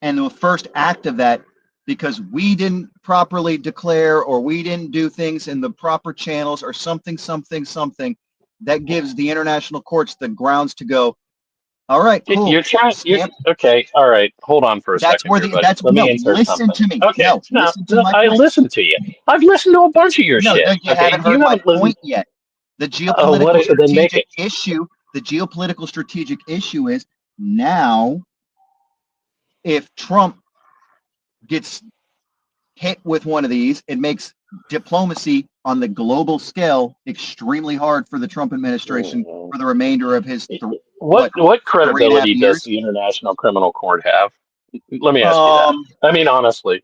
And the first act of that, because we didn't properly declare or we didn't do things in the proper channels or something, that gives the international courts the grounds to go, all right, cool. Okay, all right. Hold on for a second. Let me insert listen something. to me. Okay, listen to my I point. listened to you. I've listened to a bunch of your shit. You haven't heard my point yet. The geopolitical strategic issue, the geopolitical strategic issue is now if Trump gets hit with one of these, it makes diplomacy on the global scale extremely hard for the Trump administration for the remainder of his what credibility does the International Criminal Court have? Let me ask you that. I mean, honestly.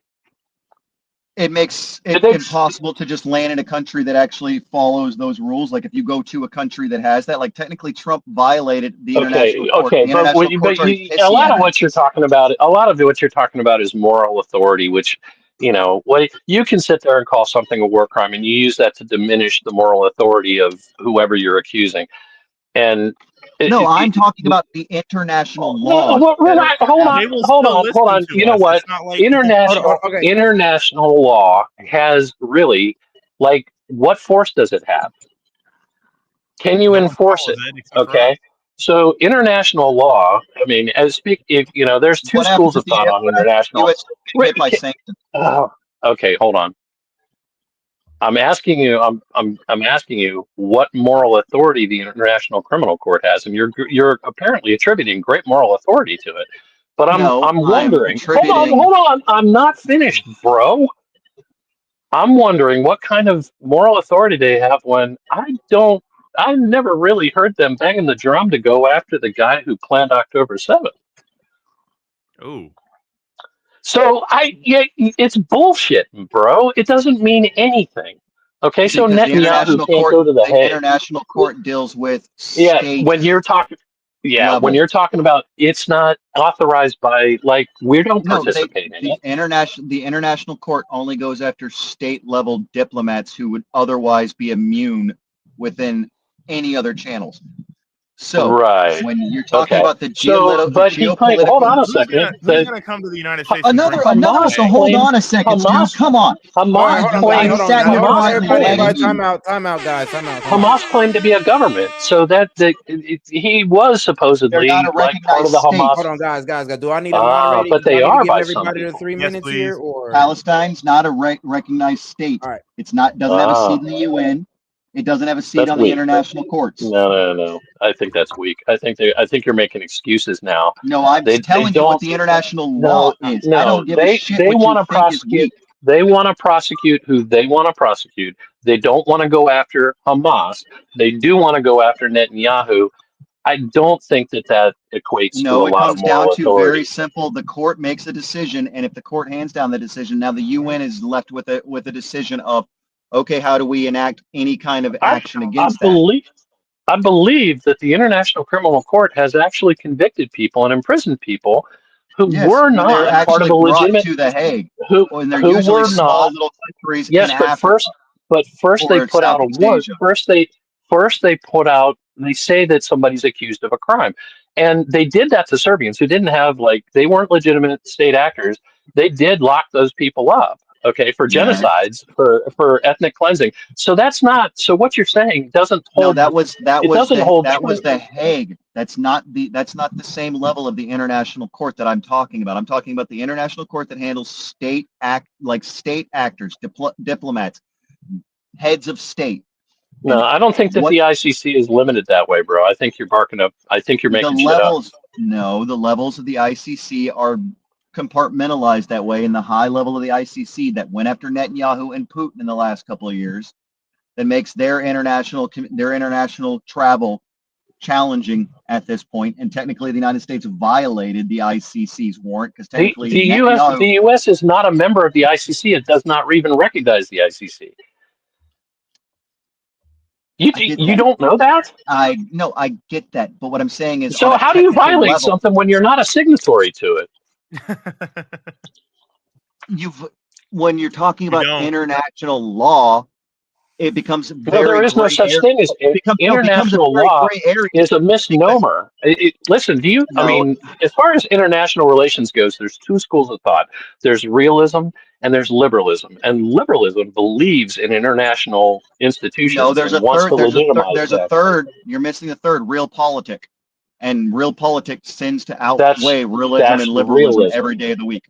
It makes it impossible to just land in a country that actually follows those rules. Like if you go to a country that has that, like technically Trump violated the international court. Okay, but a lot of what you're talking about is moral authority, which, you know, what you can sit there and call something a war crime and you use that to diminish the moral authority of whoever you're accusing. And I'm talking about the international law. Hold on. You know what? International law has really, like, what force does it have? Can you enforce it? Okay. So international law, I mean, there's two schools of thought on international. Okay, hold on. I'm asking you what moral authority the International Criminal Court has, and you're apparently attributing great moral authority to it. But I'm wondering. Hold on. I'm not finished, bro. I'm wondering what kind of moral authority they have when I never really heard them banging the drum to go after the guy who planned October 7th. Oh. So it's bullshit, bro. It doesn't mean anything. Okay, so Netanyahu can't go to the Hague. The international court deals with state when you're talking about it's not authorized by, like, we don't participate in it. The international court only goes after state level diplomats who would otherwise be immune within any other channels. So when you're talking about the geopolitical, hold on a second. Who's going to come to the United States? So hold on a second, dude. Come on. Time out, guys. Hamas claimed to be a government, so that he was supposedly like part of the Hamas. Hold on, guys. Do I need a moderator? But they are by everybody to 3 minutes here, or Palestine's not a recognized state. All right. It's not. Doesn't have a seat in the UN. It doesn't have a seat on the international courts. No. I think that's weak. I think you're making excuses now. No, I'm telling you what the international law is. I don't give a shit they want to prosecute. They want to prosecute who they want to prosecute. They don't want to go after Hamas. They do want to go after Netanyahu. I don't think that equates to a lot of moral authority. No, it comes down to very simple. The court makes a decision, and if the court hands down the decision, now the UN is left with a decision of, okay, how do we enact any kind of action against that? I believe that the International Criminal Court has actually convicted people and imprisoned people who were not part of a legitimate. To the Hague. Who usually were small not little countries. Yes, in but Africa first they put out a warrant. Asia. First they put out. They say that somebody's accused of a crime, and they did that to Serbians who didn't have, like, they weren't legitimate state actors. They did lock those people up. Okay, for genocides, for ethnic cleansing. So that's not. So what you're saying doesn't hold. No, that was the Hague. That's not the same level of the international court that I'm talking about. I'm talking about the international court that handles state actors, diplomats, heads of state. No, I don't think that the ICC is limited that way, bro. I think you're barking up. I think you're making shit up. No, the levels of the ICC are compartmentalized that way, in the high level of the ICC that went after Netanyahu and Putin in the last couple of years that makes their international travel challenging at this point, and technically the United States violated the ICC's warrant because technically the U.S. is not a member of the ICC. It does not even recognize the ICC. You don't know that? I get that, but what I'm saying is, so how do you violate something when you're not a signatory to it? When you're talking about international law, it becomes very there is no such thing as international law. Is a misnomer. Listen, I mean, as far as international relations goes, there's two schools of thought. There's realism and there's liberalism. And liberalism believes in international institutions. No, there's and wants to legitimize there's a third. You're missing the third. Realpolitik, and realpolitik tends to outweigh religion and liberalism every day of the week.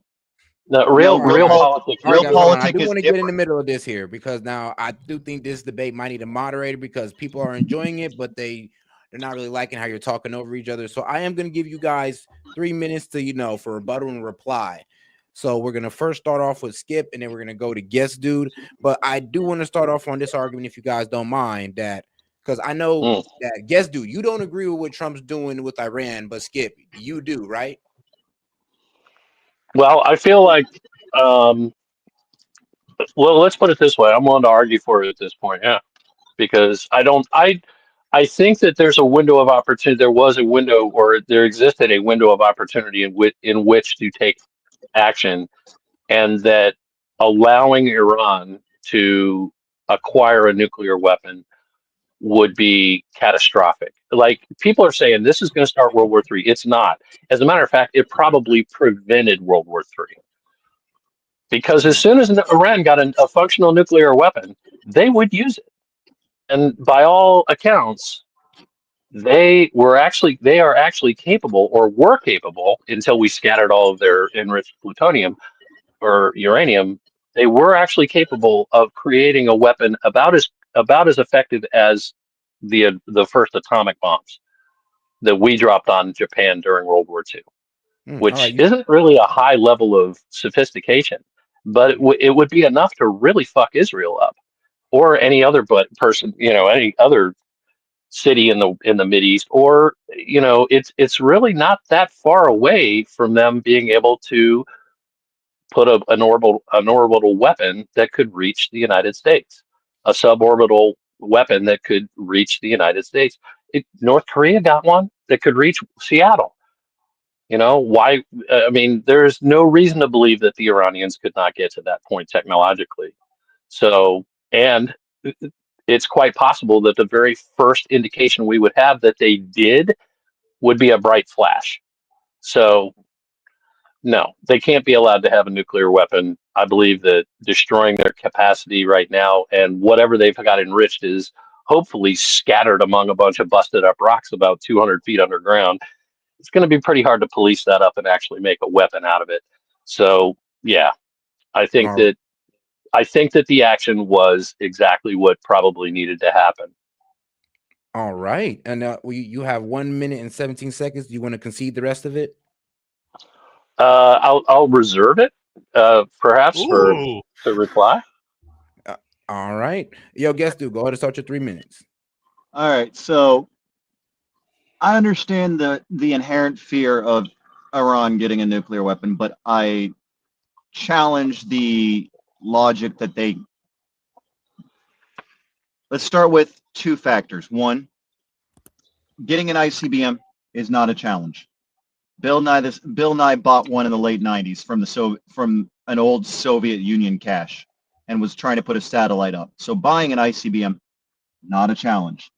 The realpolitik. I do want to get in the middle of this here because now I do think this debate might need a moderator because people are enjoying it, but they're not really liking how you're talking over each other. So I am going to give you guys 3 minutes to, for rebuttal and reply. So we're going to first start off with Skip, and then we're going to go to Guest Dude. But I do want to start off on this argument, if you guys don't mind, that because I know that Guest Dude, you don't agree with what Trump's doing with Iran, but Skip, you do, right? Well, I feel like, well, let's put it this way. I'm willing to argue for it at this point, yeah, because I think that there's a window of opportunity. There was a window, or there existed a window of opportunity in which to take action, and that allowing Iran to acquire a nuclear weapon would be catastrophic. Like, people are saying this is going to start World War III. It's not. As a matter of fact, it probably prevented World War III. Because as soon as Iran got a functional nuclear weapon, they would use it. And by all accounts, they are actually capable, or were capable, until we scattered all of their enriched plutonium or uranium. They were actually capable of creating a weapon about as effective as the first atomic bombs that we dropped on Japan during World War II, which isn't really a high level of sophistication, but it would be enough to really fuck Israel up, or any other person, any other city in the Mideast, or it's really not that far away from them being able to put an orbital weapon that could reach the United States, a suborbital weapon that could reach the United States. North Korea got one that could reach Seattle. Why? I mean, there's no reason to believe that the Iranians could not get to that point technologically. So, and it's quite possible that the very first indication we would have that they did would be a bright flash. So, no, they can't be allowed to have a nuclear weapon. I believe that destroying their capacity right now, and whatever they've got enriched, is hopefully scattered among a bunch of busted up rocks about 200 feet underground. It's going to be pretty hard to police that up and actually make a weapon out of it. So, yeah, I think that the action was exactly what probably needed to happen. All right. And you have 1 minute and 17 seconds. Do you want to concede the rest of it? I'll reserve it, perhaps, to reply. All right. Yo, Guest Dude, go ahead and start your 3 minutes. All right. So I understand the inherent fear of Iran getting a nuclear weapon, but I challenge the logic that let's start with two factors. One, getting an ICBM is not a challenge. Bill Nye bought one in the late 90s from an old Soviet Union cache and was trying to put a satellite up. So buying an ICBM, not a challenge.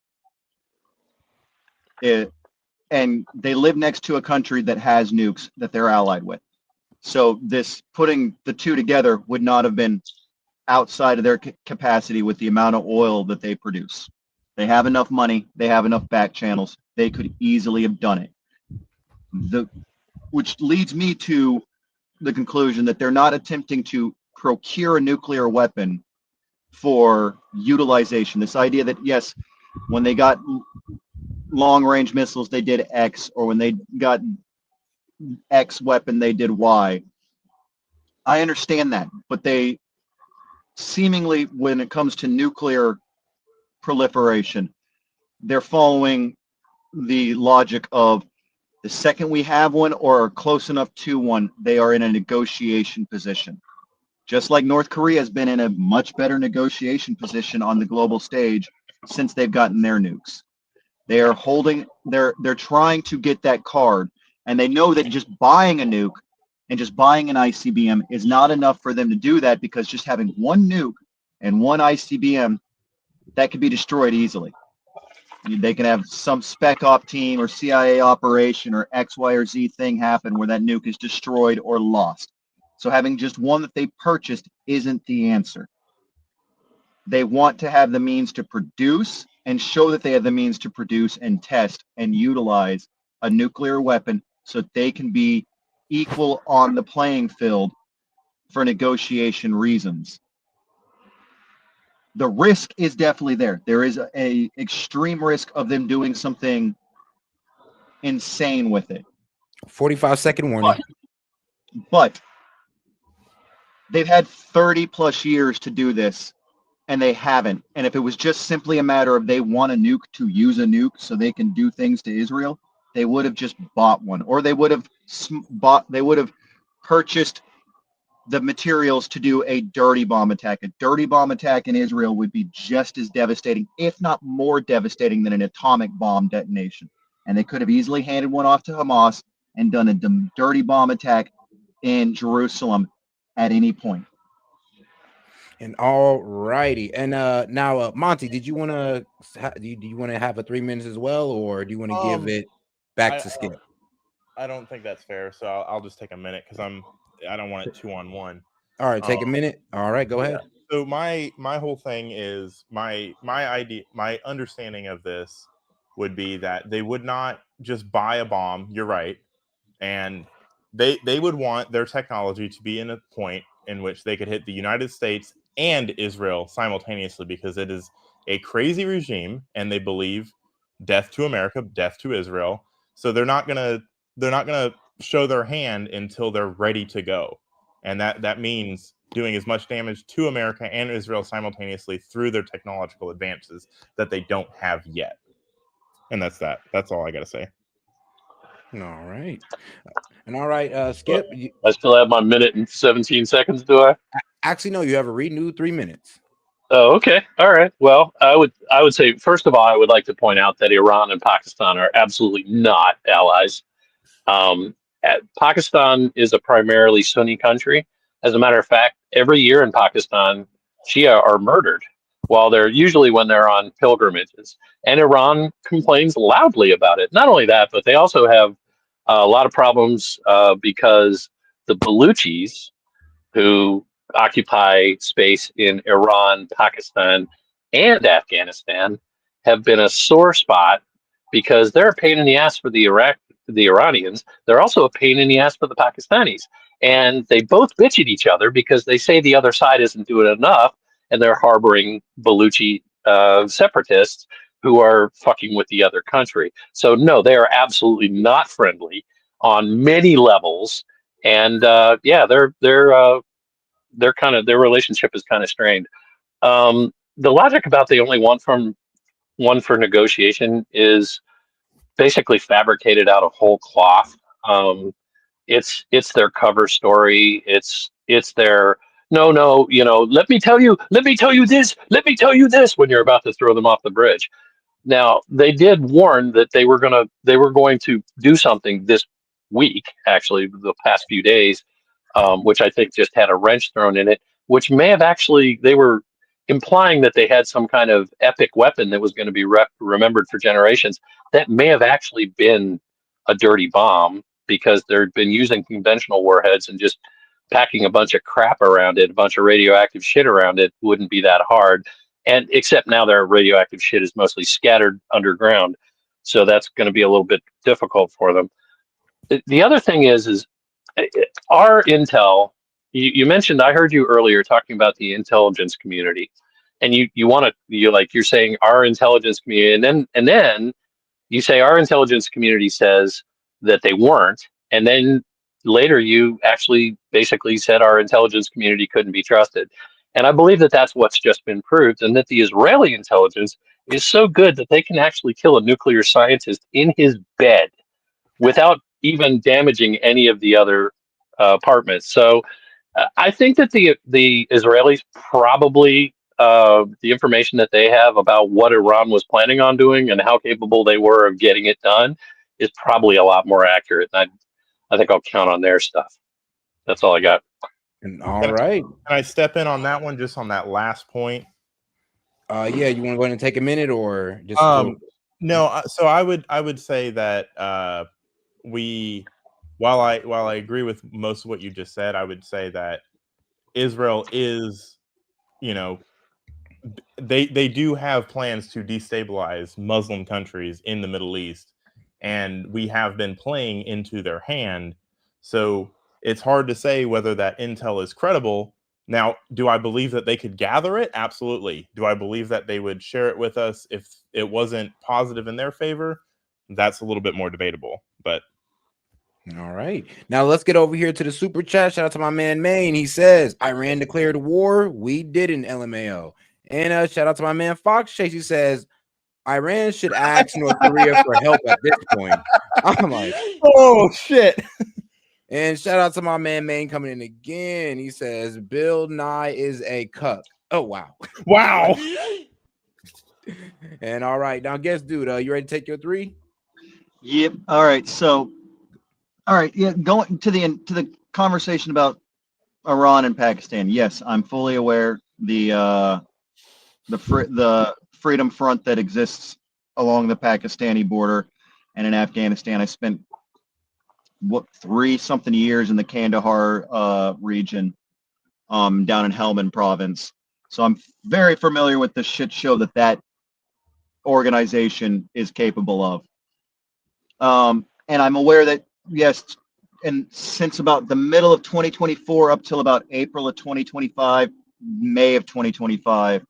And they live next to a country that has nukes that they're allied with. So putting the two together would not have been outside of their capacity with the amount of oil that they produce. They have enough money. They have enough back channels. They could easily have done it. Which leads me to the conclusion that they're not attempting to procure a nuclear weapon for utilization. This idea that, yes, when they got long-range missiles, they did X, or when they got X weapon, they did Y. I understand that, but they seemingly, when it comes to nuclear proliferation. They're following the logic of the second we have one or are close enough to one, they are in a negotiation position. Just like North Korea has been in a much better negotiation position on the global stage since they've gotten their nukes. They are holding, they're trying to get that card, and they know that just buying a nuke and just buying an ICBM is not enough for them to do that, because just having one nuke and one ICBM, that could be destroyed easily. They can have some spec op team or CIA operation or X, Y, or Z thing happen where that nuke is destroyed or lost. So having just one that they purchased isn't the answer. They want to have the means to produce and show that they have the means to produce and test and utilize a nuclear weapon so they can be equal on the playing field for negotiation reasons. The risk is definitely there. There is a extreme risk of them doing something insane with it. 45-second warning. But they've had 30 plus years to do this, and they haven't. And if it was just simply a matter of they want a nuke to use a nuke so they can do things to Israel, they would have just bought one, or they would have purchased the materials to do a dirty bomb attack. A dirty bomb attack in Israel would be just as devastating, if not more devastating, than an atomic bomb detonation. And they could have easily handed one off to Hamas and done a dirty bomb attack in Jerusalem at any point. And all righty. And now, Monty, did you want to do you want to have a 3 minutes as well, or do you want to give it back to Skip? I don't think that's fair, so I'll just take a minute because I don't want it 2-on-1. All right, take a minute. All right, go ahead. So my whole thing is my understanding of this would be that they would not just buy a bomb. You're right, and they would want their technology to be in a point in which they could hit the United States and Israel simultaneously, because it is a crazy regime and they believe death to America, death to Israel. So they're not gonna show their hand until they're ready to go, and that means doing as much damage to America and Israel simultaneously through their technological advances that they don't have yet. And that's all I gotta say. All right. And all right, Skip. I still have my minute and 17 seconds, do I? Actually, no, you have a renewed 3 minutes. Oh, okay. All right. Well, I would say, first of all, I would like to point out that Iran and Pakistan are absolutely not allies. Pakistan is a primarily Sunni country. As a matter of fact, every year in Pakistan, Shia are murdered when they're on pilgrimages. And Iran complains loudly about it. Not only that, but they also have a lot of problems because the Baluchis, who occupy space in Iran, Pakistan, and Afghanistan, have been a sore spot because they're a pain in the ass for the Iranians. They're also a pain in the ass for the Pakistanis. And they both bitch at each other because they say the other side isn't doing enough, and they're harboring Baluchi separatists who are fucking with the other country. So no, they are absolutely not friendly on many levels. And their relationship is kind of strained. The logic about they only want one for negotiation is basically fabricated out of whole cloth. It's their cover story. It's their no, let me tell you this when you're about to throw them off the bridge. Now, they did warn that they were going to do something this week, actually, the past few days, which I think just had a wrench thrown in it, which may have they were implying that they had some kind of epic weapon that was going to be remembered for generations. That may have actually been a dirty bomb, because they've been using conventional warheads, and just packing a bunch of crap around it, a bunch of radioactive shit around it, wouldn't be that hard. And except now their radioactive shit is mostly scattered underground. So that's going to be a little bit difficult for them. The other thing is our intel, you mentioned, I heard you earlier talking about the intelligence community, and you're saying our intelligence community, and then you say our intelligence community says that they weren't, and then later you actually basically said our intelligence community couldn't be trusted. And I believe that that's what's just been proved, and that the Israeli intelligence is so good that they can actually kill a nuclear scientist in his bed without even damaging any of the other apartments. So I think that the Israelis probably, the information that they have about what Iran was planning on doing and how capable they were of getting it done is probably a lot more accurate. And I think I'll count on their stuff. That's all I got. And all right. Can I step in on that one, just on that last point? Yeah, you want to go ahead and take a minute, or just no? So I would say that while I agree with most of what you just said, I would say that Israel is, they do have plans to destabilize Muslim countries in the Middle East, and we have been playing into their hand. So it's hard to say whether that intel is credible. Now, do I believe that they could gather it? Absolutely. Do I believe that they would share it with us if it wasn't positive in their favor? That's a little bit more debatable, but all right. Now let's get over here to the super chat. Shout out to my man Maine. He says, Iran declared war. We didn't, LMAO. And shout out to my man Fox Chase. He says, Iran should ask North Korea for help at this point. I'm like, oh shit. And shout out to my man Maine coming in again. He says, Bill Nye is a cuck. Oh, wow. Wow. And all right. Now, guess, dude, you ready to take your 3? Yep. All right. So, all right. Yeah. Going to the conversation about Iran and Pakistan. Yes, I'm fully aware the freedom front that exists along the Pakistani border and in Afghanistan. I spent 3-something years in the Kandahar region, down in Helmand province. So I'm very familiar with the shit show that organization is capable of. And I'm aware that, yes, and since about the middle of 2024 up till about April of 2025, May of 2025,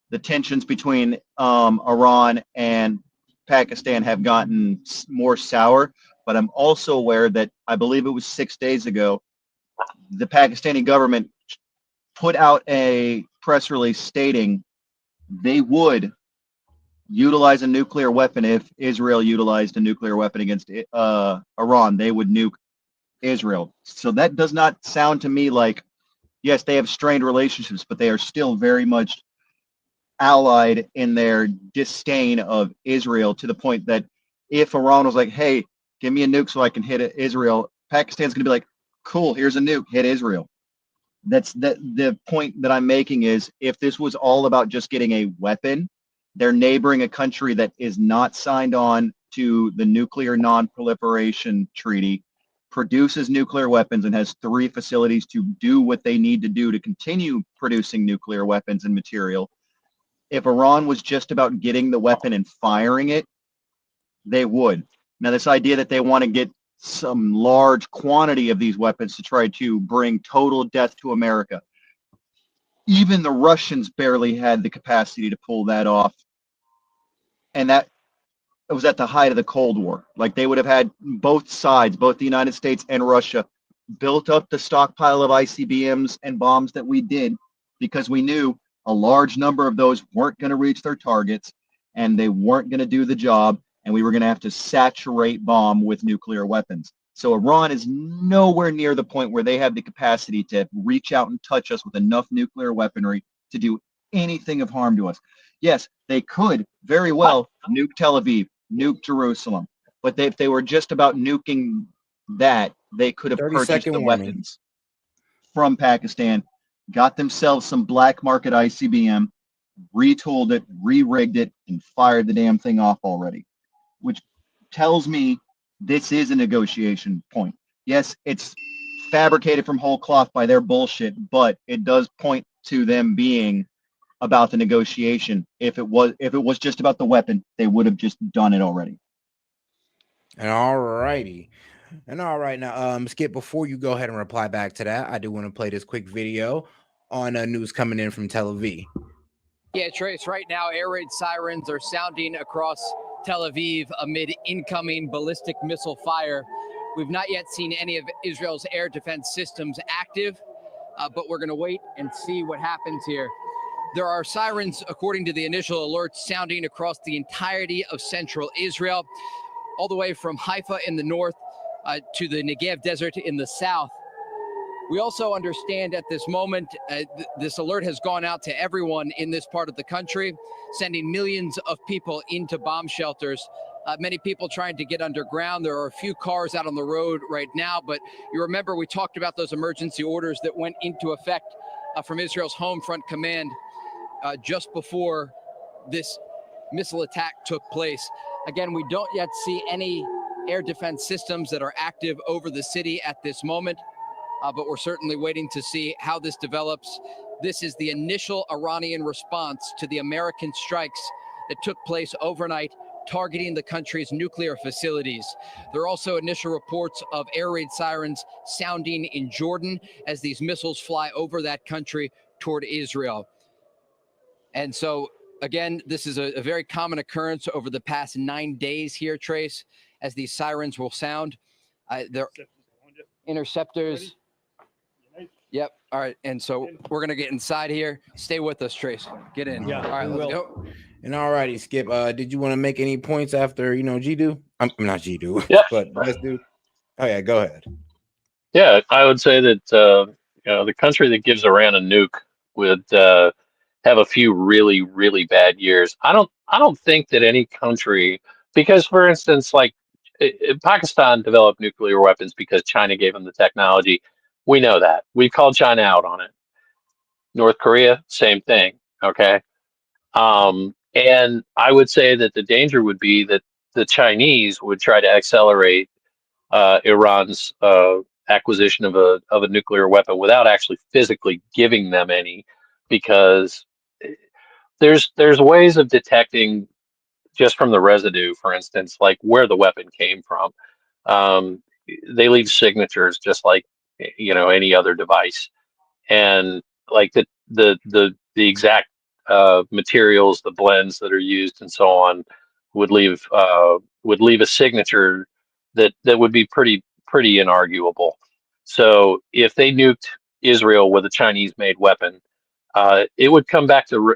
the tensions between Iran and Pakistan have gotten more sour. But I'm also aware that I believe it was 6 days ago, the Pakistani government put out a press release stating they would utilize a nuclear weapon if Israel utilized a nuclear weapon against Iran. They would nuke Israel. So that does not sound to me like, yes, they have strained relationships, but they are still very much allied in their disdain of Israel, to the point that if Iran was like, hey, give me a nuke so I can hit Israel, Pakistan's going to be like, cool, here's a nuke, hit Israel. That's the point that I'm making is, if this was all about just getting a weapon, they're neighboring a country that is not signed on to the Nuclear Non-Proliferation Treaty, produces nuclear weapons, and has 3 facilities to do what they need to do to continue producing nuclear weapons and material. If Iran was just about getting the weapon and firing it, they would. Now, this idea that they want to get some large quantity of these weapons to try to bring total death to America, even the Russians barely had the capacity to pull that off. And that it was at the height of the Cold War. Like, they would have had both sides, both the United States and Russia, built up the stockpile of ICBMs and bombs that we did, because we knew a large number of those weren't going to reach their targets and they weren't going to do the job, and we were going to have to saturate bomb with nuclear weapons. So Iran is nowhere near the point where they have the capacity to reach out and touch us with enough nuclear weaponry to do anything of harm to us. Yes, they could very well nuke Tel Aviv, nuke Jerusalem, but if they were just about nuking that, they could have purchased the weapons from Pakistan, got themselves some black market ICBM, retooled it, re-rigged it, and fired the damn thing off already, which tells me this is a negotiation point. Yes, it's fabricated from whole cloth by their bullshit, but it does point to them being about the negotiation. If it was just about the weapon, they would have just done it already. And all righty. And all right, now, Skip, before you go ahead and reply back to that, I do want to play this quick video on news coming in from Tel Aviv. Yeah, Trace, right now, air raid sirens are sounding across Tel Aviv amid incoming ballistic missile fire. We've not yet seen any of Israel's air defense systems active. but we're going to wait and see what happens here. There are sirens, according to the initial alerts, sounding across the entirety of central Israel, all the way from Haifa in the north to the Negev Desert in the south. We also understand at this moment, this alert has gone out to everyone in this part of the country, sending millions of people into bomb shelters. Many people trying to get underground. There are a few cars out on the road right now, but you remember we talked about those emergency orders that went into effect from Israel's Home Front Command just before this missile attack took place. Again, we don't yet see any air defense systems that are active over the city at this moment. But we're certainly waiting to see how this develops. This is the initial Iranian response to the American strikes that took place overnight, targeting the country's nuclear facilities. There are also initial reports of air raid sirens sounding in Jordan as these missiles fly over that country toward Israel. And so, again, this is a very common occurrence over the past 9 days here, Trace, as these sirens will sound. They're interceptors. Yep. All right. And so we're going to get inside here. Stay with us, Trace. Get in. Yeah. All right. Let's go. And all righty, Skip. Did you want to make any points after, G-Do? I'm not G-Do, Yeah. but let's do. Oh, yeah. Go ahead. Yeah, I would say that the country that gives Iran a nuke would have a few really, really bad years. I don't think that any country, because for instance, like Pakistan developed nuclear weapons because China gave them the technology. We know that. We called China out on it. North Korea, same thing. Okay. And I would say that the danger would be that the Chinese would try to accelerate Iran's acquisition of a nuclear weapon without actually physically giving them any, because there's ways of detecting just from the residue, for instance, like where the weapon came from. They leave signatures just like any other device, and like the exact materials, the blends that are used, and so on would leave a signature that would be pretty inarguable. So if they nuked Israel with a Chinese-made weapon, it would come back to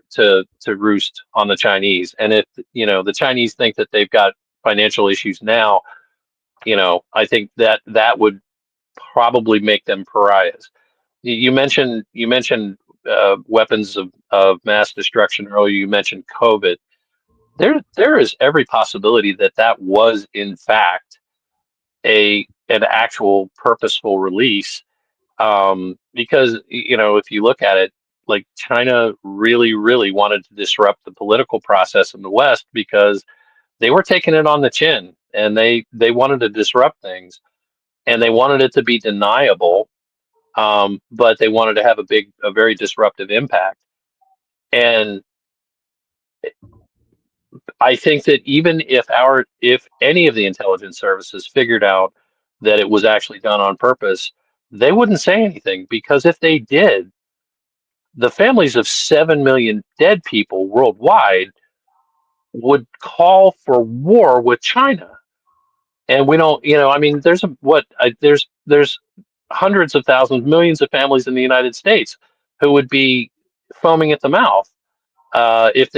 roost on the Chinese. And if the Chinese think that they've got financial issues now, I think that would probably make them pariahs. You mentioned weapons of mass destruction earlier. You mentioned COVID. There is every possibility that was in fact an actual purposeful release, because if you look at it, like China really wanted to disrupt the political process in the West because they were taking it on the chin, and they wanted to disrupt things, and they wanted it to be deniable, but they wanted to have a very disruptive impact. And I think that even if any of the intelligence services figured out that it was actually done on purpose, they wouldn't say anything, because if they did, the families of 7 million dead people worldwide would call for war with China. And we don't, I mean, there's hundreds of thousands, millions of families in the United States who would be foaming at the mouth if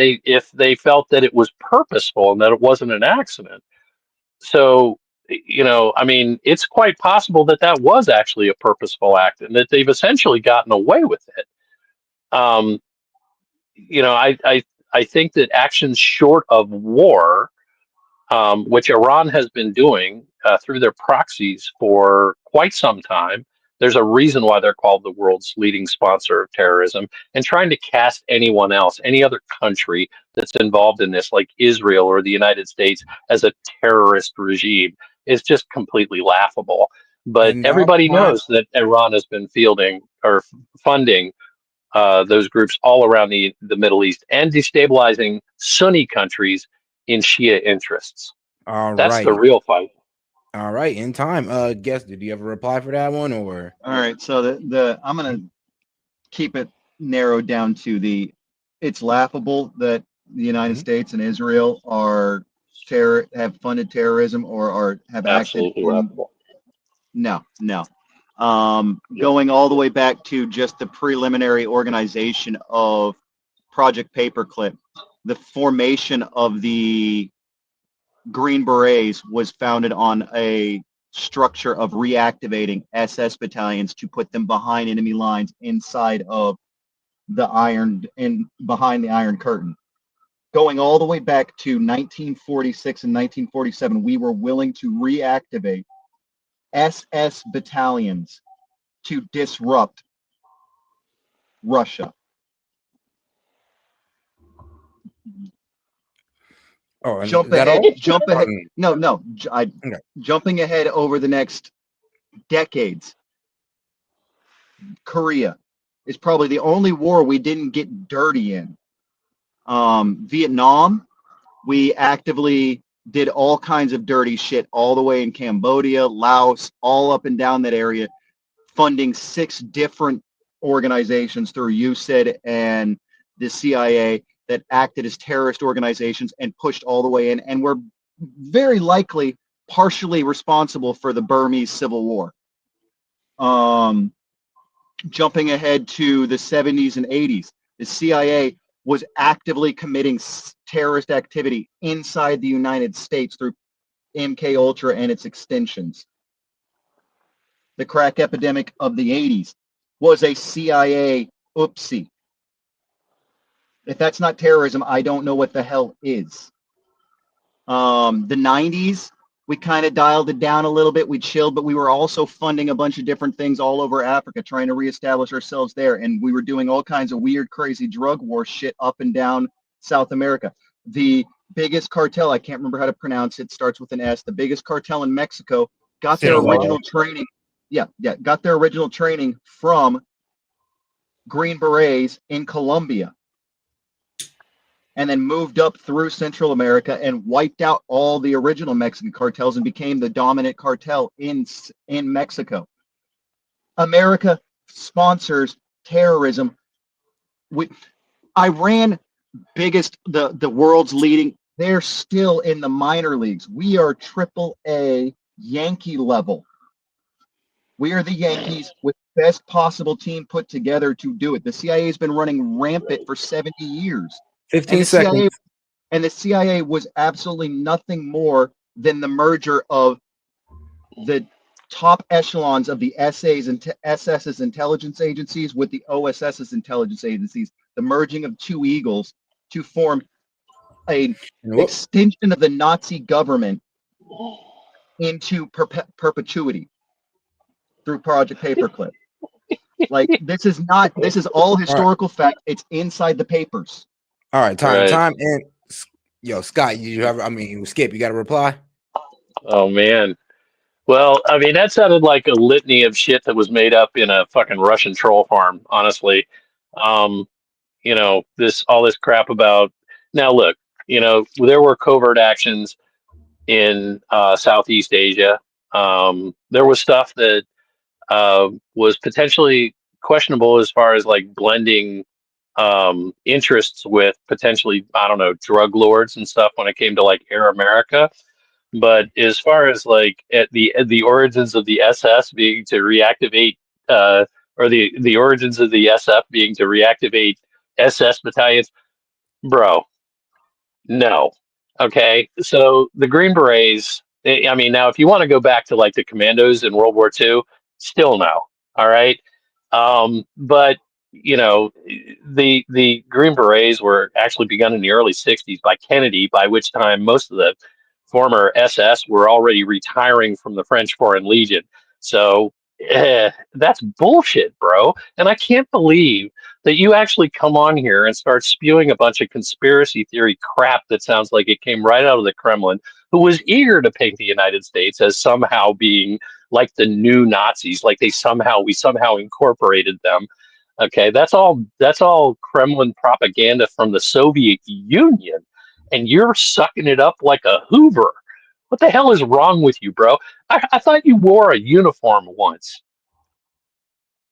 they felt that it was purposeful and that it wasn't an accident. So, I mean, it's quite possible that was actually a purposeful act, and that they've essentially gotten away with it. I think that actions short of war, which Iran has been doing through their proxies for quite some time. There's a reason why they're called the world's leading sponsor of terrorism, and trying to cast anyone else, any other country that's involved in this, like Israel or the United States, as a terrorist regime is just completely laughable. But everybody knows that Iran has been fielding or funding those groups all around the Middle East, and destabilizing Sunni countries in Shia interests. That's the real fight. All right, in time. Guess, did you have a reply for that one, or? All right, so I'm gonna keep it narrowed down to it's laughable that the United States and Israel have funded terrorism or have absolutely acted. Laughable. No. going all the way back to just the preliminary organization of Project Paperclip. The formation of the Green Berets was founded on a structure of reactivating SS battalions to put them behind enemy lines inside of the behind the Iron Curtain. Going all the way back to 1946 and 1947, we were willing to reactivate SS battalions to disrupt Russia. Oh, and jump is that ahead. all? Jump ahead. No. Jumping ahead over the next decades. Korea is probably the only war we didn't get dirty in. Vietnam, we actively did all kinds of dirty shit all the way in Cambodia, Laos, all up and down that area, funding 6 different organizations through U.S.E.T and the CIA that acted as terrorist organizations and pushed all the way in, and were very likely partially responsible for the Burmese Civil War. Jumping ahead to the 70s and 80s, the CIA was actively committing terrorist activity inside the United States through MK Ultra and its extensions. The crack epidemic of the 80s was a CIA oopsie. If that's not terrorism, I don't know what the hell is. The 90s, we kind of dialed it down a little bit. We chilled, but we were also funding a bunch of different things all over Africa, trying to reestablish ourselves there. And we were doing all kinds of weird, crazy drug war shit up and down South America. The biggest cartel, I can't remember how to pronounce it, starts with an S. The biggest cartel in Mexico got their original training. Got their original training from Green Berets in Colombia, and then moved up through Central America and wiped out all the original Mexican cartels and became the dominant cartel in Mexico. America sponsors terrorism. Iran, the world's leading, they're still in the minor leagues. We are AAA Yankee level. We are the Yankees with the best possible team put together to do it. The CIA has been running rampant for 70 years. 15 seconds. The CIA was absolutely nothing more than the merger of the top echelons of the SA's and SS's intelligence agencies with the OSS's intelligence agencies, the merging of two eagles to form an extension of the Nazi government into perpetuity through Project Paperclip. Like, this is all historical fact. It's inside the papers. All right, time. And yo, Scott, Skip, you got a reply? Oh man. Well, I mean, that sounded like a litany of shit that was made up in a fucking Russian troll farm, honestly. All this crap about, now look, there were covert actions in Southeast Asia. There was stuff that was potentially questionable as far as like blending interests with potentially, I don't know, drug lords and stuff when it came to like Air America. But as far as like at the origins of the SS being to reactivate, or the origins of the SF being to reactivate SS battalions, bro, no. Okay, so the Green Berets, I mean, now if you want to go back to like the commandos in World War II, still no. All right. But the Green Berets were actually begun in the early 60s by Kennedy, by which time most of the former SS were already retiring from the French Foreign Legion. So that's bullshit, bro. And I can't believe that you actually come on here and start spewing a bunch of conspiracy theory crap that sounds like it came right out of the Kremlin, who was eager to paint the United States as somehow being like the new Nazis, like we somehow incorporated them. Okay, that's all Kremlin propaganda from the Soviet Union, and you're sucking it up like a Hoover. What the hell is wrong with you, bro? I thought you wore a uniform once.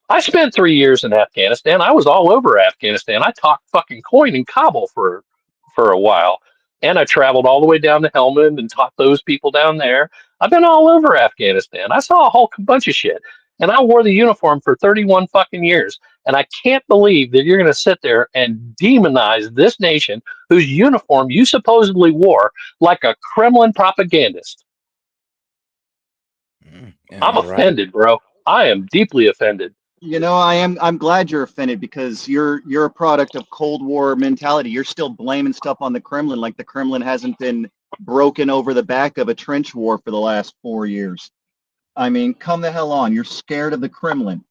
I spent 3 years in Afghanistan. I was all over Afghanistan. I talked fucking coin in Kabul for a while. And I traveled all the way down to Helmand and taught those people down there. I've been all over Afghanistan. I saw a whole bunch of shit. And I wore the uniform for 31 fucking years. And I can't believe that you're going to sit there and demonize this nation whose uniform you supposedly wore like a Kremlin propagandist. I'm offended, bro. I am deeply offended. You know, I'm glad you're offended because you're a product of Cold War mentality. You're still blaming stuff on the Kremlin like the Kremlin hasn't been broken over the back of a trench war for the last 4 years. I mean, come the hell on. You're scared of the Kremlin.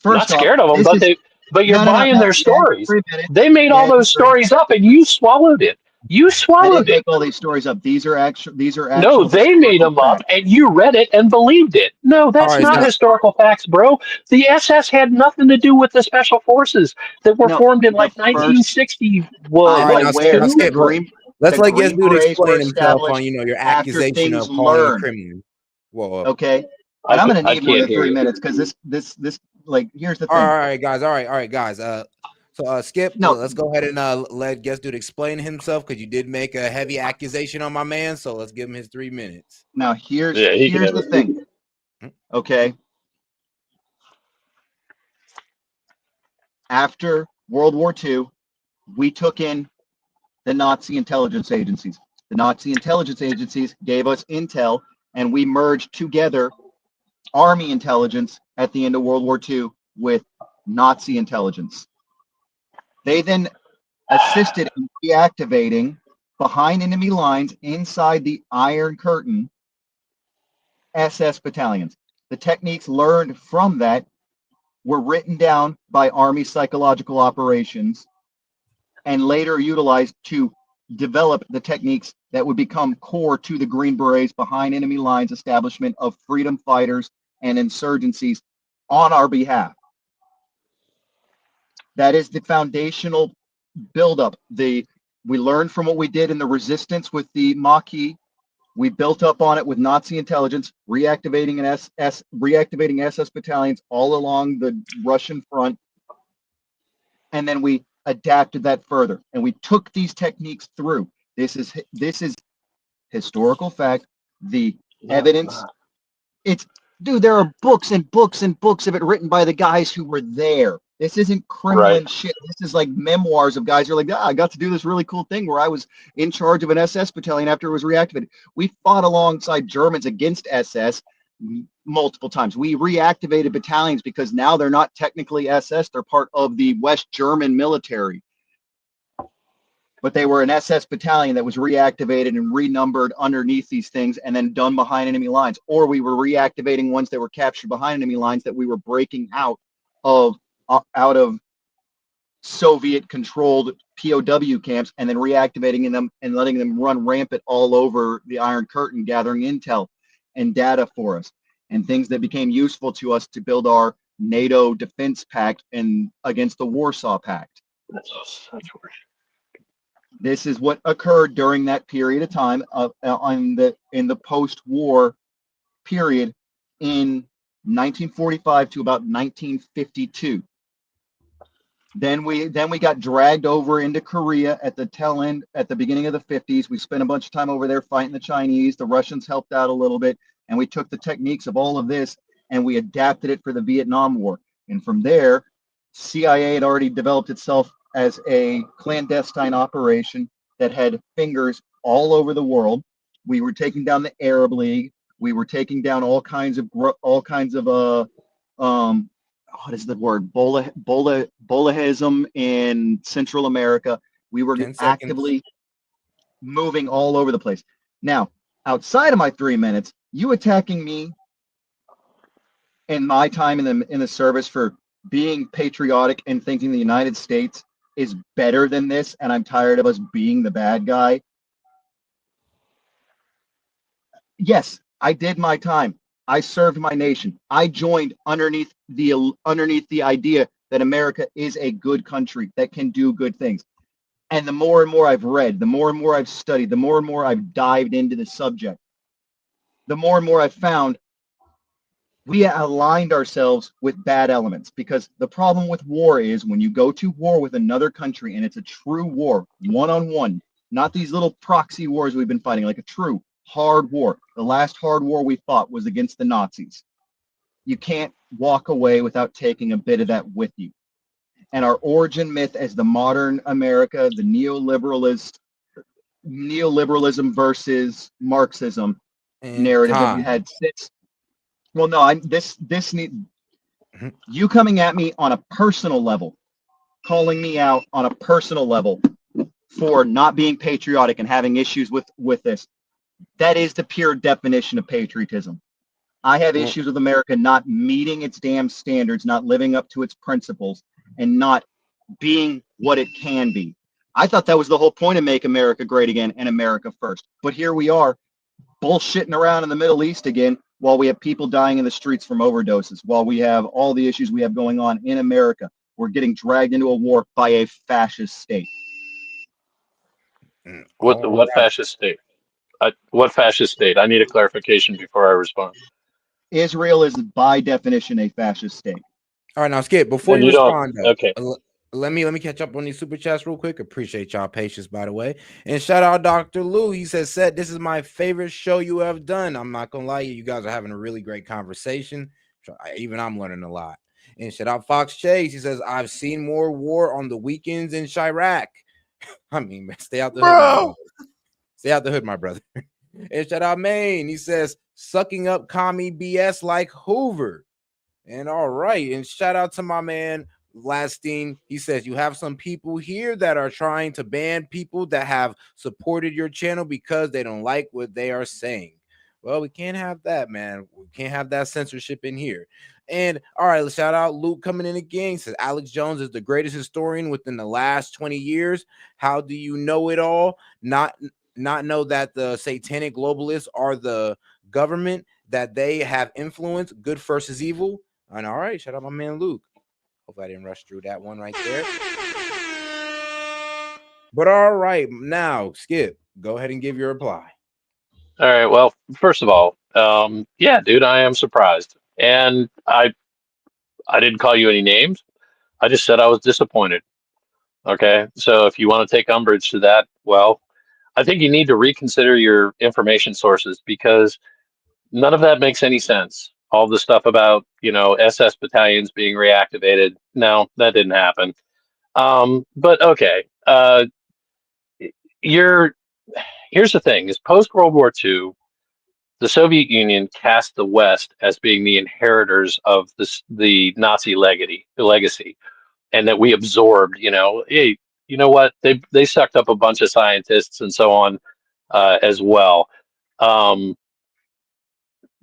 Not scared of them, but you're buying their stories. They made all those stories up, and you swallowed it. You I swallowed didn't make it. all these stories up. These are actual. No, they made them up, and you read it and believed it. No, that's not historical facts, bro. The SS had nothing to do with the special forces that were formed in like 1960. All right, now Skip, let's let Guest Dude explain himself established on your after accusation things of calling the learned. Kremlin. Whoa. Okay, and I'm going to need more than 3 minutes because this like here's the thing. All right, guys. All right, guys. So Skip, let's go ahead and let Guest Dude explain himself because you did make a heavy accusation on my man. So let's give him his 3 minutes. Now here's the thing. Okay. After World War II, we took in the Nazi intelligence agencies. The Nazi intelligence agencies gave us intel, and we merged together Army intelligence at the end of World War II with Nazi intelligence. They then assisted in reactivating behind enemy lines inside the Iron Curtain SS battalions. The techniques learned from that were written down by Army psychological operations and later utilized to develop the techniques that would become core to the Green Berets behind enemy lines establishment of freedom fighters and insurgencies on our behalf. That is the foundational buildup. We learned from what we did in the resistance with the Maquis. We built up on it with Nazi intelligence, reactivating SS battalions all along the Russian front, and then we adapted that further. And we took these techniques through. This is historical fact. The evidence. Dude, there are books and books and books of it written by the guys who were there. This isn't Kremlin shit. This is like memoirs of guys who are like, I got to do this really cool thing where I was in charge of an SS battalion after it was reactivated. We fought alongside Germans against SS multiple times. We reactivated battalions because now they're not technically SS. They're part of the West German military. But they were an SS battalion that was reactivated and renumbered underneath these things and then done behind enemy lines. Or we were reactivating ones that were captured behind enemy lines that we were breaking out of Soviet-controlled POW camps and then reactivating them and letting them run rampant all over the Iron Curtain, gathering intel and data for us and things that became useful to us to build our NATO defense pact and against the Warsaw Pact. That's weird. This is what occurred during that period of time in the post-war period in 1945 to about 1952. Then we got dragged over into Korea at the tail end, at the beginning of the 50s. We spent a bunch of time over there fighting the Chinese. The Russians helped out a little bit, and we took the techniques of all of this and we adapted it for the Vietnam War. And from there, CIA had already developed itself as a clandestine operation that had fingers all over the world. We were taking down the Arab League. We were taking down all kinds of what is the word? Bolahism in Central America. We were actively moving all over the place. Now, outside of my 3 minutes, you attacking me in my time in the service for being patriotic and thinking the United States is better than this, and I'm tired of us being the bad guy. Yes, I did my time. I served my nation. I joined underneath the idea that America is a good country that can do good things. And the more and more I've read, the more and more I've studied, the more and more I've dived into the subject, the more and more I've found we aligned ourselves with bad elements. Because the problem with war is when you go to war with another country and it's a true war, one-on-one, not these little proxy wars we've been fighting, like a true hard war. The last hard war we fought was against the Nazis. You can't walk away without taking a bit of that with you. And our origin myth as the modern America, the neoliberalism versus Marxism And narrative that we time. had since. Well, no, this need you coming at me on a personal level, calling me out on a personal level for not being patriotic and having issues with this. That is the pure definition of patriotism. I have issues with America not meeting its damn standards, not living up to its principles, and not being what it can be. I thought that was the whole point of Make America Great Again and America First. But here we are, bullshitting around in the Middle East again, while we have people dying in the streets from overdoses, while we have all the issues we have going on in America. We're getting dragged into a war by a fascist state. What fascist state? What fascist state? I need a clarification before I respond. Israel is by definition a fascist state. All right, now Skip, before And you you don't- respond, though, okay. let me catch up on these super chats real quick. Appreciate y'all patience, by the way. And shout out Dr. Lou. He says, "Seth, this is my favorite show you have done. I'm not gonna lie, you guys are having a really great conversation. Even I'm learning a lot." And shout out Fox Chase. He says, "I've seen more war on the weekends in Chirac." I mean, man, stay out the hood, my brother. Stay out the hood, my brother. And shout out Maine. He says, "Sucking up commie BS like Hoover." And all right, and shout out to my man Lasting. He says, "You have some people here that are trying to ban people that have supported your channel because they don't like what they are saying." Well, we can't have that, man. We can't have that censorship in here. And all right, shout out Luke coming in again. He says, "Alex Jones is the greatest historian within the last 20 years. How do you know it all? Not know that the satanic globalists are the government, that they have influence, good versus evil." And all right, shout out my man Luke. Hope I didn't rush through that one right there. But all right, now Skip, go ahead and give your reply. All right. Well, first of all, yeah, dude, I am surprised, and I didn't call you any names. I just said I was disappointed. Okay. So if you want to take umbrage to that, well, I think you need to reconsider your information sources, because none of that makes any sense. All the stuff about, SS battalions being reactivated. No, that didn't happen. But okay. Here's the thing: is post World War II, the Soviet Union cast the West as being the inheritors of the Nazi legacy, and that we absorbed. Hey, you know what? They sucked up a bunch of scientists and so on as well.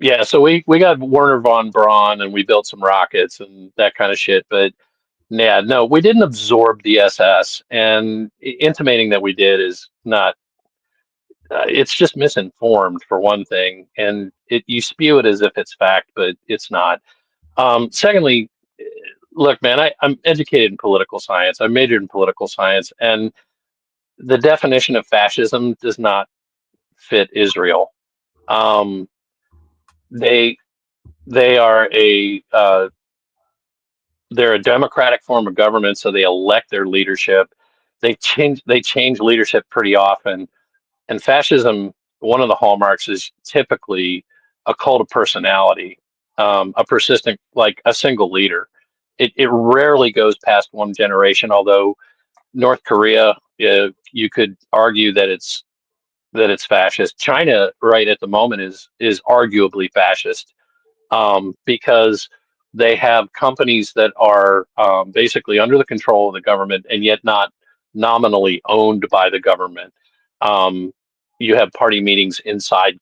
Yeah, so we got Werner von Braun, and we built some rockets and that kind of shit. But yeah, no, we didn't absorb the SS, and intimating that we did is not. It's just misinformed, for one thing, and you spew it as if it's fact, but it's not. Secondly, look, man, I'm educated in political science. I majored in political science, and the definition of fascism does not fit Israel. They are they're a democratic form of government, so they elect their leadership. They change leadership pretty often. And fascism, one of the hallmarks is typically a cult of personality, a persistent, like a single leader. It rarely goes past one generation, although North Korea, you could argue that it's fascist. China, right at the moment, is arguably fascist, because they have companies that are basically under the control of the government and yet not nominally owned by the government. You have party meetings inside,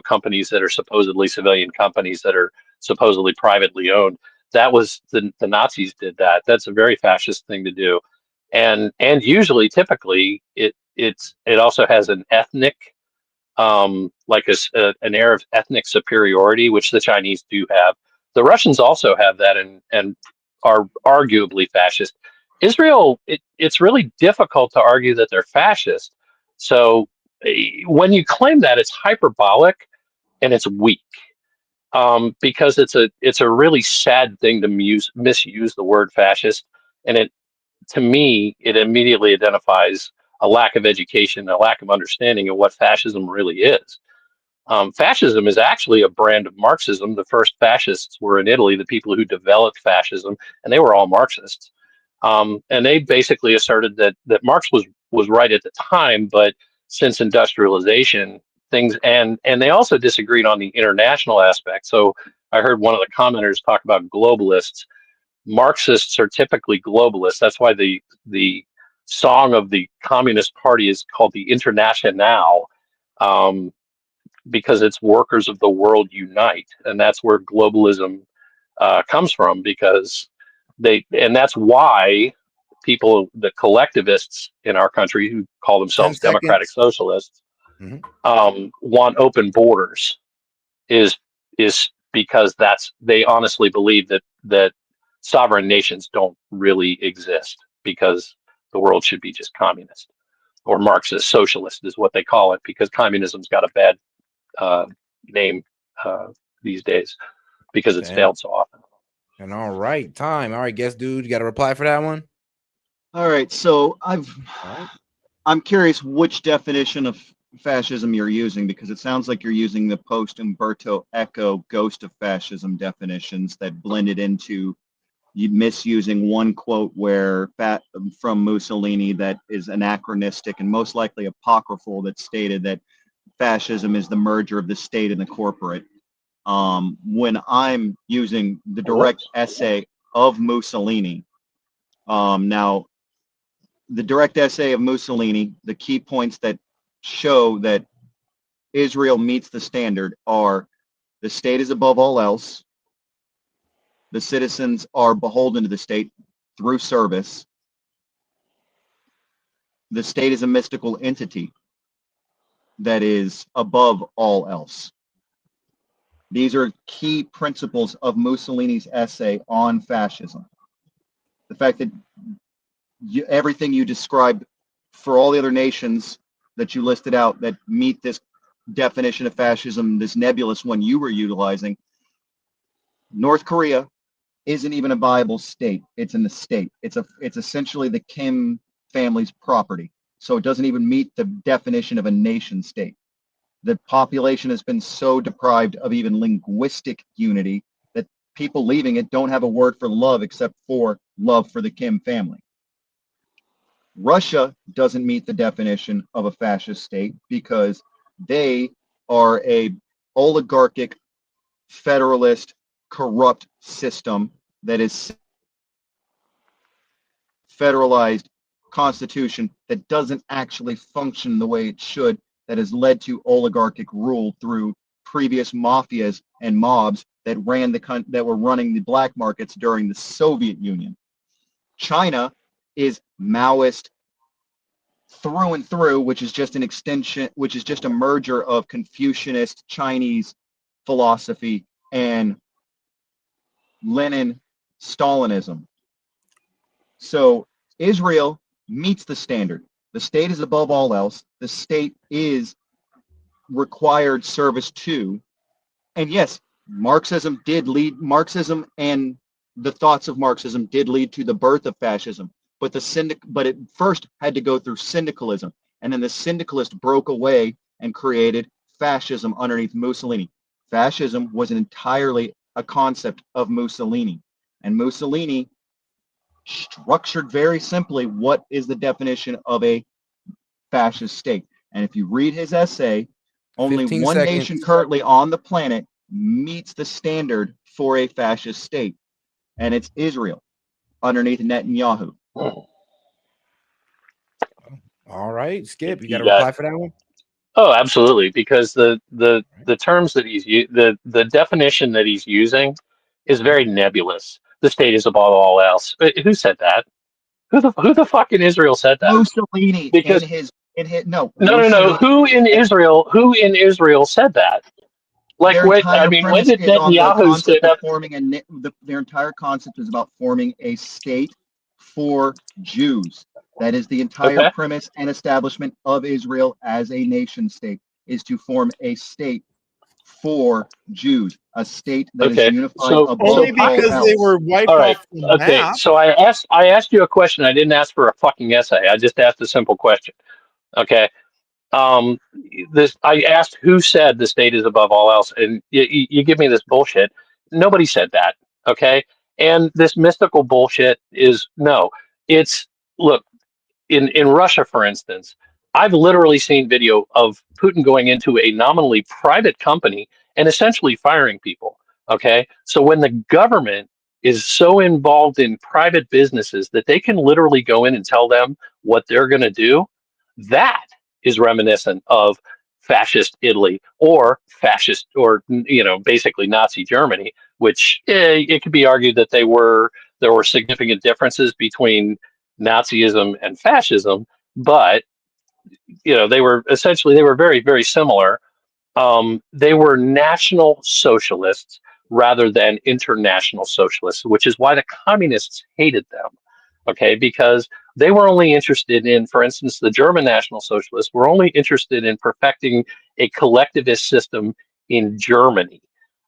companies that are supposedly civilian companies that are supposedly privately owned. That was the Nazis did that. That's a very fascist thing to do, and usually, typically, it also has an ethnic, like an air of ethnic superiority, which the Chinese do have. The Russians also have that, and are arguably fascist. Israel, it's really difficult to argue that they're fascist. So when you claim that, it's hyperbolic and it's weak, because it's a really sad thing to misuse the word fascist, and to me it immediately identifies a lack of education, a lack of understanding of what fascism really is. Fascism is actually a brand of Marxism. The first fascists were in Italy, the people who developed fascism, and they were all Marxists. And they basically asserted that Marx was right at the time, but since industrialization, things and they also disagreed on the international aspect. So I heard one of the commenters talk about globalists. Marxists are typically globalists. That's why the song of the Communist Party is called the Internationale, because it's workers of the world unite, and that's where globalism comes from. Because that's why people, the collectivists in our country who call 10 themselves democratic seconds. socialists, Mhm. Want open borders, is because they honestly believe that sovereign nations don't really exist, because the world should be just communist or Marxist socialist is what they call it, because communism's got a bad name these days because it's Okay. failed so often. And all right, time. All right, guess, dude, you got a reply for that one? All right, so I'm curious which definition of fascism you're using, because it sounds like you're using the post Umberto Eco ghost of fascism definitions that blended into you misusing one quote from Mussolini that is anachronistic and most likely apocryphal, that stated that fascism is the merger of the state and the corporate. When I'm using the direct essay of Mussolini, now the direct essay of Mussolini, the key points that show that Israel meets the standard are: the state is above all else, the citizens are beholden to the state through service, the state is a mystical entity that is above all else. These are key principles of Mussolini's essay on fascism. The fact that everything you described for all the other nations that you listed out that meet this definition of fascism, this nebulous one you were utilizing, North Korea isn't even a viable state. It's in the state. It's essentially the Kim family's property. So it doesn't even meet the definition of a nation state. The population has been so deprived of even linguistic unity that people leaving it don't have a word for love except for love for the Kim family. Russia doesn't meet the definition of a fascist state because they are a oligarchic, federalist, corrupt system that is federalized constitution that doesn't actually function the way it should, that has led to oligarchic rule through previous mafias and mobs that were running the black markets during the Soviet Union. China is Maoist through and through, which is just a merger of Confucianist Chinese philosophy and Lenin Stalinism. So Israel meets the standard. The state is above all else. The state is required service to, and yes, Marxism and the thoughts of Marxism did lead to the birth of fascism, but it first had to go through syndicalism, and then the syndicalist broke away and created fascism underneath Mussolini. Fascism was entirely a concept of Mussolini, and Mussolini structured very simply what is the definition of a fascist state. And if you read his essay, only 15 one seconds. nation currently on the planet meets the standard for a fascist state, and it's Israel underneath Netanyahu. All right, Skip, you got a reply for that one? Oh, absolutely, because the terms that the definition that he's using is very nebulous. The state is above all else. Who said that? Who the fuck in Israel said that? Mussolini Because no. Who in Israel said that? Like, their when entire when did is on the Netanyahu concept stand of up? forming their entire concept is about forming a state for Jews. That is the entire Okay. premise and establishment of Israel as a nation state, is to form a state for Jews, a state that is unified above only because all they else. were wiped All right. off the Okay. map. So I asked you a question. I didn't ask for a fucking essay. I just asked a simple question. Okay. This I asked who said the state is above all else, and you give me this bullshit. Nobody said that, okay? And this mystical bullshit is no. It's look in Russia, for instance. I've literally seen video of Putin going into a nominally private company and essentially firing people. Okay, so when the government is so involved in private businesses that they can literally go in and tell them what they're going to do, that is reminiscent of fascist Italy or fascist or basically Nazi Germany, which it could be argued that there were significant differences between Nazism and fascism, but they were very, very similar. They were national socialists rather than international socialists, which is why the communists hated them. Okay, because they were only interested in, for instance, the German National Socialists were only interested in perfecting a collectivist system in Germany.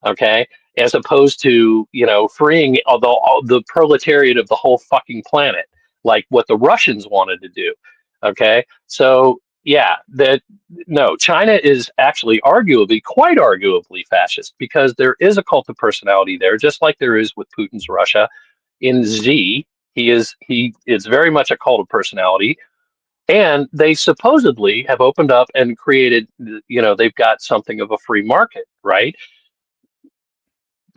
Okay, as opposed to freeing all the proletariat of the whole fucking planet, like what the Russians wanted to do. Okay, so yeah, no, China is actually quite arguably fascist, because there is a cult of personality there, just like there is with Putin's Russia. In Z, he is very much a cult of personality, and they supposedly have opened up and created, they've got something of a free market, right?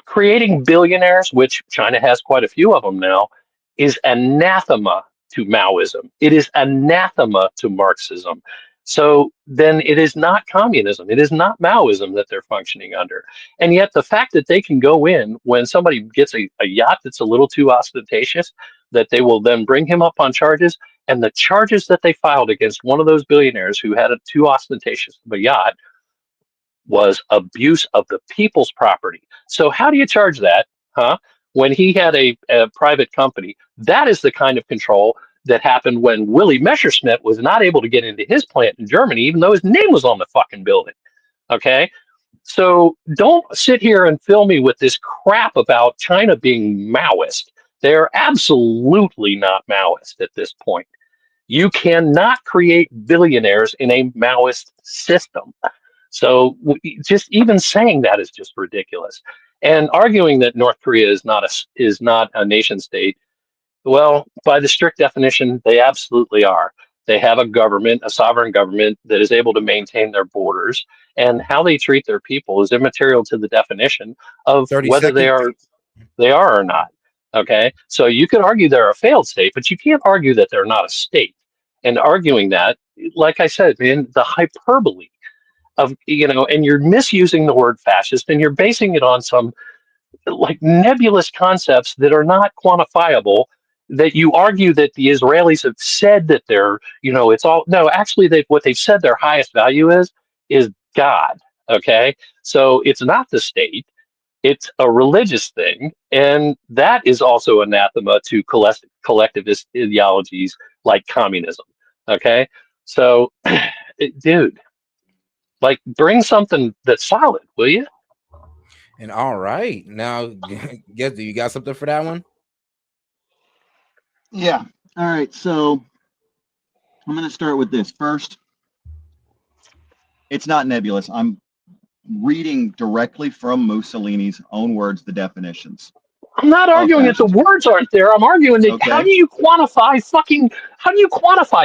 Creating billionaires, which China has quite a few of them now, is anathema to Maoism. It is anathema to Marxism. So then it is not communism. It is not Maoism that they're functioning under. And yet the fact that they can go in when somebody gets a yacht that's a little too ostentatious, that they will then bring him up on charges, and the charges that they filed against one of those billionaires who had a too ostentatious of a yacht was abuse of the people's property. So how do you charge that, huh? When he had a private company, that is the kind of control that happened when Willie Messerschmitt was not able to get into his plant in Germany, even though his name was on the fucking building. Okay, so don't sit here and fill me with this crap about China being Maoist. They're absolutely not Maoist at this point. You cannot create billionaires in a Maoist system. So just even saying that is just ridiculous. And arguing that North Korea is not a nation state, well, by the strict definition, they absolutely are. They have a government, a sovereign government that is able to maintain their borders, and how they treat their people is immaterial to the definition of whether they are or not. Okay, so you could argue they're a failed state, but you can't argue that they're not a state. And arguing that, like I said, man, the hyperbole of, and you're misusing the word fascist, and you're basing it on some like nebulous concepts that are not quantifiable, that you argue that the Israelis have said that they're, it's all, no, actually what they've said their highest value is God. Okay, so it's not the state, it's a religious thing, and that is also anathema to collectivist ideologies like communism. Okay, so dude, like, bring something that's solid, will you? And all right, now, guess, do you got something for that one? Yeah. All right. So I'm going to start with this first. It's not nebulous. I'm reading directly from Mussolini's own words, the definitions. I'm not arguing that the words aren't there. I'm arguing that how do you quantify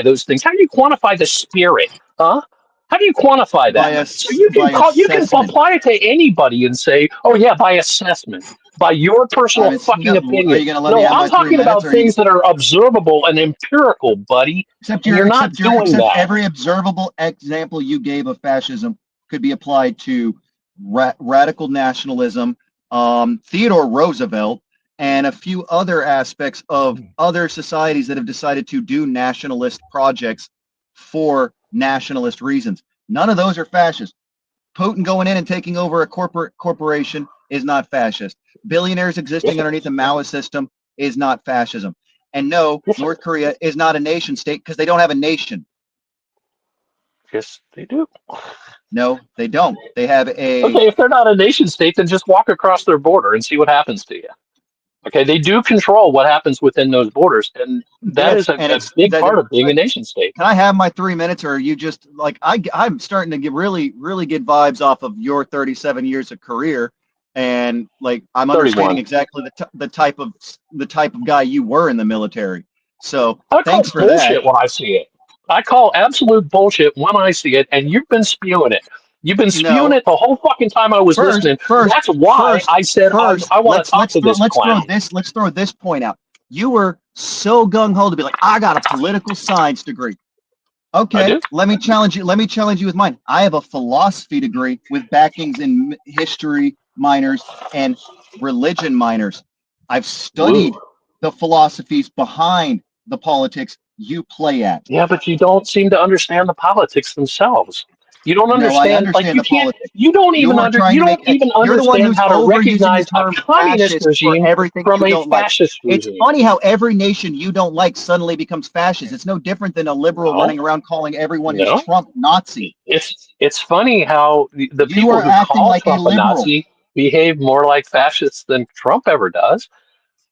those things? How do you quantify the spirit? Huh? How do you quantify that? So you can apply it to anybody and say, oh yeah, by assessment, by your personal fucking opinion. No, I'm talking about things that are observable and empirical, buddy. Except you're not doing that. Every observable example you gave of fascism could be applied to radical nationalism, Theodore Roosevelt, and a few other aspects of other societies that have decided to do nationalist projects for nationalist reasons. None of those are fascist. Putin going in and taking over a corporation is not fascist. Billionaires existing underneath a Maoist system is not fascism. And no, North Korea is not a nation state because they don't have a nation. Yes, they do. No, they don't. They have a... Okay, if they're not a nation state, then just walk across their border and see what happens to you. Okay, they do control what happens within those borders, and that is a big part of being a nation state. Can I have my 3 minutes, or are you just like I'm starting to get really get vibes off of your 37 years of career, and like I'm understanding 31. exactly the type of guy you were in the military. So I thanks call for bullshit that. when I see it. I call absolute bullshit when I see it, and you've been spewing it. You've been spewing it the whole fucking time I was listening. That's why I said I want to talk to this clown. Let's throw this point out. You were so gung ho to be like, I got a political science degree. Okay, let me challenge you. Let me challenge you with mine. I have a philosophy degree with backings in history minors and religion minors. I've studied the philosophies behind the politics you play at. Yeah, but you don't seem to understand the politics themselves. You don't understand. No, I understand you the can't. politics. You don't even You're the one understand who's how to overusing the recognize a term communist fascist regime for everything from you a don't like. fascist It's regime. funny how every nation you don't like suddenly becomes fascist. It's no different than a liberal running around calling everyone who's Trump Nazi. It's funny how the You people are who acting call like Trump a a liberal. Nazi behave more like fascists than Trump ever does.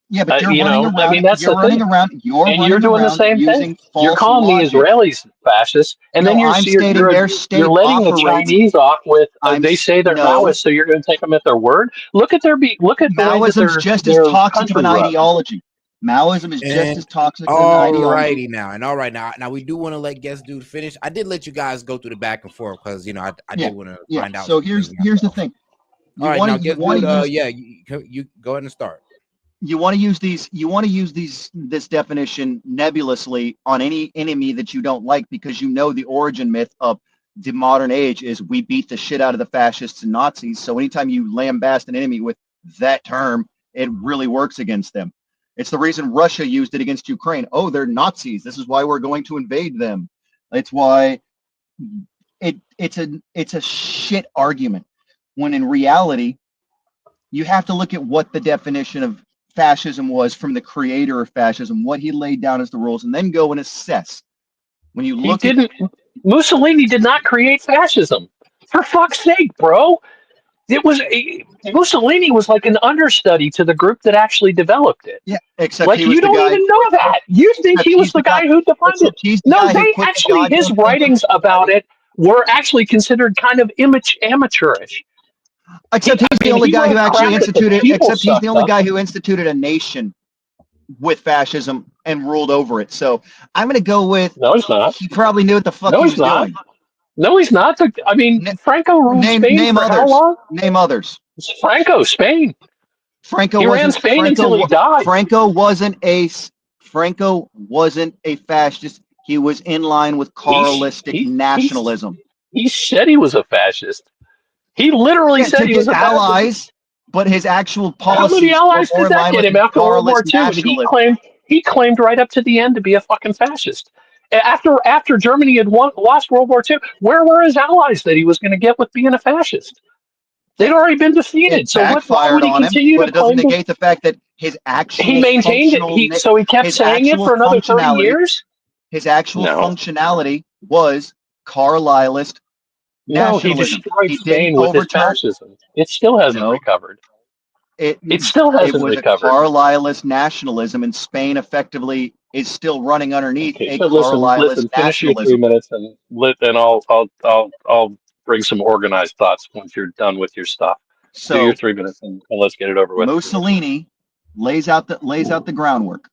Yeah, but you're running around. I mean, that's You're the running thing. around. You're doing the same thing. You're calling the Israelis fascists, and then I'm stating their state you're letting the operates. Chinese off with they say they're Maoists, so you're going to take them at their word. Look at the way that Maoism's just as toxic of an ideology. Maoism is just as toxic as an ideology. All right now we do want to let guest dude finish. I did let you guys go through the back and forth because I did want to find out. So here's the thing. You want to you go ahead and start. You want to use this definition nebulously on any enemy that you don't like, because you know the origin myth of the modern age is we beat the shit out of the fascists and Nazis. So anytime you lambast an enemy with that term, it really works against them. It's the reason Russia used it against Ukraine. Oh, they're Nazis. This is why we're going to invade them. It's why it's a shit argument, when in reality you have to look at what the definition of fascism was from the creator of fascism, what he laid down as the rules, and then go and assess. When you look Mussolini did not create fascism. For fuck's sake, bro. Mussolini was like an understudy to the group that actually developed it. Yeah, except like you don't even know that. You think he was the guy who defined it? No, his writings about it were actually considered kind of amateurish. Except he's the only guy who actually instituted. Except he's the only guy who instituted a nation with fascism and ruled over it. So I'm going to go with. No, he's not. He probably knew what the fuck he was doing. No, he's not. I mean, Franco ruled Spain for how long? Name others. Franco, Spain. He ran Spain until he died. Franco wasn't a fascist. He was in line with Carlistic nationalism. He said he was a fascist. He literally said he was a allies, but his actual policies. How many allies did that get him after World War II? He claimed right up to the end to be a fucking fascist. After Germany had lost World War II, where were his allies that he was going to get with being a fascist? They'd already been defeated. So why would he continue to claim? But it doesn't negate the fact that his actual he maintained it. So he kept saying it for another 30 years. His actual functionality was Carlistic nationalism. No, he destroyed Spain with his fascism. It still hasn't recovered. It still hasn't recovered. A Carlistic nationalism, and Spain effectively is still running underneath a Carlistic nationalism. Finish your 3 minutes, and I'll bring some organized thoughts once you're done with your stuff. So do your 3 minutes and let's get it over with. Mussolini lays out the groundwork,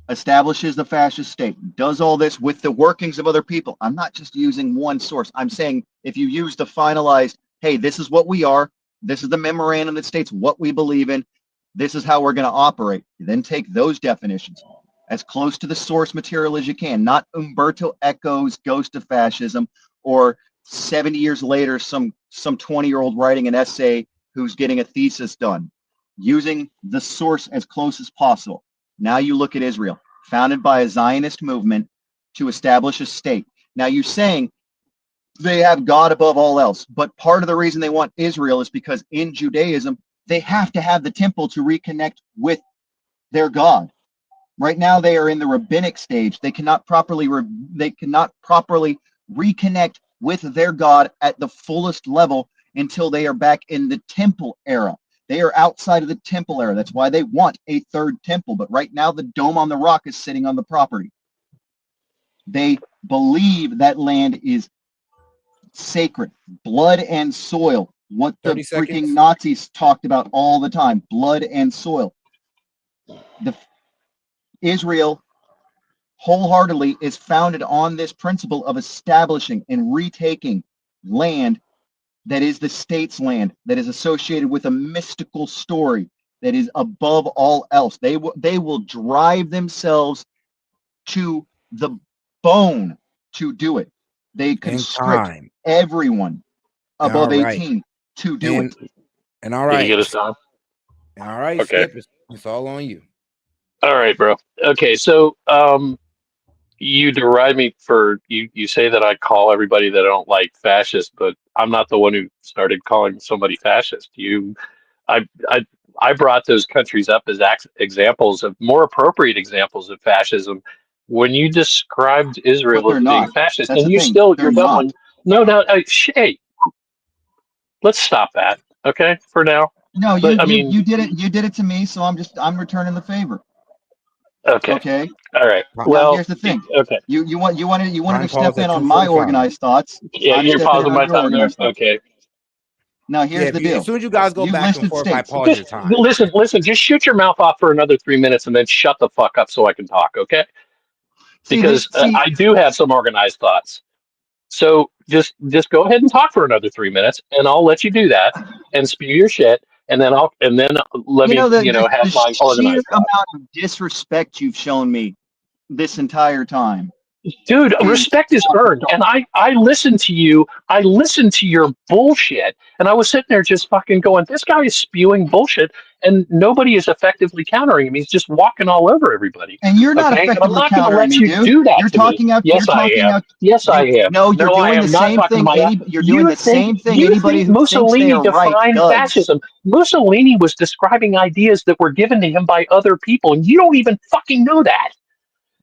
establishes the fascist state, does all this with the workings of other people. I'm not just using one source. I'm saying if you use the finalized, hey, this is what we are, this is the memorandum that states what we believe in, this is how we're going to operate. You then take those definitions as close to the source material as you can, not Umberto Eco's Ghost of Fascism, or 70 years later, some 20-year-old writing an essay who's getting a thesis done, using the source as close as possible. Now you look at Israel, founded by a Zionist movement to establish a state. Now you're saying they have God above all else, but part of the reason they want Israel is because in Judaism, they have to have the temple to reconnect with their God. Right now, they are in the rabbinic stage. They cannot properly reconnect with their God at the fullest level until they are back in the temple era. They are outside of the temple era. That's why they want a third temple. But right now, the Dome on the Rock is sitting on the property. They believe that land is sacred, blood and soil. What the freaking Nazis talked about all the time, blood and soil. Israel wholeheartedly is founded on this principle of establishing and retaking land that is the state's land, that is associated with a mystical story that is above all else. They will drive themselves to the bone to do it. They constrict everyone above 18 to do it. And all right. Did you get us done? All right, okay. Skip, it's all on you. All right, bro. Okay, so you deride me for you say that I call everybody that I don't like fascist, but I'm not the one who started calling somebody fascist. I brought those countries up as examples of more appropriate examples of fascism when you described Israel as being fascist, and you're done one. No, hey, let's stop that, okay? For now. No, you did it. You did it to me, so I'm returning the favor. Okay. Okay. All right. Now, well, here's the thing. Okay. You wanted to step in on my organized thoughts. Yeah, you're pausing my time there. Okay. Now here's the deal. As soon as you guys go back and forth, I pause your time. Listen. Just shoot your mouth off for another 3 minutes and then shut the fuck up so I can talk. Okay. Because I do have some organized thoughts. So just go ahead and talk for another 3 minutes, and I'll let you do that and spew your shit, and then let me have my organized sheer amount of disrespect you've shown me this entire time. Dude, respect is earned, and I listened to you. I listened to your bullshit, and I was sitting there just fucking going, "This guy is spewing bullshit, and nobody is effectively countering him. He's just walking all over everybody." And you're not effectively countering me, dude. Do that you're talking out. Yes, I am. Yes, I am. No, you're doing the same thing. You're doing the same thing. Anybody who Mussolini thinks they are right does. fascism. Mussolini was describing ideas that were given to him by other people, and you don't even fucking know that.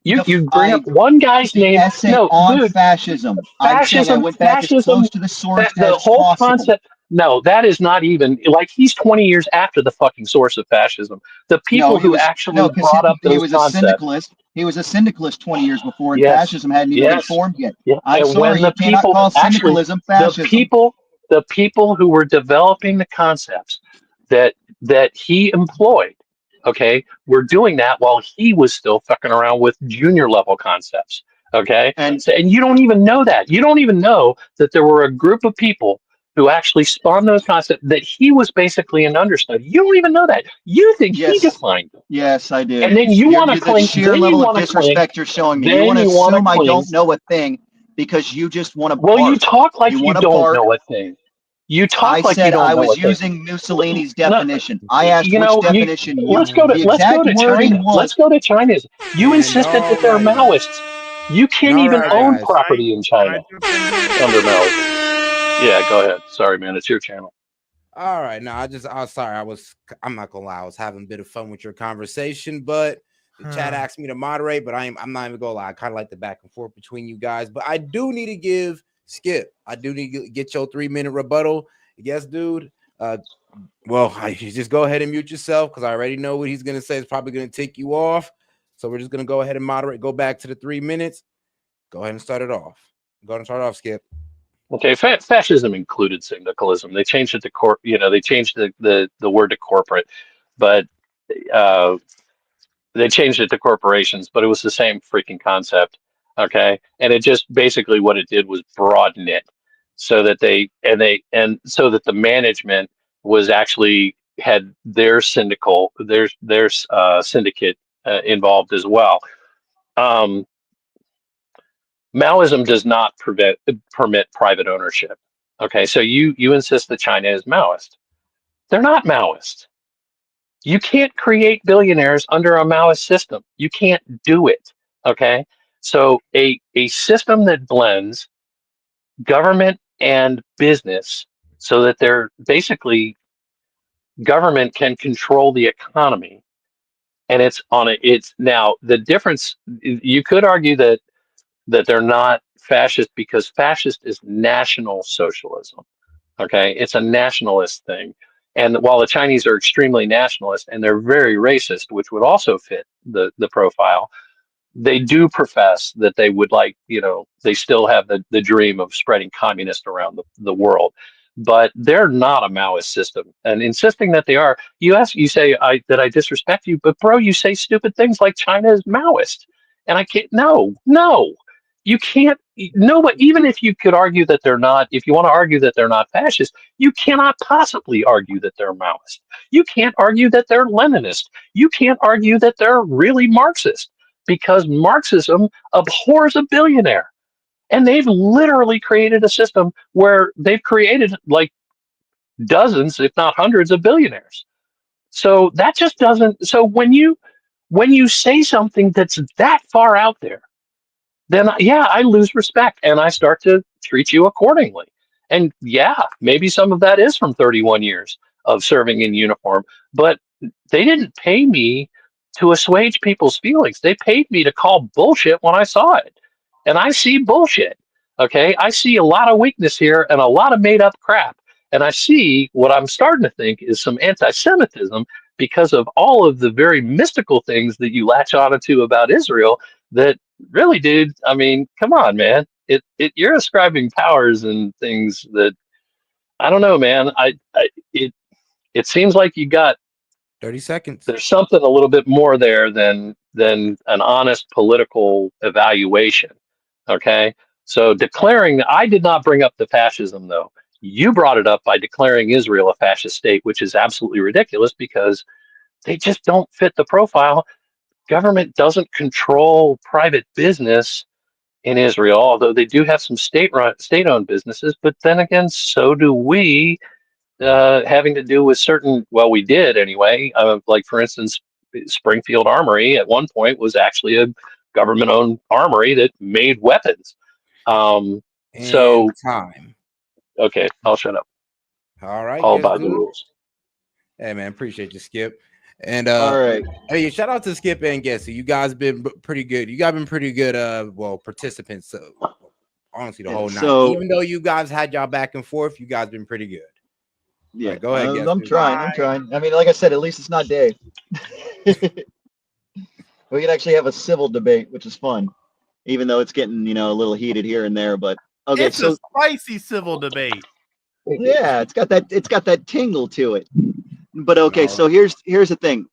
You bring up one guy's name. No, dude, fascism. Fascism. I went back as close to the source the as whole possible. concept. No, that is not even like he's 20 years after the fucking source of fascism. The people who actually brought up those concepts. He was a syndicalist 20 years before, and fascism hadn't even been formed yet. Yeah. I'm sorry, you cannot call syndicalism fascism. The people who were developing the concepts that he employed. Okay, we're doing that while he was still fucking around with junior level concepts. Okay, and you don't even know that. You don't even know that there were a group of people who actually spawned those concepts that he was basically an understudy. You don't even know that. You think he defined them. Yes, I do. And then you want to claim the sheer level of disrespect you're showing me. You want to assume I don't know a thing because you just want to. Well, you talk like you don't know a thing. You talk like you don't know. I was using Mussolini's definition. I asked which definition. Let's go to China. Let's go to China. You insisted that they're Maoists. You can't even own property in China under Maoism. Yeah, go ahead. Sorry, man. It's your channel. All right. No, I was sorry. I'm not gonna lie. I was having a bit of fun with your conversation, but the chat asked me to moderate, but I'm not even gonna lie. I kind of like the back and forth between you guys, but I do need to give Skip. I do need to get your 3-minute rebuttal. Yes, dude. Well, you just go ahead and mute yourself because I already know what he's gonna say. It's probably gonna tick you off. So we're just gonna go ahead and moderate. Go back to the 3 minutes. Go ahead and start it off. Go ahead and start off, Skip. Okay, fascism included syndicalism. They changed it to they changed the word to corporate, but they changed it to corporations. But it was the same freaking concept. Okay, and it just basically what it did was broaden it so that so that the management was actually had their syndicate involved as well. Maoism does not permit private ownership. Okay, so you insist that China is Maoist. They're not Maoist. You can't create billionaires under a Maoist system. You can't do it. Okay, so a system that blends government and business so that they're basically government can control the economy, and it's now the difference. You could argue that they're not fascist because fascist is national socialism. Okay, it's a nationalist thing, And while the Chinese are extremely nationalist and they're very racist, which would also fit the profile, they do profess that they would like, they still have the dream of spreading communist around the world. But they're not a Maoist system. And insisting that they are, you say that I disrespect you, but bro, you say stupid things like China is Maoist. And I can't, no, you can't, no, but even if you could argue that they're not, if you want to argue that they're not fascist, you cannot possibly argue that they're Maoist. You can't argue that they're Leninist. You can't argue that they're really Marxist, because Marxism abhors a billionaire. And they've literally created a system where they've created like dozens, if not hundreds, of billionaires. So that just doesn't. So when you say something that's that far out there, then yeah, I lose respect and I start to treat you accordingly. And yeah, maybe some of that is from 31 years of serving in uniform, but they didn't pay me to assuage people's feelings. They paid me to call bullshit when I saw it. And I see bullshit. Okay. I see a lot of weakness here and a lot of made up crap. And I see what I'm starting to think is some anti-Semitism because of all of the very mystical things that you latch onto about Israel that really, dude, I mean, come on, man. You're ascribing powers and things that I don't know, man. It seems like you got 30 seconds. There's something a little bit more there than an honest political evaluation. Okay. So declaring, I did not bring up the fascism though. You brought it up by declaring Israel a fascist state, which is absolutely ridiculous because they just don't fit the profile. Government doesn't control private business in Israel, although they do have some state-owned businesses. But then again, so do we, having to do with certain. Well, we did anyway. Like for instance, Springfield Armory at one point was actually a government-owned armory that made weapons. So time. Okay, I'll shut up. All right. All by the rules. Hey man, appreciate you, Skip. And all right. Hey, shout out to Skip and Gessie. You guys been pretty good. You guys been pretty good. Participants. Honestly, the whole night. Even though you guys had y'all back and forth, you guys been pretty good. Yeah, right, go ahead. Gessie. I'm trying. I mean, like I said, at least it's not Dave. We can actually have a civil debate, which is fun, even though it's getting a little heated here and there. But okay, it's a spicy civil debate. Yeah, it's got that tingle to it. But okay, so here's the thing.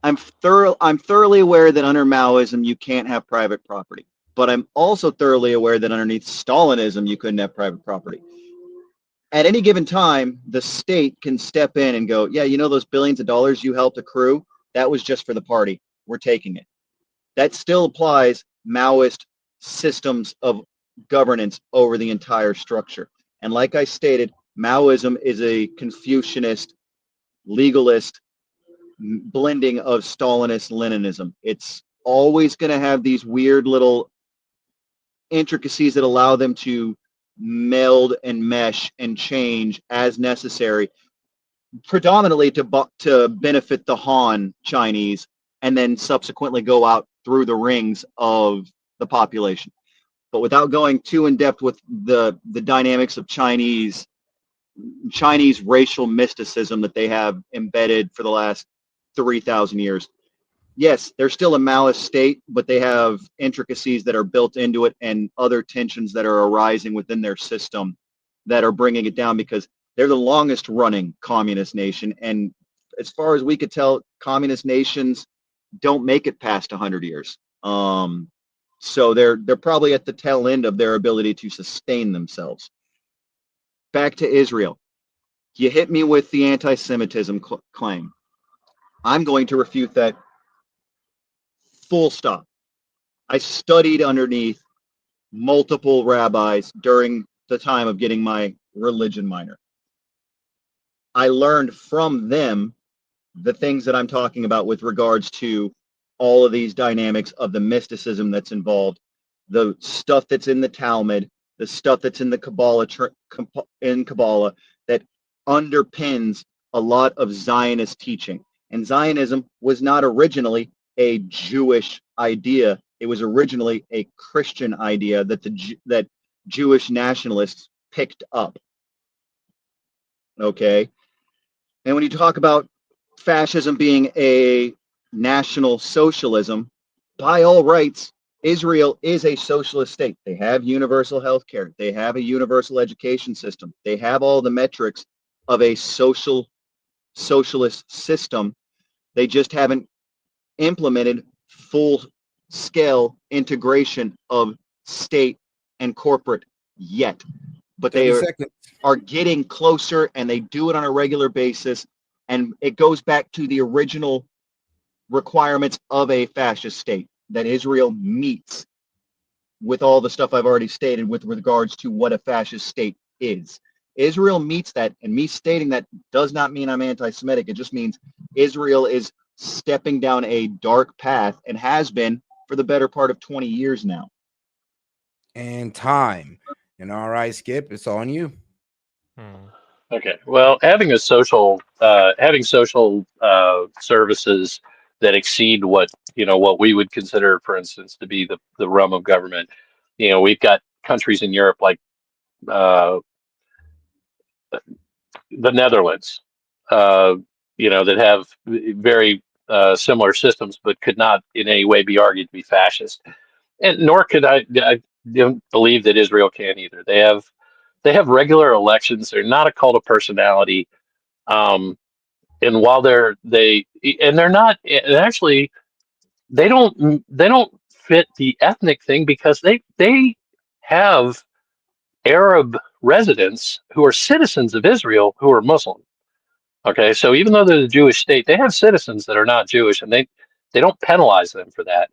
I'm thoroughly aware that under Maoism you can't have private property, but I'm also thoroughly aware that underneath Stalinism you couldn't have private property. At any given time, the state can step in and go, yeah, those billions of dollars you helped accrue, that was just for the party. We're taking it. That still applies Maoist systems of governance over the entire structure. And like I stated, Maoism is a Confucianist, legalist blending of Stalinist Leninism. It's always going to have these weird little intricacies that allow them to meld and mesh and change as necessary, predominantly to benefit the Han Chinese and then subsequently go out through the rings of the population. But without going too in depth with the dynamics of Chinese racial mysticism that they have embedded for the last 3,000 years. Yes, they're still a Maoist state, but they have intricacies that are built into it and other tensions that are arising within their system that are bringing it down because they're the longest running communist nation. And as far as we could tell, communist nations don't make it past 100 years. So they're probably at the tail end of their ability to sustain themselves. Back to Israel. You hit me with the anti-Semitism claim. I'm going to refute that full stop. I studied underneath multiple rabbis during the time of getting my religion minor. I learned from them the things that I'm talking about with regards to all of these dynamics of the mysticism that's involved, the stuff that's in the Talmud, the stuff that's in the Kabbalah, that underpins a lot of Zionist teaching. And Zionism was not originally a Jewish idea. It was originally a Christian idea that Jewish nationalists picked up. Okay. And when you talk about fascism being a national socialism, by all rights, Israel is a socialist state. They have universal health care. They have a universal education system. They have all the metrics of a socialist system. They just haven't implemented full-scale integration of state and corporate yet. But they are getting closer, and they do it on a regular basis. And it goes back to the original requirements of a fascist state that Israel meets with all the stuff I've already stated with regards to what a fascist state is. Israel meets that, and me stating that does not mean I'm anti-Semitic. It just means Israel is stepping down a dark path and has been for the better part of 20 years now. And time. And all right, Skip, it's on you. Okay. Well, having social services that exceed what we would consider, for instance, to be the realm of government. We've got countries in Europe like the Netherlands, that have very similar systems, but could not in any way be argued to be fascist. And nor could I don't believe that Israel can either. They have regular elections. They're not a cult of personality. And while they're not, and actually they don't fit the ethnic thing, because they have Arab residents who are citizens of Israel who are Muslim. Okay, so even though they're the Jewish state, they have citizens that are not Jewish, and they don't penalize them for that.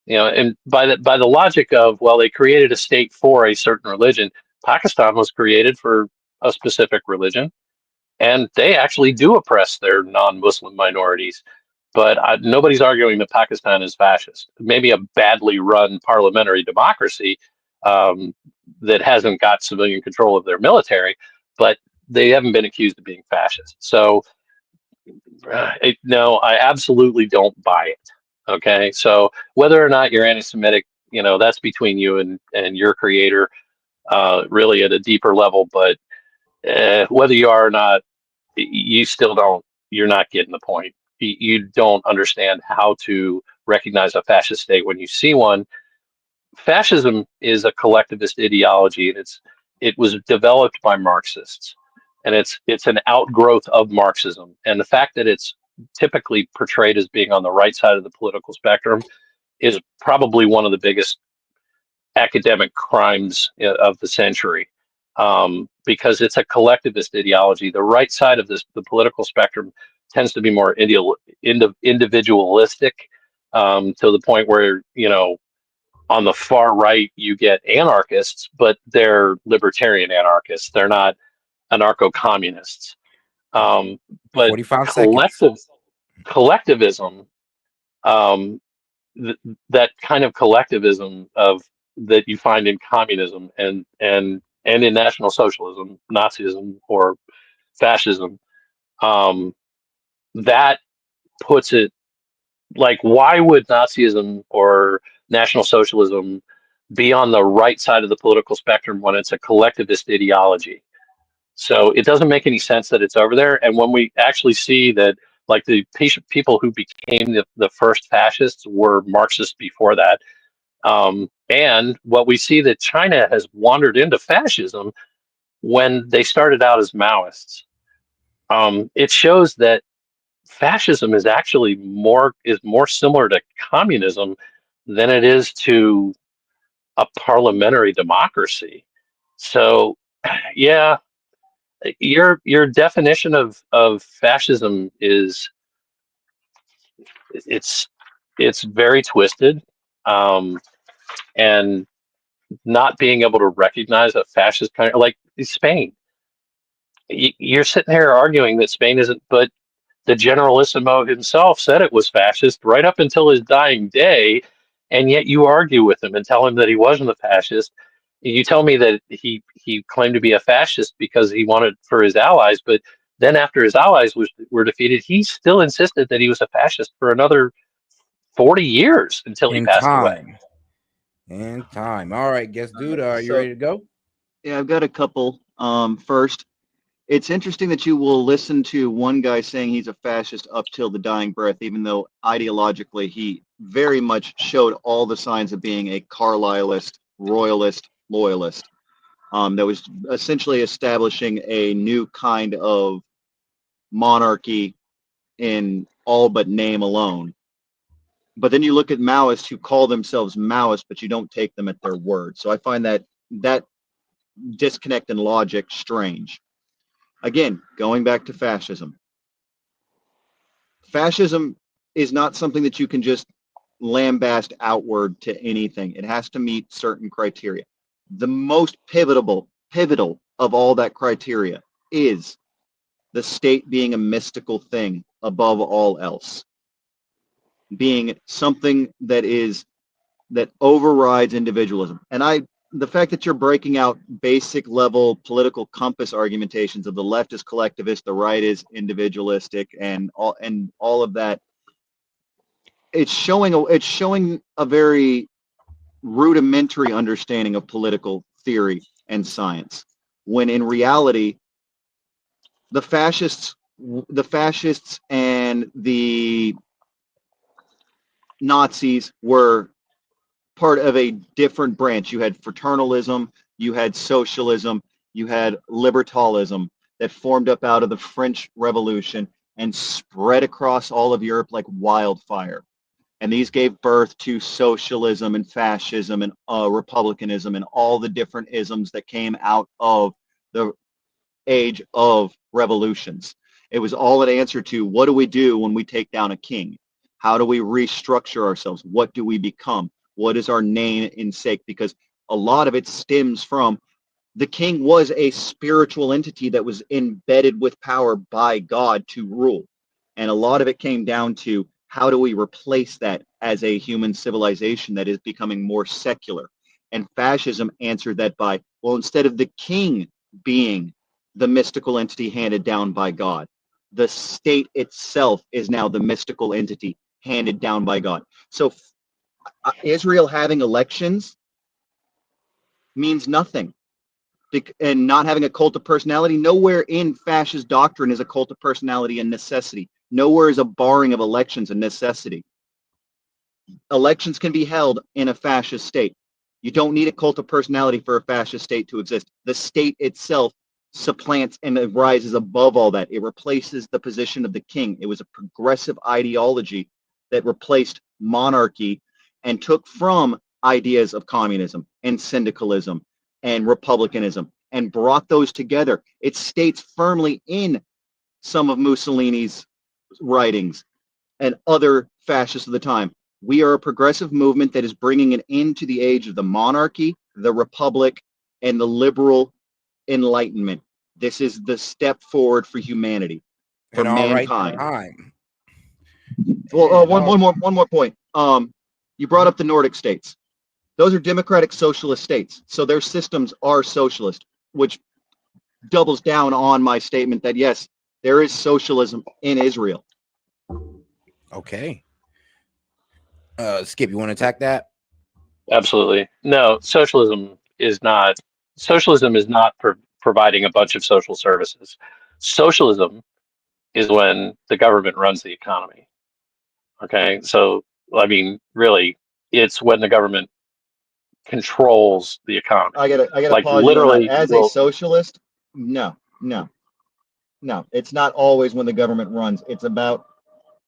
And by the logic of, well, they created a state for a certain religion. Pakistan was created for a specific religion, and they actually do oppress their non-Muslim minorities. But nobody's arguing that Pakistan is fascist. Maybe a badly run parliamentary democracy that hasn't got civilian control of their military, but they haven't been accused of being fascist. So no, I absolutely don't buy it. Okay, so whether or not you're anti-Semitic, that's between you and your creator, really at a deeper level. But whether you are or not, you're not getting the point. You don't understand how to recognize a fascist state when you see one. Fascism is a collectivist ideology, and it was developed by Marxists, and it's an outgrowth of Marxism. And the fact that it's typically portrayed as being on the right side of the political spectrum is probably one of the biggest academic crimes of the century, because it's a collectivist ideology. The right side of the political spectrum tends to be more individualistic, to the point where, on the far right, you get anarchists, but they're libertarian anarchists. They're not anarcho-communists. But 45 seconds. Collectivism, that kind of collectivism that you find in communism and in National Socialism, Nazism, or fascism, that puts it like, why would Nazism or National Socialism be on the right side of the political spectrum when it's a collectivist ideology? So it doesn't make any sense that it's over there. And when we actually see that, like, the people who became the first fascists were Marxists before that, and what we see that China has wandered into fascism when they started out as Maoists, it shows that fascism is actually more similar to communism than it is to a parliamentary democracy. So, yeah, your definition of fascism is it's very twisted, and not being able to recognize a fascist country like Spain. You're sitting here arguing that Spain isn't, but the Generalissimo himself said it was fascist right up until his dying day, and yet you argue with him and tell him that he wasn't a fascist. You tell me that he claimed to be a fascist because he wanted for his allies, but then after his allies were defeated, he still insisted that he was a fascist for another 40 years until he passed away. And time. All right, guess dude, are you ready to go? Yeah, I've got a couple. First, It's interesting that you will listen to one guy saying he's a fascist up till the dying breath, even though ideologically he very much showed all the signs of being a Carlyleist, royalist, loyalist. That was essentially establishing a new kind of monarchy in all but name alone. But then you look at Maoists who call themselves Maoists, but you don't take them at their word. So I find that disconnect in logic strange. Again, going back to fascism. Fascism is not something that you can just lambast outward to anything. It has to meet certain criteria. The most pivotal of all that criteria is the state being a mystical thing above all else, being something that overrides individualism. And the fact that you're breaking out basic level political compass argumentations of the left is collectivist, the right is individualistic, and all of that, it's showing a very rudimentary understanding of political theory and science, when in reality the fascists and the Nazis were part of a different branch. You had fraternalism, you had socialism, you had libertalism that formed up out of the French Revolution and spread across all of Europe like wildfire. And these gave birth to socialism and fascism and republicanism and all the different isms that came out of the age of revolutions. It was all an answer to, what do we do when we take down a king? How do we restructure ourselves? What do we become? What is our name in sake? Because a lot of it stems from the king was a spiritual entity that was embedded with power by God to rule. And a lot of it came down to, how do we replace that as a human civilization that is becoming more secular? And fascism answered that by, well, instead of the king being the mystical entity handed down by God, the state itself is now the mystical entity handed down by God. So Israel having elections means nothing. And not having a cult of personality, nowhere in fascist doctrine is a cult of personality a necessity. Nowhere is a barring of elections a necessity. Elections can be held in a fascist state. You don't need a cult of personality for a fascist state to exist. The state itself supplants and rises above all that. It replaces the position of the king. It was a progressive ideology that replaced monarchy and took from ideas of communism and syndicalism and republicanism and brought those together. It states firmly in some of Mussolini's writings and other fascists of the time, we are a progressive movement that is bringing an end to the age of the monarchy, the republic, and the liberal enlightenment. This is the step forward for humanity, for mankind. Well, one more point. You brought up the Nordic states. Those are democratic socialist states, so their systems are socialist, which doubles down on my statement that yes, there is socialism in Israel. Okay. Skip, you want to attack that? Absolutely. No, socialism is not providing a bunch of social services. Socialism is when the government runs the economy. Okay, so I mean, really, it's when the government controls the economy. I gotta like pause literally you on that. As a socialist, no, it's not always when the government runs. It's about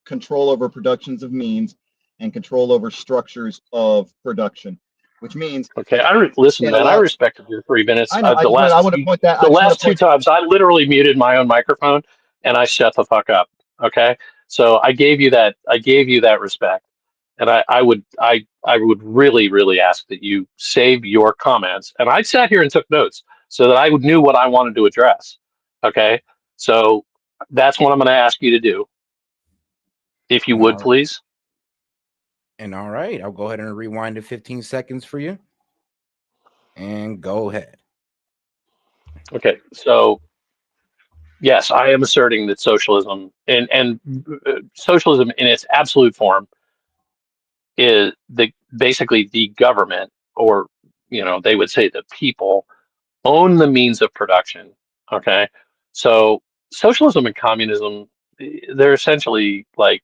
control over productions of means and control over structures of production, which means. Okay, listen, man. I respected your 3 minutes. I know. The last two times, I literally muted my own microphone and I shut the fuck up. Okay, so I gave you that. I gave you that respect, and I would really ask that you save your comments. And I sat here and took notes so that I knew what I wanted to address. Okay, so that's what I'm going to ask you to do. If you would, please. And all right, I'll go ahead and rewind to 15 seconds for you. And go ahead. Okay, so yes, I am asserting that socialism and socialism in its absolute form is basically the government, or they would say the people, own the means of production. Okay, So socialism and communism, they're essentially like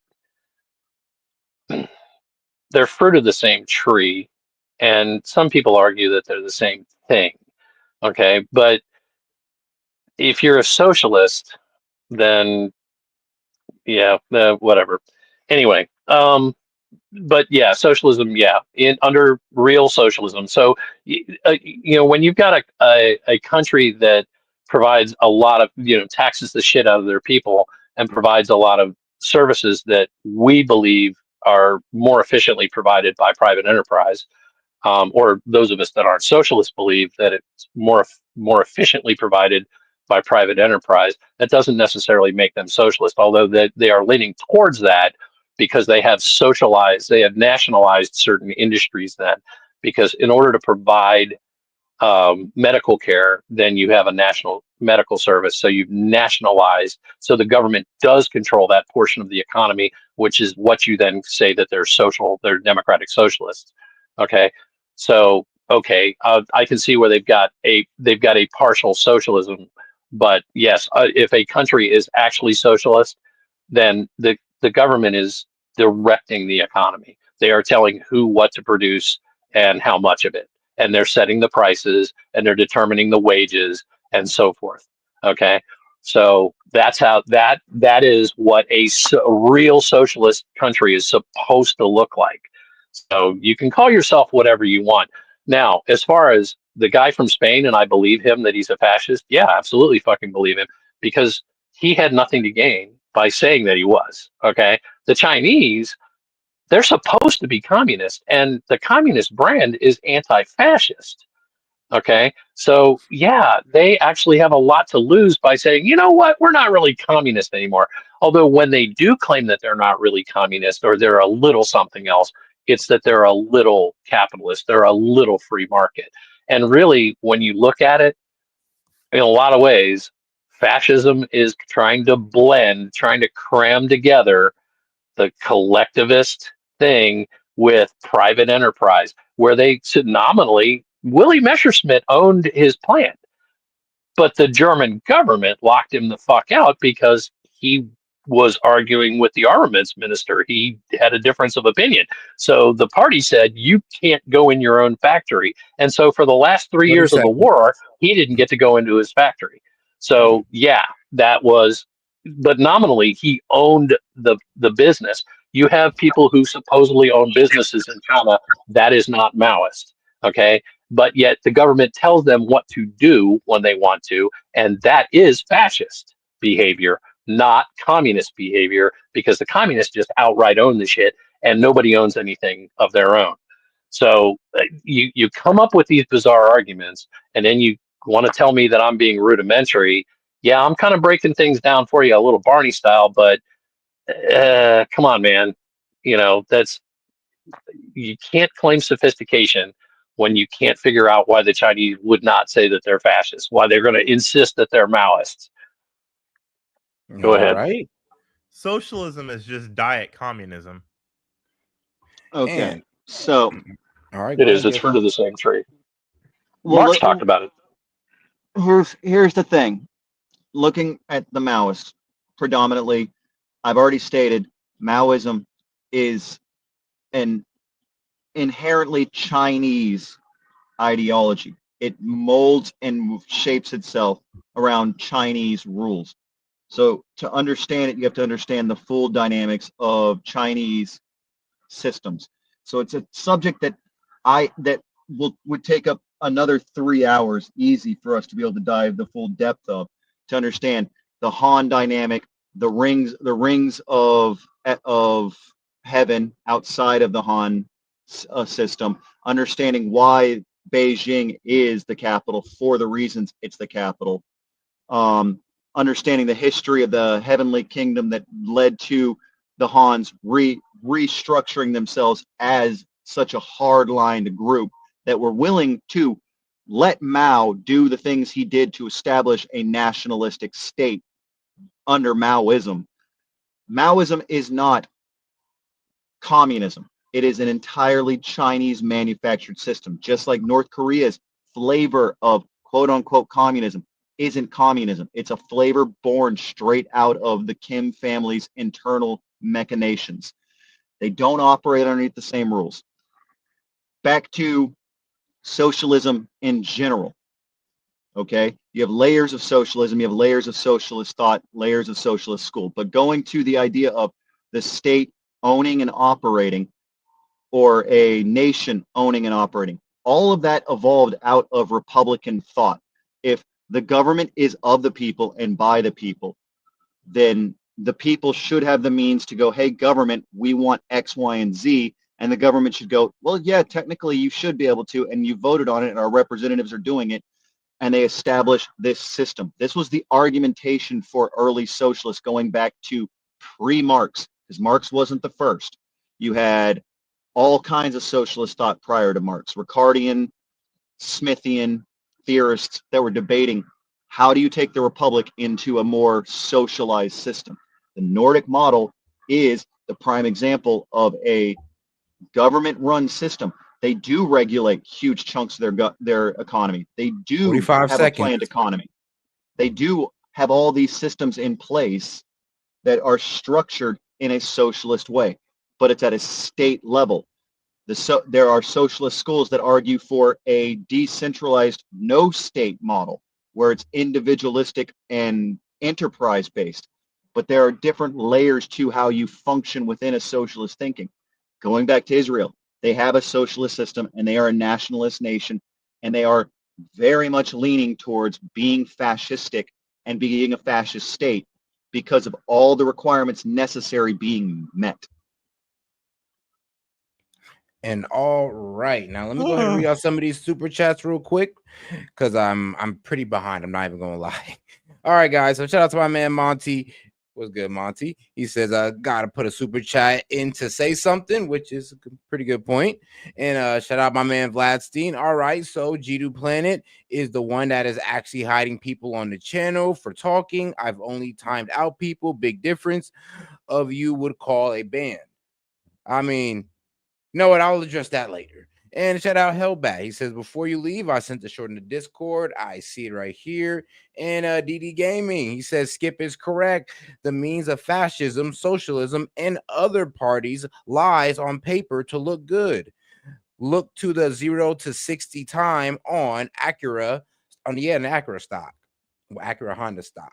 they're fruit of the same tree, and some people argue that they're the same thing. Okay, but if you're a socialist, then yeah, whatever. Anyway, but yeah, socialism, yeah, in under real socialism. So when you've got a country that provides a lot of, taxes the shit out of their people and provides a lot of services that we believe are more efficiently provided by private enterprise, or those of us that aren't socialists believe that it's more efficiently provided by private enterprise. That doesn't necessarily make them socialist, although they are leaning towards that because they have nationalized certain industries then. Because in order to provide medical care, then you have a national medical service. So you've nationalized. So the government does control that portion of the economy, which is what you then say that they're democratic socialists. Okay. So, okay, I can see where they've got a partial socialism, but yes, if a country is actually socialist, then the government is directing the economy. They are telling who what to produce and how much of it, and they're setting the prices and they're determining the wages and so forth. Okay, so that's how that is what a real socialist country is supposed to look like. So you can call yourself whatever you want. Now, as far as the guy from Spain, and I believe him that he's a fascist, yeah, absolutely fucking believe him, because he had nothing to gain by saying that he was. Okay. The Chinese, they're supposed to be communist, and the communist brand is anti-fascist. Okay. So yeah, they actually have a lot to lose by saying, you know what, we're not really communist anymore. Although when they do claim that they're not really communist or they're a little something else, it's that they're a little capitalist, they're a little free market. And really, when you look at it, in a lot of ways, fascism is trying to cram together the collectivist thing with private enterprise, where they said nominally Willie Messerschmitt owned his plant, but the German government locked him the fuck out because he was arguing with the armaments minister. He had a difference of opinion. So the party said, you can't go in your own factory. And so for the last 3 years of the war, he didn't get to go into his factory. So yeah, that was, but nominally he owned the business. You have people who supposedly own businesses in China. That is not Maoist. Okay. But yet the government tells them what to do when they want to. And that is fascist behavior, not communist behavior, because the communists just outright own the shit and nobody owns anything of their own. So you come up with these bizarre arguments, and then you want to tell me that I'm being rudimentary. Yeah, I'm kind of breaking things down for you a little Barney style, but come on, man. You can't claim sophistication when you can't figure out why the Chinese would not say that they're fascists, why they're going to insist that they're Maoists. Go ahead. Right. Socialism is just diet communism. Okay. And So all right, it is. It's fruit of the same tree. Well, Marx talked about it. Here's the thing. Looking at the Maoists, predominantly, I've already stated Maoism is an inherently Chinese ideology. It molds and shapes itself around Chinese rules. So to understand it, you have to understand the full dynamics of Chinese systems. So it's a subject that would take up another 3 hours easy for us to be able to dive the full depth of, to understand the Han dynamic, the rings of heaven outside of the Han system, understanding why Beijing is the capital for the reasons it's the capital, understanding the history of the heavenly kingdom that led to the Hans restructuring themselves as such a hard-lined group that were willing to let Mao do the things he did to establish a nationalistic state under Maoism. Maoism is not communism. It is an entirely Chinese manufactured system, just like North Korea's flavor of quote unquote communism isn't communism. It's a flavor born straight out of the Kim family's internal machinations. They don't operate underneath the same rules. Back to socialism in general. Okay, you have layers of socialism, you have layers of socialist thought, layers of socialist school. But going to the idea of the state owning and operating, or a nation owning and operating, all of that evolved out of Republican thought. If the government is of the people and by the people, then the people should have the means to go, hey, government, we want X, Y, and Z. And the government should go, well, yeah, technically you should be able to, and you voted on it, and our representatives are doing it. And they established this system. This was the argumentation for early socialists going back to pre-Marx, because Marx wasn't the first. You had all kinds of socialist thought prior to Marx, Ricardian, Smithian theorists that were debating how do you take the republic into a more socialized system. The Nordic model is the prime example of a government-run system. They do regulate huge chunks of their economy. They do have a planned economy. They do have all these systems in place that are structured in a socialist way, but it's at a state level. There are socialist schools that argue for a decentralized, no state model where it's individualistic and enterprise-based. But there are different layers to how you function within a socialist thinking. Going back to Israel, they have a socialist system and they are a nationalist nation, and they are very much leaning towards being fascistic and being a fascist state because of all the requirements necessary being met. And all right, now let me go ahead and read out some of these super chats real quick, because I'm pretty behind. I'm not even gonna lie. All right, guys. So shout out to my man Monty. What's good, Monty? He says I gotta put a super chat in to say something, which is a pretty good point. And shout out my man Vladstein. All right, so G2 Planet is the one that is actually hiding people on the channel for talking. I've only timed out people. Big difference of you would call a ban. I mean, you know what? I'll address that later. And shout out Hellbat. He says, before you leave, I sent the short in the Discord. I see it right here. And DD Gaming, he says, Skip is correct. The means of fascism, socialism, and other parties lies on paper to look good. Look to the 0 to 60 time on Acura, an Acura stock. Acura Honda stock.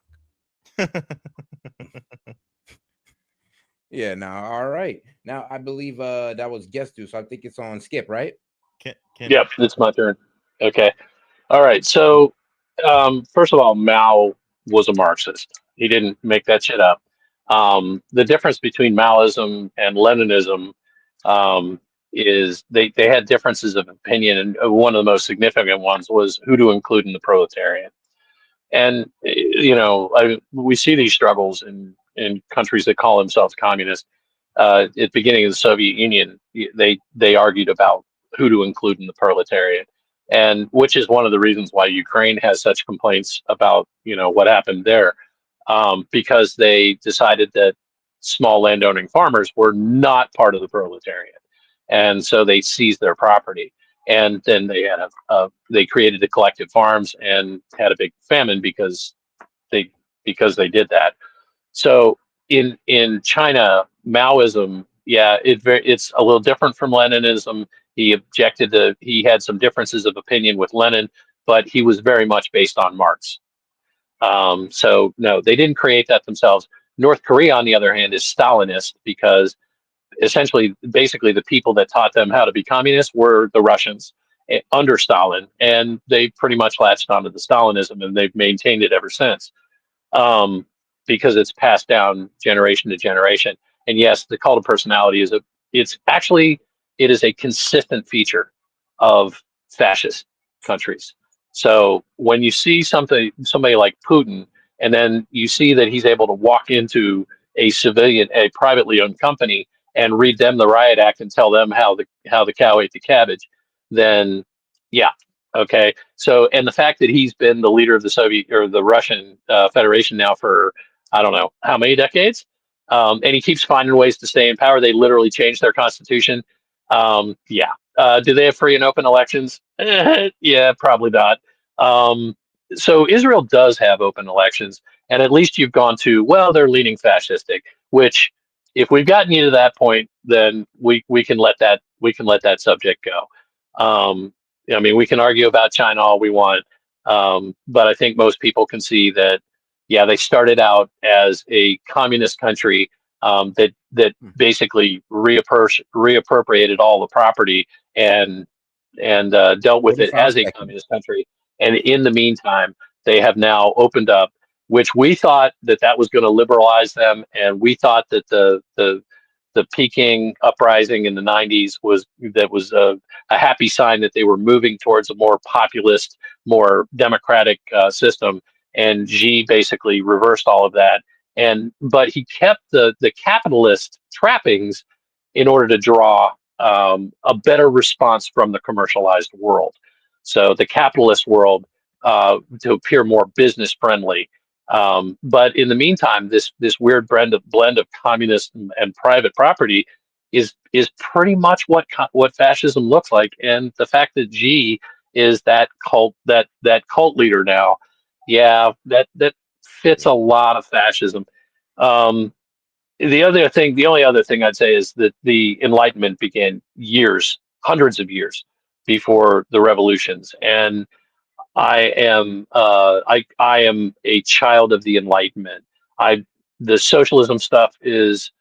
Yeah, now, all right. Now, I believe that was guest due, so I think it's on Skip, right? Yep, it's my turn. Okay. All right. So, first of all, Mao was a Marxist. He didn't make that shit up. The difference between Maoism and Leninism is they had differences of opinion, and one of the most significant ones was who to include in the proletariat. And we see these struggles in countries that call themselves communist. At the beginning of the Soviet Union, they argued about who to include in the proletariat, and which is one of the reasons why Ukraine has such complaints about what happened there, because they decided that small landowning farmers were not part of the proletariat, and so they seized their property. And then they had they created the collective farms and had a big famine because they did that. So in China, Maoism, yeah, it's a little different from Leninism. He had some differences of opinion with Lenin, but he was very much based on Marx. So no, they didn't create that themselves. North Korea, on the other hand, is Stalinist because basically the people that taught them how to be communists were the Russians under Stalin, and they pretty much latched onto the Stalinism, and they've maintained it ever since, because it's passed down generation to generation. And yes, the cult of personality is a consistent feature of fascist countries. So when you see somebody like Putin, and then you see that he's able to walk into a privately owned company and read them the riot act and tell them how the cow ate the cabbage, then yeah, okay. So, and the fact that he's been the leader of the Soviet or the Russian Federation now for I don't know how many decades, and he keeps finding ways to stay in power. They literally changed their constitution. Yeah. Do they have free and open elections? Yeah, probably not. so Israel does have open elections, and at least you've gone to, well, they're leaning fascistic, which if we've gotten you to that point, then we can let that subject go. I mean, we can argue about China all we want, but I think most people can see that, yeah, they started out as a communist country that basically reappropriated all the property and dealt with it 45 as a seconds. communist country. And in the meantime, they have now opened up, which we thought that was going to liberalize them, and we thought that the Peking uprising in the 90s was a happy sign that they were moving towards a more populist, more democratic system. And Xi basically reversed all of that. But he kept the capitalist trappings in order to draw a better response from the commercialized world. So the capitalist world to appear more business friendly. But in the meantime, this weird blend of communist and private property is pretty much what fascism looks like. And the fact that Xi is that cult leader now, yeah, that fits a lot of fascism. The only other thing I'd say is that the Enlightenment began hundreds of years before the revolutions, and I am a child of the Enlightenment. The socialism stuff it's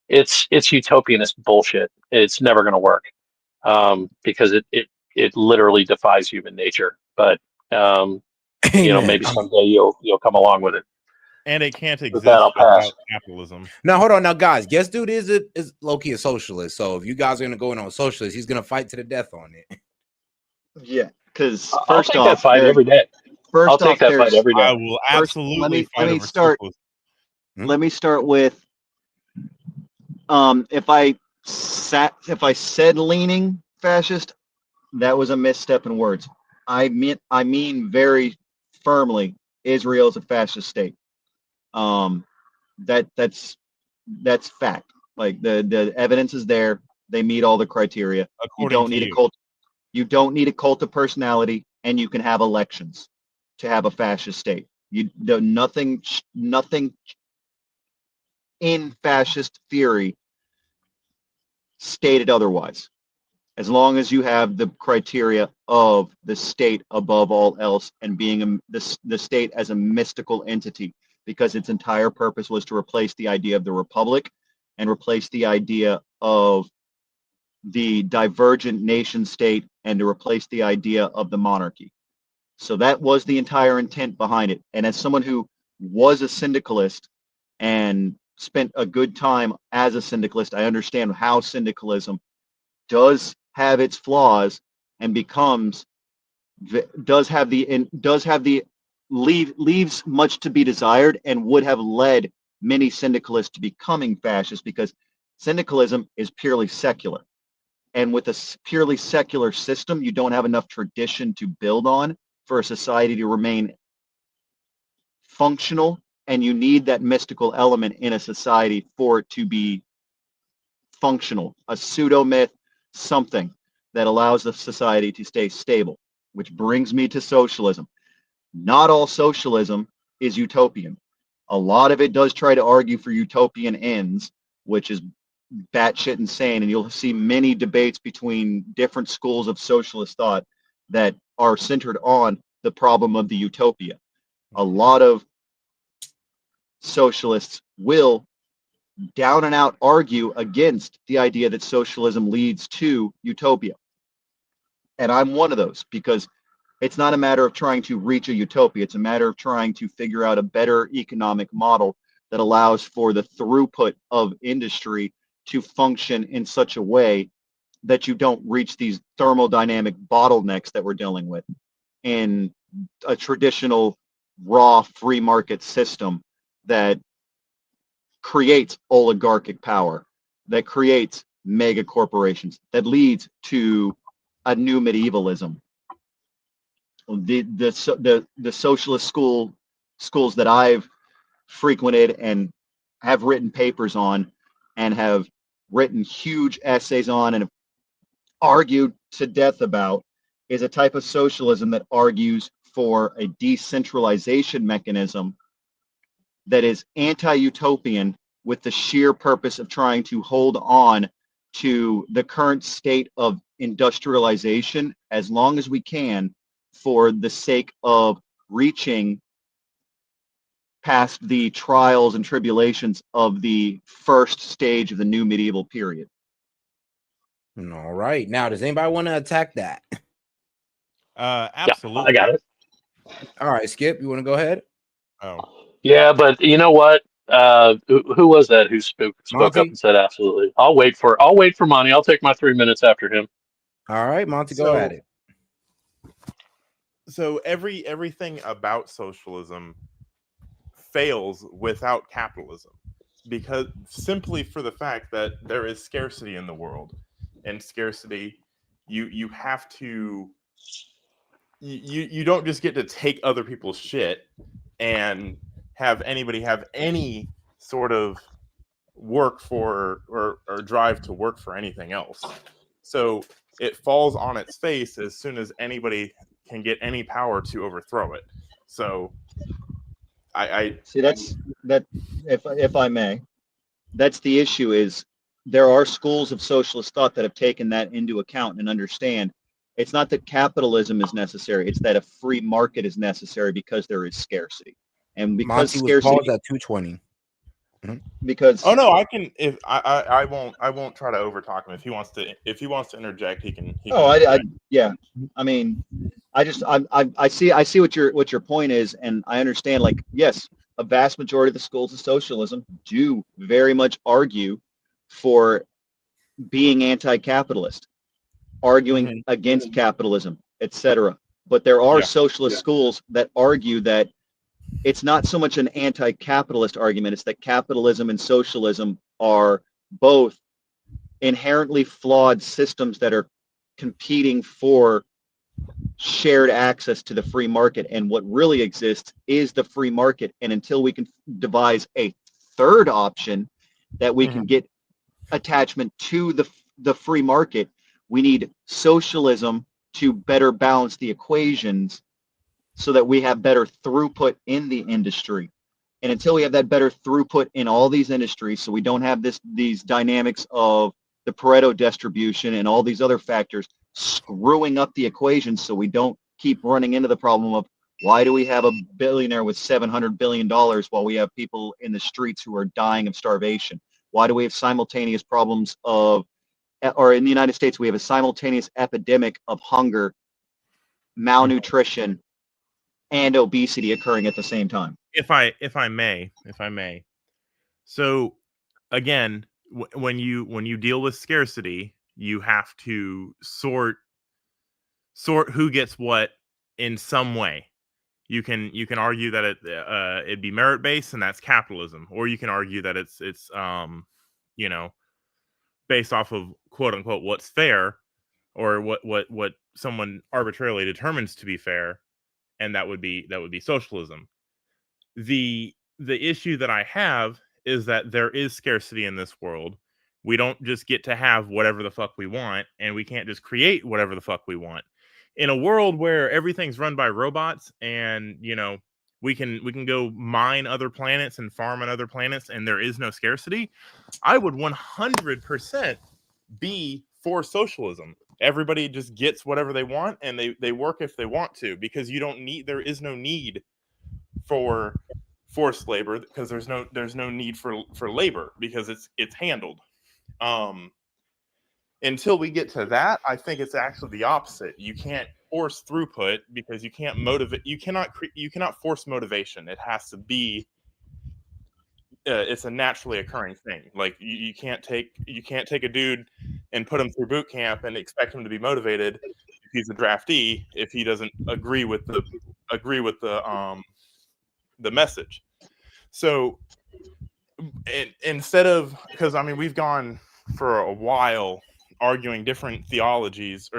utopianist bullshit. It's never going to work because it literally defies human nature. But maybe someday you'll come along with it. And it can't exist that, I'll pass. without capitalism. Now, hold on. Now, guys, guess dude is low-key a socialist. So if you guys are going to go in on a socialist, he's going to fight to the death on it. Yeah, because I'll first take off, that fight every day. I'll take that fight every day. I will absolutely let me fight start. over Let me start with if I said leaning fascist, that was a misstep in words. I mean very firmly, Israel is a fascist state. That's fact. Like the evidence is there. They meet all the criteria. You don't need a cult. You don't need a cult of personality, and you can have elections to have a fascist state. Nothing in fascist theory stated otherwise. As long as you have the criteria of the state above all else and being the state as a mystical entity, because its entire purpose was to replace the idea of the republic and replace the idea of the divergent nation state and to replace the idea of the monarchy. So that was the entire intent behind it. And as someone who was a syndicalist and spent a good time as a syndicalist, I understand how syndicalism does have its flaws and leaves much to be desired and would have led many syndicalists to becoming fascist, because syndicalism is purely secular. And with a purely secular system, you don't have enough tradition to build on for a society to remain functional, and you need that mystical element in a society for it to be functional, a pseudo myth, something that allows the society to stay stable. Which brings me to socialism. Not all socialism is utopian. A lot of it does try to argue for utopian ends, which is batshit insane, and you'll see many debates between different schools of socialist thought that are centered on the problem of the utopia. A lot of socialists will down and out argue against the idea that socialism leads to utopia. And I'm one of those, because it's not a matter of trying to reach a utopia. It's a matter of trying to figure out a better economic model that allows for the throughput of industry to function in such a way that you don't reach these thermodynamic bottlenecks that we're dealing with in a traditional raw free market system that creates oligarchic power, that creates mega corporations, that leads to a new medievalism. The socialist schools that I've frequented and have written papers on and have written huge essays on and have argued to death about is a type of socialism that argues for a decentralization mechanism that is anti-utopian with the sheer purpose of trying to hold on to the current state of industrialization as long as we can for the sake of reaching past the trials and tribulations of the first stage of the new medieval period. All right. Now, does anybody want to attack that? Absolutely. Yeah, I got it. All right, Skip, you want to go ahead? Oh. Yeah, but you know what? Who was that who spoke up Monty? and said absolutely? I'll wait for Monty. I'll take my 3 minutes after him. All right, Monty, go at it. So everything about socialism fails without capitalism, because simply for the fact that there is scarcity in the world, and scarcity, you have to, you don't just get to take other people's shit and have anybody have any sort of work for or drive to work for anything else. So it falls on its face as soon as anybody can get any power to overthrow it. So I see that if I may, that's the issue. Is there are schools of socialist thought that have taken that into account and understand it's not that capitalism is necessary, it's that a free market is necessary because there is scarcity. And because Monty was scarcity paused at 220. Because I can, if I won't try to overtalk him. If he wants to interject, he can yeah, I mean, I see what your point is, and I understand, like, yes, a vast majority of the schools of socialism do very much argue for being anti-capitalist, arguing against capitalism, etc. But there are socialist schools that argue that it's not so much an anti-capitalist argument, it's that capitalism and socialism are both inherently flawed systems that are competing for shared access to the free market. And what really exists is the free market. And until we can devise a third option that we can get attachment to the free market, we need socialism to better balance the equations so that we have better throughput in the industry. And until we have that better throughput in all these industries, so we don't have these dynamics of the Pareto distribution and all these other factors screwing up the equation, so we don't keep running into the problem of why do we have a billionaire with $700 billion while we have people in the streets who are dying of starvation? Why do we have simultaneous problems of, or in the United States, we have a simultaneous epidemic of hunger, malnutrition, and obesity occurring at the same time? If I may. So again, when you deal with scarcity, you have to sort who gets what in some way. You can argue that it'd be merit based, and that's capitalism, or you can argue that it's based off of quote unquote what's fair, or what someone arbitrarily determines to be fair, and that would be socialism. The issue that I have is that there is scarcity in this world. We don't just get to have whatever the fuck we want, and we can't just create whatever the fuck we want. In a world where everything's run by robots, and we can go mine other planets and farm on other planets, and there is no scarcity, I would 100% be for socialism. Everybody just gets whatever they want, and they work if they want to, because there is no need for forced labor, because there's no need for labor, because it's handled. Until we get to that, I think it's actually the opposite. You can't force throughput, because you can't motivate. You cannot force motivation. It has to be. It's a naturally occurring thing. Like you can't take a dude and put him through boot camp and expect him to be motivated if he's a draftee if he doesn't agree with the message. So instead of, because I mean, we've gone for a while arguing different ideologies,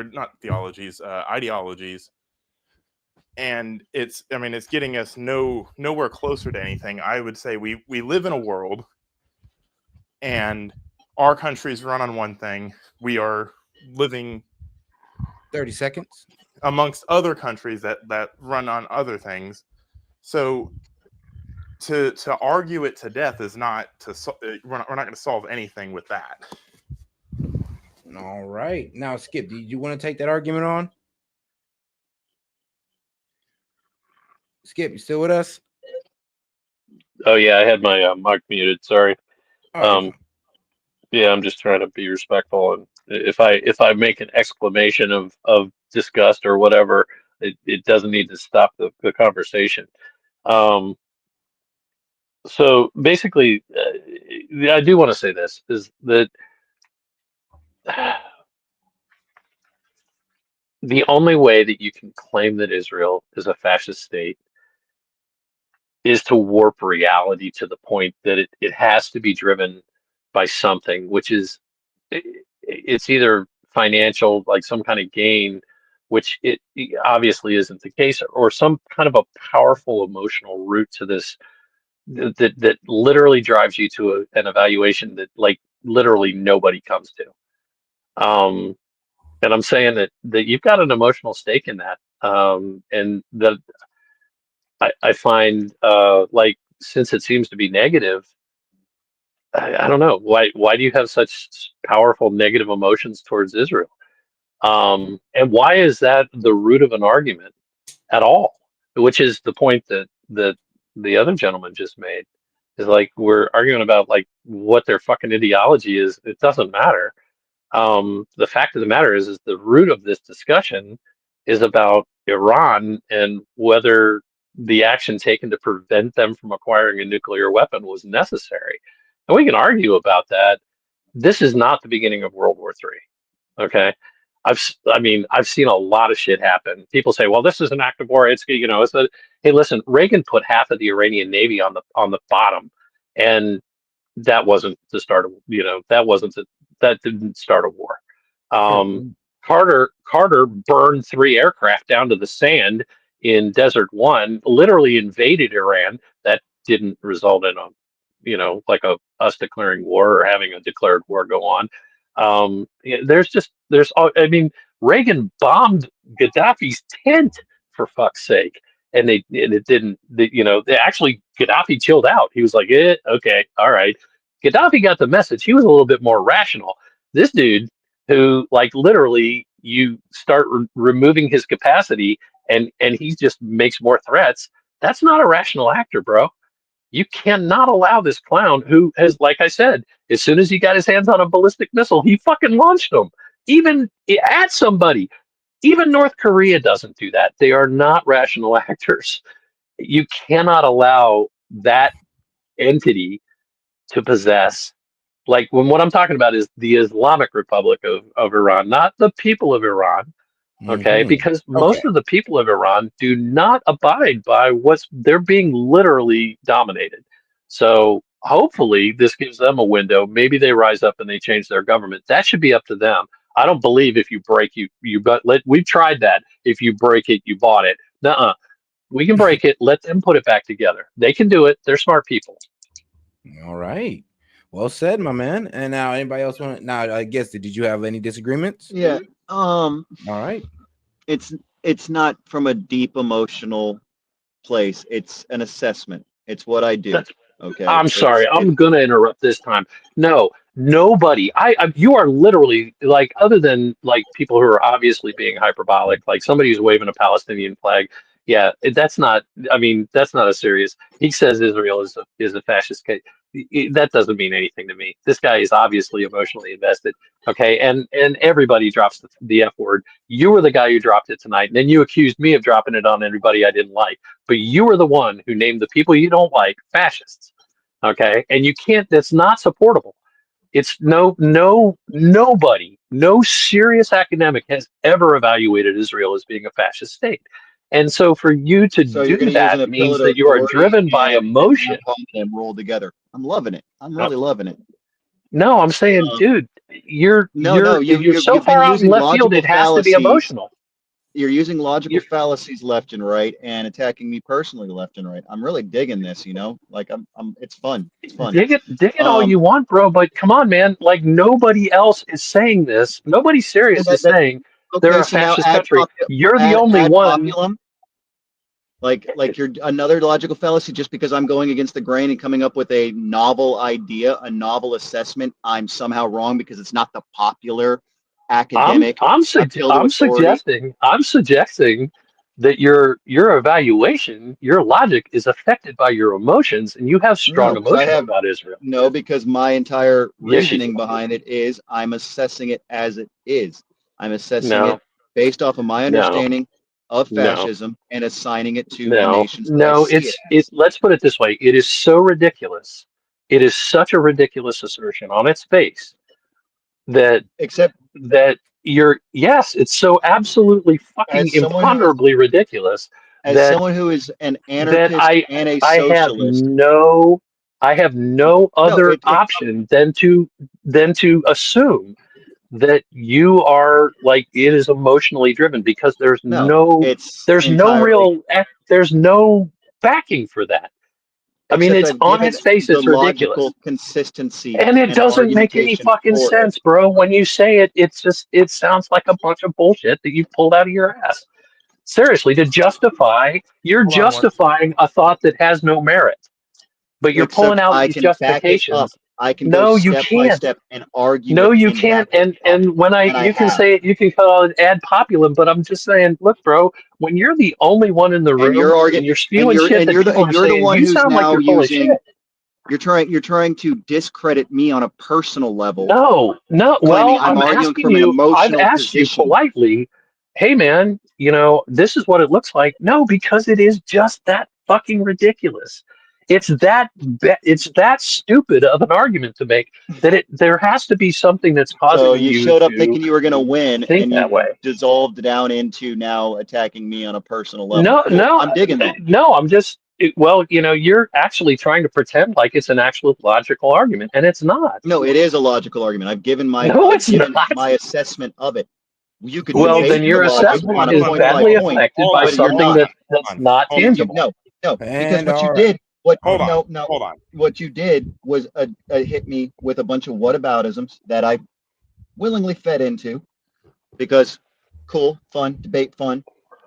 and it's getting us nowhere closer to anything. I would say we live in a world, and our country's run on one thing. We are living 30 seconds. amongst other countries that run on other things. So to argue it to death is not we're not going to solve anything with that. All right, now Skip, do you want to take that argument on? Skip, you still with us? Oh yeah, I had my mic muted. Sorry. Right. Yeah, I'm just trying to be respectful, and if I make an exclamation of disgust or whatever, it doesn't need to stop the conversation. So basically, I do want to say this is that the only way that you can claim that Israel is a fascist state is to warp reality to the point that it has to be driven by something, which is it's either financial, like some kind of gain, which it obviously isn't the case, or some kind of a powerful emotional root to this that literally drives you to an evaluation that like literally nobody comes to. And I'm saying that you've got an emotional stake in that. And that I find like since it seems to be negative, I don't know why do you have such powerful negative emotions towards Israel? And why is that the root of an argument at all? Which is the point that the other gentleman just made. Is like we're arguing about like what their fucking ideology is. It doesn't matter. The fact of the matter is the root of this discussion is about Iran and whether the action taken to prevent them from acquiring a nuclear weapon was necessary. And we can argue about that. This is not the beginning of World War III. Okay. I've seen a lot of shit happen. People say, well, this is an act of war. It's, hey, listen, Reagan put half of the Iranian Navy on the bottom, and that wasn't the start of, that didn't start a war. Carter burned 3 aircraft down to the sand in Desert One, literally invaded Iran. That didn't result in like us declaring war or having a declared war go on. Reagan bombed Gaddafi's tent for fuck's sake. And it didn't, they actually, Gaddafi chilled out. He was like, okay, all right. Gaddafi got the message. He was a little bit more rational. This dude who like literally you start removing his capacity and he just makes more threats. That's not a rational actor, bro. You cannot allow this clown who has, like I said, as soon as he got his hands on a ballistic missile, he fucking launched them, even at somebody. Even North Korea doesn't do that. They are not rational actors. You cannot allow that entity to possess, like when what I'm talking about is the Islamic Republic of Iran, not the people of Iran. Okay, because most of the people of Iran do not abide by they're being literally dominated. So hopefully this gives them a window. Maybe they rise up and they change their government. That should be up to them. I don't believe if you break we've tried that. If you break it, you bought it. Nuh-uh. We can break it. Let them put it back together. They can do it. They're smart people. All right. Well said, my man. And now anybody else want? Now I guess did you have any disagreements? Yeah. All right. It's not from a deep emotional place. It's an assessment. It's what I do. Okay. I'm sorry. I'm gonna interrupt this time. No, nobody. You are literally like, other than like people who are obviously being hyperbolic, like somebody who's waving a Palestinian flag. Yeah, that's not. I mean, that's not a serious. He says Israel is a fascist state. That doesn't mean anything to me. This guy is obviously emotionally invested. Okay, and everybody drops the F word. You were the guy who dropped it tonight, and then you accused me of dropping it on anybody I didn't like. But you were the one who named the people you don't like fascists. Okay, and you can't. That's not supportable. It's nobody, no serious academic has ever evaluated Israel as being a fascist state. And so for you to do that means that you are driven by emotion. And roll together. I'm loving it. I'm really loving it. No, I'm saying, dude, you're so far out in left field. It has to be emotional. You're using logical fallacies left and right and attacking me personally left and right. I'm really digging this, like it's fun. It's fun. Dig it all you want, bro. But come on, man. Like nobody else is saying this. Nobody serious is saying They're a fascist country. You're the only one. Populum, like you're another logical fallacy. Just because I'm going against the grain and coming up with a novel idea, a novel assessment, I'm somehow wrong because it's not the popular academic. I'm suggesting that your evaluation, your logic is affected by your emotions, and you have strong emotions about Israel. No, because my entire reasoning behind it is I'm assessing it as it is. I'm assessing it based off of my understanding of fascism and assigning it to the nations. Let's put it this way. It is so ridiculous. It is such a ridiculous assertion on its face that it's so absolutely fucking imponderably ridiculous. As someone who is an anarchist and a socialist, I have no other option than to assume that you are like it is emotionally driven because there's no backing for that. I mean, it's on its face, it's ridiculous. Consistency, and it doesn't make any fucking sense, bro. When you say it, it sounds like a bunch of bullshit that you pulled out of your ass. Seriously, you're justifying a thought that has no merit, but you're pulling out these justifications. I can go step by step and argue. No, you can't. And you can say it, you can call it ad populum, but I'm just saying, look, bro, when you're the only one in the room and you're spewing shit that people are saying, you sound like you're full of shit. You're trying to discredit me on a personal level. No. Well, I'm asking you. I've asked you politely, hey man, this is what it looks like. No, because it is just that fucking ridiculous. It's that stupid of an argument to make that there has to be something that's causing you. So you showed up thinking you were going to win, and that way dissolved down into now attacking me on a personal level. No, I'm digging that. No, I'm just you're actually trying to pretend like it's an actual logical argument, and it's not. No, it is a logical argument. I've given my my assessment of it. You could then your assessment is badly affected by something that's not tangible. No, because what you did. Hold on. What you did was hit me with a bunch of whataboutisms that I willingly fed into because cool, fun, debate fun.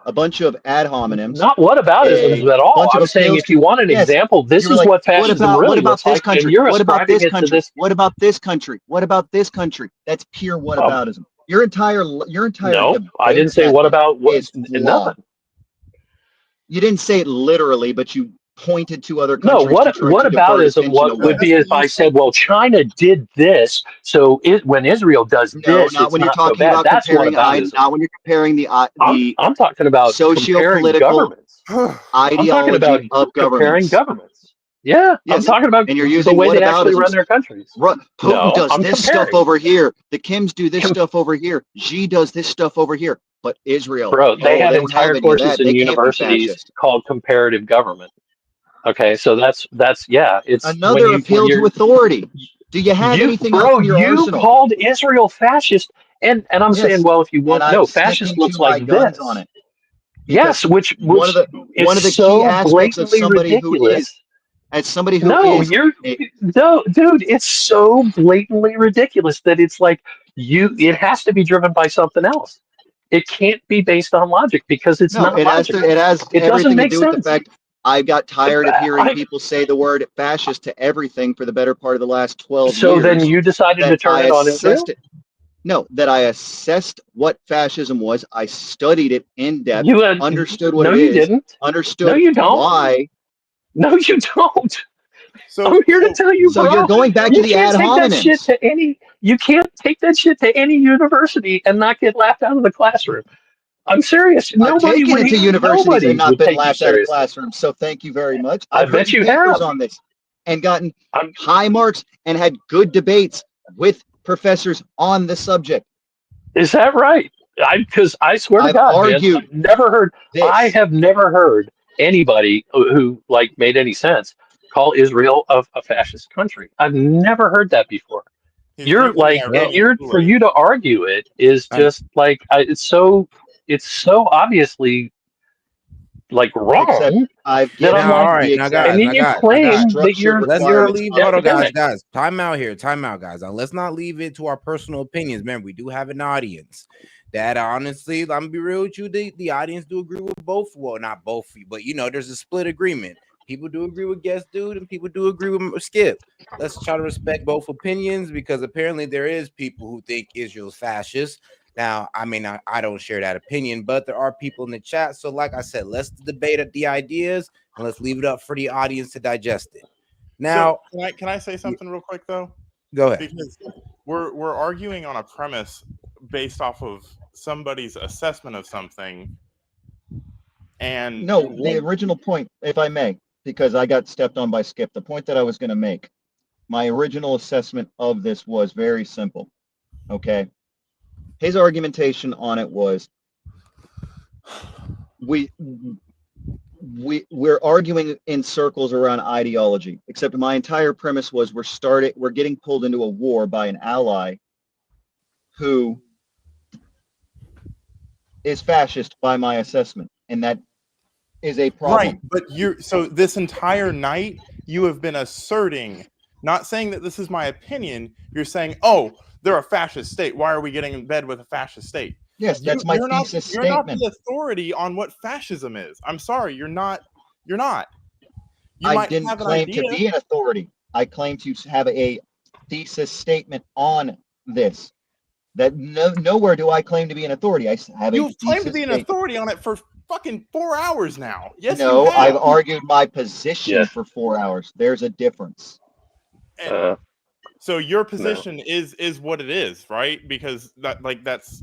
A bunch of ad hominems. Not whataboutisms at all. I'm saying if you want an example, this is what fascism really looks like. And you're ascribing it to this. What about this country? What about this country? That's pure whataboutism. Your entire. No, I didn't say what about nothing. You didn't say it literally, but you pointed to other countries. No, what aboutism would be if I said, well, China did this, so when Israel does this, not when you're talking about comparing. Not when you're comparing the. I'm talking about socio-political ideology of comparing governments. Yeah, I'm talking about and you're using the way they actually run their countries. Putin does this stuff over here. The Kims do this stuff over here. Xi does this stuff over here. But Israel, bro, they have entire courses in universities called comparative government. Okay, so that's it's another appeal to authority. Do you have anything bro, in your arsenal? Called Israel fascist, and I'm saying, well, if you want, fascist looks like this. On it. Yes, which one of the so key aspects of somebody ridiculous. Who is, as somebody who is, dude, it's so blatantly ridiculous that it's like it has to be driven by something else. It can't be based on logic because it's not logical. It has everything doesn't make to do sense. with the fact. I got tired of hearing people say the word fascist to everything for the better part of the last 12 years. So then you decided to turn it on Israel? No, that I assessed what fascism was. I studied it in depth, understood what it is. No, you didn't. Understood why. No, you don't. So I'm here to tell you, so bro, you're going back to the ad hominems. You can't take that shit to any university and not get laughed out of the classroom. I'm serious. Nobody would take it to universities and not been laughed out of classrooms. So thank you very much. I bet you have on this and gotten high marks and had good debates with professors on the subject. Is that right? Because I swear to God, man, I have never heard anybody who made any sense call Israel a fascist country. I've never heard that before. For you to argue it is just it's so obviously wrong. And then you claim that you're. Let's not leave. Hold on, guys. Time out, guys. Let's not leave it to our personal opinions. Man, we do have an audience that honestly, I'm gonna be real with you. The audience do agree with both. Well, not both, but there's a split agreement. People do agree with Guest Dude, and people do agree with Skip. Let's try to respect both opinions, because apparently there is people who think Israel's fascist. Now, I mean, I don't share that opinion, but there are people in the chat. So, like I said, let's debate the ideas and let's leave it up for the audience to digest it. Now, so can I say something real quick though? Go ahead. Because we're arguing on a premise based off of somebody's assessment of something. And no, the original point, if I may, because I got stepped on by Skip, the point that I was going to make, my original assessment of this was very simple. Okay. His argumentation on it was we're arguing in circles around ideology, except my entire premise was we're getting pulled into a war by an ally who is fascist by my assessment, and that is a problem. Right, but so this entire night you have been asserting, not saying that this is my opinion, you're saying, oh, they're a fascist state. Why are we getting in bed with a fascist state? Yes, that's my thesis statement. You're not the authority on what fascism is. I'm sorry, you're not. I didn't claim to be an authority. I claim to have a thesis statement on this. That nowhere do I claim to be an authority. I have You've claimed to be an authority on it for fucking 4 hours now. Yes, no, you have. I've argued my position for 4 hours. There's a difference. So your position is what it is, right? Because that's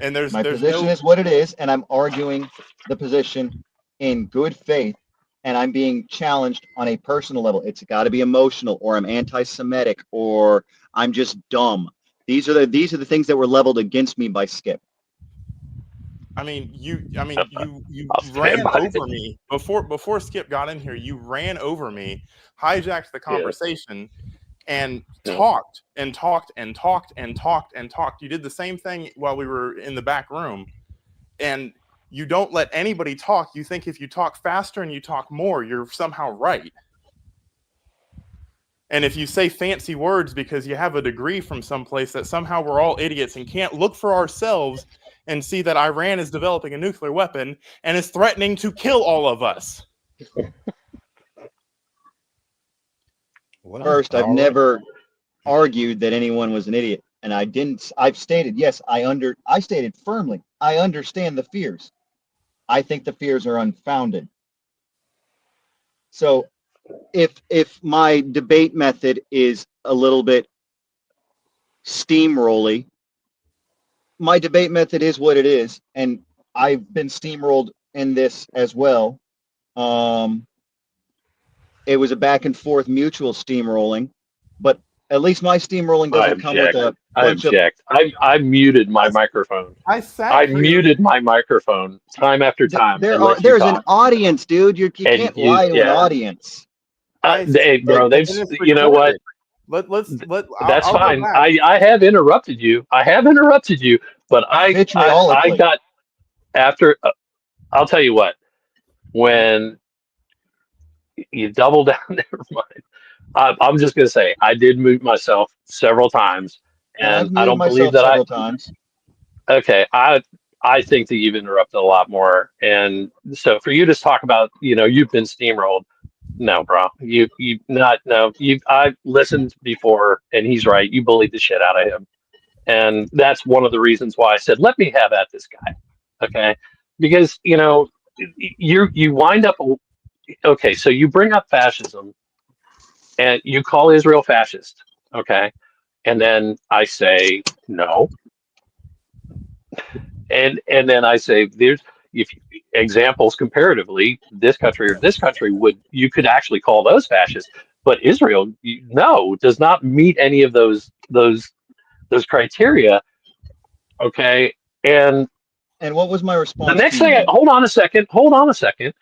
and there's position is what it is, and I'm arguing the position in good faith, and I'm being challenged on a personal level. It's got to be emotional, or I'm anti-Semitic, or I'm just dumb. These are the things that were leveled against me by Skip. I mean, you ran over me before Skip got in here. You ran over me, hijacked the conversation, and talked and talked and talked and talked and talked. You did the same thing while we were in the back room, and you don't let anybody talk. You think if you talk faster and you talk more, you're somehow right. And if you say fancy words because you have a degree from someplace, that somehow we're all idiots and can't look for ourselves and see that Iran is developing a nuclear weapon and is threatening to kill all of us. First, I've never argued that anyone was an idiot, and I didn't. I've stated, yes, I stated firmly, I understand the fears. I think the fears are unfounded. So if my debate method is a little bit steamrolly, my debate method is what it is, and I've been steamrolled in this as well. It was a back and forth mutual steamrolling, but at least my steamrolling doesn't come with a bunch of... I muted my microphone. I muted my microphone time after time. There's an audience, dude. You can't lie to an audience. Hey, bro, you know what? That's fine. I have interrupted you. But I got after. I'll tell you what. When you double down, never mind. I'm just gonna say I did mute myself several times, and I don't believe that several times. Okay, I think that you've interrupted a lot more, and so for you to talk about, you've been steamrolled. No, bro, I've listened before, and he's right. You bullied the shit out of him, and that's one of the reasons why I said let me have at this guy, okay? Because you wind up. Okay, so you bring up fascism, and you call Israel fascist, okay? And then I say no, and then I say examples comparatively, this country you could actually call those fascists, but Israel, does not meet any of those criteria, okay? And what was my response? The next thing, hold on a second.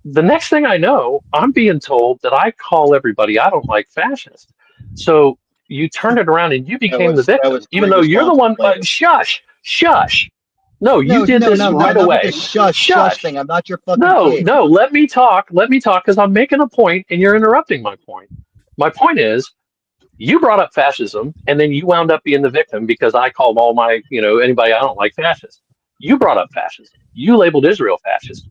The next thing I know, I'm being told that I call everybody I don't like fascist. So you turned it around and you became the victim, even though you're the one. Shush. No, you did this right away. Shush thing. I'm not your fucking kid. No. Let me talk because I'm making a point and you're interrupting my point. My point is, You brought up fascism, and then you wound up being the victim because I called all my, anybody I don't like fascist. You brought up fascism. You labeled Israel fascist.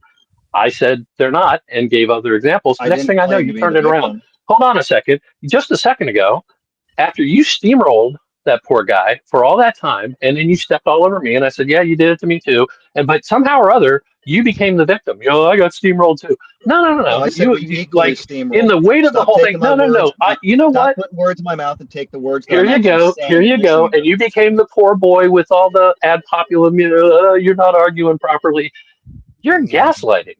I said they're not and gave other examples. Next thing I know, you turned it around. Hold on a second. Just a second ago, after you steamrolled that poor guy for all that time, and then you stepped all over me, and I said, yeah, you did it to me too. But somehow or other, you became the victim. I got steamrolled too. No. I said we equally steamrolled. In the weight of the whole thing. No. You know what? Put words in my mouth and take the words. Here you go. And you became the poor boy with all the ad populum. You're not arguing properly. You're gaslighting.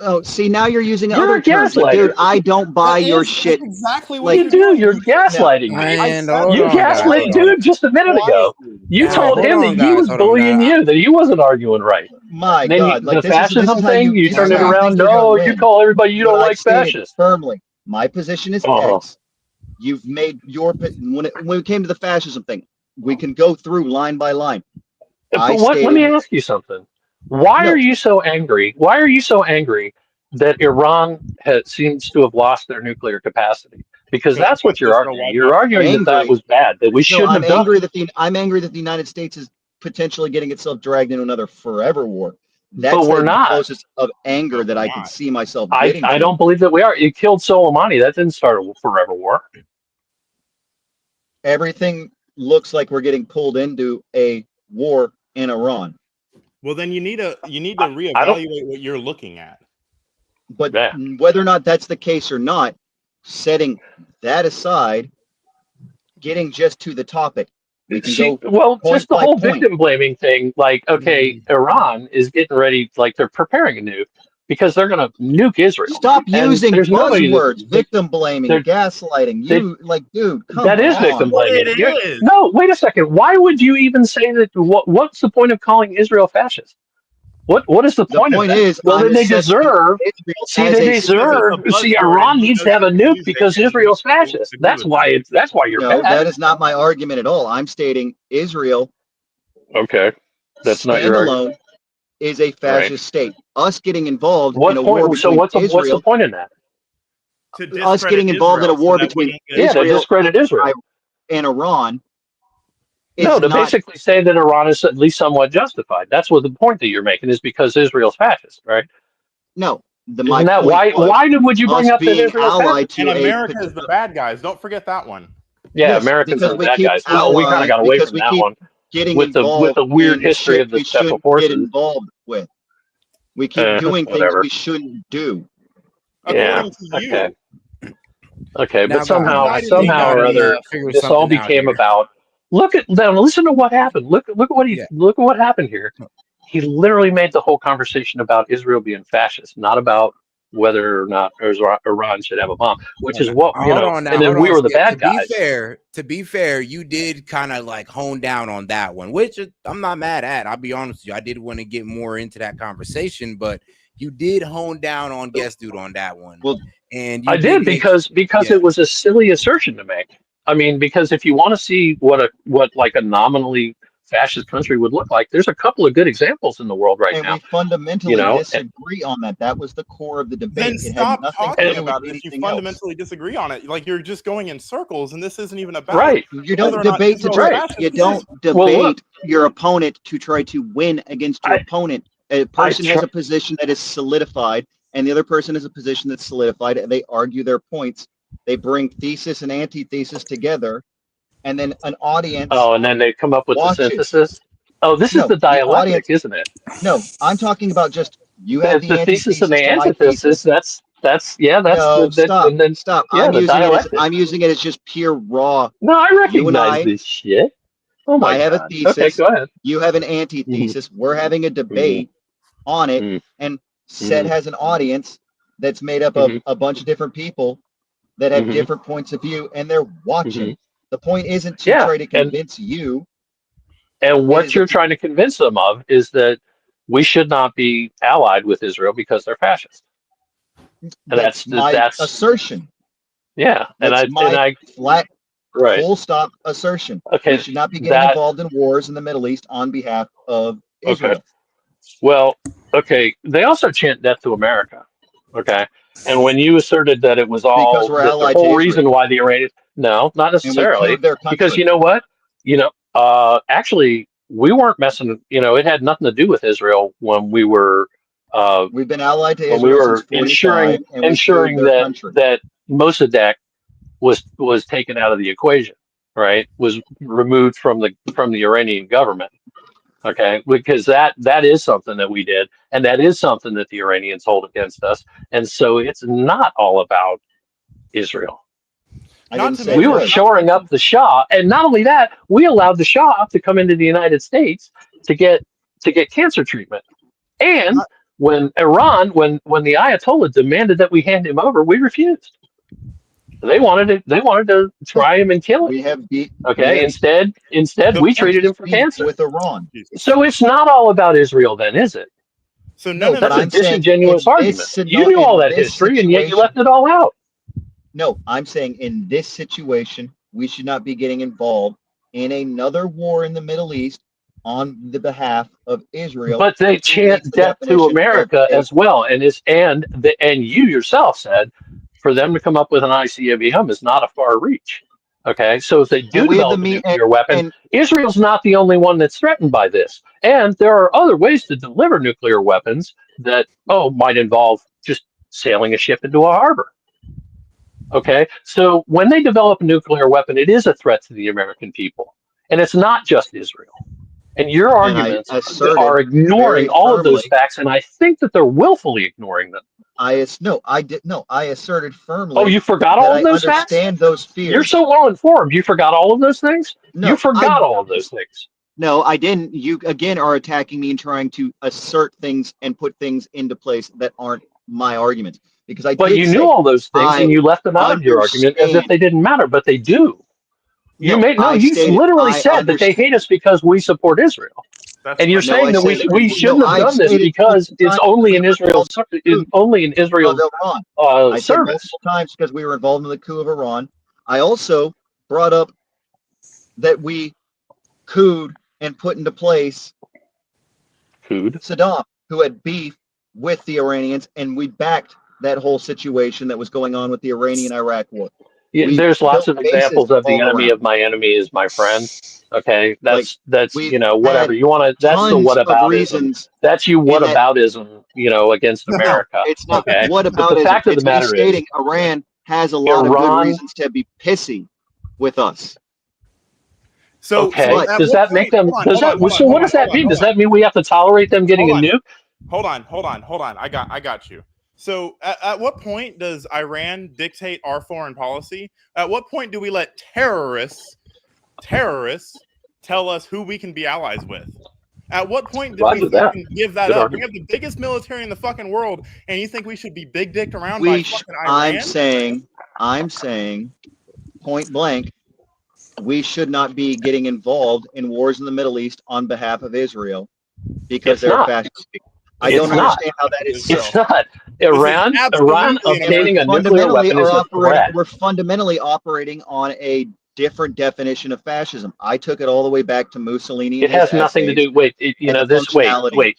Oh, see, now you're using other terms. Like, dude, I don't buy your shit. That's exactly what you do. You're gaslighting me. You gaslit dude just a minute ago. You told him that he was bullying you, that he wasn't arguing right. My God. The fascism thing, you turn it around. No, you call everybody you don't like fascist. Firmly. My position is X. You've made your, when it came to the fascism thing, we can go through line by line. But let me ask you something. Why are you so angry? Why are you so angry that Iran seems to have lost their nuclear capacity? Because that's what you're arguing. You're arguing that was bad, that we shouldn't have done. I'm angry that the United States is potentially getting itself dragged into another forever war. But we're not. The closest of anger that I can see myself getting. I don't believe that we are. You killed Soleimani. That didn't start a forever war. Everything looks like we're getting pulled into a war in Iran. Well, then you need to reevaluate what you're looking at. But whether or not that's the case or not, setting that aside, getting just to the topic. Just the whole victim blaming thing. Like, okay, Iran is getting ready, like they're preparing a nuke because they're going to nuke Israel. Stop using buzzwords, victim blaming, gaslighting. Dude, come on. That is victim blaming. No, wait a second. Why would you even say that? What's the point of calling Israel fascist? What is the point of that? Well, then they deserve. See, Iran needs to have a nuke because Israel's fascist. That's why you're bad. That is not my argument at all. I'm stating Israel. Okay, that's not your argument. Is a fascist state. Us getting involved in a war between what's the point in that? Us getting involved in a war between Israel, to discredit Israel and Iran. No, to basically say that Iran is at least somewhat justified. That's what the point that you're making is because Israel's fascist, right? No. Why would you bring up that Israel's fascist? And America is the bad guys. Don't forget that one. Yeah, Americans are the bad guys. No, we kind of got away from that one. With the weird history of the special forces. Get involved with. We keep doing things we shouldn't do. Yeah. Okay, but somehow or other, this all became about. Listen to what happened. Look at what happened here. He literally made the whole conversation about Israel being fascist, not about whether or not Iran should have a bomb, which is what and then we were the bad guys. To be fair, you did kind of like hone down on that one, which I'm not mad at. I'll be honest with you. I did want to get more into that conversation, but you did hone down on Guest Dude on that one. Well, and I did because it was a silly assertion to make. I mean, because if you want to see what like a nominally fascist country would look like, there's a couple of good examples in the world right now. And we fundamentally disagree on that. That was the core of the debate. Then stop talking about it if you fundamentally disagree on it. Like, you're just going in circles, and this isn't even about it. You don't debate to try. You don't debate your opponent to try to win against your opponent. A person has a position that is solidified, and the other person has a position that's solidified, and they argue their points. They bring thesis and antithesis together, and then an audience. Oh, and then they come up with the synthesis. Oh, this is the dialectic, isn't it? No, I'm talking about just you have the thesis and the antithesis. Stop. I'm using it as just pure raw. No, I recognize this shit. Oh my God. I have a thesis. Okay, go ahead. You have an antithesis. We're having a debate on it, and S.E.T has an audience that's made up of a bunch of different people that have different points of view, and they're watching. The point isn't to try to convince you. And what you're trying to convince them of is that we should not be allied with Israel because they're fascist. And that's assertion. Yeah, that's my flat, full stop assertion. Okay, we should not be getting involved in wars in the Middle East on behalf of Israel. Okay. Well, okay. They also chant death to America. Okay. And when you asserted that it was all Because we're the allied whole to reason Israel. why the Iranians, no, not And we necessarily, cooed their because country. you know what? Actually, we weren't messing. It had nothing to do with Israel when we were We've been allied to when we Israel since were 45, and we ensuring cooed their that country. Mossadegh was taken out of the equation, right? Was removed from the Iranian government. Okay, because that is something that we did, and that is something that the Iranians hold against us, and so it's not all about Israel. We were shoring up the Shah, and not only that, we allowed the Shah to come into the United States to get cancer treatment. And when Iran, when the Ayatollah demanded that we hand him over, we refused. They wanted to try him and kill him. We have beat. Okay, instead we treated him for cancer. With Iran. So it's not all about Israel, then, is it? So no, that's a disingenuous argument. You knew all that history, and yet you left it all out. No, I'm saying in this situation, we should not be getting involved in another war in the Middle East on the behalf of Israel. But they chant death to America as well, and you yourself said for them to come up with an ICBM is not a far reach. Okay, so if they do develop a nuclear weapon, Israel's not the only one that's threatened by this, and there are other ways to deliver nuclear weapons that might involve just sailing a ship into a harbor. Okay, so when they develop a nuclear weapon, it is a threat to the American people, and it's not just Israel. And your arguments are ignoring all of those facts, and I think that they're willfully ignoring them. I asserted firmly. Oh, you forgot all of those facts? I understand those fears. You're so well informed. You forgot all of those things? No, you forgot all of those things. No, I didn't. You again are attacking me and trying to assert things and put things into place that aren't my arguments. Because But you knew all those things and you left them out of your argument as if they didn't matter, but they do. You literally said that they hate us because we support Israel. And you're saying that we shouldn't have done this because it's only in Israel's service. I said multiple times because we were involved in the coup of Iran. I also brought up that we couped and put into place Saddam, who had beef with the Iranians, and we backed that whole situation that was going on with the Iranian-Iraq war. Yeah, there's lots of examples of the enemy of my enemy is my friend. Okay, that's whatever you want to. That's the whataboutism. That's you whataboutism. Against America. It's not okay? whataboutism. But the fact of the matter is, Iran has a lot of good reasons to be pissy with us. So does that make them? What does that mean? Does that mean we have to tolerate them getting a nuke? Hold on. I got you. So at what point does Iran dictate our foreign policy? At what point do we let terrorists tell us who we can be allies with? At what point do we give that up? We have the biggest military in the fucking world, and you think we should be big dicked around by fucking Iran? I'm saying, point blank, we should not be getting involved in wars in the Middle East on behalf of Israel because they're fascist. I don't understand how that is so. It's not. Iran obtaining a nuclear weapon is a threat. We're fundamentally operating on a different definition of fascism. I took it all the way back to Mussolini. It has nothing to do.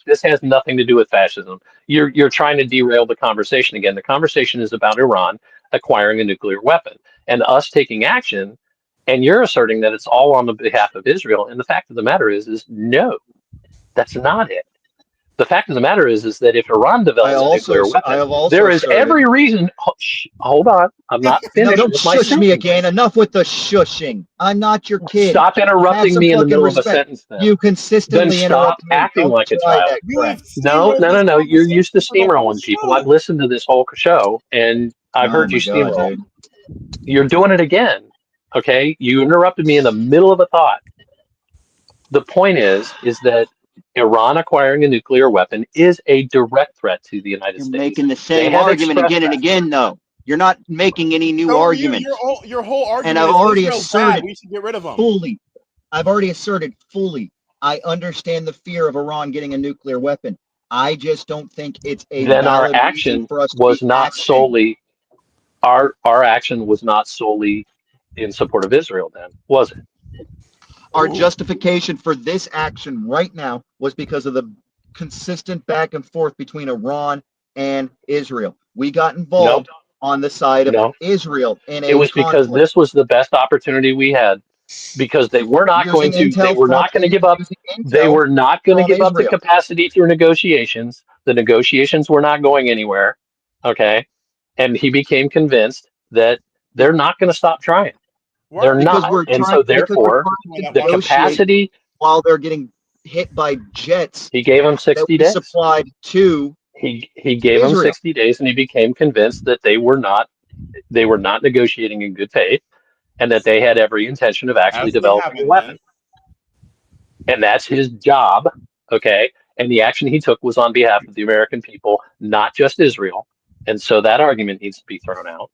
This has nothing to do with fascism. You're trying to derail the conversation again. The conversation is about Iran acquiring a nuclear weapon and us taking action. And you're asserting that it's all on the behalf of Israel. And the fact of the matter is no, that's not it. The fact of the matter is that if Iran develops a nuclear weapon, there is every reason. Hold on, I'm not finished. No, don't shush me again. Enough with the shushing. I'm not your kid. Stop interrupting me in the middle of a sentence. Then you consistently then stop acting like a child. No. You're used to steamrolling people. I've listened to this whole show, and I've heard you steamroll. You're doing it again. Okay, you interrupted me in the middle of a thought. The point is that Iran acquiring a nuclear weapon is a direct threat to the United States. You're making the same argument again and again, though. You're not making any new arguments. Your whole argument and I've already is asserted we should get rid of them. fully. I've already asserted fully. I understand the fear of Iran getting a nuclear weapon. I just don't think it's a then our action for us to was not solely our action was not solely in support of Israel, then, was it? Our justification for this action right now was because of the consistent back and forth between Iran and Israel. We got involved on the side of Israel in a It was because conflict. this was the best opportunity we had, because they were not going to give up. They were not going to give up the capacity through negotiations. The negotiations were not going anywhere. Okay. And he became convinced that they're not going to stop trying. They're not. And so therefore, the capacity, while they're getting hit by jets, he gave them 60 days. Supplied to he gave them 60 days, and he became convinced that they were not negotiating in good faith, and that they had every intention of actually developing a weapon. And that's his job, okay? And the action he took was on behalf of the American people, not just Israel. And so that argument needs to be thrown out.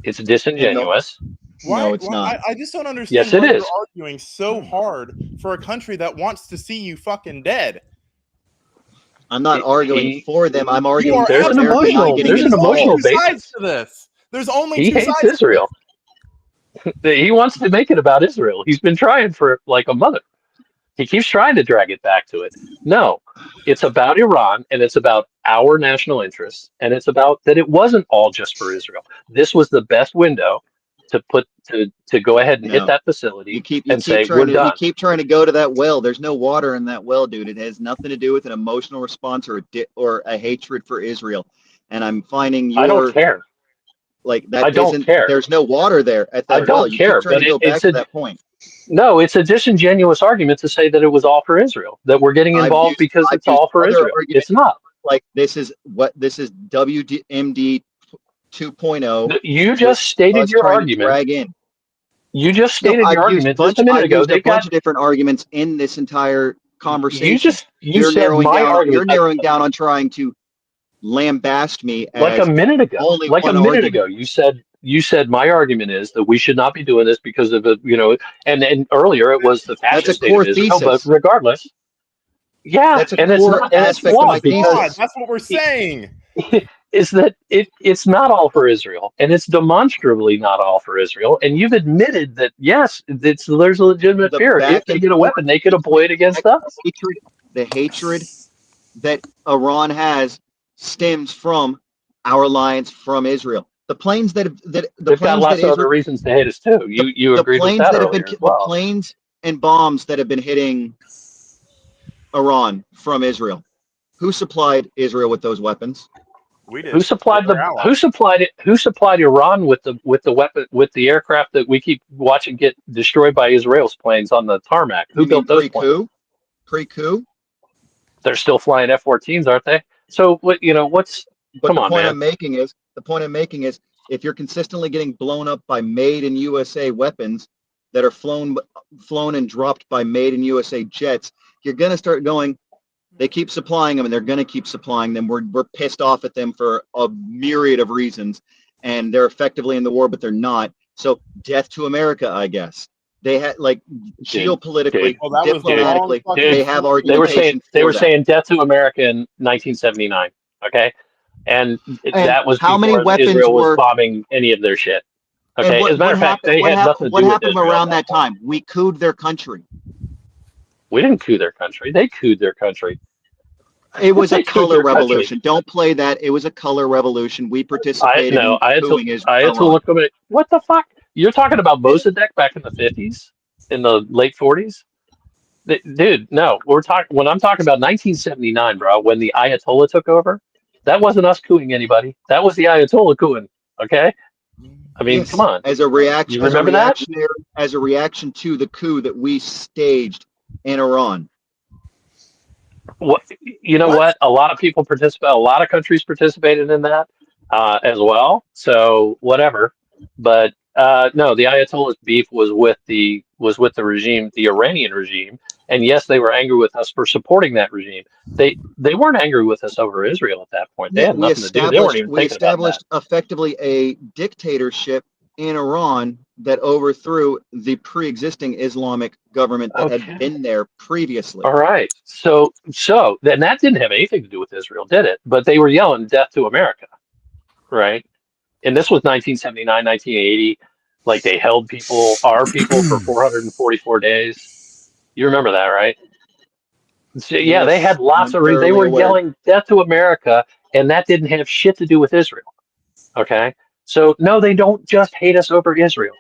It's disingenuous. Why, it's not. I just don't understand Yes, it why is. you're arguing so hard for a country that wants to see you fucking dead. I'm not arguing for them. I'm arguing there's an emotional basis to this. There's only he two hates sides Israel. He wants to make it about Israel. He's been trying for like a month. He keeps trying to drag it back to it. No, it's about Iran, and it's about our national interests, and it's about that it wasn't all just for Israel. This was the best window to go ahead and hit that facility and say we're done. You keep trying to go to that well. There's no water in that well, dude. It has nothing to do with an emotional response or a hatred for Israel. And I'm finding I don't care. Like that I don't care. There's no water there at that well. I don't care, but it's to that point. No, it's a disingenuous argument to say that it was all for Israel, that we're getting involved because it's all for Israel. It's not. Like this is WMD 2.0. You just stated your argument. You just stated your argument just a minute ago. They've got a bunch of different arguments in this entire conversation. You said my argument. You're narrowing down on trying to lambast me like as a minute ago. Only like one a minute argument. ago, you said my argument is that we should not be doing this because of and earlier it was the fascist state of Israel, but regardless, that's a core aspect of my thesis. That's what we're saying. Is that it's not all for Israel, and it's demonstrably not all for Israel. And you've admitted that yes, there's a legitimate fear. If they get a weapon, they could employ it against us. The hatred that Iran has stems from our alliance from Israel. The planes that they've got lots of other reasons to hate us too. You agreed with that earlier as well. The planes and bombs that have been hitting Iran from Israel. Who supplied Israel with those weapons? We did. Who supplied Iran with the weapon, with the aircraft that we keep watching get destroyed by Israel's planes on the tarmac? Who built those planes? Pre-coup? They're still flying F-14s, aren't they? So what? What's? But come on, man. The point I'm making is, if you're consistently getting blown up by made in USA weapons that are flown and dropped by made in USA jets, you're gonna start going. They keep supplying them, and they're gonna keep supplying them. We're pissed off at them for a myriad of reasons, and they're effectively in the war, but they're not. So death to America, I guess. They had geopolitically, diplomatically, they have argumentation. They were saying death to America in 1979. Okay, and that was how many weapons Israel was bombing any of their shit. Okay, as a matter of fact, they had nothing to do with what happened around that time? We cooed their country. We didn't coup their country. They cooed their country. It was a color revolution. Don't play that. It was a color revolution. We participated in cooing Israel. What the fuck? You're talking about Mossadegh back in the 50s, in the late 40s? Dude, no. When I'm talking about 1979, bro, when the Ayatollah took over, that wasn't us cooing anybody. That was the Ayatollah cooing, okay? I mean, come on. As a reaction, you remember that? As a reaction to the coup that we staged in Iran. What what? A lot of people participate. A lot of countries participated in that as well. So whatever. But no, the Ayatollah's beef was with the regime, the Iranian regime. And yes, they were angry with us for supporting that regime. They weren't angry with us over Israel at that point. They had nothing to do. They weren't even thinking about that. We established effectively a dictatorship in Iran that overthrew the pre-existing Islamic government that had been there previously. All right. So then that didn't have anything to do with Israel, did it? But they were yelling death to America, right? And this was 1979, 1980. Like they held our people for 444 days. You remember that, right? So, yeah, they had lots of reasons. They were yelling death to America, and that didn't have shit to do with Israel. Okay, so no, they don't just hate us over Israel.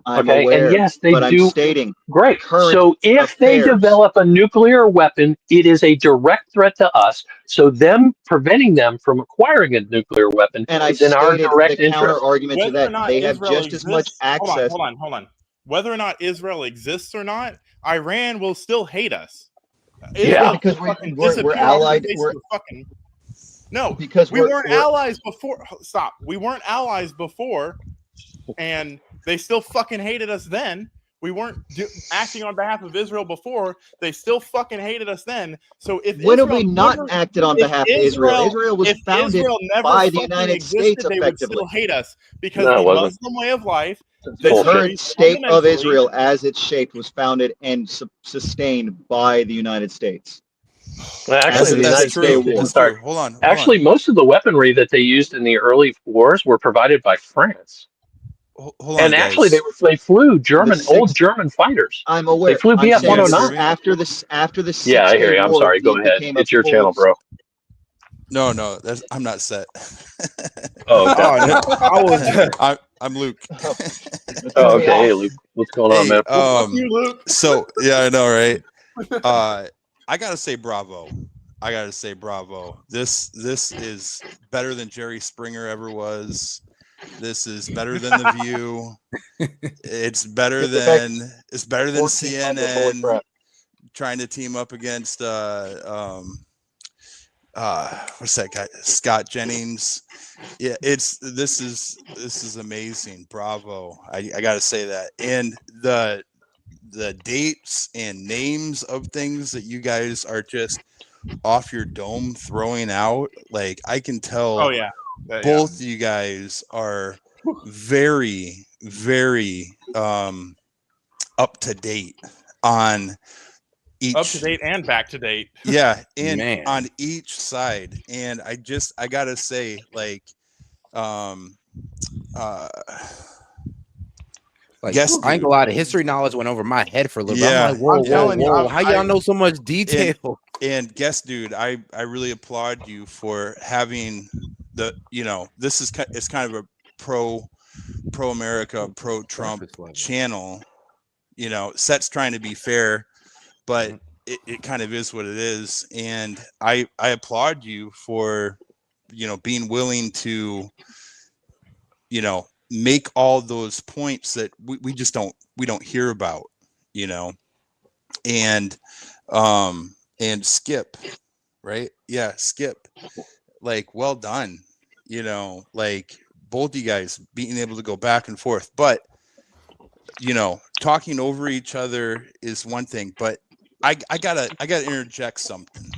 I'm Okay, aware, and yes, they but I'm do. stating Great. So if they affairs. develop a nuclear weapon, it is a direct threat to us. So them preventing them from acquiring a nuclear weapon And I is in our stated direct the counter interest. argument to Whether or that. not They have Israel just as much exists, access. hold on. Whether or not Israel exists or not, Iran will still hate us. Israel because fucking we're disappear allied. off the face of the fucking. No, because we weren't allies before. Stop. We weren't allies before, and they still fucking hated us then. We weren't acting on behalf of Israel before. They still fucking hated us then. So if When have Israel we not acted on behalf of Israel? Israel was founded by the United States, they would effectively. still hate us because No, it the wasn't. Muslim way of life, The current state of Israel, as it's shaped, was founded and sustained by the United States. Well, actually, the United States didn't start. Hold on. Actually, most of the weaponry that they used in the early wars were provided by France. Hold on, and actually, guys. they flew old German fighters. I'm aware. They flew I'm saying BF-109. after the Yeah, I hear you. I'm War, sorry. Go it ahead. became It's your channel, bro. No, I'm not set. Oh, okay. I'm Luke. Oh, okay. Hey, Luke. What's going on, man? Fuck you, Luke. So yeah, I know, right? I gotta say bravo. This is better than Jerry Springer ever was. This is better than The View. It's better than CNN trying to team up against what's that guy? Scott Jennings. Yeah, this is amazing. Bravo. I gotta say that. And the dates and names of things that you guys are just off your dome throwing out, like I can tell both of you guys are very, very up to date on each, up to date and back to date. Yeah, and on each side. And I gotta say, like I ain't gonna lie, the history knowledge went over my head for a little bit. I'm like, whoa, how y'all know so much detail? And guess, dude, I really applaud you for having this is it's kind of a pro America, pro Trump channel. S.E.T's trying to be fair, but it kind of is what it is. And I applaud you for being willing to make all those points that we just don't hear about, and Skip, right? Yeah, Skip, like, well done, like both you guys being able to go back and forth. But talking over each other is one thing, but I gotta interject something.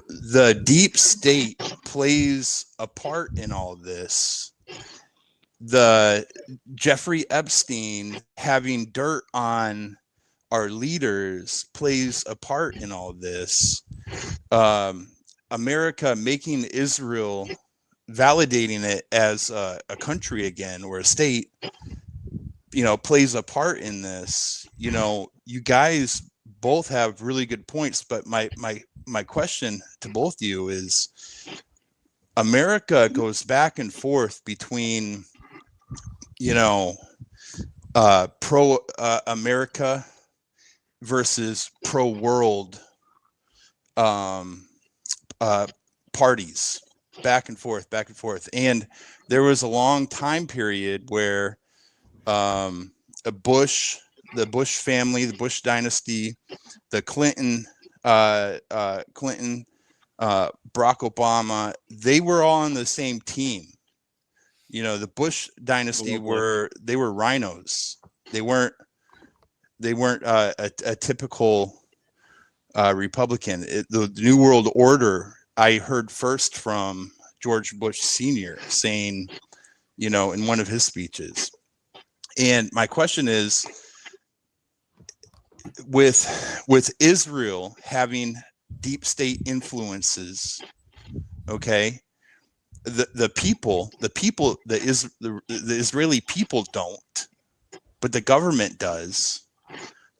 The deep state plays a part in all this. The Jeffrey Epstein having dirt on our leaders plays a part in all this. America making Israel, validating it as a country again, or a state, plays a part in this. You guys both have really good points, but my question to both of you is, America goes back and forth between pro America versus pro world parties, back and forth. And there was a long time period where the Bush family, the Bush dynasty, the Clinton, Barack Obama, they were all on the same team. The Bush dynasty were rhinos. They weren't a typical Republican. The New World Order, I heard first from George Bush Sr. saying, in one of his speeches. And my question is, with Israel having deep state influences, okay, the Israeli people don't, but the government does.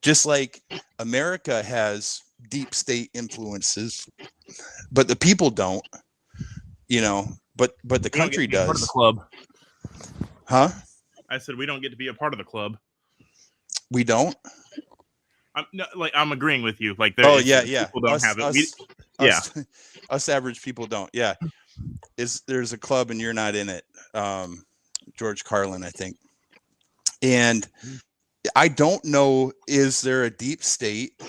Just like America has deep state influences, but the people don't. You know, but the country does. Part of the club. Huh? I said we don't get to be a part of the club. We don't. I'm agreeing with you. Like, yeah. People don't have it. Us average people don't. Yeah, there's a club and you're not in it. George Carlin, I think. And I don't know, is there a deep state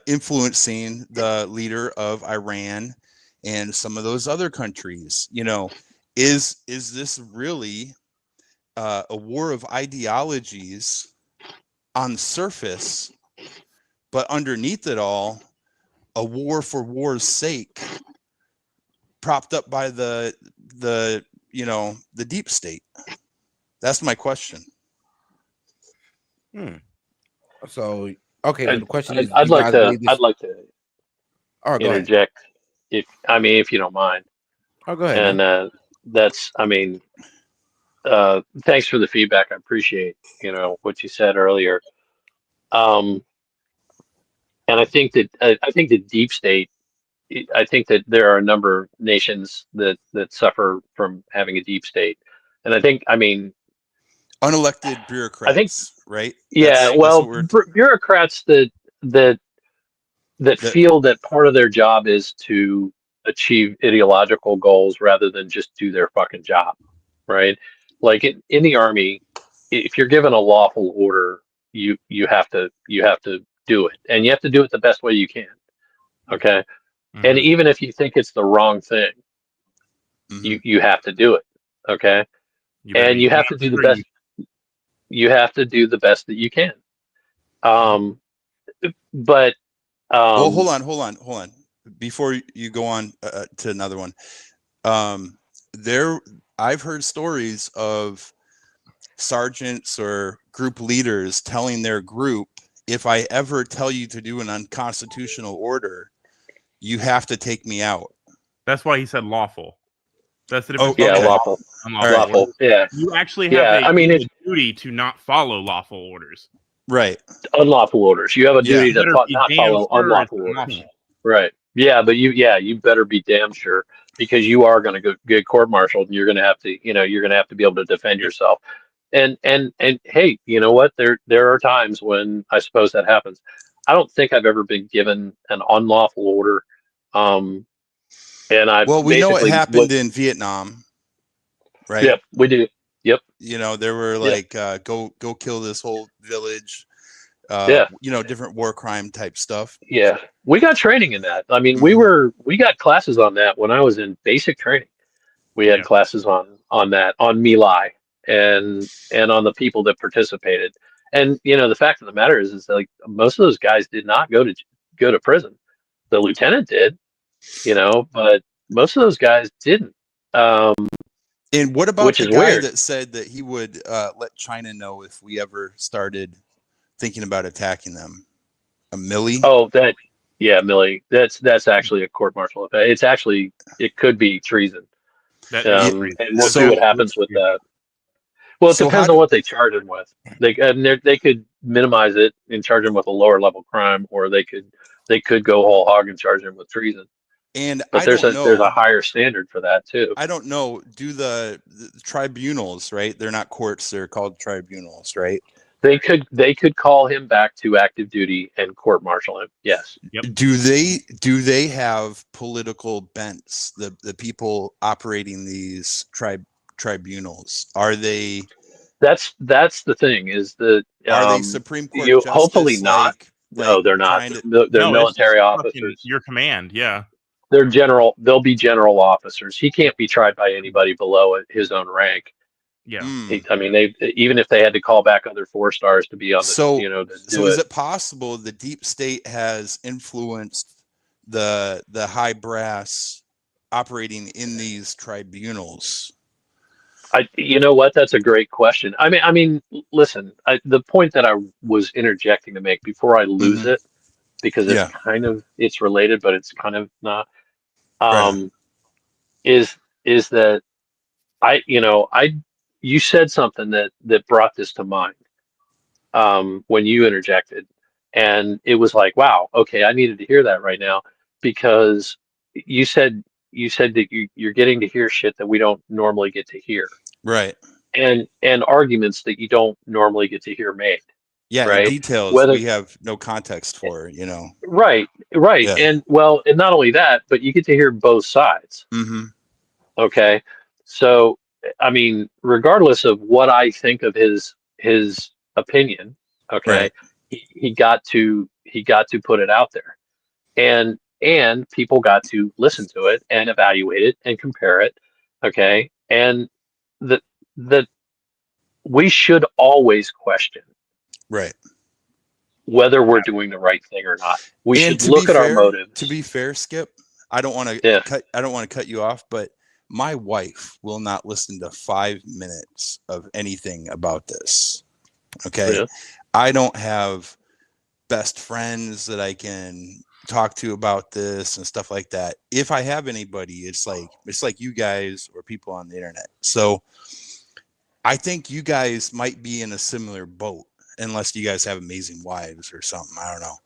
influencing the leader of Iran and some of those other countries? You know, is this really a war of ideologies on the surface, but underneath it all, a war for war's sake, propped up by the deep state? That's my question. So, okay, the question is, I'd like to go interject, ahead. if you don't mind. Oh, go ahead. And thanks for the feedback. I appreciate what you said earlier. And I think that the deep state. I think that there are a number of nations that suffer from having a deep state, and I think unelected bureaucrats, right? Yeah, bureaucrats that feel that part of their job is to achieve ideological goals rather than just do their fucking job, right? Like in the army, if you're given a lawful order, you have to do it, and you have to do it the best way you can. Okay, and even if you think it's the wrong thing, you have to do it. Okay, and you have to do the best. You have to do the best that you can. But well, hold on. Before you go on to another one, I've heard stories of sergeants or group leaders telling their group, if I ever tell you to do an unconstitutional order, you have to take me out. That's why he said lawful. That's the difference. Lawful. Lawful. Yeah. You actually have a duty to not follow lawful orders. Right. Unlawful orders. You have a duty to not follow unlawful orders. Right. Yeah, but you better be damn sure, because you are going to go get court-martialed, and you're going to have to, you're going to have to be able to defend yourself. And hey, you know what? There are times when I suppose that happens. I don't think I've ever been given an unlawful order. We know what happened in Vietnam, right? Yep, we do. Yep. There were go kill this whole village. Different war crime type stuff. Yeah, we got training in that. I mean, we got classes on that when I was in basic training. We had classes on that, on My Lai, and on the people that participated. And the fact of the matter is like most of those guys did not go to prison. The lieutenant did, but most of those guys didn't. And what about the guy that said that he would let China know if we ever started thinking about attacking them? A Milley? Oh, Milley. That's actually a court-martial. It could be treason. And we'll see what happens with that. Well, it depends on what they charge him with. They could minimize it and charge him with a lower level crime, or they could go whole hog and charge him with treason. But there's a higher standard for that too. I don't know. Do the tribunals, right? They're not courts; they're called tribunals, right? They could call him back to active duty and court-martial him. Yes. Yep. Do they have political bents? The people operating these tribunals, are they? That's the thing. Is that are they Supreme Court justice? Hopefully not. No, they're not. They're military officers. Your command, yeah. They're general. They'll be general officers. He can't be tried by anybody below his own rank. Yeah. They even if they had to call back other 4-stars to be on the So is it possible the deep state has influenced the high brass operating in these tribunals? You know what? That's a great question. I mean, listen. The point that I was interjecting to make before I lose it, because it's related, but it's kind of not. Is that you said something that brought this to mind when you interjected, And it was like, wow, okay, I needed to hear that right now, because you said that you're getting to hear shit that we don't normally get to hear. Right. And arguments that you don't normally get to hear made. Yeah, right? and details Whether we have no context for, you know. right. Yeah. And well, and not only that, but you get to hear both sides. Mm-hmm. Okay. So I mean, regardless of what I think of his opinion, okay, Right. he got to put it out there. And people got to listen to it and evaluate it and compare it. Okay. And the we should always question Right. whether we're doing the right thing or not. We And should look at our fair, motives. to be fair, Skip, I don't want to cut you off, but my wife will not listen to 5 minutes of anything about this. Okay. Yeah. I don't have best friends that I can talk to about this and stuff like that. If I have anybody, it's like you guys or people on the internet. So I think you guys might be in a similar boat, unless you guys have amazing wives or something. I don't know.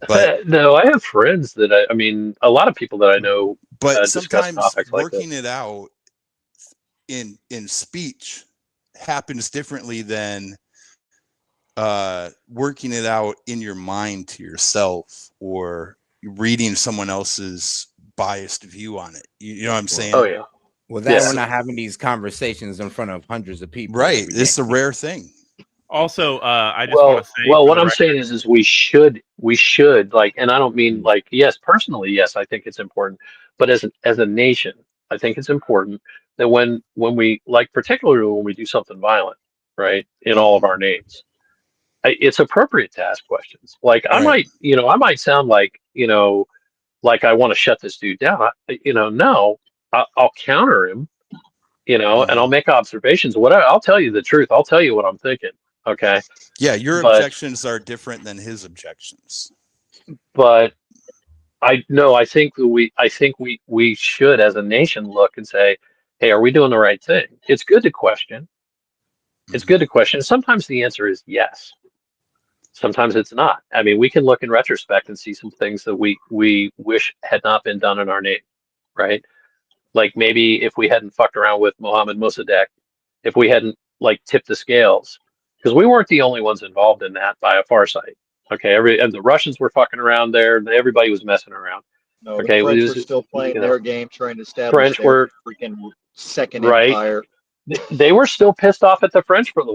But no, I have friends that I mean, a lot of people that I know. But discuss sometimes topics like working this. it out in speech happens differently than working it out in your mind to yourself or reading someone else's biased view on it. You know what I'm saying? Oh yeah. Well, that we're not having these conversations in front of hundreds of people. Right. It's a rare thing. Also, I just want to say. Well, what I'm saying is we should like, and I don't mean like, yes, personally, yes, I think it's important, but as a nation, I think it's important that when we, like, particularly when we do something violent, right, in all of our names, it's appropriate to ask questions. Like, I might sound like, like I want to shut this dude down. No, I'll counter him, and I'll make observations. Whatever, I'll tell you the truth. I'll tell you what I'm thinking. Okay. Yeah, your objections are different than his objections. But I think we should, as a nation, look and say, hey, are we doing the right thing? It's good to question. It's good to question. Sometimes the answer is yes. Sometimes it's not. I mean, we can look in retrospect and see some things that we wish had not been done in our name, right? Like maybe if we hadn't fucked around with Mohammed Mossadegh, if we hadn't like tipped the scales, because we weren't the only ones involved in that by a far sight. Okay, and the Russians were fucking around there. Everybody was messing around. No, okay, the French were still playing their game, trying to establish French their were freaking second right. empire. They were still pissed off at the French for the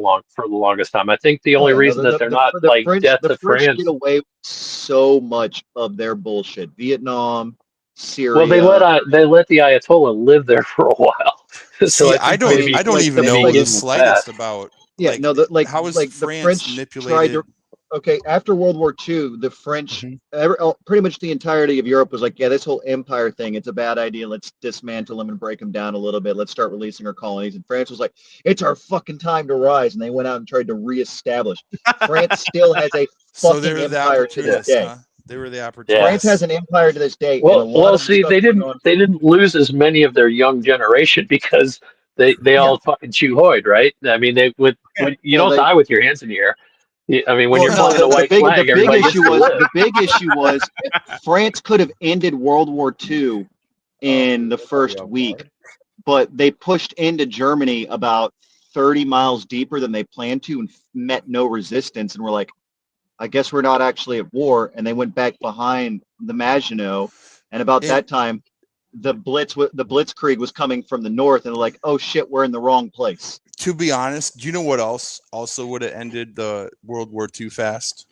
longest time. I think the only reason that they're not like death to France. Get away with so much of their bullshit. Vietnam, Syria. Well, they let the Ayatollah live there for a while. So See, I don't even know the slightest about. Yeah, like, no, how is like France the French manipulated? Okay, after World War II, the French, pretty much the entirety of Europe was like, yeah, this whole empire thing, it's a bad idea. Let's dismantle them and break them down a little bit. Let's start releasing our colonies. And France was like, it's our fucking time to rise. And they went out and tried to reestablish. France still has a fucking empire to this day. Huh? They were the opportunists. France has an empire to this day. Well, see, they didn't lose as many of their young generation because they all fucking chew-hoyed, right? I mean, when you don't die with your hands in the air. I mean, when you're flying the white flag, the big issue was France could have ended World War II in the first week, but they pushed into Germany about 30 miles deeper than they planned to and met no resistance. And were like, I guess we're not actually at war. And they went back behind the Maginot. And about that time, the Blitzkrieg was coming from the north, and they're like, oh shit, we're in the wrong place. To be honest, do you know what else also would have ended the World War II fast?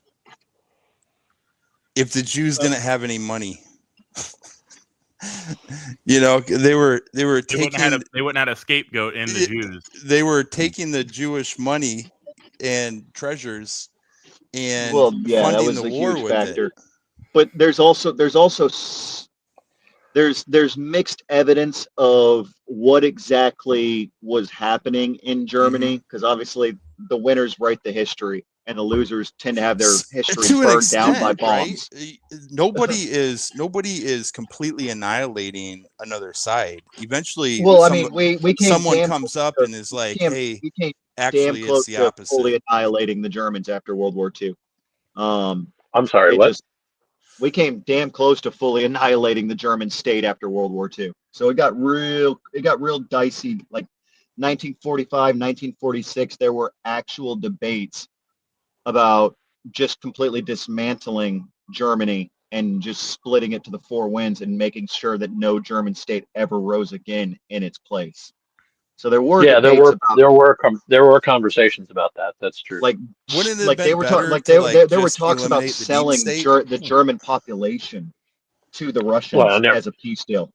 If the Jews didn't have any money. They wouldn't have a scapegoat in the Jews. They were taking the Jewish money and treasures and that funding was the a war huge with factor. it. But there's mixed evidence of what exactly was happening in Germany, because obviously the winners write the history and the losers tend to have their history burned down by bombs. Right? Nobody is completely annihilating another side. Eventually, someone comes up and is like, "Hey, actually, it's the opposite." Fully annihilating the Germans after World War II. I'm sorry, It what? just we came damn close to fully annihilating the German state after World War II. So it got real dicey. Like 1945, 1946, there were actual debates about just completely dismantling Germany and just splitting it to the four winds and making sure that no German state ever rose again in its place. So there were debates about, there were conversations about that. That's true. like Wouldn't it have like been they were talking better like to like there were just talks about eliminate the deep selling state? the German population to the Russians as a peace deal.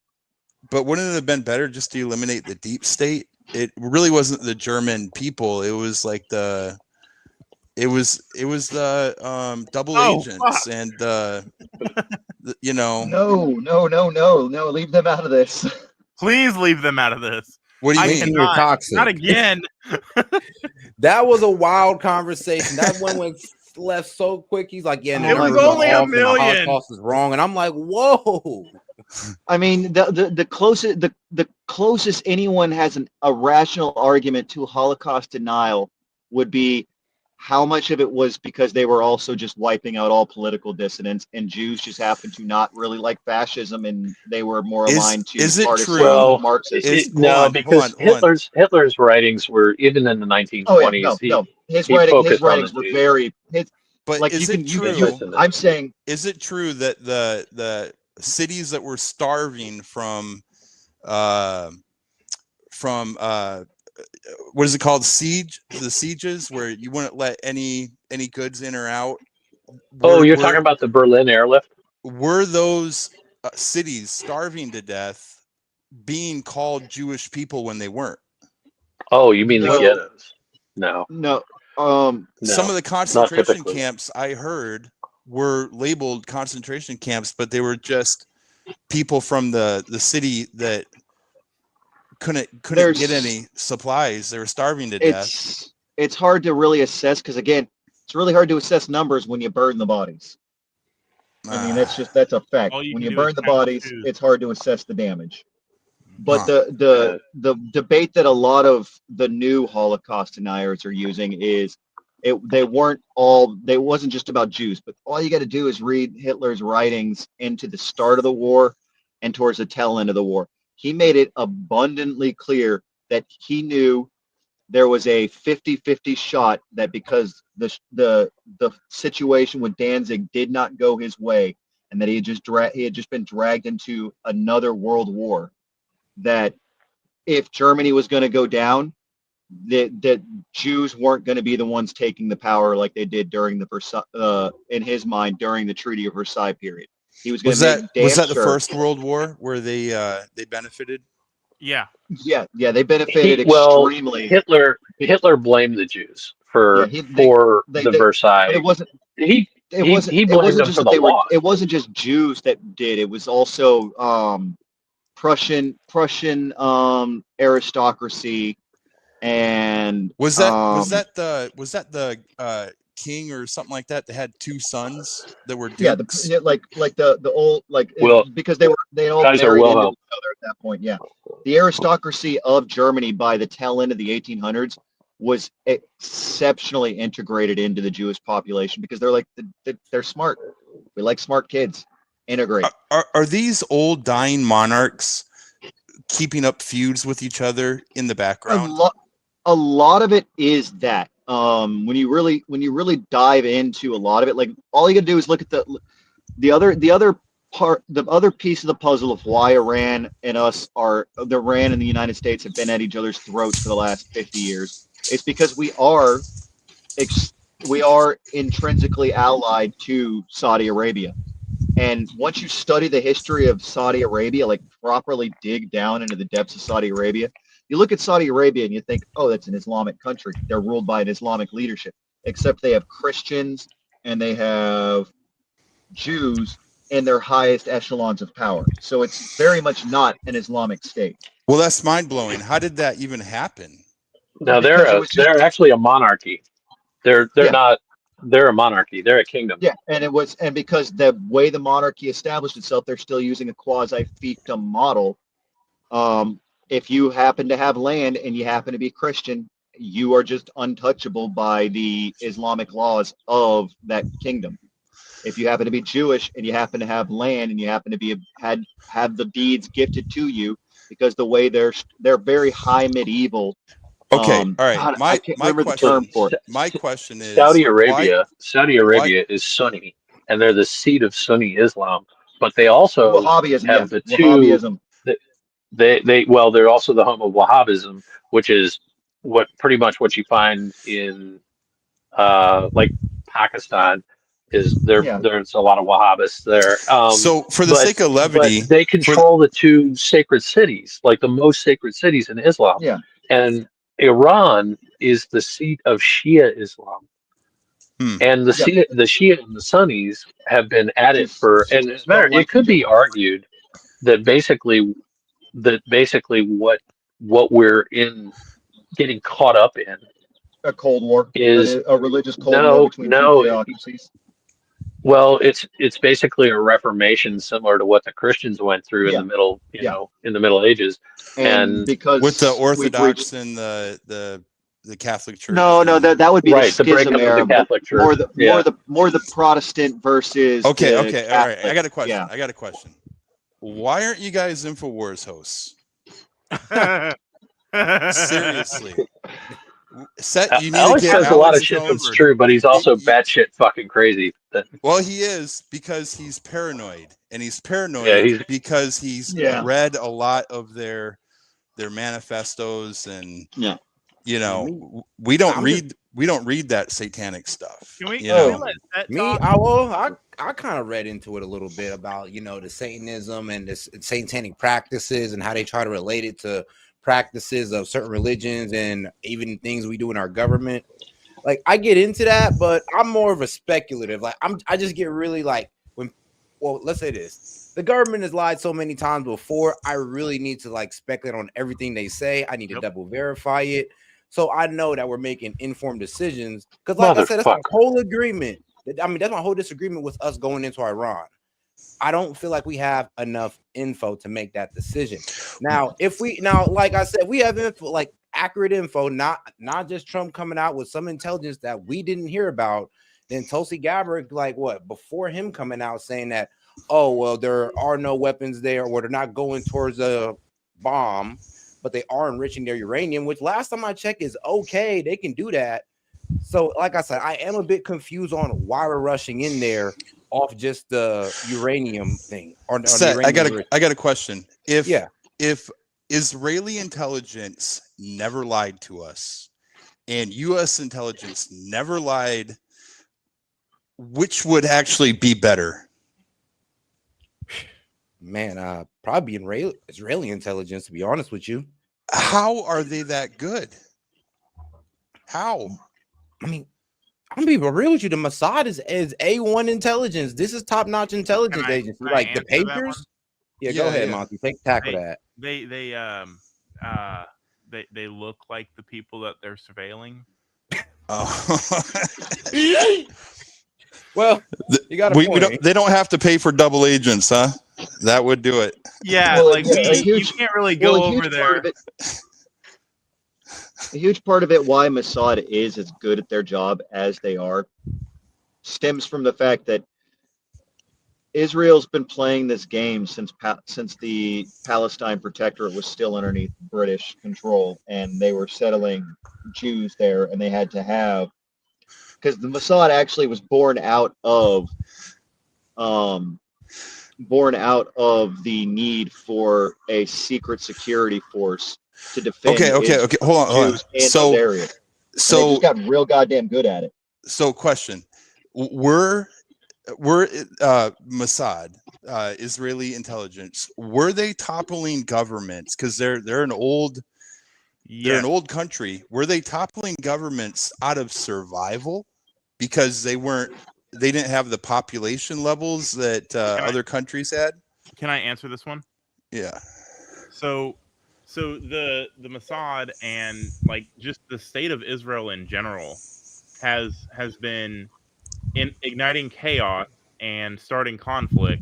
But wouldn't it have been better just to eliminate the deep state? It really wasn't the German people. It was like the double agents and you know. No, leave them out of this. Please leave them out of this. What do you mean? You're toxic. Not again. That was a wild conversation. That one went left so quick. He's like, "Yeah, the it was numbers only are a off and the million. Holocaust is wrong," and I'm like, "Whoa." I mean, the closest anyone has a rational argument to Holocaust denial would be how much of it was because they were also just wiping out all political dissidents, and Jews just happened to not really like fascism, and they were more aligned to partisan Marxism. No, because Hitler's writings were even in the 1920s. Oh yeah, no, his writings were Jews. very. But like is you it can, true? I'm saying, is it true that the cities that were starving from what is it called, the sieges, where you wouldn't let any goods in or out? You're talking about the Berlin airlift? Were those cities starving to death being called Jewish people when they weren't? Oh, you mean the ghettos? No. Some of the concentration camps I heard were labeled concentration camps, but they were just people from the city that couldn't get any supplies. They were starving to death. It's hard to really assess because, again, it's really hard to assess numbers when you burn the bodies. I mean, that's a fact. When you burn the bodies, it's hard to assess the damage. But the debate that a lot of the new Holocaust deniers are using is they wasn't just about Jews, but all you got to do is read Hitler's writings into the start of the war and towards the tail end of the war. He made it abundantly clear that he knew there was a 50-50 shot that because the situation with Danzig did not go his way, and that he had just been dragged into another world war, that if Germany was going to go down, that Jews weren't going to be the ones taking the power like they did during in his mind, during the Treaty of Versailles period. He was going to was that the First World War where they benefited? Yeah, they benefited extremely. Hitler blamed the Jews for the Versailles. It wasn't. He blamed them for the loss. It wasn't just Jews that did. It was also Prussian aristocracy, and was that the king or something like that? They had two sons that were dukes. the old because they all Kaiser married into Wilhelm. each other at that point. Yeah, the aristocracy of Germany by the tail end of the 1800s was exceptionally integrated into the Jewish population because they're smart. We like smart kids. Integrate. Are these old dying monarchs keeping up feuds with each other in the background? A lot of it is that. When you really dive into a lot of it, like all you gotta do is look at the other piece of the puzzle of why Iran and the United States have been at each other's throats for the last 50 years. It's because we are intrinsically allied to Saudi Arabia. And once you study the history of Saudi Arabia, like properly dig down into the depths of Saudi Arabia, you look at Saudi Arabia and you think, oh, that's an Islamic country. They're ruled by an Islamic leadership, except they have Christians and they have Jews in their highest echelons of power. So it's very much not an Islamic state. Well, that's mind blowing. How did that even happen? No, they're actually a monarchy. They're a monarchy. They're a kingdom. Yeah, and because the way the monarchy established itself, they're still using a quasi fiefdom model. If you happen to have land and you happen to be Christian, you are just untouchable by the Islamic laws of that kingdom. If you happen to be Jewish and you happen to have land and you happen to be have the deeds gifted to you, because the way they're very high medieval. Okay, all right. God, My I can't remember the question. term for it. My question is Saudi Arabia is Sunni, and they're the seat of Sunni Islam, but they also Wahhabism, have the two. Wahhabism. They're also the home of Wahhabism, which is pretty much what you find in like Pakistan. There's a lot of Wahhabists there. So for the sake of levity, but they control the two sacred cities, like the most sacred cities in Islam. Yeah. And Iran is the seat of Shia Islam. And the Shia and the Sunnis have been at it for, and as a matter, it could be argued that basically what we're getting caught up in a Cold War is a religious Cold War between two theocracies. Well, it's basically a reformation similar to what the Christians went through in the middle, in the Middle Ages, and because with the Orthodox and the Catholic Church. No, that would be right, the schism breakup era, of the Catholic Church. More the Protestant versus. Okay, all right. Catholic. I got a question. Why aren't you guys InfoWars hosts? Seriously. You need Alex to get says a lot of shit that's true, but he's also batshit fucking crazy. Well, he is, because he's paranoid, and he's paranoid because he's read a lot of their manifestos, and we don't read that satanic stuff. Can we I kind of read into it a little bit about the Satanism and the satanic practices and how they try to relate it to practices of certain religions and even things we do in our government. Like, I get into that, but I'm more of a speculative. Like, I just get really like let's say this: the government has lied so many times before. I really need to speculate on everything they say. I need to double verify it, so I know that we're making informed decisions. Because, like I said, that's my whole agreement. I mean, that's my whole disagreement with us going into Iran. I don't feel like we have enough info to make that decision. Now, like I said, we have info, accurate info, not just Trump coming out with some intelligence that we didn't hear about. Then Tulsi Gabbard, before him coming out saying that, oh, well, there are no weapons there, or they're not going towards a bomb, but they are enriching their uranium, which last time I checked is okay. They can do that. So, like I said, I am a bit confused on why we're rushing in there off just the uranium thing. I got a question. If Israeli intelligence never lied to us and U.S. intelligence never lied, which would actually be better? Man, probably Israeli intelligence, to be honest with you. How are they that good? How? I mean, I'm gonna be real with you. The Mossad is A1 intelligence. This is top-notch intelligence agency. Like the papers. Yeah, go ahead, Monty. Tackle that. They look like the people that they're surveilling. Oh. Well, you got a point. They don't have to pay for double agents, huh? That would do it. Yeah, you can't really go over there. A huge part of it, why Mossad is as good at their job as they are, stems from the fact that Israel's been playing this game since the Palestine Protectorate was still underneath British control, and they were settling Jews there, and they had to have, because the Mossad actually was born out of the need for a secret security force to defend. Okay. Hold on. So they just got real goddamn good at it. So, question: Were Mossad, Israeli intelligence, were they toppling governments? Because they're an old country. Were they toppling governments out of survival because they didn't have the population levels that other countries had? Can I answer this one? Yeah. So the Mossad and just the state of Israel in general has been igniting chaos and starting conflict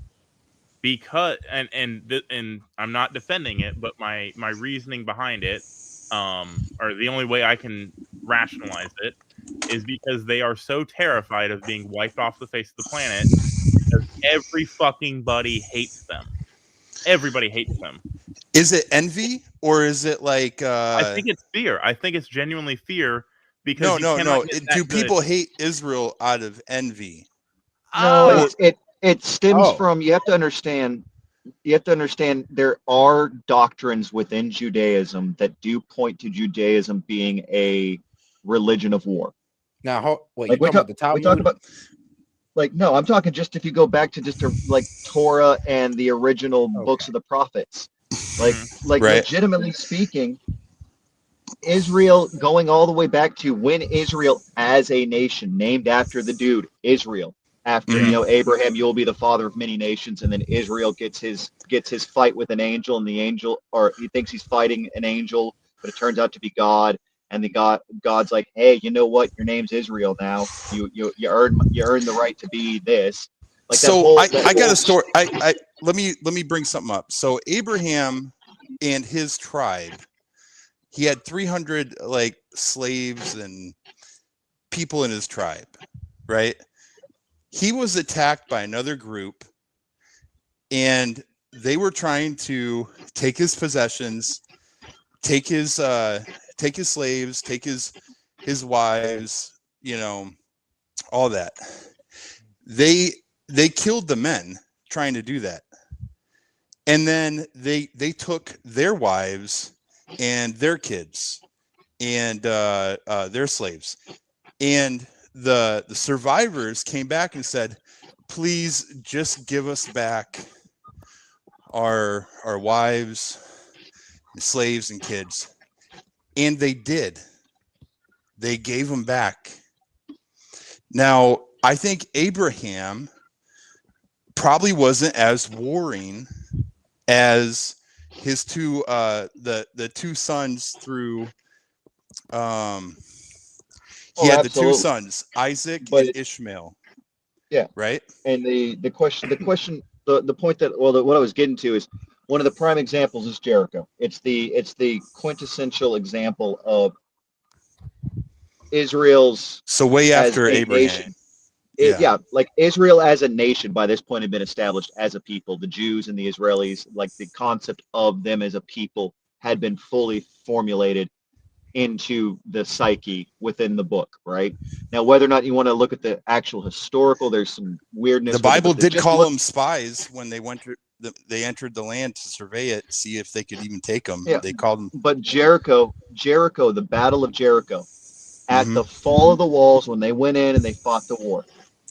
because and I'm not defending it, but my reasoning behind it, or the only way I can rationalize it, is because they are so terrified of being wiped off the face of the planet because every fucking buddy hates them. Everybody hates them. Is it envy or is it like? I think it's fear. I think it's genuinely fear because no. Get Do people hate Israel out of envy? No, it stems from you have to understand there are doctrines within Judaism that do point to Judaism being a religion of war. Now, wait, Like you talking about the Talmud? we talk about no, I'm talking just if you go back to just like Torah and the original books of the prophets. Like Right. legitimately speaking, Israel going all the way back to when Israel as a nation named after the dude Israel after Abraham, you'll be the father of many nations, and then Israel gets his fight with an angel, and the angel, or he thinks he's fighting an angel, but it turns out to be God, and God's like, hey, you know what, your name's Israel now, you earn the right to be this. Like so I got a story. Let me bring something up. So Abraham and his tribe, he had 300 like slaves and people in his tribe, right? He was attacked by another group, and they were trying to take his possessions, take his slaves, take his wives, all that. They killed the men trying to do that, and then they took their wives and their kids and their slaves, and the survivors came back and said, please just give us back our wives, slaves, and kids. And they did. They gave them back. Now, I think Abraham probably wasn't as warring as his two the two sons through he had absolutely. The two sons, Isaac and Ishmael. Yeah. Right. And the point that what I was getting to is one of the prime examples is Jericho. It's the quintessential example of Israel's way after Abraham. Nation. Like Israel as a nation by this point had been established as a people. The Jews and the Israelis, like the concept of them as a people had been fully formulated into the psyche within the book, right? Now, whether or not you want to look at the actual historical, there's some weirdness. The Bible did call them spies when they entered the land to survey it, see if they could even take them. Yeah. They called them. But Jericho, the Battle of Jericho, at the fall of the walls, when they went in and they fought the war,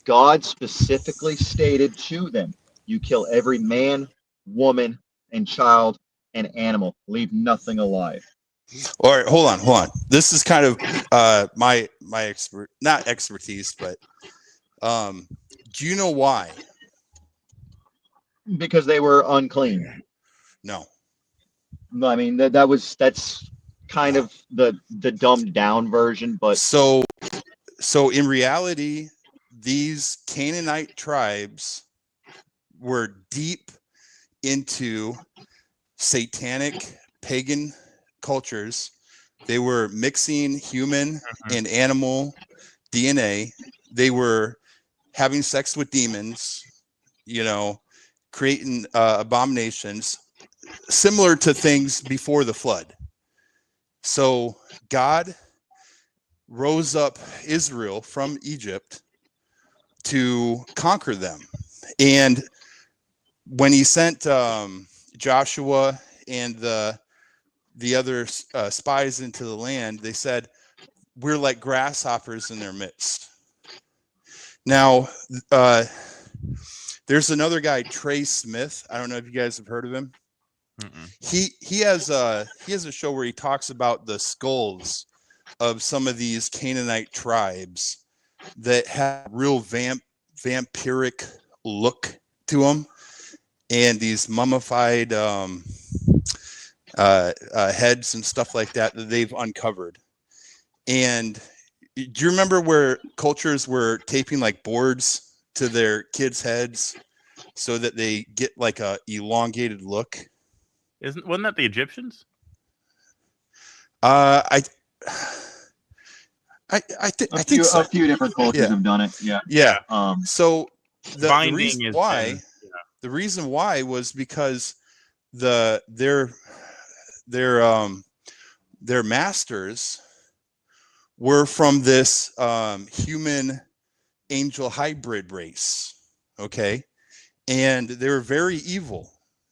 God specifically stated to them, you kill every man, woman, and child and animal, leave nothing alive. All right, hold on. This is kind of my not expertise, but do you know why? Because they were unclean. No. I mean that's kind of the dumbed down version, but so in reality, these Canaanite tribes were deep into satanic pagan cultures. They were mixing human and animal DNA. They were having sex with demons, creating abominations similar to things before the flood. So God rose up Israel from Egypt to conquer them. And when he sent Joshua and the other spies into the land, they said, we're like grasshoppers in their midst. Now, there's another guy, Trey Smith. I don't know if you guys have heard of him. He has a show where he talks about the skulls of some of these Canaanite tribes that have real vampiric look to them, and these mummified heads and stuff like that they've uncovered. And do you remember where cultures were taping like boards to their kids' heads so that they get like a elongated look? Wasn't that the Egyptians? I I think a few different cultures have done it. Yeah. Yeah. So the Binding reason has why been- the reason why was because their masters were from this human angel hybrid race, okay, and they were very evil,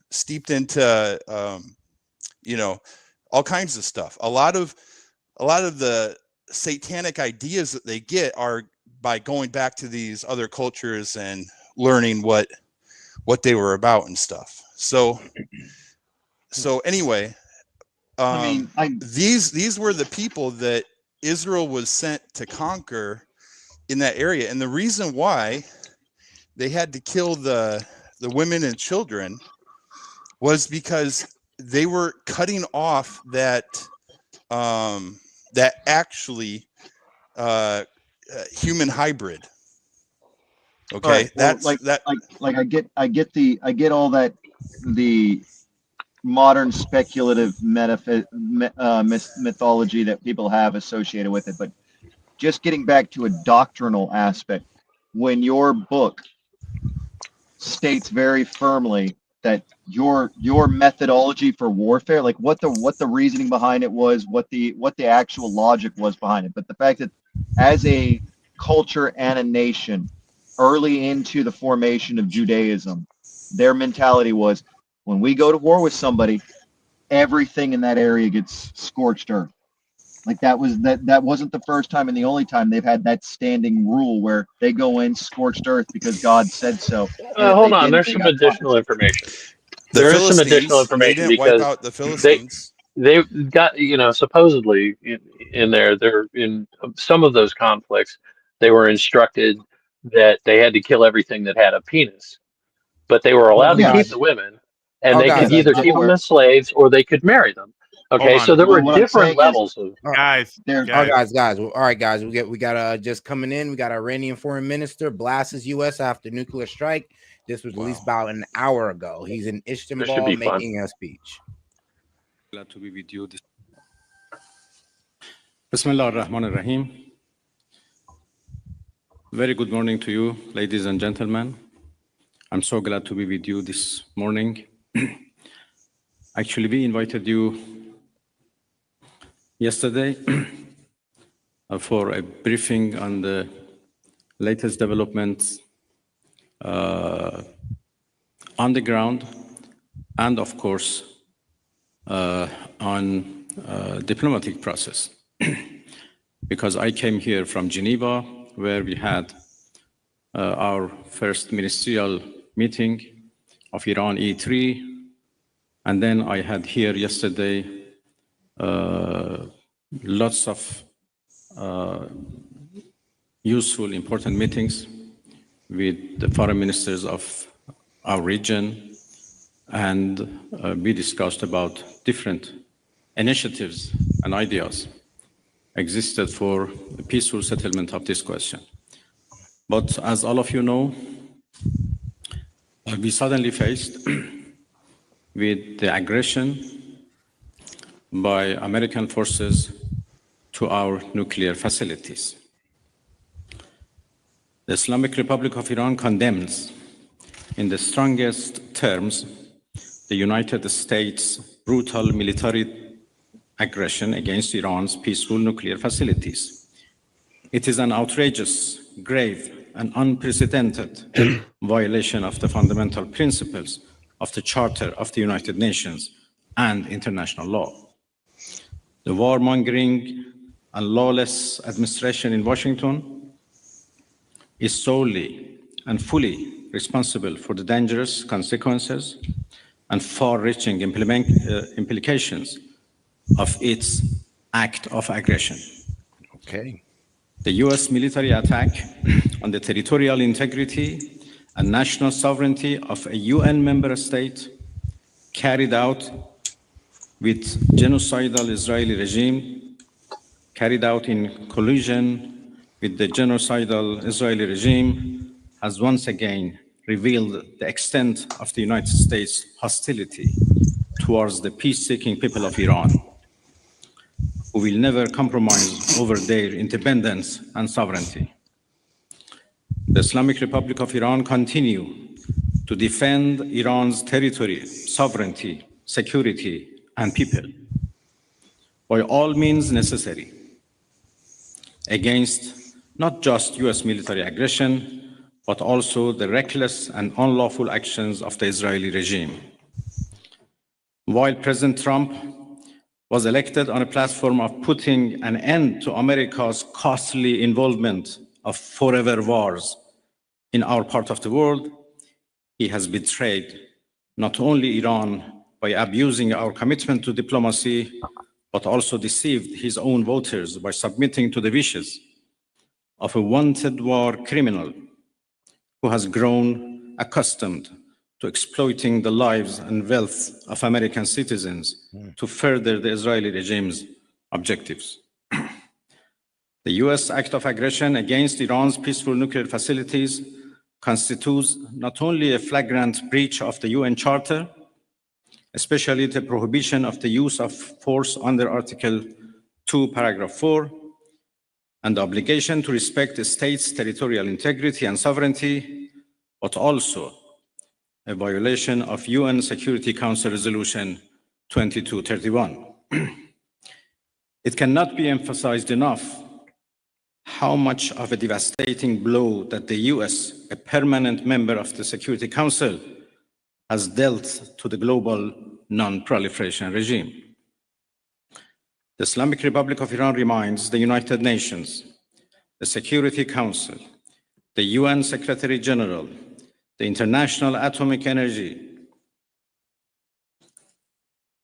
steeped into all kinds of stuff. A lot of the satanic ideas that they get are by going back to these other cultures and learning what they were about and stuff. So anyway, these were the people that Israel was sent to conquer in that area, and the reason why they had to kill the women and children was because they were cutting off that actually human hybrid. Okay, Right. Well, that's I get all that, the modern speculative mythology that people have associated with it, but just getting back to a doctrinal aspect, when your book states very firmly that your methodology for warfare, like what the reasoning behind it was, what the actual logic was behind it, but the fact that as a culture and a nation early into the formation of Judaism, their mentality was, when we go to war with somebody, everything in that area gets scorched earth. Like that wasn't the first time and the only time they've had that standing rule where they go in scorched earth because God said so. Hold on, there's some additional information. There is some additional information because out the Philistines. They got, supposedly in there, they're in some of those conflicts, they were instructed that they had to kill everything that had a penis, but they were allowed to keep the women, and they could either keep them as slaves or they could marry them. Okay, so there were different levels of guys. All right, guys. We got just coming in. We got our Iranian foreign minister blasts U.S. after nuclear strike. This was released about an hour ago. He's in Istanbul making a speech. Glad to be with you. Bismillah ar-Rahman ar-Rahim. Very good morning to you, ladies and gentlemen. I'm so glad to be with you this morning. Actually, we invited you yesterday for a briefing on the latest developments on the ground, and of course on diplomatic process. Because I came here from Geneva, where we had our first ministerial meeting of Iran E3, and then I had here yesterday lots of useful, important meetings with the foreign ministers of our region, and we discussed about different initiatives and ideas existed for the peaceful settlement of this question. But as all of you know, we suddenly faced with the aggression by American forces to our nuclear facilities. The Islamic Republic of Iran condemns in the strongest terms the United States' brutal military aggression against Iran's peaceful nuclear facilities. It is an outrageous, grave, and unprecedented violation of the fundamental principles of the Charter of the United Nations and international law. The warmongering and lawless administration in Washington is solely and fully responsible for the dangerous consequences and far-reaching implications of its act of aggression. Okay. The US military attack on the territorial integrity and national sovereignty of a UN member state carried out with genocidal Israeli regime, carried out in collusion with the genocidal Israeli regime, has once again revealed the extent of the United States' hostility towards the peace-seeking people of Iran. who will never compromise over their independence and sovereignty. The Islamic Republic of Iran continue to defend Iran's territory, sovereignty, security, and people by all means necessary against not just US military aggression, but also the reckless and unlawful actions of the Israeli regime. While President Trump was elected on a platform of putting an end to America's costly involvement of forever wars in our part of the world, he has betrayed not only Iran by abusing our commitment to diplomacy, but also deceived his own voters by submitting to the wishes of a wanted war criminal who has grown accustomed to exploiting the lives and wealth of American citizens to further the Israeli regime's objectives. The US act of aggression against Iran's peaceful nuclear facilities constitutes not only a flagrant breach of the UN Charter, especially the prohibition of the use of force under Article 2, Paragraph 4, and the obligation to respect the state's territorial integrity and sovereignty, but also a violation of UN Security Council Resolution 2231. It cannot be emphasized enough how much of a devastating blow that the US, a permanent member of the Security Council, has dealt to the global non-proliferation regime. The Islamic Republic of Iran reminds the United Nations, the Security Council, the UN Secretary General, the International Atomic Energy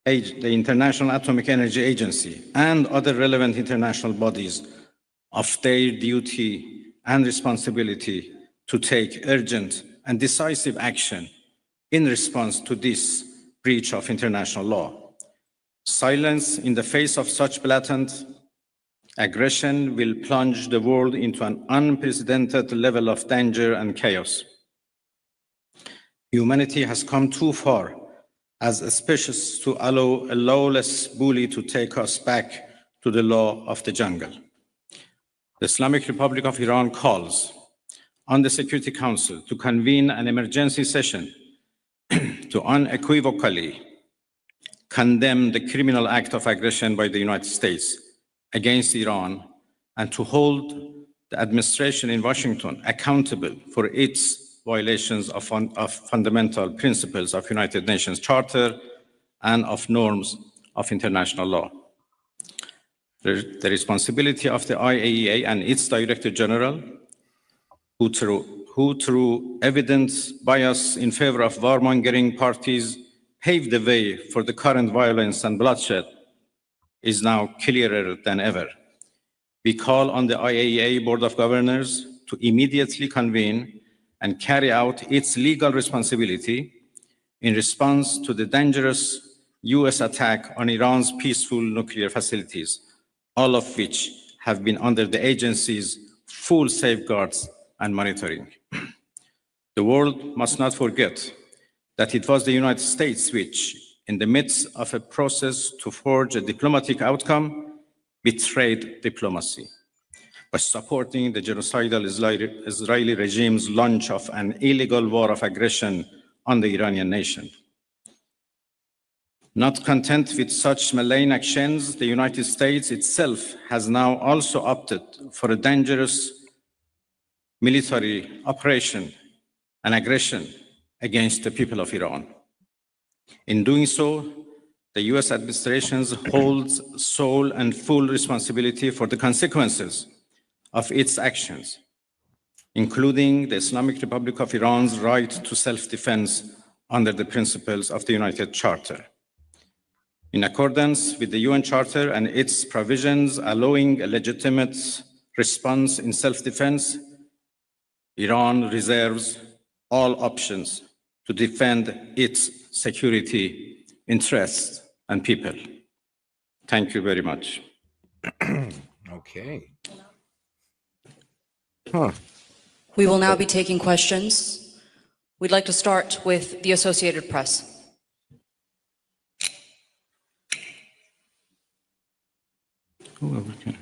Agency, and other relevant international bodies of their duty and responsibility to take urgent and decisive action in response to this breach of international law. Silence in the face of such blatant aggression will plunge the world into an unprecedented level of danger and chaos. Humanity has come too far as a species to allow a lawless bully to take us back to the law of the jungle. The Islamic Republic of Iran calls on the Security Council to convene an emergency session to unequivocally condemn the criminal act of aggression by the United States against Iran and to hold the administration in Washington accountable for its violations of fundamental principles of United Nations Charter and of norms of international law. The responsibility of the IAEA and its Director General, who through evident bias in favor of warmongering parties paved the way for the current violence and bloodshed, is now clearer than ever. We call on the IAEA Board of Governors to immediately convene and carry out its legal responsibility in response to the dangerous US attack on Iran's peaceful nuclear facilities, all of which have been under the agency's full safeguards and monitoring. The world must not forget that it was the United States which, in the midst of a process to forge a diplomatic outcome, betrayed diplomacy by supporting the genocidal Israeli regime's launch of an illegal war of aggression on the Iranian nation. Not content with such malign actions, the United States itself has now also opted for a dangerous military operation and aggression against the people of Iran. In doing so, the US administration holds sole and full responsibility for the consequences of its actions, including the Islamic Republic of Iran's right to self-defense under the principles of the United Charter. In accordance with the UN Charter and its provisions allowing a legitimate response in self-defense, Iran reserves all options to defend its security interests and people. Thank you very much. Okay. We will now be taking questions. We'd like to start with the Associated Press. Whoever can.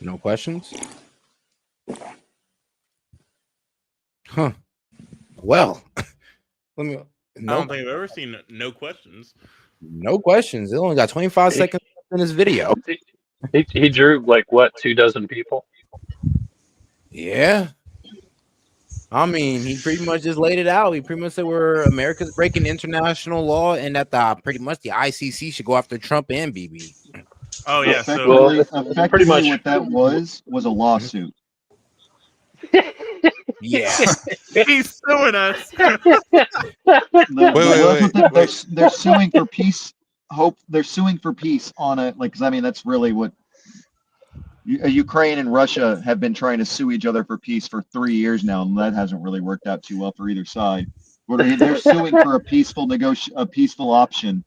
No questions? Huh. Well, let me. I don't think I've ever seen no questions. No questions. It only got 25 seconds in this video. He drew like what, 24 people? Yeah. I mean, he pretty much just laid it out. He pretty much said we're America's breaking international law, and that pretty much the ICC should go after Trump and BB. Oh yeah, effectively, pretty much what that was a lawsuit. Yeah, he's suing us. They're suing for peace. They're suing for peace on it. Like, 'cause I mean, that's really what Ukraine and Russia have been trying to sue each other for peace for 3 years now, and that hasn't really worked out too well for either side. They're suing for a peaceful option,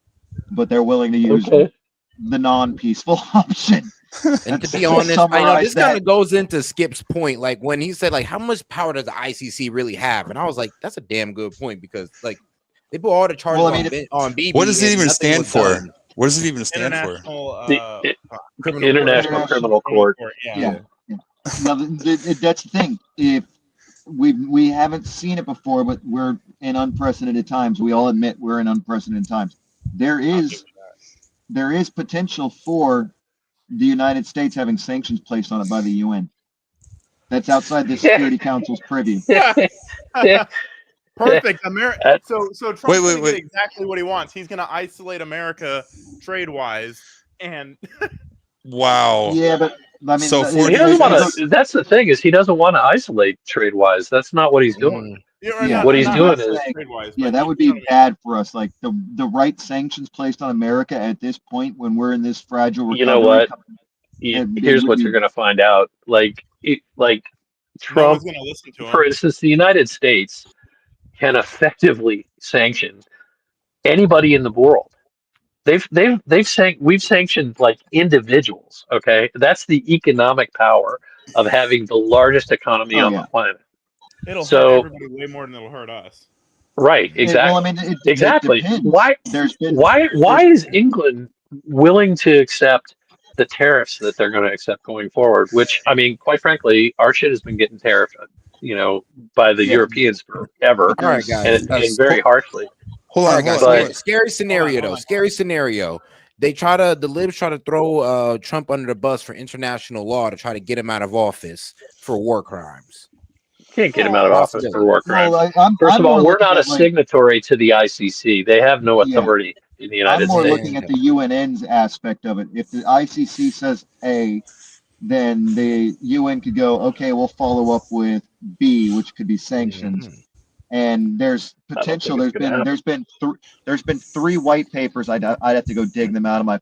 but they're willing to use the non-peaceful option. And to be honest, I know this kind of goes into Skip's point, like when he said, like, how much power does the ICC really have? And I was like, that's a damn good point, because like they put all the charges on BB. What does it even stand for? What does it even stand for? International Criminal Court. Yeah. Now, that's the thing. If we haven't seen it before, but we're in unprecedented times. We all admit we're in unprecedented times. There is potential for the United States having sanctions placed on it by the UN. That's outside the Security Council's purview. Perfect. So Trump's going to get exactly what he wants. He's going to isolate America trade-wise, and wow. Yeah, but I mean, so he doesn't want to. That's the thing, is he doesn't want to isolate trade-wise. That's not what he's doing. What he's doing is that would be bad for us. Like the right sanctions placed on America at this point, when we're in this fragile recovery. You know what? Here's what you're going to find out. Like Trump, no one's gonna listen to him. For instance, the United States can effectively sanction anybody in the world. We've sanctioned like individuals. Okay, that's the economic power of having the largest economy on the planet. It'll hurt everybody way more than it'll hurt us. Right, exactly. Well, I mean, exactly. It Why is England willing to accept the tariffs that they're going to accept going forward? Which, I mean, quite frankly, our shit has been getting tariffed, by the Europeans forever, All right, guys. and very harshly. Hold on, guys. Scary scenario, Scary scenario. The libs try to throw Trump under the bus for international law to try to get him out of office for war crimes. Can't get him out of office for war crimes. Well, First of all, we're not a signatory to the ICC. They have no authority in the United States. I'm more looking at the UNN's aspect of it. If the ICC says A, then the UN could go, okay, we'll follow up with B, which could be sanctions. Mm-hmm. And there's potential. There's been 3 white papers. I'd have to go dig them out of my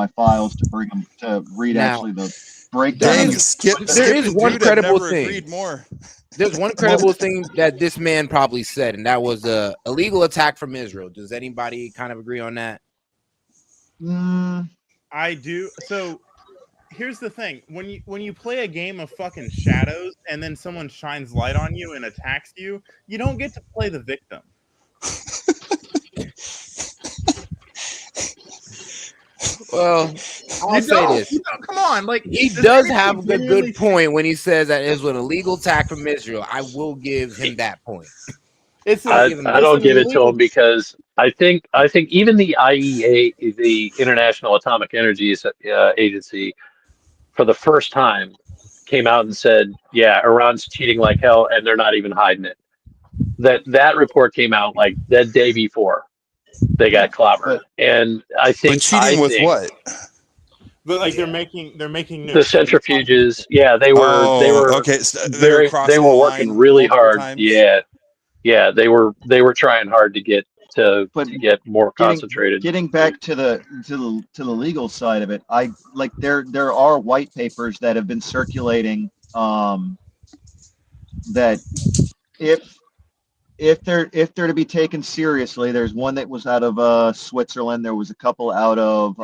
files to bring them to read the breakdown. There is one credible thing. There's one credible thing that this man probably said, and that was a illegal attack from Israel. Does anybody kind of agree on that? I do. So here's the thing: when you play a game of fucking shadows and then someone shines light on you and attacks you, you don't get to play the victim. Well, I'll say this. Come on, like he does have a good point when he says that it was an illegal attack from Israel. I will give him that point. I don't give it to him because I think even the IEA, the International Atomic Energy Agency, for the first time came out and said, yeah, Iran's cheating like hell, and they're not even hiding it. That report came out like the day before they got clobbered, and I think cheating with what? But like they're making the centrifuges. Yeah, they were okay. They were working really hard. Times. Yeah, they were trying hard to get more concentrated. Getting back to the legal side of it, there are white papers that have been circulating that if they're to be taken seriously, there's one that was out of Switzerland. There was a couple out of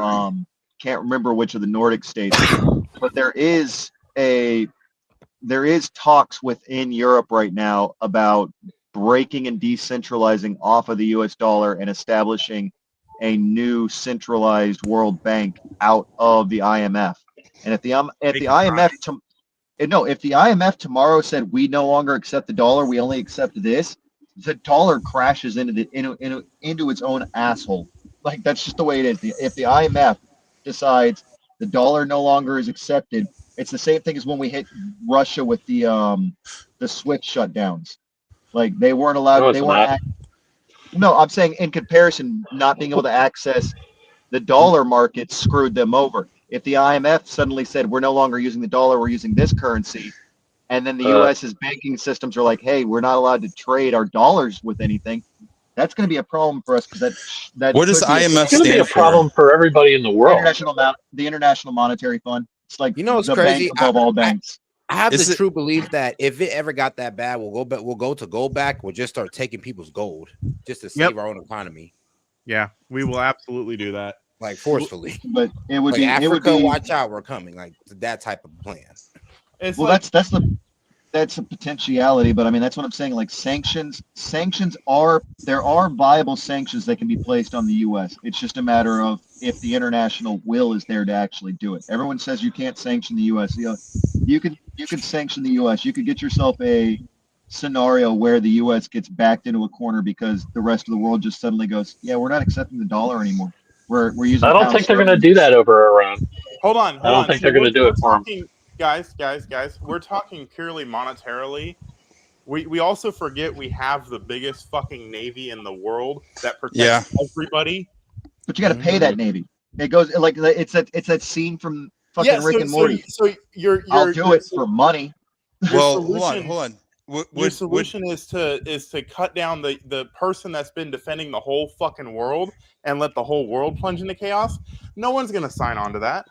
can't remember which of the Nordic states, but there is a there is talks within Europe right now about breaking and decentralizing off of the U.S. dollar and establishing a new centralized world bank out of the IMF. And if the IMF tomorrow said we no longer accept the dollar, we only accept this, the dollar crashes into its own asshole. Like, that's just the way it is. If the IMF decides the dollar no longer is accepted, it's the same thing as when we hit Russia with the SWIFT shutdowns. Like, they weren't allowed. No, They it's weren't. not. No, I'm saying in comparison, not being able to access the dollar market screwed them over. If the IMF suddenly said we're no longer using the dollar, we're using this currency, and then the U.S.'s banking systems are like, hey, we're not allowed to trade our dollars with anything, that's going to be a problem for us because that What does IMF It's going to be a problem for everybody in the world. The International Monetary Fund. It's like It's the crazy. bank above all banks. I have the true belief that if it ever got that bad, we'll go to gold back. We'll just start taking people's gold just to save our own economy. Yeah, we will absolutely do that, like forcefully. But it would be Africa. Watch out, we're coming. Like that type of plan. That's a potentiality, but I mean that's what I'm saying. Like sanctions there are viable sanctions that can be placed on the U.S. It's just a matter of if the international will is there to actually do it. Everyone says you can't sanction the U.S. You could sanction the U.S. You could get yourself a scenario where the U.S. gets backed into a corner because the rest of the world just suddenly goes, yeah, we're not accepting the dollar anymore. We're using. I don't think they're going to do that over Iran. Hold on. I don't think they're going to do it for them. Guys, we're talking purely monetarily. We also forget we have the biggest fucking navy in the world that protects everybody. But you got to pay that navy. It goes like it's that scene from fucking Rick and Morty. So I'll do it for money. Well, hold on. Your solution is to cut down the person that's been defending the whole fucking world and let the whole world plunge into chaos. No one's gonna sign on to that.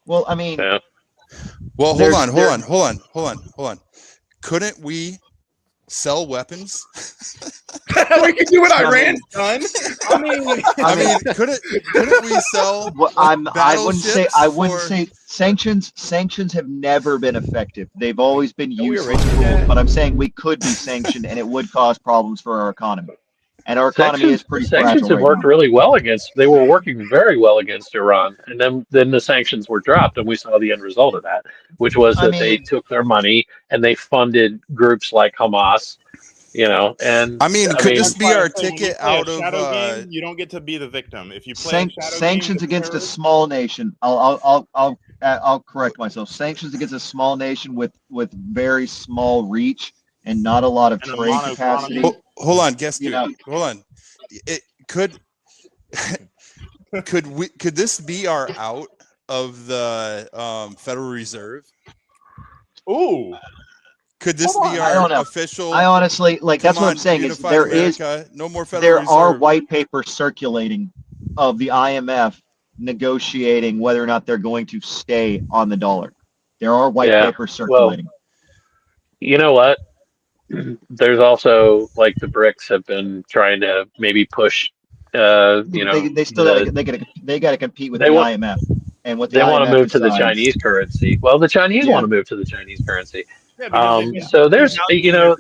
Well, I mean. Yeah. Well, hold on. Couldn't we sell weapons? We can do what Iran's done. I mean, couldn't we sell? Well, I wouldn't say sanctions have never been effective. They've always been useless tools. But I'm saying we could be sanctioned, and it would cause problems for our economy. And our economy is pretty fragile. Sanctions have worked really well against. They were working very well against Iran, and then the sanctions were dropped, and we saw the end result of that, which was that they took their money and they funded groups like Hamas. And could this be our ticket out of? You don't get to be the victim if you play sanctions against a small nation. I'll correct myself. Sanctions against a small nation with very small reach and not a lot of trade capacity. Hold on, hold on. It could this be our out of the Federal Reserve? Ooh. Could this be our official? I honestly that's what I'm saying. Is there America, no more Federal there Reserve. Are white papers circulating of the IMF negotiating whether or not they're going to stay on the dollar. There are white papers circulating. Well, you know what? There's also like the BRICS have been trying to maybe push. They got to compete with the IMF, and what they want to move to the Chinese currency. Well, the Chinese want to move to the Chinese currency. So there's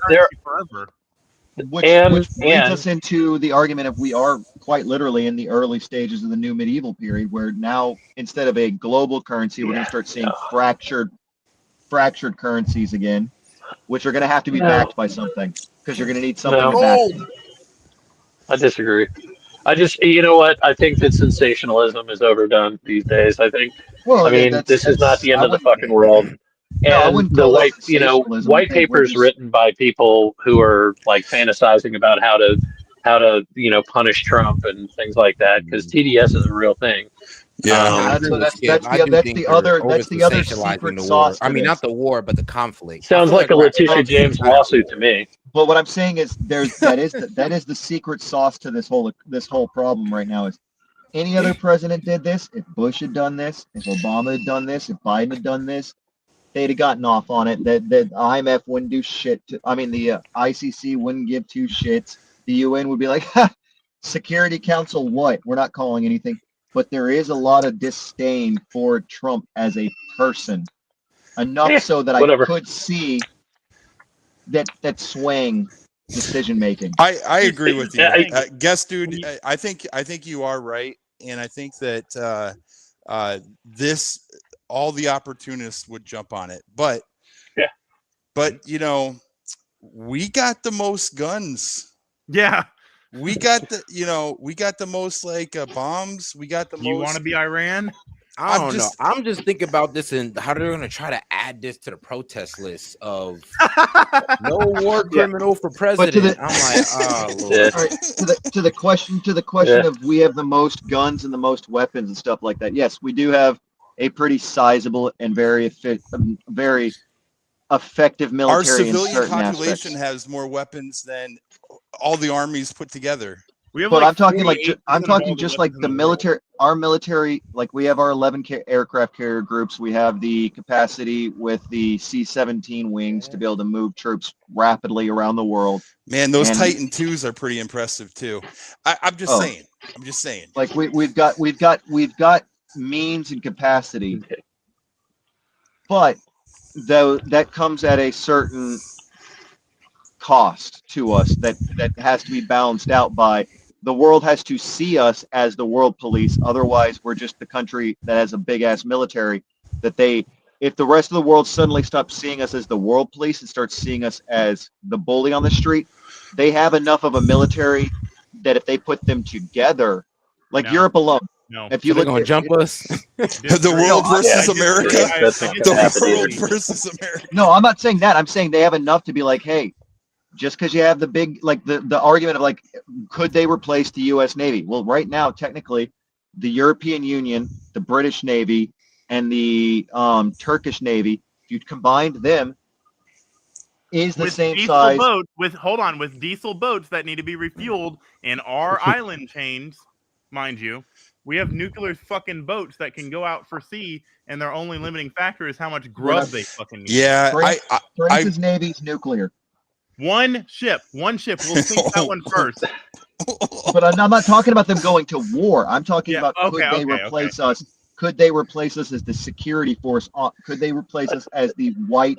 there. Which leads us into the argument of we are quite literally in the early stages of the new medieval period, where now instead of a global currency, we're going to start seeing fractured currencies again, which are going to have to be backed by something because you're going to need something to back them. I disagree. You know what? I think that sensationalism is overdone these days. I think. Well, this is not the end of the fucking world. And the white papers written by people who are like fantasizing about how to punish Trump and things like that, because TDS is a real thing. Yeah, that's the other secret sauce. I mean, not the war, but the conflict. Sounds like a Letitia James lawsuit to me. But what I'm saying is, that is the secret sauce to this whole problem right now. Is any other president did this? If Bush had done this, if Obama had done this, if Biden had done this, they'd have gotten off on it. That the IMF wouldn't do shit. The ICC wouldn't give two shits. The UN would be like, Security Council, what? We're not calling anything. But there is a lot of disdain for Trump as a person. enough so that I could see that swaying decision making. I agree with you. Guess, dude, I think you are right, and I think that all the opportunists would jump on it, but you know, we got the most guns. Yeah. We got the most like bombs. We got the most. You want to be Iran? I don't know. I'm just thinking about this and how they're going to try to add this to the protest list of no war criminal for president. I'm like, oh Lord. All right, to the question of we have the most guns and the most weapons and stuff like that. Yes, we do have a pretty sizable and very effective military. Our civilian in population has more weapons than all the armies put together. But I'm talking just like the military. Our military, like we have our 11 aircraft carrier groups. We have the capacity with the C-17 wings to be able to move troops rapidly around the world. Man, those Titan IIs are pretty impressive too. I'm just saying. Like we've got means and capacity, but though that comes at a certain cost to us that has to be balanced out by the world has to see us as the world police. Otherwise, we're just the country that has a big ass military if the rest of the world suddenly stops seeing us as the world police and starts seeing us as the bully on the street, they have enough of a military that if they put them together, like Europe alone, if you look going to jump us, the world versus America, the world versus America. No, I'm not saying that. I'm saying they have enough to be like, hey, just because you have the big, like the argument of like, could they replace the U.S. Navy? Well, right now, technically, the European Union, the British Navy, and the Turkish Navy, if you combined them, is the same size. With diesel boats that need to be refueled in our island chains, mind you, we have nuclear fucking boats that can go out for sea, and their only limiting factor is how much grub they fucking need. Yeah, France's Navy's nuclear. One ship. We'll sink that one first. But I'm not talking about them going to war. I'm talking about could they replace us? Could they replace us as the security force? Could they replace us as the white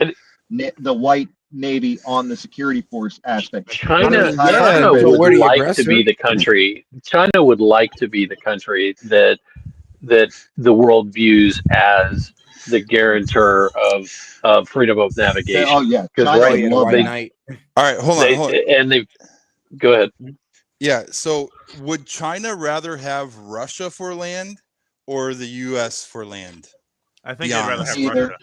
Navy on the security force aspect? China would like to be the country. China would like to be the country that the world views as the guarantor of freedom of navigation. Oh yeah, because all right, hold on. And they go ahead. Yeah. So, would China rather have Russia for land or the U.S. for land? I think they'd rather have Russia.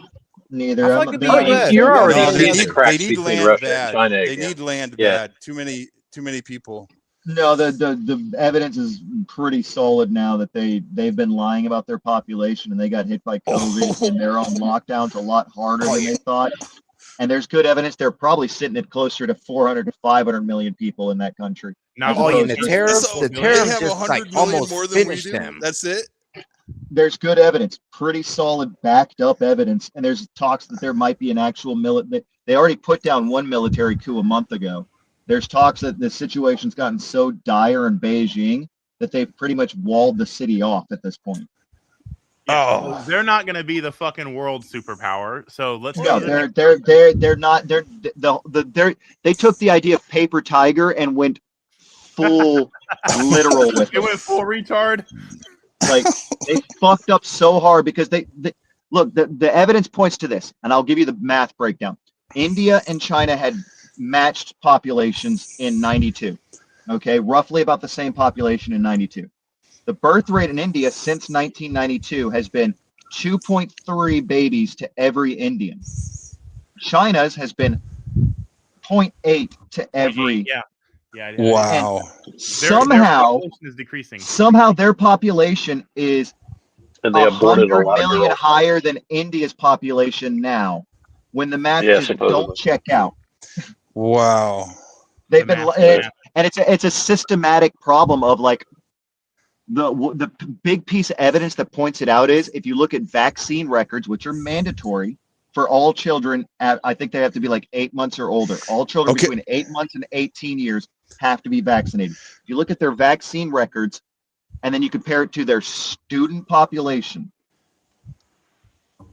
Neither. I feel like you're They already. need land bad. They need land bad. Too many people. No, the evidence is pretty solid now that they've been lying about their population and they got hit by COVID and they're on lockdowns a lot harder than they thought. And there's good evidence they're probably sitting at closer to 400 to 500 million people in that country. The tariffs just like almost more than finished them. That's it. There's good evidence, pretty solid, backed up evidence, and there's talks that there might be an actual They already put down one military coup a month ago. There's talks that the situation's gotten so dire in Beijing that they've pretty much walled the city off at this point. Yeah, they're not going to be the fucking world superpower. So let's. No, they're not. They took the idea of paper tiger and went full literal with it. They went full retard. Like they fucked up so hard because they look. The evidence points to this, and I'll give you the math breakdown. India and China had matched populations in 92. Okay, roughly about the same population in 92. The birth rate in India since 1992 has been 2.3 babies to every Indian. China's has been 0.8 to every. Yeah. Wow. Somehow, is decreasing. Somehow their population is 100 million higher than India's population now. When the math just don't check out. Wow. They've been, and it's a systematic problem of like the big piece of evidence that points it out is if you look at vaccine records, which are mandatory for all children, I think they have to be like 8 months or older. All children between 8 months and 18 years have to be vaccinated. If you look at their vaccine records and then you compare it to their student population,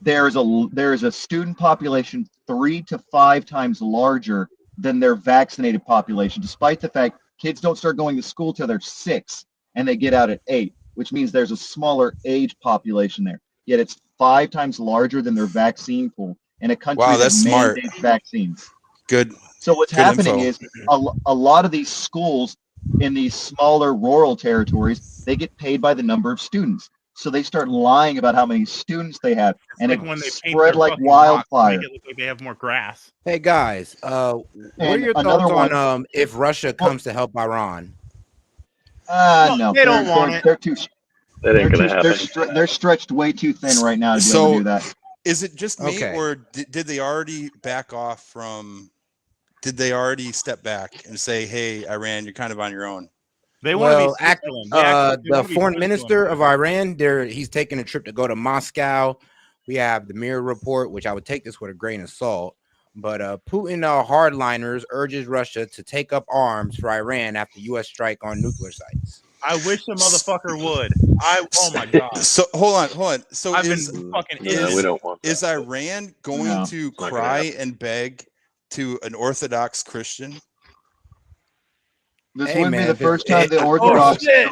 there is a student population 3 to 5 times larger than their vaccinated population, despite the fact kids don't start going to school till they're 6 and they get out at 8, which means there's a smaller age population there. Yet it's 5 times larger than their vaccine pool in a country Wow, that that's smart. mandates vaccines. Good. So what's good happening info. is a lot of these schools in these smaller rural territories, they get paid by the number of students. So they start lying about how many students they have, and Like it when they paint spread their like fucking blocks to wildfire. make it look like they have more grass. Hey guys, what are And your another thoughts one- on if Russia comes to help Iran? No, they don't want it. They're too. That ain't gonna happen. They're stretched way too thin right now to be able So to do that. is it just me, Okay. or did they already back off from? Did they already step back and say, "Hey, Iran, you're kind of on your own"? They want to Well, be Switzerland. They the wanna be foreign Switzerland. minister of Iran, he's taking a trip to go to Moscow. We have the Mirror report, which I would take this with a grain of salt. But Putin hardliners urges Russia to take up arms for Iran after U.S. strike on nuclear sites. I wish the motherfucker would. Oh my god. So hold on. So I've is been fucking we don't want that. is Iran going to not gonna cry happen. and beg to an Orthodox Christian? This Hey, wouldn't man, be the if first it- time it- the oh, Orthodox, shit.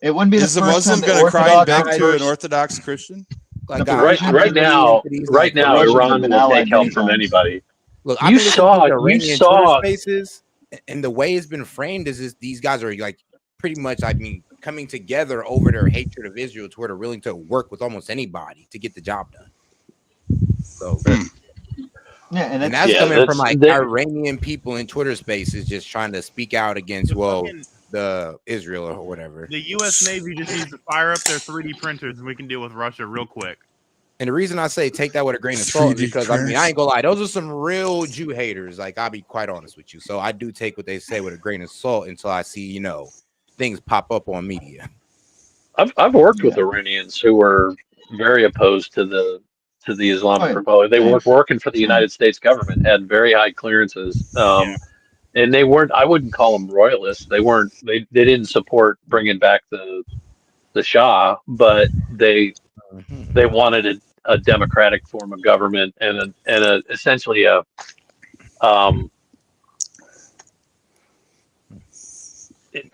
It wouldn't be the Is a first Muslim time going to cry and beg Orthodox to an Church- Orthodox Christian? Like, The guys, Persians Right and the- now, these, right like, now, Russians have Iran been will take allied help many from times. anybody. Look, You I've been listening saw- to you Iranian saw- Twitter spaces, and the way it's been framed is these guys are like pretty much, I mean, coming together over their hatred of Israel to where they're willing to work with almost anybody to get the job done. So, Yeah, and that's Yeah, coming from that's- like they- Iranian people in Twitter spaces just trying to speak out against the Israel or whatever. The U.S. Navy just needs to fire up their 3D printers, and we can deal with Russia real quick. And the reason I say take that with a grain of salt is 3D because I mean I printers. ain't gonna lie, those are some real Jew haters. Like, I'll be quite honest with you. So I do take what they say with a grain of salt until I see, things pop up on media. I've worked with Iranians who were very opposed to the Islamic Republic. They were working for the United States government, had very high clearances, and they weren't. I wouldn't call them royalists. They weren't. They didn't support bringing back the Shah, but they wanted a democratic form of government and essentially a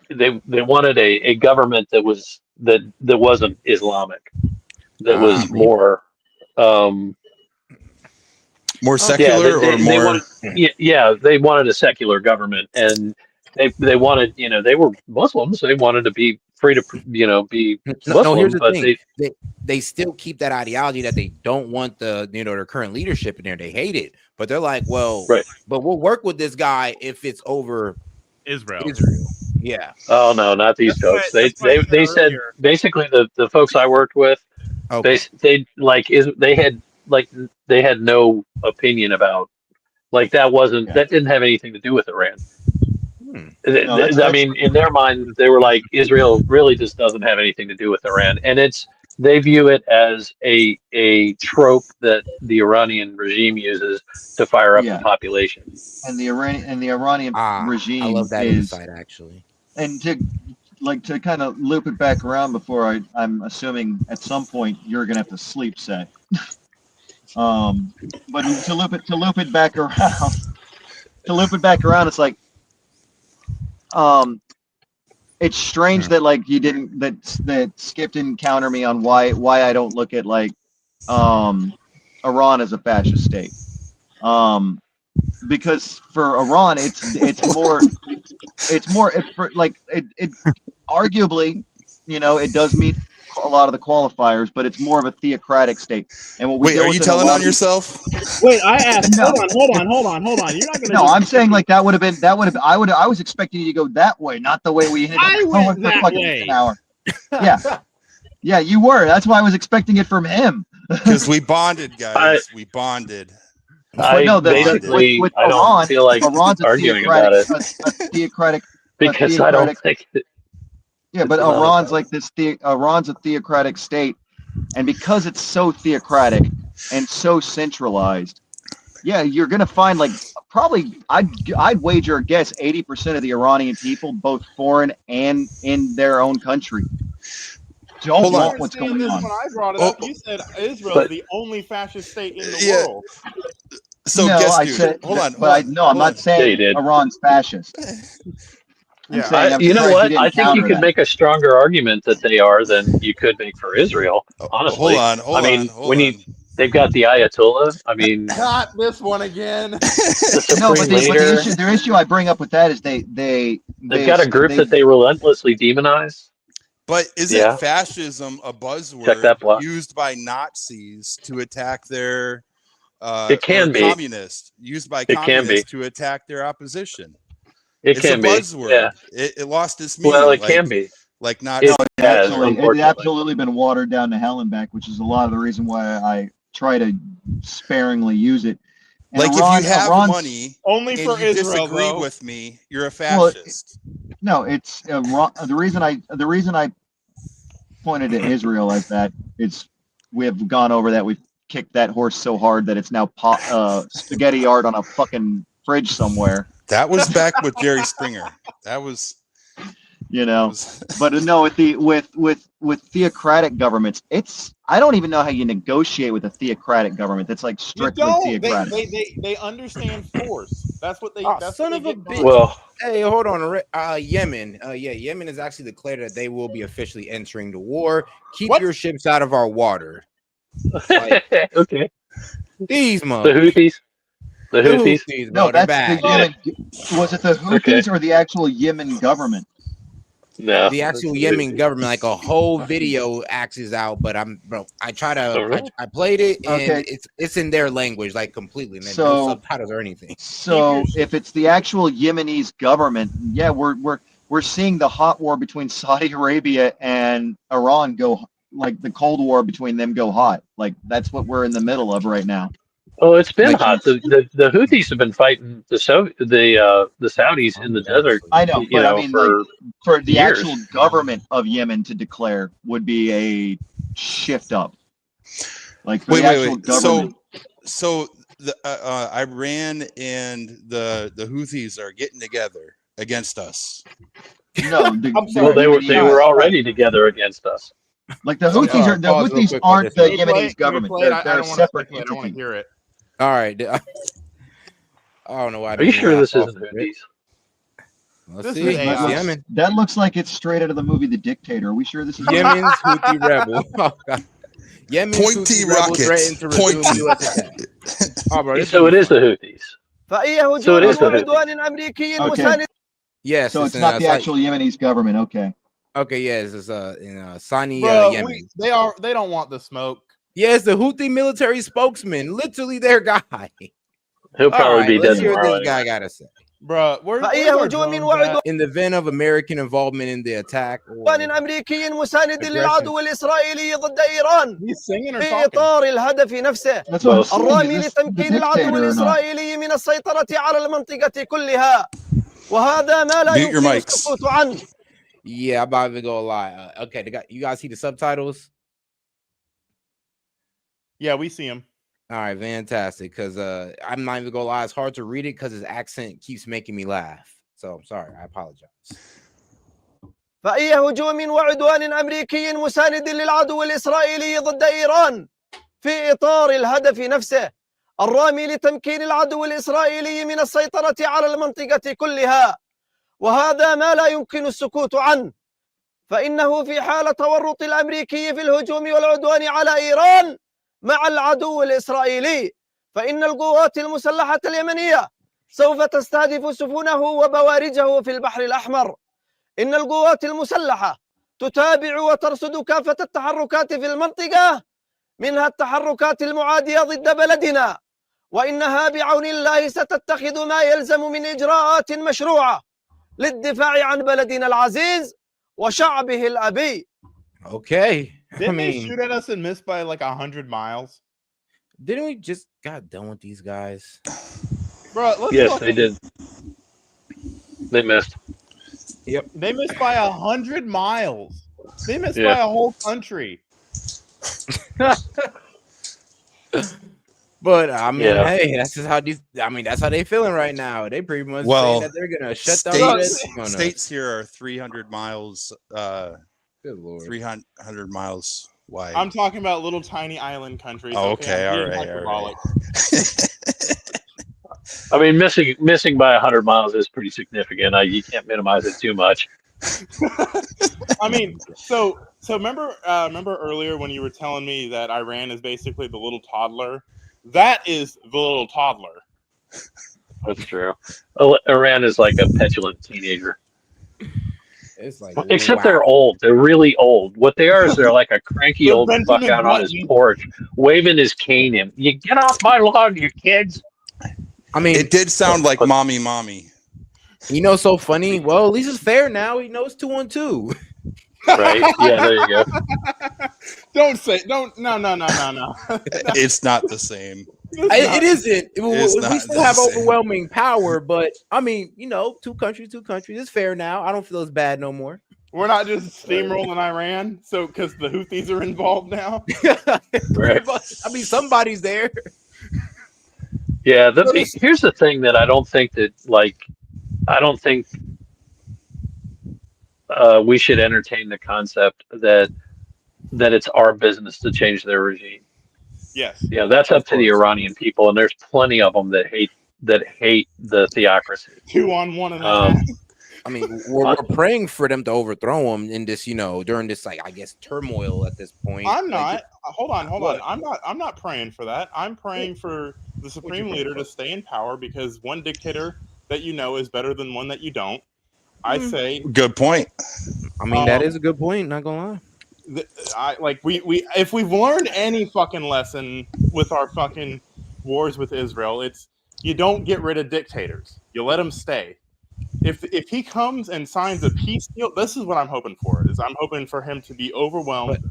they wanted a government that wasn't Islamic, that was more secular they or more. wanted, they wanted a secular government, and they wanted, they were Muslims. They wanted to be free to be Muslim, No, here's the but thing. They still keep that ideology that they don't want their current leadership in there. They hate it, but they're like, well, but we'll work with this guy if it's over Israel. Yeah. Oh no, not these folks. They said basically the folks I worked with, they had no opinion about, like, that didn't have anything to do with Iran. I mean, in their mind, they were like, Israel really just doesn't have anything to do with Iran, and they view it as a trope that the Iranian regime uses to fire up the population. And the Iranian regime, I love that is insight, actually. And to kind of loop it back around before I'm assuming at some point you're gonna have to sleep set. But to loop it back around, it's like, it's strange that like you didn't that Skip didn't counter me on why I don't look at like Iran as a fascist state. Because for Iran, it arguably, it does meet a lot of the qualifiers, but it's more of a theocratic state. And what we Wait, are you telling on yourself? Wait, I asked. No. Hold on. You're not gonna. No, I'm saying like I was expecting you to go that way, not the way we hit I it. went that way. An hour. Yeah, you were. That's why I was expecting it from him. Because we bonded, guys. We bonded. With Iran, feel like Iran's arguing about it. a theocratic. Because I don't think. Yeah, but Iran's like this. Iran's a theocratic state, and because it's so theocratic and so centralized, yeah, you're gonna find like probably I'd wager a guess 80% of the Iranian people, both foreign and in their own country, don't want what's going this on. when I brought it up, you said Israel is the only fascist state in the world. So no, guess, I dude, said, hold on. I'm not saying Iran's fascist. I'm saying, you know surprised what? you I didn't think you counter could that. make a stronger argument that they are than you could make for Israel. Honestly, they've got the Ayatollah. I mean, not this one again. The Supreme No, but Leader. the issue I bring up with that is they've got a group that they relentlessly demonize. But isn't fascism a buzzword used by Nazis to attack their it can be communists, used by communists to attack their opposition? It's a buzzword. Yeah. It lost its meaning. Well, it can be. Like Nazis. It absolutely been watered down to hell and back, which is a lot of the reason why I try to sparingly use it. And like Iran, if you have Iran's, money only and for you Israel, disagree though. with me, you're a fascist. No, it's the reason I pointed to Israel as that is we have gone over that. We've kicked that horse so hard that it's now spaghetti art on a fucking fridge somewhere. That was back with Jerry Springer. That was, but no, with theocratic governments, I don't even know how you negotiate with a theocratic government that's like strictly theocratic. They understand force. That's what they. That's son what of a get bitch. Well, hey, hold on. Yemen. Yemen has actually declared that they will be officially entering the war. Keep your ships out of our water. Like, okay. These The Houthis. The Houthis. Bro, No, that's bad. the Yemen. Was it the Houthis or the actual Yemen government? No, the actual Yemen government, like a whole video axes out, but I try to, I played it and it's in their language, like completely, and no subtitles or anything. So if it's the actual Yemenese government, yeah, we're seeing the hot war between Saudi Arabia and Iran go, like the Cold War between them go hot. Like that's what we're in the middle of right now. Oh, it's been hot. The Houthis have been fighting the Saudis in the desert. I know, but I mean, for the years. actual government of Yemen to declare would be a shift up. Like for the actual government. So the Iran and the Houthis are getting together against us. No, well, they were already together against us. Like the Houthis aren't the Yemenese government. They're a separate entity. I don't want to hear it. All right. I don't know why. Are you sure this isn't Houthis? Let's see. Yemen. That looks like it's straight out of the movie The Dictator. Are we sure this is Yemen's Houthi rebel? Oh, God. Yemen's Pointy Houthi rebel rockets. threatened to resume U.S. attack. Oh, bro, So it is the Houthis. So it is the Houthis. Okay. Yes. So it's not the actual Yemenese government. Okay. Okay. Yes, it's in Sani, Bro, Yemen. They don't want the smoke. Yes, the Houthi military spokesman, literally their guy. He'll probably be dead let's hear what tomorrow. this guy got to say. Bro, In the event of American involvement in the attack, أمريكي مساند للعدو الإسرائيلي ضد إيران في إطار الهدف نفسه الرامي لتمكين العدو الإسرائيلي من السيطرة على المنطقة كلها وهذا ما لا يمكن السكوت عنه. Yeah, I'm about to go lie. Okay, you guys see the subtitles? Yeah, we see him. All right, fantastic. Because I'm not even gonna lie, it's hard to read it because his accent keeps making me laugh. So I'm sorry, I apologize. فأي هجوم وعدوان أمريكي مساند للعدو الإسرائيلي ضد إيران في إطار الهدف نفسه الرامي لتمكين العدو الإسرائيلي من السيطرة على المنطقة كلها وهذا ما لا يمكن السكوت عنه فإنه في حال تورط الأمريكي في الهجوم والعدوان على إيران مع العدو الإسرائيلي فإن القوات المسلحة اليمنية سوف تستهدف سفنه وبوارجه في البحر الأحمر إن القوات المسلحة تتابع وترصد كافة التحركات في المنطقة منها التحركات المعادية ضد بلدنا وإنها بعون الله ستتخذ ما يلزم من إجراءات مشروعة للدفاع عن بلدنا العزيز وشعبه الأبي. Okay. Didn't they shoot at us and miss by like 100 miles? Didn't we just got done with these guys? Bro, yes, they did. They missed. Yep. They missed by 100 miles. They missed by a whole country. But I mean, hey, that's just how that's how they feeling right now. They pretty much saying that they're gonna shut down. States here are 300 miles Good Lord. 300 miles wide. I'm talking about little tiny island countries. Oh, okay. I'm All being right. hyperbolic. I mean, missing by 100 miles is pretty significant. You can't minimize it too much. I mean, so remember earlier when you were telling me that Iran is basically the little toddler? That is the little toddler. That's true. Iran is like a petulant teenager. It's like, Except wow. they're old. They're really old. What they are is they're like a cranky old fuck out on his porch, waving his cane in. You get off my lawn, you kids. I mean, it did sound like mommy. You know, so funny. Well, at least it's fair now. He knows 2-on-2. Right? Yeah, there you go. No. It's not the same. It isn't. It's We not still have the same. overwhelming power, but I mean, you know, two countries. It's fair now. I don't feel as bad no more. We're not just steamrolling Iran, so because the Houthis are involved now. Right. I mean, somebody's there. Yeah. Here's the thing that I don't think we should entertain the concept that it's our business to change their regime. Yes. Yeah, that's up to the Iranian people, and there's plenty of them that hate the theocracy. 2 on 1.5. I mean, we're praying for them to overthrow him in this, you know, during this, like, I guess, turmoil at this point. I'm not. Hold on. I'm not praying for that. I'm praying for the supreme leader to stay in power because one dictator that you know is better than one that you don't. I say. Good point. I mean, that is a good point. Not gonna lie. If we've learned any fucking lesson with our fucking wars with Israel, it's you don't get rid of dictators. You let them stay. If he comes and signs a peace deal, this is what I'm hoping for. I'm hoping for him to be overwhelmed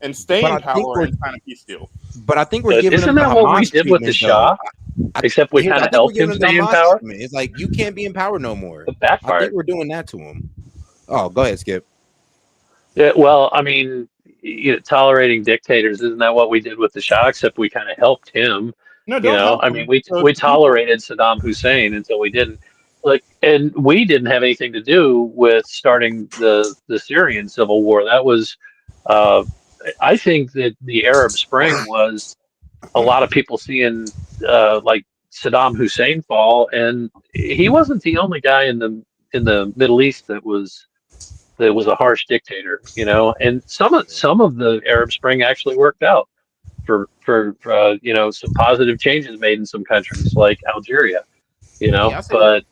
and stay in power and sign a peace deal. But I think we're giving isn't him that what we did with the Shah? Except we kind of helped him stay in power. It's like you can't be in power no more. It backfired. I think we're doing that to him. Oh, go ahead, Skip. Yeah, well, I mean, tolerating dictators, isn't that what we did with the Shah? Except we kind of helped him. No, don't help him. I mean, we tolerated Saddam Hussein until we didn't. And we didn't have anything to do with starting the Syrian civil war. That was, I think that the Arab Spring was a lot of people seeing like Saddam Hussein fall, and he wasn't the only guy in the Middle East that was a harsh dictator, And some of the Arab Spring actually worked out for some positive changes made in some countries like Algeria, but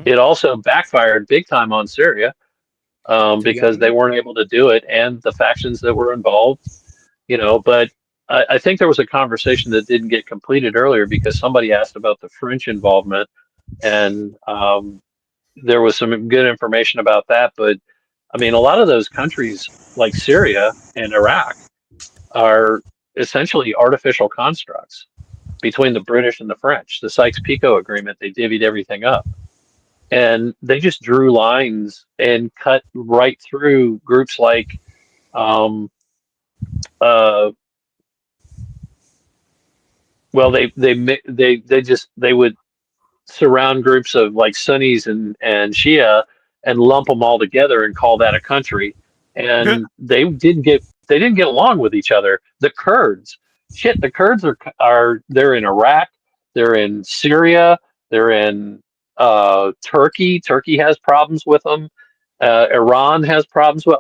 it also backfired big time on Syria because they weren't able to do it, and the factions that were involved, But I think there was a conversation that didn't get completed earlier because somebody asked about the French involvement, and there was some good information about that. But I mean, a lot of those countries like Syria and Iraq are essentially artificial constructs between the British and the French. The Sykes-Picot Agreement, they divvied everything up. And they just drew lines and cut right through groups like they would surround groups of like Sunnis and Shia and lump them all together and call that a country. And they didn't get along with each other. The Kurds, the Kurds they're in Iraq, they're in Syria, they're in Turkey. Turkey has problems with them. Iran has problems with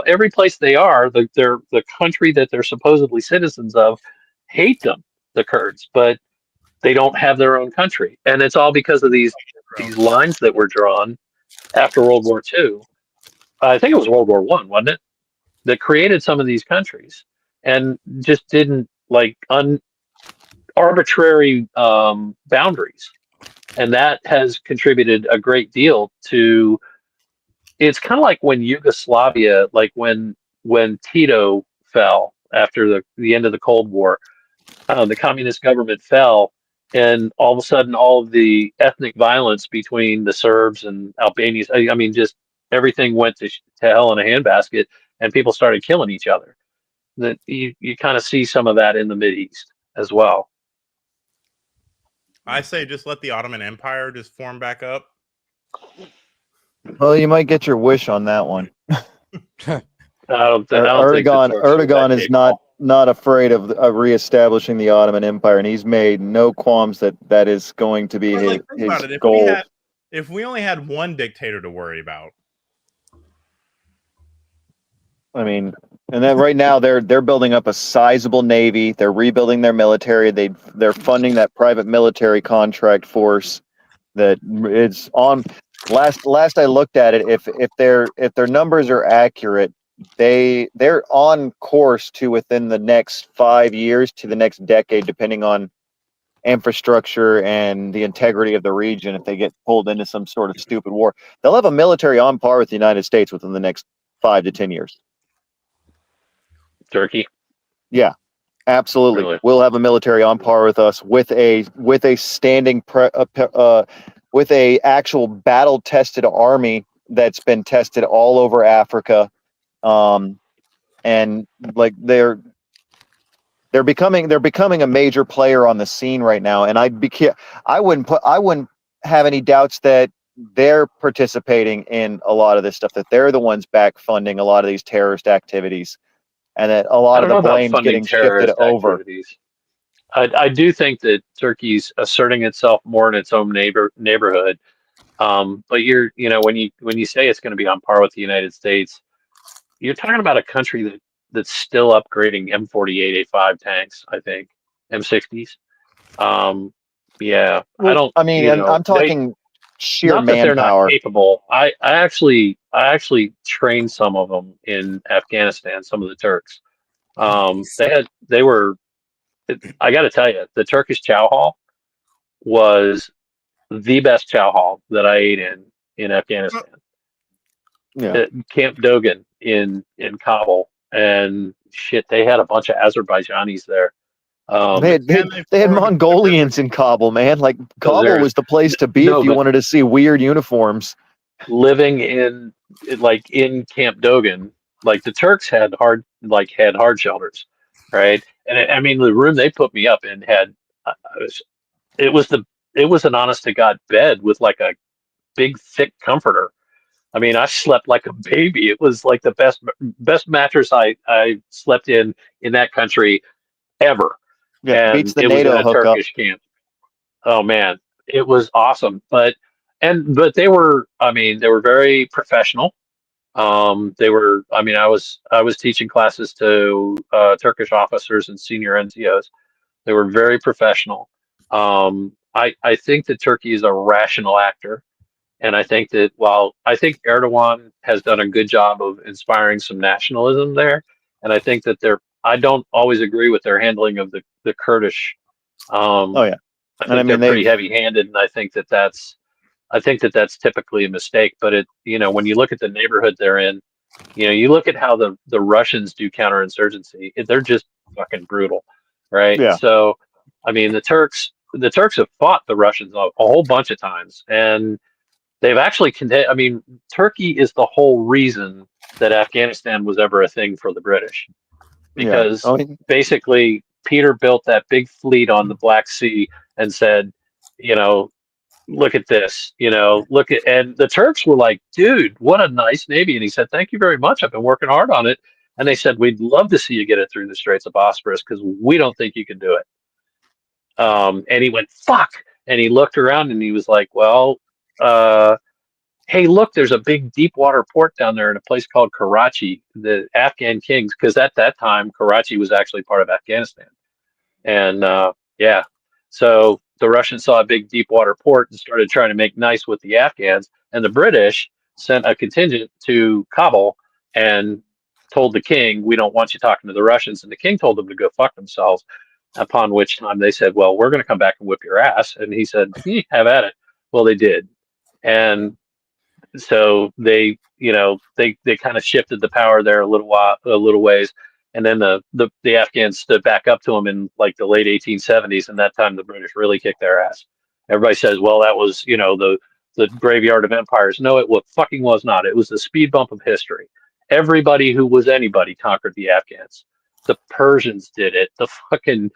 every place they are. The country that they're supposedly citizens of hate them, the Kurds, but they don't have their own country, and it's all because of these lines that were drawn after World War II. I think it was World War I, wasn't it? That created some of these countries and just didn't arbitrary boundaries. And that has contributed a great deal to. It's kind of like when Yugoslavia, like when Tito fell after the end of the Cold War, the communist government fell, and all of a sudden, all of the ethnic violence between the Serbs and Albanians, I mean, just everything went to hell in a handbasket, and people started killing each other. That you kind of see some of that in the Mideast as well. I say just let the Ottoman Empire just form back up. Well, you might get your wish on that one. I don't think the Turks are Erdogan that is capable. not afraid of reestablishing the Ottoman Empire, and he's made no qualms that is going to be Think his about it. goal. If we only had one dictator to worry about. I mean, and then right now they're building up a sizable navy. They're rebuilding their military. They're funding that private military contract force that it's on. Last I looked at it, if their numbers are accurate, they're on course to within the next 5 years to the next decade, depending on infrastructure and the integrity of the region. If they get pulled into some sort of stupid war, they'll have a military on par with the United States within the next 5 to 10 years. Turkey. Yeah, absolutely. Really? We'll have a military on par with us with a standing with a actual battle tested army that's been tested all over Africa, and like they're becoming a major player on the scene right now. And I wouldn't have any doubts that they're participating in a lot of this stuff, that they're the ones back funding a lot of these terrorist activities, and that a lot of the blame's getting shifted over. Activities. I do think that Turkey's asserting itself more in its own neighborhood. But when you say it's going to be on par with the United States, you're talking about a country that's still upgrading M48 A5 tanks, I think, M60s. Yeah, Well, I don't. I'm talking sheer not that they're not manpower. capable. I actually trained some of them in Afghanistan. Some of the Turks. I got to tell you, the Turkish chow hall was the best chow hall that I ate in Afghanistan. Yeah. Camp Dogan in Kabul, and shit, they had a bunch of Azerbaijanis there. They had Mongolians in Kabul, man. Like Kabul was the place to be if you wanted to see weird uniforms. Living in Camp Dogan, like the Turks had hard shelters, right? And I mean, the room they put me up in had it was an honest to God bed with like a big thick comforter. I mean, I slept like a baby. It was like the best mattress I slept in that country ever. Yeah, And beats the it was NATO in a hookup. Turkish camp. Oh man, it was awesome. But they were very professional. I was teaching classes to Turkish officers and senior NCOs. They were very professional. I think that Turkey is a rational actor. And I think that I think Erdogan has done a good job of inspiring some nationalism there, and I think that I don't always agree with their handling of the Kurdish. Oh yeah, I think they're pretty heavy-handed, and I think that that's typically a mistake. But when you look at the neighborhood they're in, you look at how the Russians do counterinsurgency, they're just fucking brutal, right? Yeah. So, I mean, the Turks have fought the Russians a whole bunch of times, and they've actually Turkey is the whole reason that Afghanistan was ever a thing for the British, because basically Peter built that big fleet on the Black Sea and said, look at this, and the Turks were like, dude, what a nice navy. And he said, thank you very much. I've been working hard on it. And they said, we'd love to see you get it through the Straits of Bosporus because we don't think you can do it. And he went, fuck. And he looked around and he was like, well, hey, look, there's a big deep water port down there in a place called Karachi. The Afghan kings, because at that time, Karachi was actually part of Afghanistan. And so the Russians saw a big deep water port and started trying to make nice with the Afghans. And the British sent a contingent to Kabul and told the king, we don't want you talking to the Russians. And the king told them to go fuck themselves. Upon which time they said, well, we're going to come back and whip your ass. And he said, have at it. Well, they did. And so they kind of shifted the power there a little ways. And then the Afghans stood back up to them in like the late 1870s. And that time the British really kicked their ass. Everybody says, well, that was, the graveyard of empires. No, it fucking was not. It was the speed bump of history. Everybody who was anybody conquered the Afghans. The Persians did it. The fucking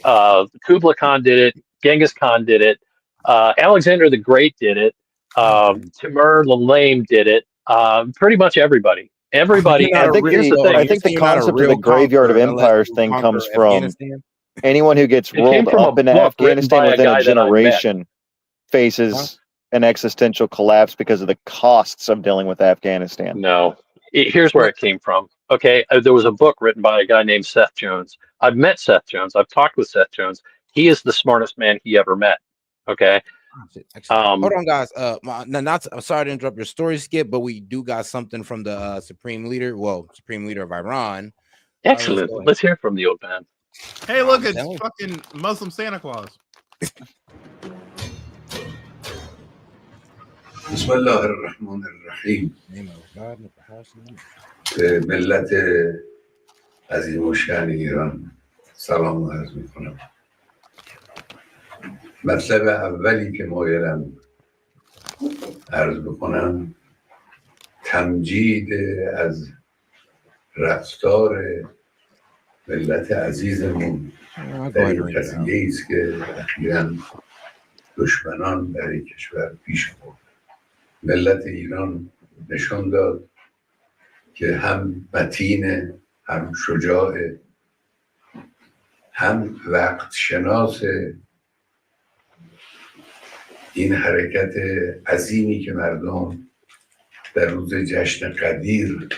Kublai Khan did it. Genghis Khan did it. Alexander the Great did it. Timur the Lame did it. Pretty much everybody. Everybody. I think the concept of the graveyard of empires thing comes from anyone who gets rolled up into Afghanistan within a generation faces an existential collapse because of the costs of dealing with Afghanistan. No, here's where it came from. Okay, there was a book written by a guy named Seth Jones. I've met Seth Jones. I've talked with Seth Jones. He is the smartest man he ever met. Okay. Hold on, guys. I'm sorry to interrupt your story, Skip, but we do got something from the supreme leader of Iran. Excellent. Let's hear from the old man. Hey, look, it's fucking Muslim Santa Claus. بسم الله الرحمن الرحیم به ملت عظیم و شأن ایران سلام عرض میکنم. مطلب اولی که مایلم عرض بکنم تمجید از رفتار ملت عزیزمون در این قضیه است که اخیراً دشمنان در این کشور پیش برد. ملت ایران نشان داد که هم متین، هم شجاع، هم وقت شناس این حرکت عظیمی که مردم در روز جشن قدیر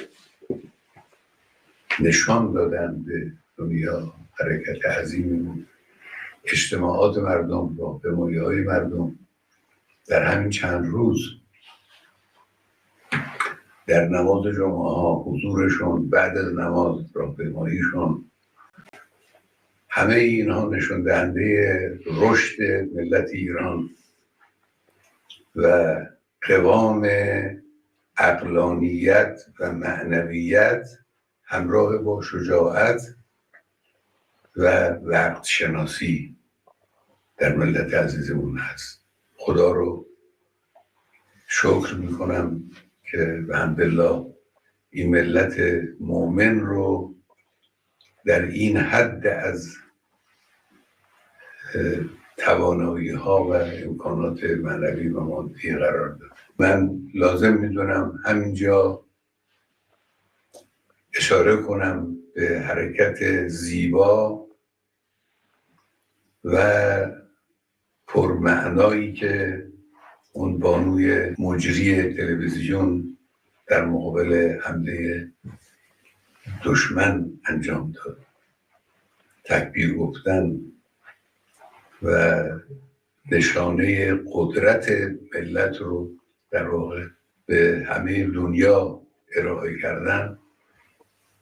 نشان دادن به دنیا. حرکت عظیمی بود. اجتماعات مردم با حمایه‌های مردم در همین چند روز در نماز جمعه ها حضورشون، بعد از نماز راهپیماییشون، همه اینها نشان دهنده رشد ملت ایران و قوام عقلانیت و معنویت همراه با شجاعت و وقت شناسی در ملت عزیزمون هست. خدا رو شکر میکنم که به حمدالله این ملت مؤمن رو در این حد از توانایی ها و امکانات معنوی و مادی قرار داد. من لازم میدونم همینجا اشاره کنم به حرکت زیبا و پرمعنایی که اون بانوی مجری تلویزیون در مقابل حمله دشمن انجام داد. تکبیر گفتن و نشانه قدرت ملت رو در واقع به همه دنیا ارائه کردن.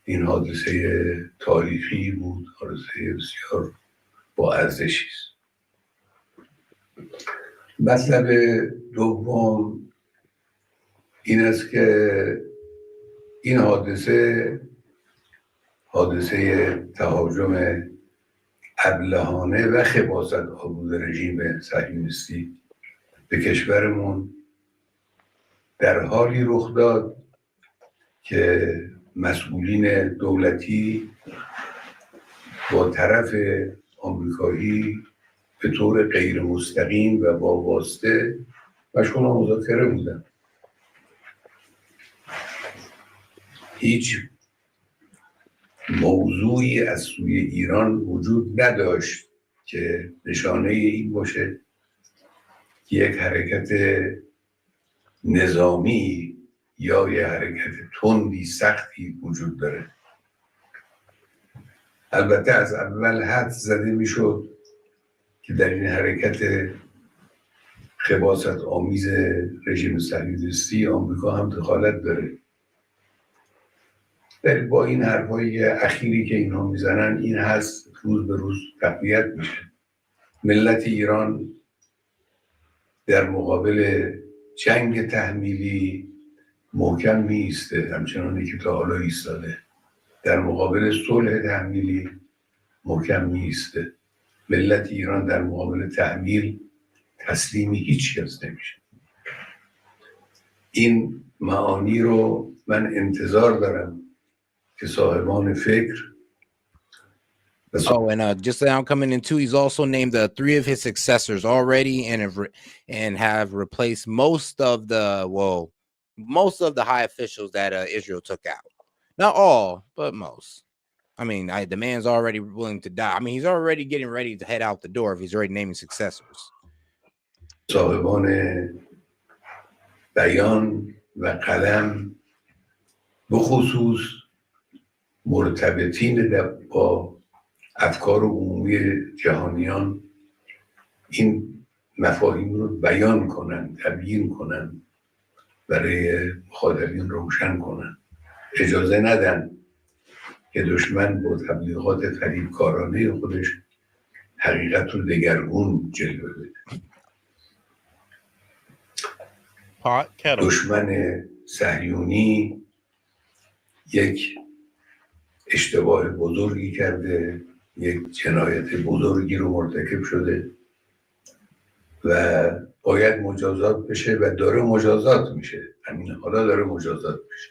این حادثه تاریخی بود، حادثه بسیار با ارزشی است. مطلب دوم این است که این حادثه تهاجم ابلهانه و خباثت آلود رژیم صهیونیستی به کشورمون در حالی رخ داد که مسئولین دولتی با طرف آمریکایی به طور غیر مستقیم و با واسطه مشغول مذاکره بودن. هیچ موضوعی از سوی ایران وجود نداشت که نشانه این باشه که یک حرکت نظامی یا یک حرکت تندی سختی وجود داره. البته از اول حد زده میشد که در این حرکت خباثت آمیز رژیم صهیونیستی آمریکا هم دخالت داره. با این حرفای اخیری که اینها میزنن این هست روز به روز تقویت میشه. ملت ایران در مقابل جنگ تحمیلی محکم میسته، همچنانی که تا حالا ایستاده. در مقابل صلح تحمیلی محکم میسته. ملت ایران در مقابل تحمیل تسلیمی هیچ کس نمیشه. این معانی رو من انتظار دارم که صاحبان فکر. Oh, and just now coming in too, he's also named 3 of his successors already, and have replaced most of the most of the high officials that Israel took out. Not all, but most. I mean, the man's already willing to die. I mean, he's already getting ready to head out the door if he's already naming successors. صاحبان بیان و قلم بخصوص مرتبطین با افکار عمومی جهانیان این مفاهیم رو بیان کنن، تبیین کنن، برای مخاطبین روشن کنن، اجازه ندن که دشمن با تبلیغات فریبکارانه خودش حقیقت رو دگرگون جلوه بده. دشمن صهیونی یک اشتباه بزرگی کرده، یک جنایت بزرگی رو مرتکب شده و باید مجازات بشه و داره مجازات میشه. همین حالا داره مجازات میشه.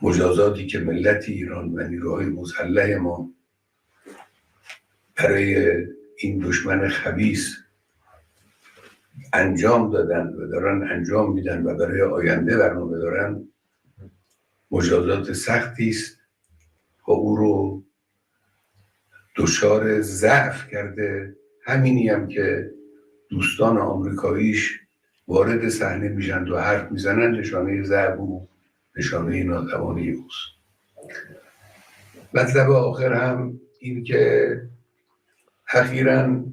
مجازاتی که ملت ایران و نیروهای مسلح ما برای این دشمن خبیث انجام دادن و دارن انجام میدن و برای آینده برنامه دارن مجازات سختی است و او رو دچار ضعف کرده. همینی هم که دوستان آمریکاییش وارد صحنه میشن و حرف میزنن نشانه ضعف و نشانه ناتوانی اوست. مطلب آخر هم این که اخیراً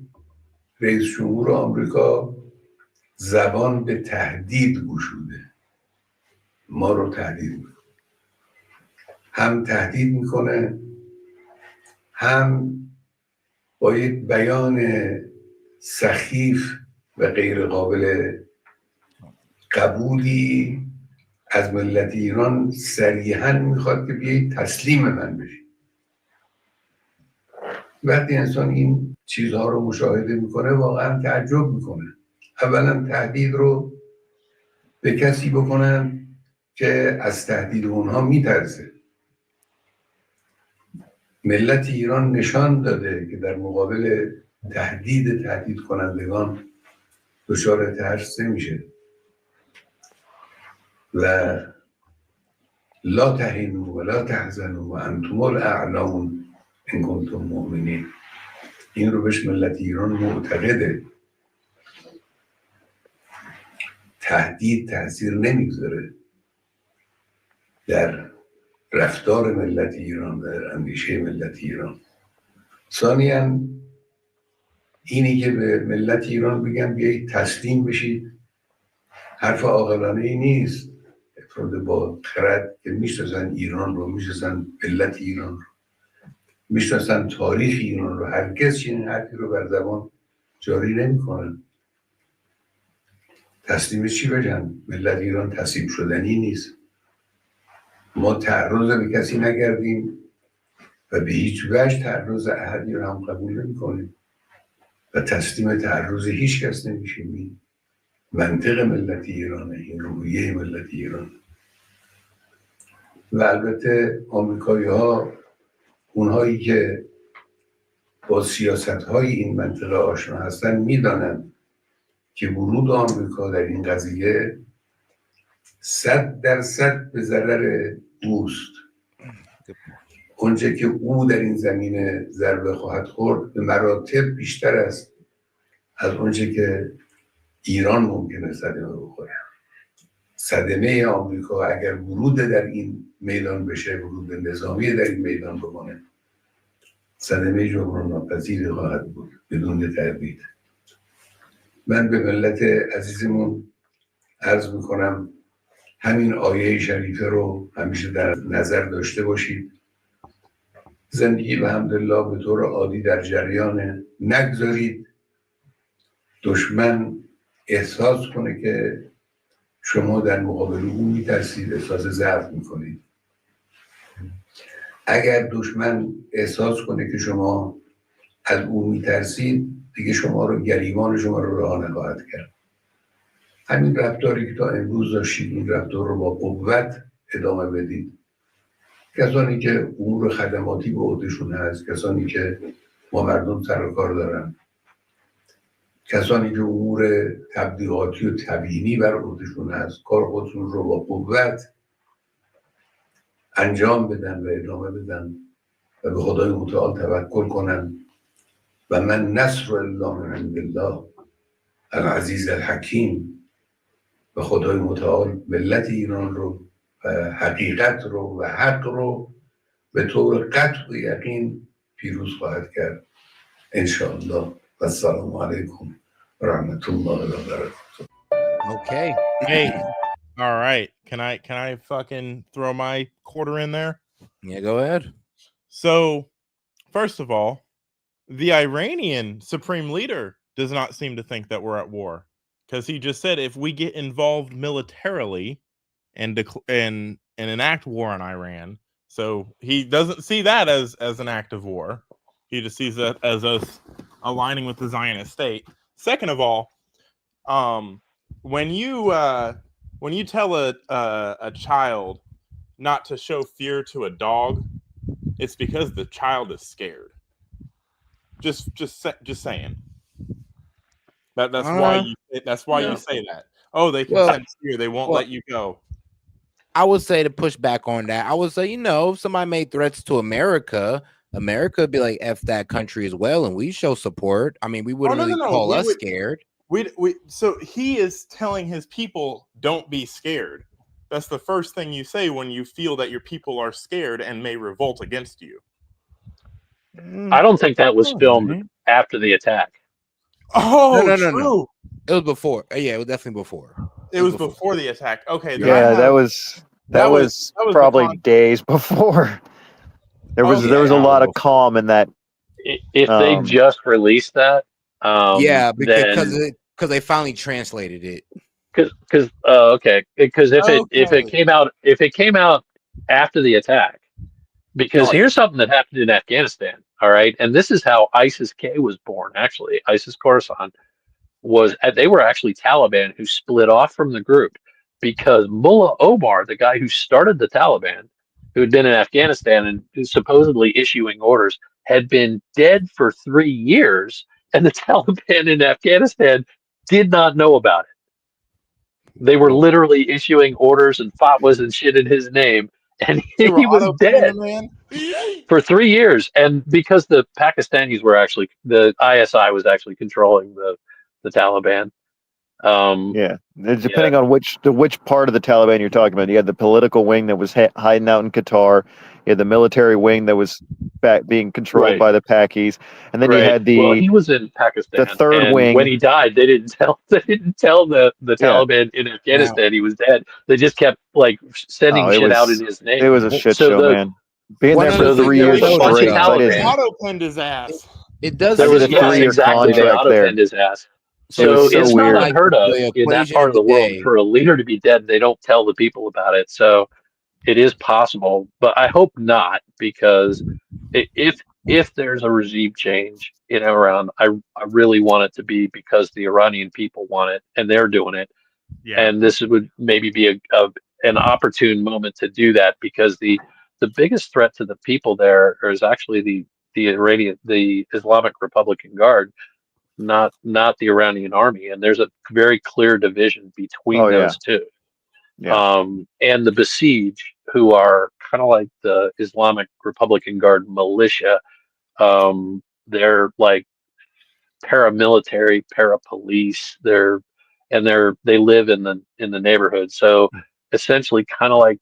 رئیس جمهور آمریکا زبان به تهدید گشوده، ما رو تهدید میکنه، هم تهدید میکنه هم با یک بیان سخیف و غیر قابل قبولی از ملت ایران صریحاً میخواد که بیایید تسلیم من بشید. وقتی انسان این چیزها رو مشاهده میکنه واقعا تعجب میکنه. اولا تهدید رو به کسی بکنن که از تهدید اونها میترسه. ملت ایران نشان داده که در مقابل تهدید کنندگان دچار ترس نمیشه و لا تهینوا ولا تحزنوا و انتم الاعلون ان کنتم مؤمنین. این رو بهش ملت ایران معتقده. تهدید تاثیر نمیگذاره در رفتار ملت ایران، در اندیشه ملت ایران. ثانیاً اینی که به ملت ایران بگن بیایید تسلیم بشید حرف عاقلانه ای نیست. افراد با خرد که میشناسن ایران رو، میشناسن ملت ایران رو، میشناسن تاریخ ایران رو، هرگز چنین حرفی رو بر زبان جاری نمیکنن. تسلیم چی بشن؟ ملت ایران تسلیم شدنی نیست. ما تعرض به کسی نکردیم و به هیچ وجه تعرض احدی رو هم قبول نمی‌کنیم و تسلیم تعرض هیچ کس نمیشیم. این منطق ملت ایرانه، این روحیه ملت ایران. و البته آمریکایی ها، اونهایی که با سیاست های این منطقه آشنا هستن میدانند که ورود آمریکا در این قضیه 100% به ضرر اوست. اونچه که او در این زمینه ضربه خواهد خورد به مراتب بیشتر است از اونچه که ایران ممکنه صدمه بخوره. صدمه آمریکا اگر ورود در این میدان بشه، ورود نظامی در این میدان بکنه، صدمه جبران ناپذیری خواهد بود بدون تردید. من به ملت عزیزمون عرض میکنم همین آیه شریفه رو همیشه در نظر داشته باشید. زندگی به حمدالله به طور عادی در جریان، نگذارید دشمن احساس کنه که شما در مقابل او میترسید، احساس ضعف میکنید. اگر دشمن احساس کنه که شما از او میترسید دیگه شما رو، گریبان شما رو رها نخواهد کرد. همین رفتاری که تا امروز داشتید این رفتار رو با قوت ادامه بدید. کسانی که امور خدماتی به عهدهشون هست، کسانی که با مردم سر و کار دارن، کسانی که امور تبلیغاتی و تبیینی بر خودشون هست کار خودشون رو با قوت انجام بدن و ادامه بدن و به خدای متعال توکل کنن و من نصر الله من عند الله العزیز الحکیم و خدای متعال ملت ایران رو و حقیقت رو و حق رو به طور قطع و یقین پیروز خواهد کرد انشاءالله و السلام علیکم و رحمت الله و برکاته. Okay. Hey, all right. Can I fucking throw my quarter in there? Yeah, go ahead. So, first of all, the Iranian supreme leader does not seem to think that we're at war, because he just said if we get involved militarily and enact war on Iran, so he doesn't see that as an act of war. He just sees that as us aligning with the Zionist state. Second of all, when you tell a child not to show fear to a dog, it's because the child is scared. Just saying. That's why you say that. Oh, they can sense fear. They won't let you go. I would say to push back on that. I would say, if somebody made threats to America would be like F that country as well, and we show support. I mean, we wouldn't really call us scared. So he is telling his people, don't be scared. That's the first thing you say when you feel that your people are scared and may revolt against you. I don't think that was filmed after the attack. Oh, no. true. It was before. Yeah, it was definitely before. It was before the attack. Okay. Yeah, that was probably days before. There was a lot of calm in that. If they just released that, because they finally translated it. Because if it came out after the attack, because here's something that happened in Afghanistan. All right, and this is how ISIS-K was born. Actually, ISIS Khorasan they were actually Taliban who split off from the group because Mullah Omar, the guy who started the Taliban, who had been in Afghanistan and supposedly issuing orders, had been dead for 3 years, and the Taliban in Afghanistan did not know about it. They were literally issuing orders and fatwas and shit in his name, and he was dead for 3 years. And because the Pakistanis were the ISI was actually controlling the Taliban. Depending on which part of the Taliban you're talking about. You had the political wing that was hiding out in Qatar. You had the military wing that was being controlled by the Pakis, and then you had he was in Pakistan. The third wing. When he died, they didn't tell the Taliban in Afghanistan he was dead. They just kept sending shit out in his name. It was a shit show, man. Being there for 3 years straight. They auto-pinned his ass. It does. There was exactly. They auto-pinned his ass. So it's weird. not unheard of in that part of the world for a leader to be dead. They don't tell the people about it. So it is possible, but I hope not, because if there's a regime change in Iran, I really want it to be because the Iranian people want it and they're doing it. Yeah. And this would maybe be an opportune moment to do that, because the biggest threat to the people there is actually the Islamic Republican Guard, not the Iranian army. And there's a very clear division between those two. Yeah. And the Besiege, who are kind of like the Islamic Republican Guard militia. They're like paramilitary, parapolice. They live in the neighborhood. So essentially, kind of like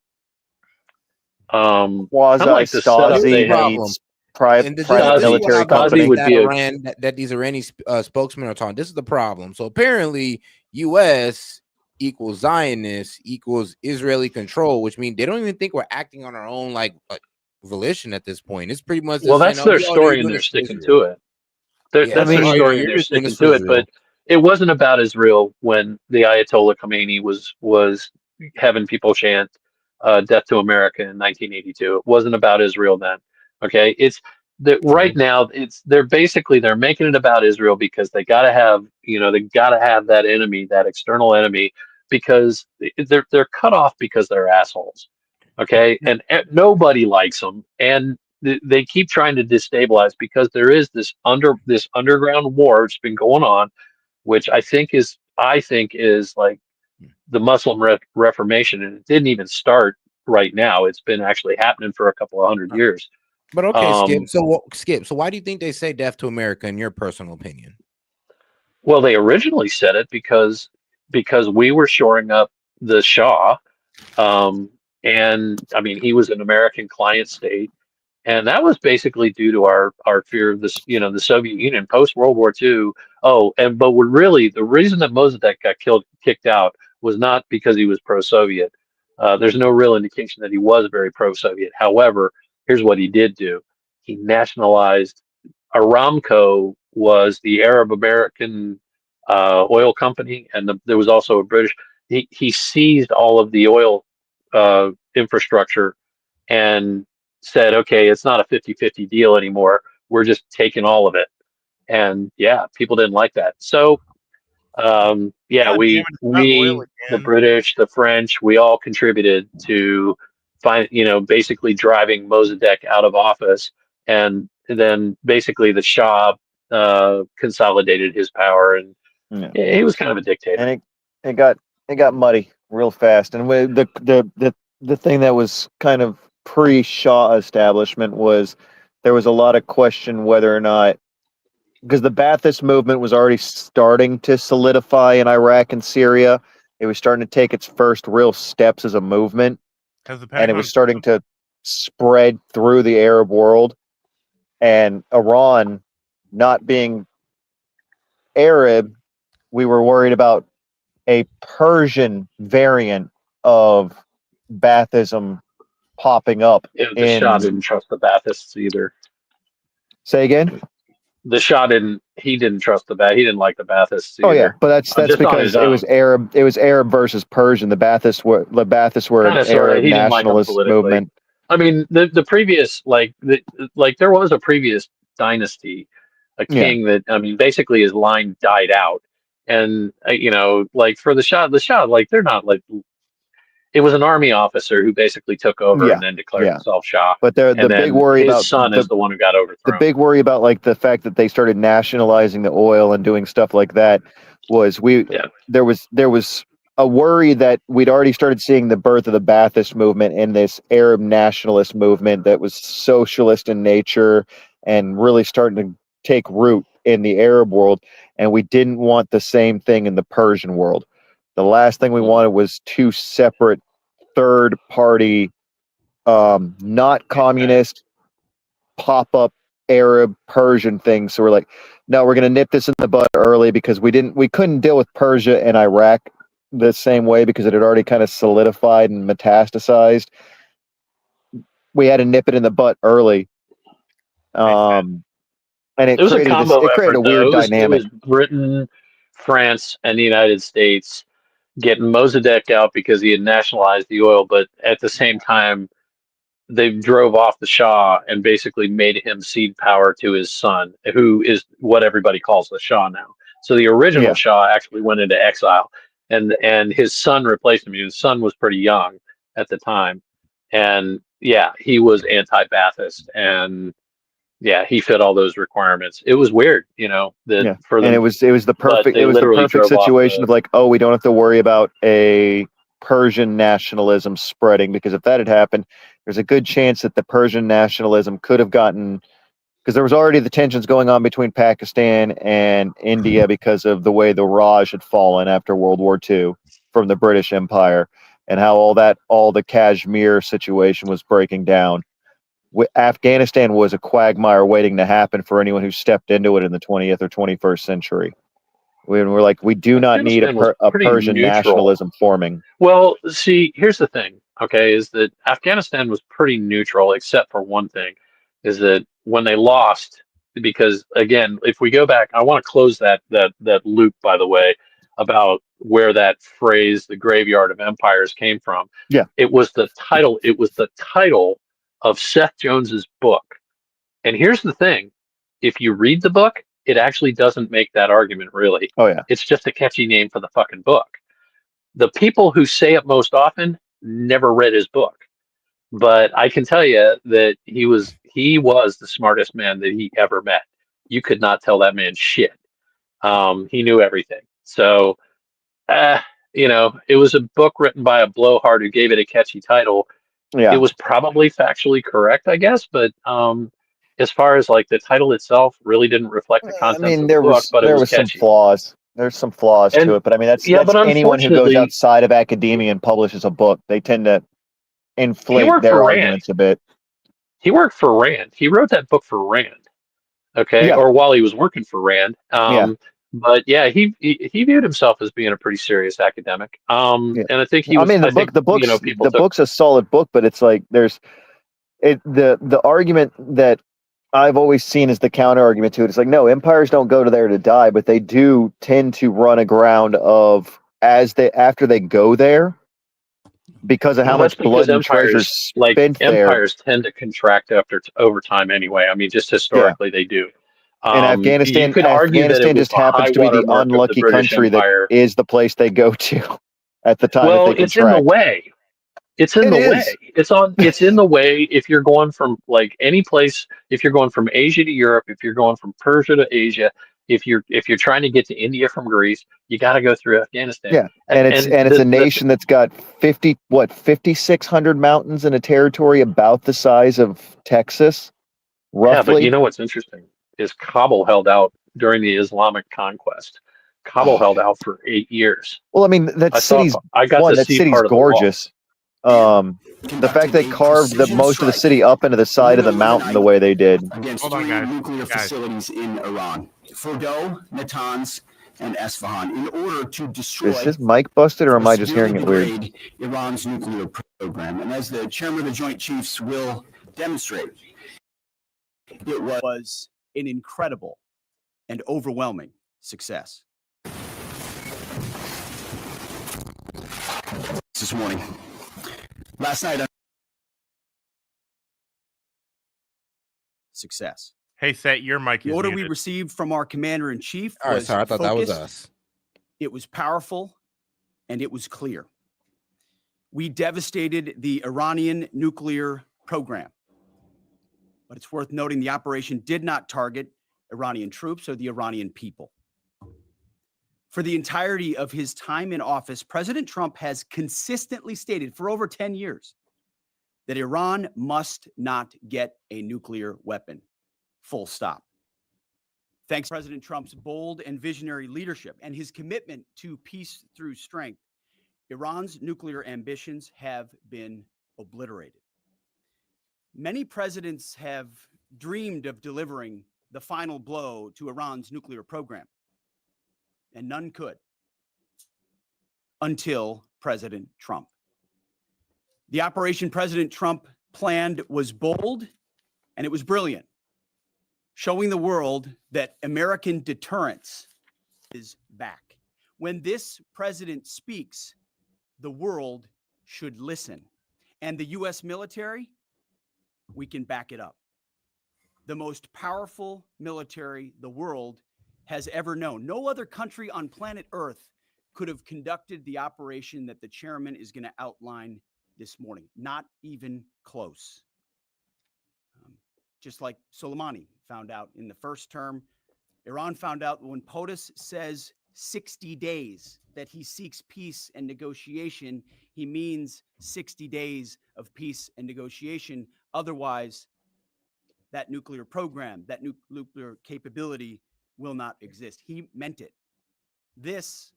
quasi Stasi meets private military company. That these Iranian spokesmen are talking. This is the problem. So apparently, U.S. equals Zionist equals Israeli control, which means they don't even think we're acting on our own volition at this point. It's pretty much that's their story, and they're sticking to it. That's their story, and they're sticking to it. But it wasn't about Israel when the Ayatollah Khomeini was having people chant "Death to America" in 1982. It wasn't about Israel then. Okay, it's that right now. They're making it about Israel because they got to have that enemy, that external enemy, because they're cut off because they're assholes. Okay, and nobody likes them, and they keep trying to destabilize because there is this underground war that's been going on which I think is like the Muslim Reformation, and it didn't even start right now. It's been actually happening for a couple of hundred years. But okay, Skip. So why do you think they say death to America, in your personal opinion? Well, they originally said it because we were shoring up the Shah, and I mean he was an American client state, and that was basically due to our fear of this, the Soviet Union post World War II. Oh, but the reason that Mossadegh got kicked out was not because he was pro-Soviet. There's no real indication that he was very pro-Soviet. However, here's what he did do: he nationalized. Aramco was the Arab American oil company, and there was also a British. He seized all of the oil infrastructure and said, okay, it's not a 50-50 deal anymore. We're just taking all of it. And yeah, people didn't like that. So the British, the French, we all contributed to basically driving Mossadegh out of office. And then basically the Shah consolidated his power, and he was kind of a dictator. And it got muddy real fast. And the thing that was kind of pre-Shah establishment was there was a lot of question whether or not, because the Ba'athist movement was already starting to solidify in Iraq and Syria. It was starting to take its first real steps as a movement, and it was starting to spread through the Arab world. And Iran, not being Arab, we were worried about a Persian variant of Baathism popping up. The Shah didn't trust the Baathists either. Say again? The Shah didn't trust he didn't like the Baathists either. Oh yeah, but that's because it was Arab. It was Arab versus Persian. The Baathists were an Arab nationalist movement. I mean, the previous there was a previous dynasty, a king that, I mean, basically his line died out, and for the Shah, they're not like. It was an army officer who basically took over and then declared himself Shah. But the big worry about his son is the one who got overthrown. The big worry about the fact that they started nationalizing the oil and doing stuff like that was there was a worry that we'd already started seeing the birth of the Ba'athist movement and this Arab nationalist movement that was socialist in nature and really starting to take root in the Arab world, and we didn't want the same thing in the Persian world. The last thing we wanted was two separate third-party, not communist, pop-up Arab Persian things. So we're like, no, we're going to nip this in the bud early because we couldn't deal with Persia and Iraq the same way because it had already kind of solidified and metastasized. We had to nip it in the butt early. And it created a weird dynamic. It was Britain, France, and the United States getting Mossadegh out because he had nationalized the oil, but at the same time, they drove off the Shah and basically made him cede power to his son, who is what everybody calls the Shah now. So the original Shah actually went into exile, and his son replaced him. His son was pretty young at the time, and he was anti-Ba'athist, and he fit all those requirements. It was weird, it was the perfect situation of we don't have to worry about a Persian nationalism spreading, because if that had happened, there's a good chance that the Persian nationalism could have gotten, because there was already the tensions going on between Pakistan and India because of the way the Raj had fallen after World War II from the British Empire, and how all the Kashmir situation was breaking down. Afghanistan was a quagmire waiting to happen for anyone who stepped into it in the 20th or 21st century. We're like, we do not need a Persian nationalism forming. Well, see, here's the thing, okay, is that Afghanistan was pretty neutral, except for one thing, is that when they lost, because again, if we go back, I want to close that loop, by the way, about where that phrase, the graveyard of empires, came from. Yeah. It was the title of Seth Jones's book. And here's the thing, if you read the book, it actually doesn't make that argument, really. Oh yeah. It's just a catchy name for the fucking book. The people who say it most often never read his book. But I can tell you that he was the smartest man that he ever met. You could not tell that man shit. He knew everything. So, it was a book written by a blowhard who gave it a catchy title. Yeah. It was probably factually correct, I guess, but as far as like the title itself really didn't reflect the I contents mean, of the book, but it there was was some catchy. flaws. There's some flaws to it, but I mean, that's but anyone who goes unfortunately, outside of academia and publishes a book. They tend to he inflate worked their for Rand. arguments a bit. He worked for Rand. He wrote that book for Rand. Okay, Yeah. or while he was working for Rand. Yeah. But yeah, he viewed himself as being a pretty serious academic. Yeah. And I think he I was. mean, I think people the took. book's a solid book, but it's like the argument that I've always seen as the counter argument to it. It's like, no, empires don't go to there to die, but they do tend to run aground of after they go there, because of how That's much blood because and treasure spent there. empires tend to contract over time anyway. I mean, just historically they do. And You could argue that it Afghanistan was just the high happens to be the water mark of the unlucky British country Empire. that is the place they go to at the time that Well, they it's in the contract. way. It's in the way. It's in the way if you're going from like any place, if you're going from Asia to Europe, if you're going from Persia to Asia, if you're trying to get to India from Greece, you got to go through Afghanistan. Yeah, and it's a nation that's got 5,600 mountains in a territory about the size of Texas, roughly. Yeah, but you know what's interesting is Kabul held out during the Islamic conquest. Kabul held out for 8 years. Well, I mean, that city's gorgeous. The fact they carved most of the city up into the side of the mountain the way they did. Against three nuclear facilities in Iran: Fordo, Natanz, and Esfahan, in order to destroy. Is his mic busted, or am I just hearing it weird? Iran's nuclear program, and as the chairman of the Joint Chiefs will demonstrate, it was an incredible and overwhelming success. This morning, last night. Success. Hey, Set, your mic The is order muted. we received from our commander in chief All right, was sorry, I thought that was focused, us. it was powerful, and it was clear. We devastated the Iranian nuclear program. But it's worth noting the operation did not target Iranian troops or the Iranian people. For the entirety of his time in office, President Trump has consistently stated for over 10 years that Iran must not get a nuclear weapon. Full stop. Thanks to President Trump's bold and visionary leadership and his commitment to peace through strength, Iran's nuclear ambitions have been obliterated. Many presidents have dreamed of delivering the final blow to Iran's nuclear program, and none could until President Trump. The operation President Trump planned was bold and it was brilliant, showing the world that American deterrence is back. When this president speaks, the world should listen. And the U.S. military, we can back it up. The most powerful military the world has ever known. No other country on planet Earth could have conducted the operation that the chairman is going to outline this morning. Not even close. Just like Soleimani found out in the first term, Iran found out when POTUS says 60 days that he seeks peace and negotiation, he means 60 days of peace and negotiation. Otherwise, that nuclear program, that nuclear capability will not exist. He meant it. This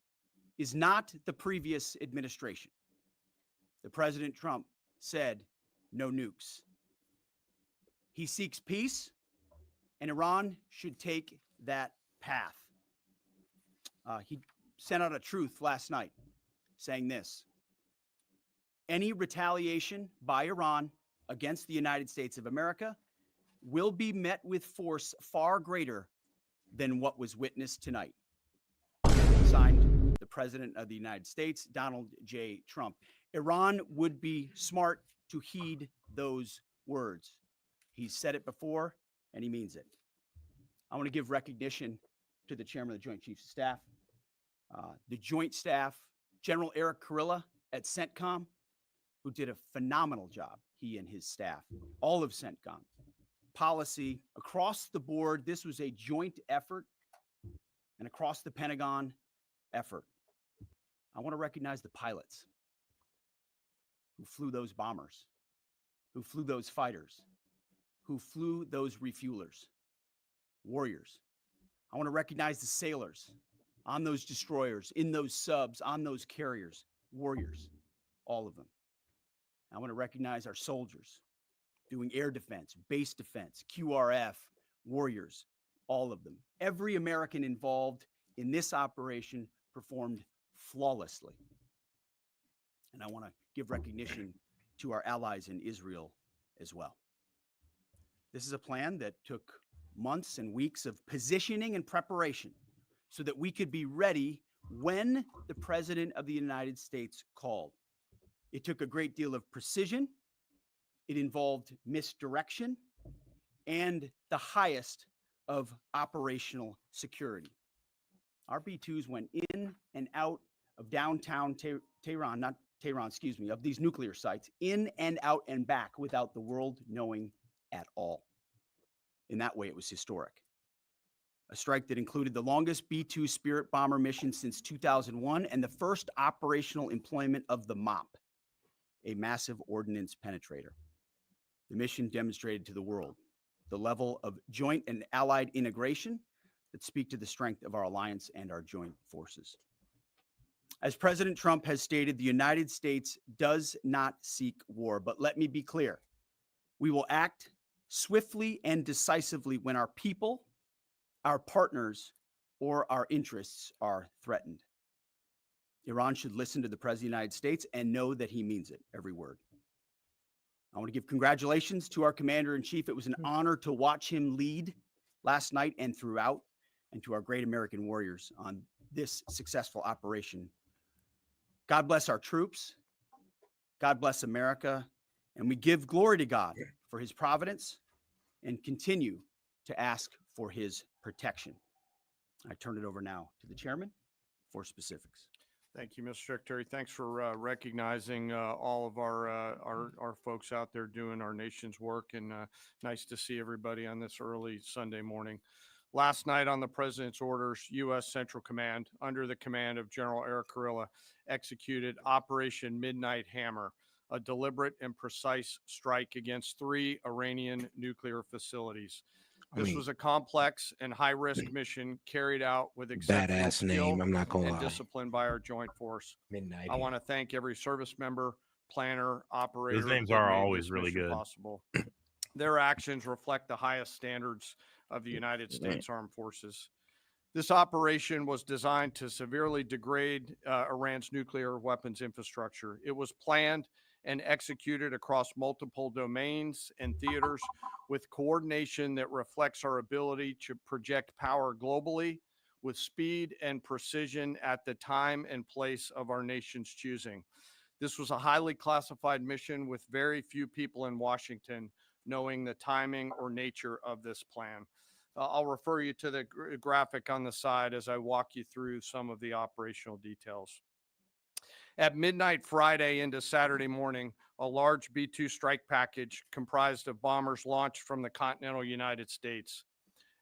is not the previous administration. The President Trump said no nukes. He seeks peace, and Iran should take that path. He sent out a truth last night saying this: any retaliation by Iran against the United States of America will be met with force far greater than what was witnessed tonight. Signed, the President of the United States, Donald J. Trump. Iran would be smart to heed those words. He's said it before, and he means it. I want to give recognition to the Chairman of the Joint Chiefs of Staff, the Joint Staff, General Eric Kurilla at CENTCOM, who did a phenomenal job, he and his staff, all of CENTCOM. Policy across the board, this was a joint effort and across the Pentagon effort, I want to recognize the pilots who flew those bombers, who flew those fighters, who flew those refuelers, warriors. I want to recognize the sailors on those destroyers, in those subs, on those carriers, warriors, all of them. I want to recognize our soldiers doing air defense, base defense, QRF, warriors, all of them. Every American involved in this operation performed flawlessly. And I want to give recognition to our allies in Israel as well. This is a plan that took months and weeks of positioning and preparation so that we could be ready when the President of the United States called. It took a great deal of precision. It involved misdirection and the highest of operational security. Our B-2s went in and out of downtown Tehran, not Tehran, excuse me, of these nuclear sites, in and out and back without the world knowing at all. In that way, it was historic. A strike that included the longest B-2 Spirit bomber mission since 2001 and the first operational employment of the MOP, a massive ordnance penetrator. The mission demonstrated to the world the level of joint and allied integration that speak to the strength of our alliance and our joint forces. As President Trump has stated, the United States does not seek war, but let me be clear. We will act swiftly and decisively when our people, our partners, or our interests are threatened. Iran should listen to the President of the United States and know that he means it, every word. I want to give congratulations to our Commander-in-Chief. It was an honor to watch him lead last night and throughout, and to our great American warriors on this successful operation. God bless our troops. God bless America. And we give glory to God for his providence and continue to ask for his protection. I turn it over now to the chairman for specifics. Thank you, Mr. Secretary. Thanks for recognizing all of our folks out there doing our nation's work, and nice to see everybody on this early Sunday morning. Last night, on the President's orders, U.S. Central Command, under the command of General Eric Kurilla, executed Operation Midnight Hammer, a deliberate and precise strike against 3 Iranian nuclear facilities. This was a complex and high-risk mission carried out with exceptional Badass skill name, I'm not gonna and lie. discipline by our joint force. Midnight. I want to thank every service member, planner, operator. Those names that are made always this really mission good. Possible. Their actions reflect the highest standards of the United States Armed Forces. This operation was designed to severely degrade Iran's nuclear weapons infrastructure. It was planned and executed across multiple domains and theaters with coordination that reflects our ability to project power globally with speed and precision at the time and place of our nation's choosing. This was a highly classified mission with very few people in Washington knowing the timing or nature of this plan. I'll refer you to the graphic on the side as I walk you through some of the operational details. At midnight Friday into Saturday morning, a large B-2 strike package comprised of bombers launched from the continental United States.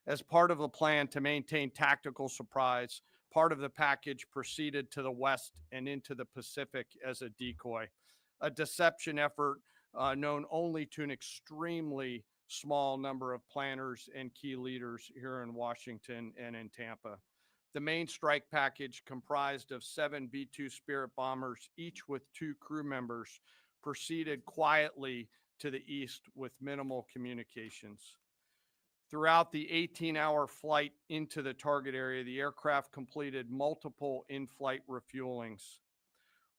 As part of the plan to maintain tactical surprise, part of the package proceeded to the west and into the Pacific as a decoy, a deception effort known only to an extremely small number of planners and key leaders here in Washington and in Tampa. The main strike package, comprised of 7 B-2 Spirit bombers, each with 2 crew members, proceeded quietly to the east with minimal communications. Throughout the 18-hour flight into the target area, the aircraft completed multiple in-flight refuelings.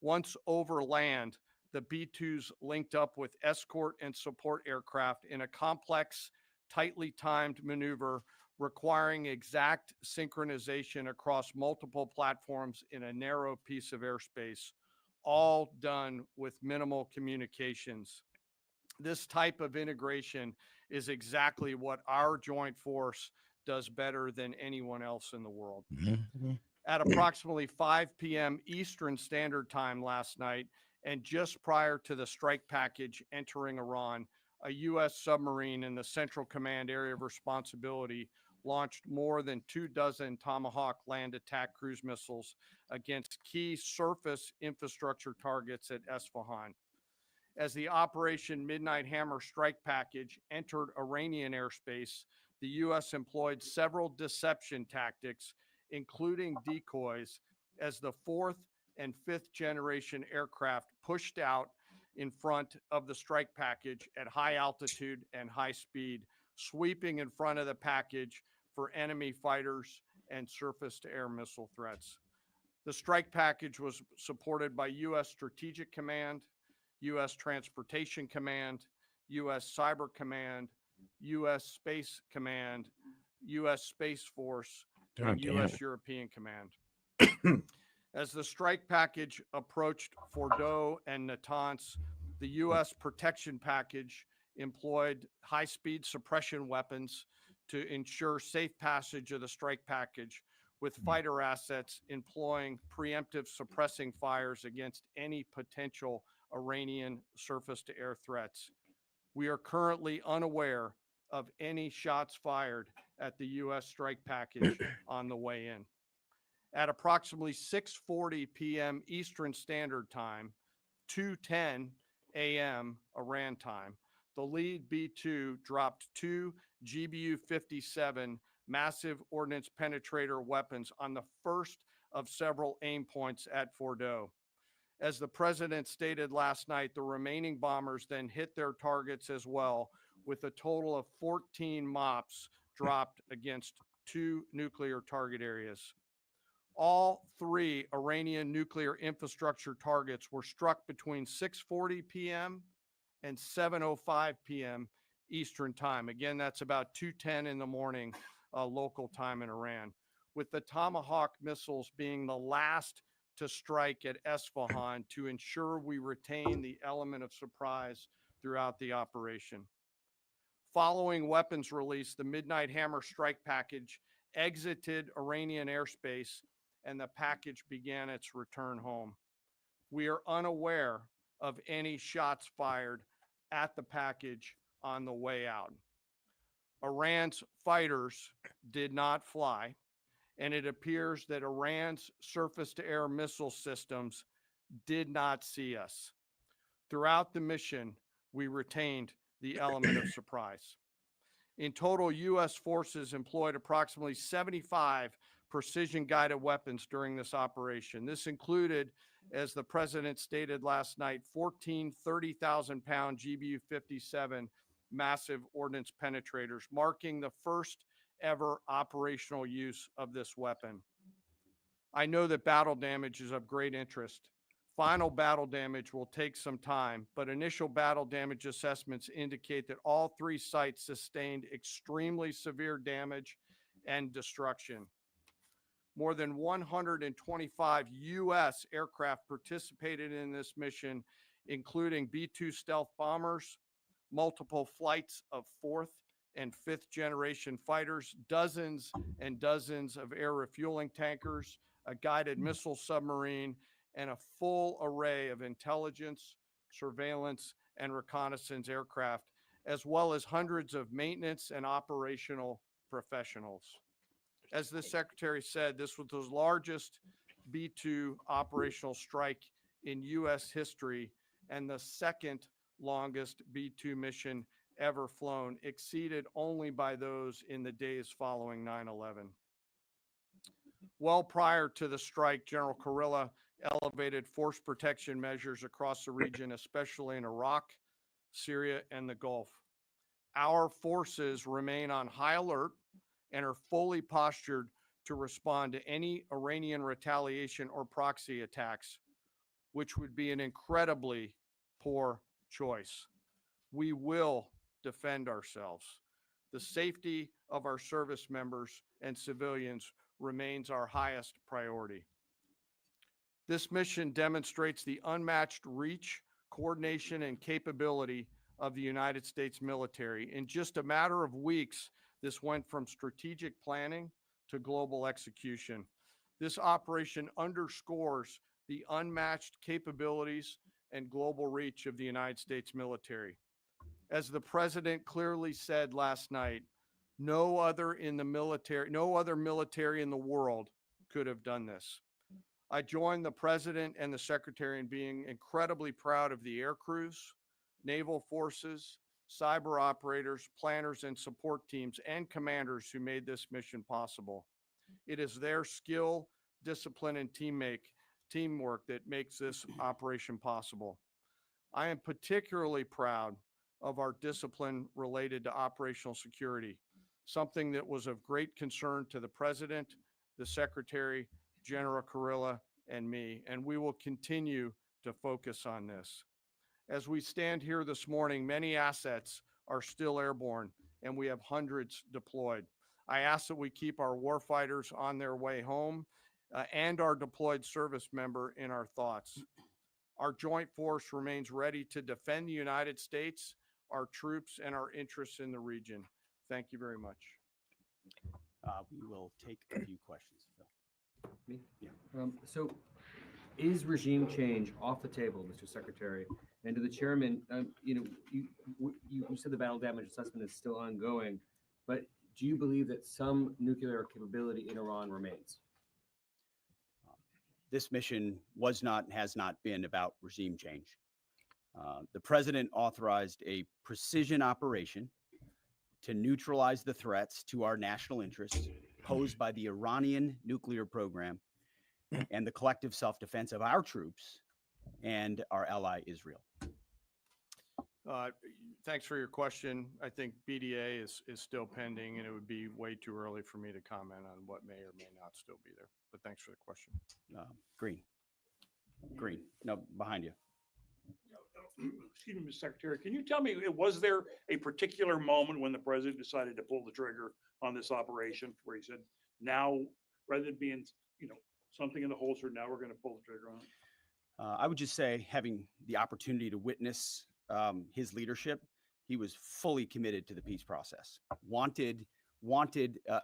Once over land, the B-2s linked up with escort and support aircraft in a complex, tightly timed maneuver requiring exact synchronization across multiple platforms in a narrow piece of airspace, all done with minimal communications. This type of integration is exactly what our joint force does better than anyone else in the world. At approximately 5 p.m. Eastern Standard Time last night, and just prior to the strike package entering Iran, a U.S. submarine in the Central Command area of responsibility launched more than 24 Tomahawk land attack cruise missiles against key surface infrastructure targets at Esfahan. As the Operation Midnight Hammer strike package entered Iranian airspace, the U.S. employed several deception tactics, including decoys, as the 4th and 5th generation aircraft pushed out in front of the strike package at high altitude and high speed, sweeping in front of the package for enemy fighters and surface-to-air missile threats. The strike package was supported by U.S. Strategic Command, U.S. Transportation Command, U.S. Cyber Command, U.S. Space Command, U.S. Space Force, and U.S. European Command. As the strike package approached Fordo and Natanz, the U.S. protection package employed high-speed suppression weapons to ensure safe passage of the strike package, with fighter assets employing preemptive suppressing fires against any potential Iranian surface-to-air threats. We are currently unaware of any shots fired at the U.S. strike package on the way in. At approximately 6:40 p.m. Eastern Standard Time, 2:10 a.m. Iran time, the lead B-2 dropped 2 GBU-57 massive ordnance penetrator weapons on the first of several aim points at Fordo. As the president stated last night, the remaining bombers then hit their targets as well, with a total of 14 MOPs dropped against 2 nuclear target areas. All 3 Iranian nuclear infrastructure targets were struck between 6:40 p.m. and 7:05 p.m. Eastern time. Again, that's about 2:10 in the morning local time in Iran, with the Tomahawk missiles being the last to strike at Esfahan to ensure we retain the element of surprise throughout the operation. Following weapons release, the Midnight Hammer strike package exited Iranian airspace and the package began its return home. We are unaware of any shots fired at the package on the way out. Iran's fighters did not fly, and it appears that Iran's surface-to-air missile systems did not see us. Throughout the mission, we retained the element of surprise. In total, U.S. forces employed approximately 75 precision-guided weapons during this operation. This included, as the president stated last night, 14 30,000-pound GBU-57 massive ordnance penetrators, marking the first ever operational use of this weapon. I know that battle damage is of great interest. Final battle damage will take some time, but initial battle damage assessments indicate that all 3 sites sustained extremely severe damage and destruction. More than 125 U.S. aircraft participated in this mission, including B-2 stealth bombers, multiple flights of 4th and 5th generation fighters, dozens and dozens of air refueling tankers, a guided missile submarine, and a full array of intelligence, surveillance, and reconnaissance aircraft, as well as hundreds of maintenance and operational professionals. As the secretary said, this was the largest B-2 operational strike in U.S. history and the second longest B-2 mission ever flown, exceeded only by those in the days following 9/11. Well prior to the strike, General Kurilla elevated force protection measures across the region, especially in Iraq, Syria, and the Gulf. Our forces remain on high alert and are fully postured to respond to any Iranian retaliation or proxy attacks, which would be an incredibly poor choice. We will defend ourselves. The safety of our service members and civilians remains our highest priority. This mission demonstrates the unmatched reach, coordination, and capability of the United States military. In just a matter of weeks, this went from strategic planning to global execution. This operation underscores the unmatched capabilities and global reach of the United States military. As the president clearly said last night, No other military in the world could have done this. I join the president and the secretary in being incredibly proud of the air crews, naval forces, cyber operators, planners, and support teams and commanders who made this mission possible. It is their skill, discipline, and teamwork that makes this operation possible. I am particularly proud of our discipline related to operational security, something that was of great concern to the president, the secretary, General Kurilla, and me, and we will continue to focus on this. As we stand here this morning, many assets are still airborne, and we have hundreds deployed. I ask that we keep our warfighters on their way home and our deployed service member in our thoughts. Our joint force remains ready to defend the United States, our troops, and our interests in the region. Thank you very much. We will take a few questions, Phil. Me? Yeah. So is regime change off the table, Mr. Secretary? And to the chairman, you said the battle damage assessment is still ongoing, but do you believe that some nuclear capability in Iran remains? This mission was not and has not been about regime change. The president authorized a precision operation to neutralize the threats to our national interests posed by the Iranian nuclear program and the collective self-defense of our troops and our ally Israel. Thanks for your question. I think BDA is still pending, and it would be way too early for me to comment on what may or may not still be there. But thanks for the question. Green. No, behind you. Excuse me, Mr. Secretary, can you tell me, was there a particular moment when the president decided to pull the trigger on this operation where he said, now, rather than being, something in the holster, now we're going to pull the trigger on it? I would just say, having the opportunity to witness his leadership, he was fully committed to the peace process, wanted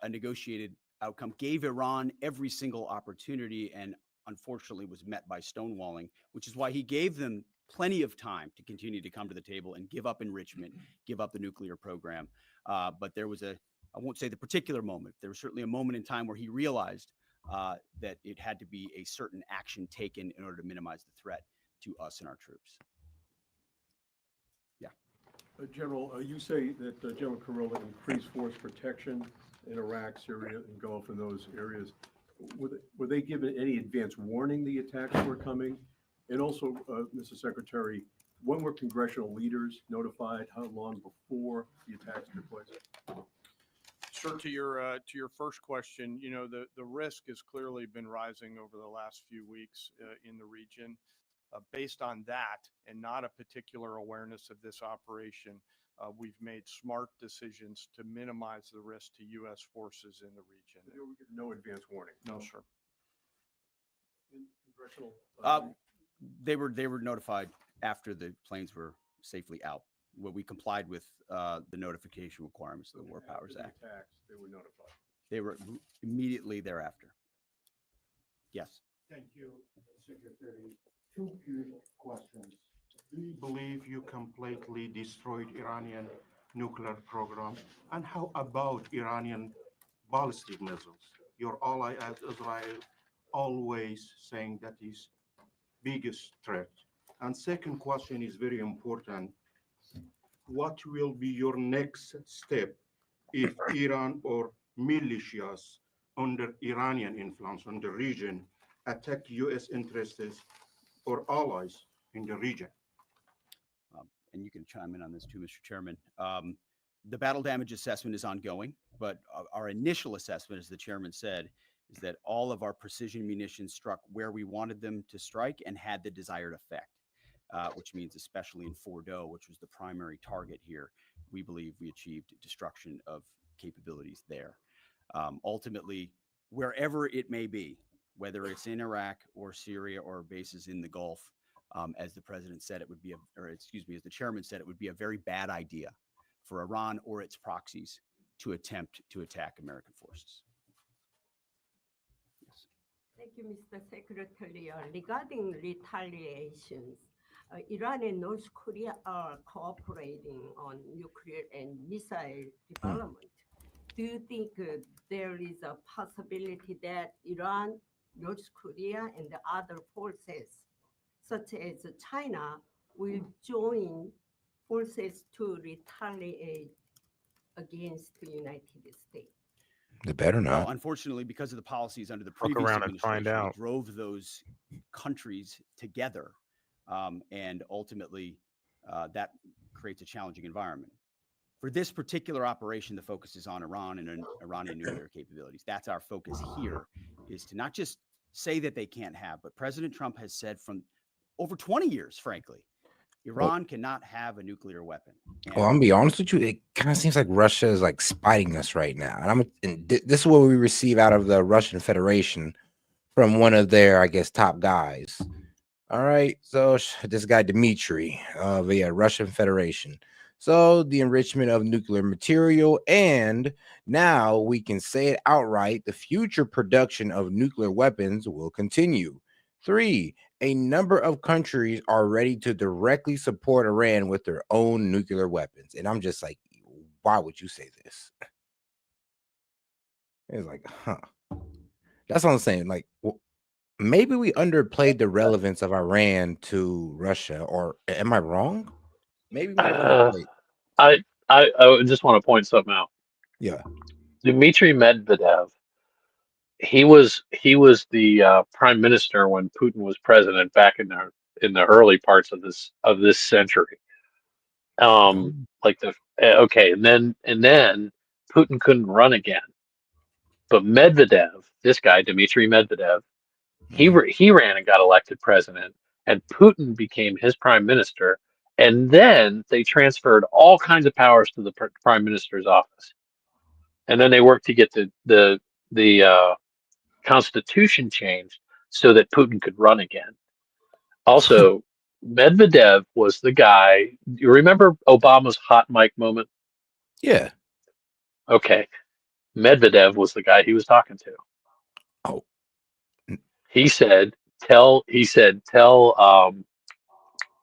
a negotiated outcome, gave Iran every single opportunity, and unfortunately was met by stonewalling, which is why he gave them plenty of time to continue to come to the table and give up enrichment, give up the nuclear program. But there was I won't say the particular moment, there was certainly a moment in time where he realized that it had to be a certain action taken in order to minimize the threat to us and our troops. Yeah. General, you say that General Kurilla increased force protection in Iraq, Syria, and Gulf in those areas. Were they given any advance warning the attacks were coming? And also, Mr. Secretary, when were congressional leaders notified? How long before the attacks took place? Sure. To your first question, the risk has clearly been rising over the last few weeks in the region. Based on that, and not a particular awareness of this operation, we've made smart decisions to minimize the risk to U.S. forces in the region. No advance warning? No, sir. Congressional. They were notified after the planes were safely out. Well, we complied with the notification requirements of the War Powers Act. Attacks, they were notified. They were immediately thereafter. Yes. Thank you, Secretary. Two questions. Do you believe you completely destroyed Iranian nuclear program? And how about Iranian ballistic missiles? Your ally as Israel always saying that is biggest threat. And second question is very important. What will be your next step if Iran or militias under Iranian influence on the region attack U.S. interests or allies in the region? And you can chime in on this too, Mr. Chairman. The battle damage assessment is ongoing, but our initial assessment, as the chairman said, is that all of our precision munitions struck where we wanted them to strike and had the desired effect, which means especially in Fordo, which was the primary target here, we believe we achieved destruction of capabilities there. Ultimately, wherever it may be, whether it's in Iraq or Syria or bases in the Gulf, as the president said, it would be, as the chairman said, it would be a very bad idea for Iran or its proxies to attempt to attack American forces. Yes. Thank you, Mr. Secretary. Regarding retaliations, Iran and North Korea are cooperating on nuclear and missile development. do you think there is a possibility that Iran, North Korea, and the other forces, such as China, will join forces to retaliate against the United States? They better Well, not. unfortunately, because of the policies under the Fuck previous around and find administration, out. it drove those countries together, and ultimately that creates a challenging environment. For this particular operation, the focus is on Iran and Iranian nuclear capabilities. That's our focus here, is to not just say that they can't have, but President Trump has said from over 20 years, frankly, Iran cannot have a nuclear weapon. Well, I'm gonna be honest with you. It kind of seems like Russia is like spiting us right now, and this is what we receive out of the Russian Federation from one of their, I guess, top guys. All right, so this guy Dmitry via Russian Federation. So the enrichment of nuclear material, and now we can say it outright: the future production of nuclear weapons will continue. 3, a number of countries are ready to directly support Iran with their own nuclear weapons. And I'm just like, why would you say this? It's like, huh. That's what I'm saying. Like, maybe we underplayed the relevance of Iran to Russia, or am I wrong? Maybe we underplayed. I just want to point something out. Yeah. Dmitry Medvedev, he was the prime minister when Putin was president back in the early parts of this century. Like okay, and then Putin couldn't run again. But Medvedev, this guy Dmitry Medvedev, he ran and got elected president, and Putin became his prime minister, and then they transferred all kinds of powers to the prime minister's office, and then they worked to get the constitution changed so that Putin could run again. Also, Medvedev was the guy. You remember Obama's hot mic moment? Yeah. Okay. Medvedev was the guy he was talking to. Oh. He said, tell Putin,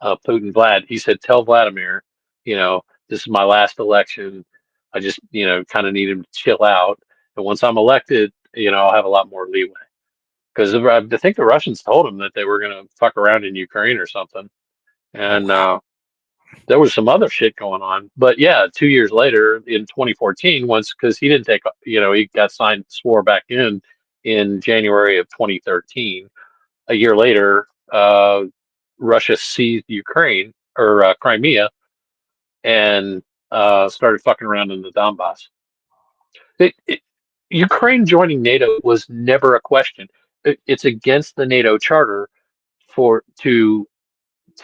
Vlad, he said, tell Vladimir, this is my last election. I just, kind of need him to chill out. And once I'm elected, I'll have a lot more leeway. Because I think the Russians told him that they were going to fuck around in Ukraine or something. And there was some other shit going on. But yeah, 2 years later in 2014, because he didn't take, he got swore back in January of 2013. A year later, Russia seized Ukraine or Crimea and started fucking around in the Donbass. Ukraine joining NATO was never a question. It's against the NATO charter to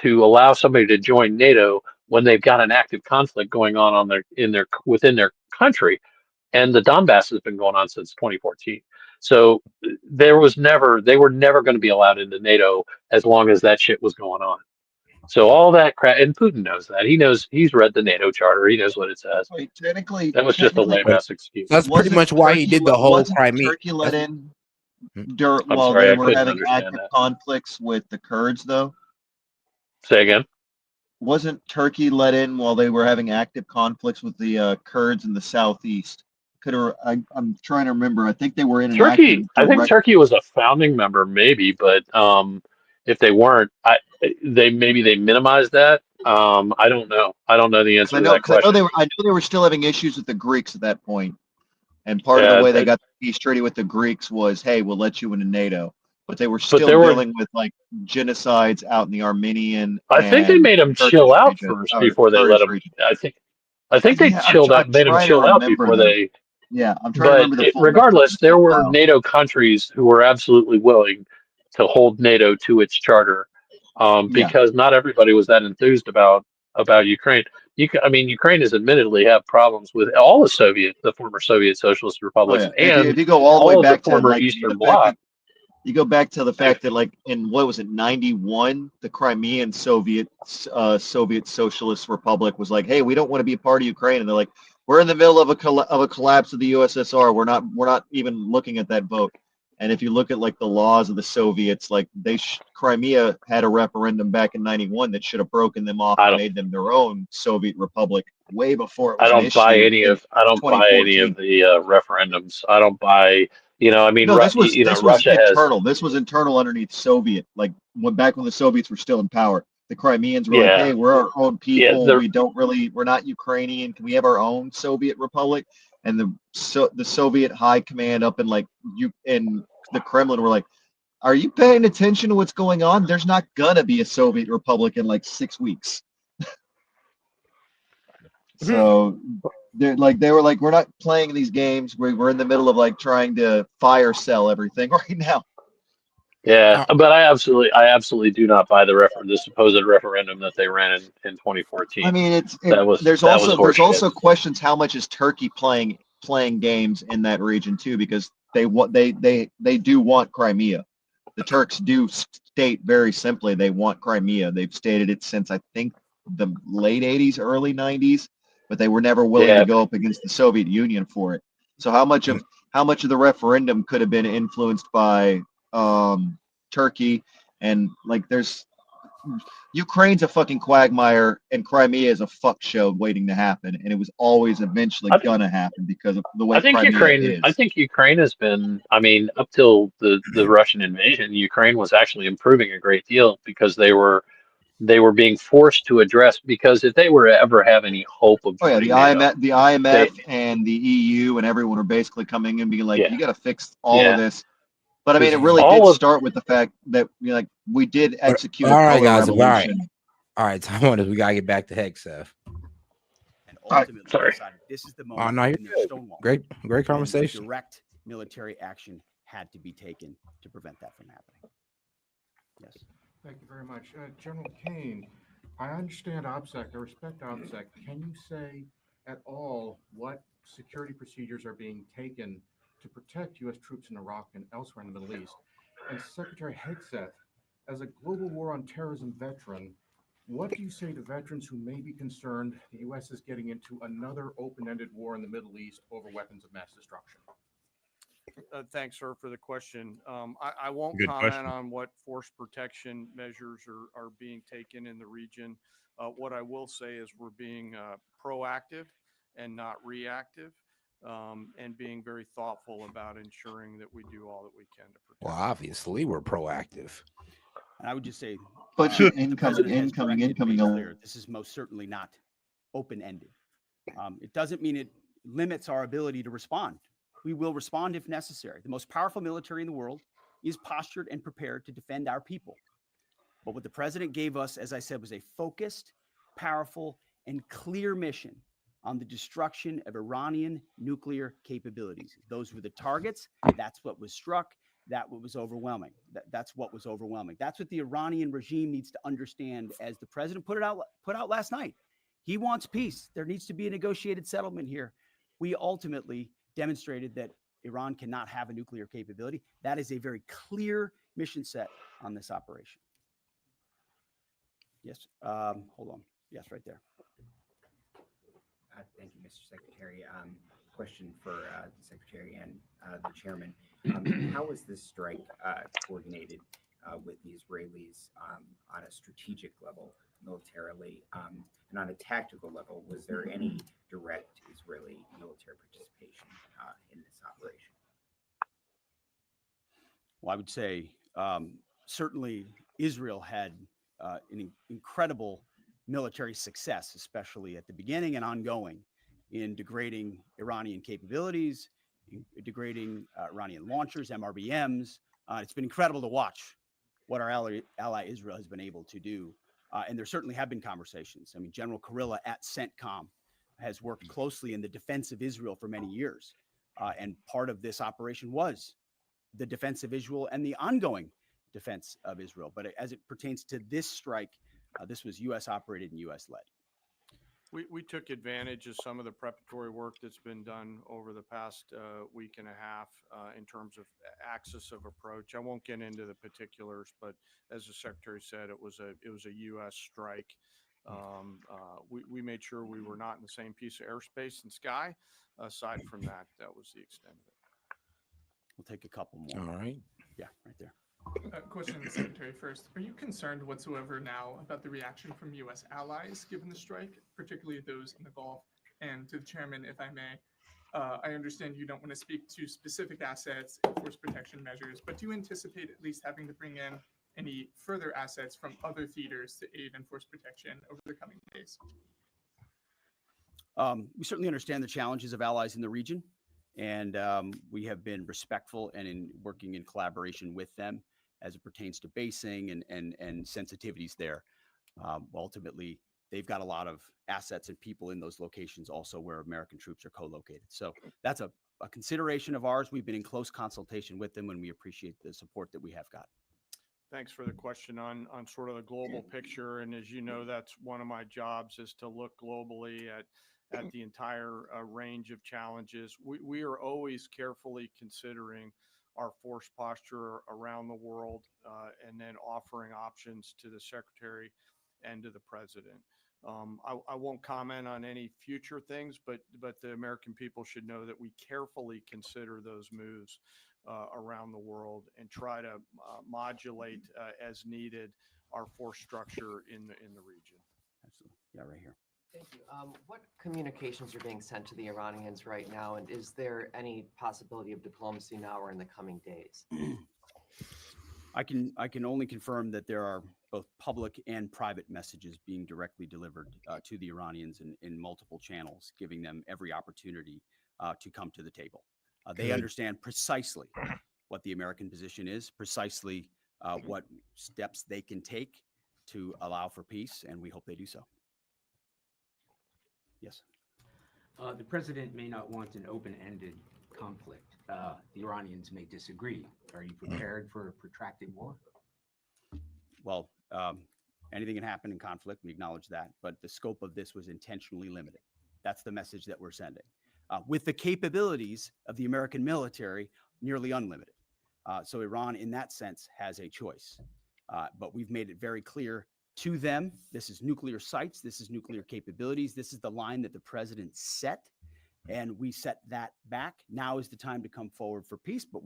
allow somebody to join NATO when they've got an active conflict going on within their country, and the Donbass has been going on since 2014. So they were never going to be allowed into NATO as long as that shit was going on. So all that crap, and Putin knows that. He's read the NATO charter. He knows what it says. Wait, technically, that was just a lame ass excuse. That's pretty much why he did the whole Crimea. Turkey let in while they were having active conflicts with the Kurds, though? Say again? Wasn't Turkey let in while they were having active conflicts with the Kurds in the southeast? I'm trying to remember. I think they were in Turkey. I think Turkey was a founding member, maybe, but if they weren't, they minimized that. I don't know. I don't know the answer to that question. I know they were still having issues with the Greeks at that point, and part of the way they got the peace treaty with the Greeks was, hey, we'll let you into NATO. But they were still dealing with like genocides out in the Armenian. I think they made them chill out first before they let them. I think they chilled out, made them chill out before they. Yeah, I'm trying to remember regardless, there were NATO countries who were absolutely willing to hold NATO to its charter, because not everybody was that enthused about Ukraine. Ukraine has admittedly have problems with all the former Soviet socialist republics, and if you go all the way back to former Eastern Bloc. You go back to the fact that, like, in what was it, 91, the Crimean Soviet Socialist Republic was like, hey, we don't want to be a part of Ukraine, and they're like, we're in the middle of a collapse of the USSR. We're not even looking at that vote. And if you look at like the laws of the Soviets, like Crimea had a referendum back in '91 that should have broken them off and made them their own Soviet republic way before it was an issue. I don't buy any of the referendums. I don't buy. I mean, No, this was Russia has. internal. This was internal underneath Soviet, like back when the Soviets were still in power. The Crimeans were like, "Hey, we're our own people. We're not Ukrainian. Can we have our own Soviet republic?" And the Soviet high command up in the Kremlin were like, "Are you paying attention to what's going on? There's not gonna be a Soviet republic in like 6 weeks." So they were like, "We're not playing these games. We're in the middle of like trying to fire sell everything right now." Yeah, but I absolutely do not buy the supposed referendum that they ran in 2014. I mean, there's horseshit. also questions how much is Turkey playing games in that region too, because they do want Crimea. The Turks do state very simply they want Crimea. They've stated it since I think the late 80s, early 90s, but they were never willing to go up against the Soviet Union for it. So how much of the referendum could have been influenced by Turkey? And like Ukraine's a fucking quagmire and Crimea is a fuck show waiting to happen, and it was always eventually gonna happen because of the way Crimea is. I think Ukraine has been. I mean, up till the Russian invasion, Ukraine was actually improving a great deal because they were being forced to address, because if they were to ever have any hope of joining the IMF and the EU and everyone are basically coming in and being like, you got to fix all of this. But I mean, it really did start with the fact that we did execute a color revolution. All right, time on this. We gotta get back to Hegseth. And ultimately decided this is the moment. No, you're good. Great conversation. Direct military action had to be taken to prevent that from happening. Yes. Thank you very much. General Kane, I understand OPSEC, I respect OPSEC. Can you say at all what security procedures are being taken to protect U.S. troops in Iraq and elsewhere in the Middle East? And Secretary Hegseth, as a global war on terrorism veteran, what do you say to veterans who may be concerned the U.S. is getting into another open-ended war in the Middle East over weapons of mass destruction? Thanks, sir, for the question. I won't comment on what force protection measures are being taken in the region. What I will say is we're being proactive and not reactive, and being very thoughtful about ensuring that we do all that we can to protect. Well, obviously, we're proactive. And I would just say, but incoming. This is most certainly not open-ended. It doesn't mean it limits our ability to respond. We will respond if necessary. The most powerful military in the world is postured and prepared to defend our people. But what the president gave us, as I said, was a focused, powerful, and clear mission on the destruction of Iranian nuclear capabilities. Those were the targets. That's what was struck. That's what was overwhelming. That's what was overwhelming. That's what the Iranian regime needs to understand, as the president put out last night. He wants peace. There needs to be a negotiated settlement here. We ultimately demonstrated that Iran cannot have a nuclear capability. That is a very clear mission set on this operation. Yes. Hold on. Yes, right there. Thank you, Mr. Secretary. Question for the Secretary and the Chairman. How was this strike coordinated with the Israelis on a strategic level, militarily, and on a tactical level? Was there any direct Israeli military participation in this operation? Well, I would say certainly Israel had an incredible military success, especially at the beginning and ongoing, in degrading Iranian capabilities, degrading Iranian launchers, MRBMs. It's been incredible to watch what our ally Israel has been able to do. And there certainly have been conversations. I mean, General Kurilla at CENTCOM has worked closely in the defense of Israel for many years. And part of this operation was the defense of Israel and the ongoing defense of Israel. But as it pertains to this strike, this was U.S. operated and U.S. led. We took advantage of some of the preparatory work that's been done over the past week and a half in terms of axis of approach. I won't get into the particulars, but as the Secretary said, it was a U.S. strike. We made sure we were not in the same piece of airspace and sky. Aside from that, that was the extent of it. We'll take a couple more. All right. Yeah, right there. Question to the Secretary first. Are you concerned whatsoever now about the reaction from U.S. allies given the strike, particularly those in the Gulf? And to the Chairman, if I may, I understand you don't want to speak to specific assets and force protection measures, but do you anticipate at least having to bring in any further assets from other theaters to aid in force protection over the coming days? We certainly understand the challenges of allies in the region, and we have been respectful and in working in collaboration with them as it pertains to basing and sensitivities there. Ultimately, they've got a lot of assets and people in those locations also where American troops are co-located. So that's a consideration of ours. We've been in close consultation with them, and we appreciate the support that we have got. Thanks for the question on sort of the global picture. And as you know, that's one of my jobs, is to look globally at the entire range of challenges. We are always carefully considering our force posture around the world, and then offering options to the Secretary and to the President. I won't comment on any future things, but the American people should know that we carefully consider those moves around the world and try to modulate as needed our force structure in the region. Absolutely. Yeah, right here. Thank you. What communications are being sent to the Iranians right now, and is there any possibility of diplomacy now or in the coming days? I can only confirm that there are both public and private messages being directly delivered to the Iranians in multiple channels, giving them every opportunity to come to the table. They understand precisely what the American position is, precisely what steps they can take to allow for peace, and we hope they do so. Yes. The president may not want an open-ended conflict. The Iranians may disagree. Are you prepared for a protracted war? Well, anything can happen in conflict. We acknowledge that, but the scope of this was intentionally limited. That's the message that we're sending. With the capabilities of the American military, nearly unlimited. So Iran, in that sense, has a choice. But we've made it very clear to them, this is nuclear sites, this is nuclear capabilities, this is the line that the president set, and we set that back. Now is the time to come forward for peace. But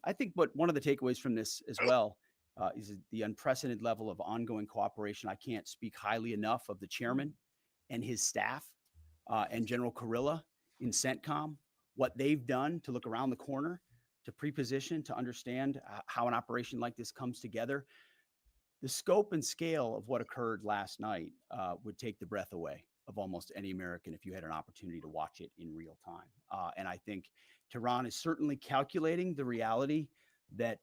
I think one of the takeaways from this as well is the unprecedented level of ongoing cooperation. I can't speak highly enough of the chairman and his staff and General Kurilla in CENTCOM, what they've done to look around the corner, to pre-position, to understand how an operation like this comes together. The scope and scale of what occurred last night would take the breath away of almost any American if you had an opportunity to watch it in real time. And I think Tehran is certainly calculating the reality that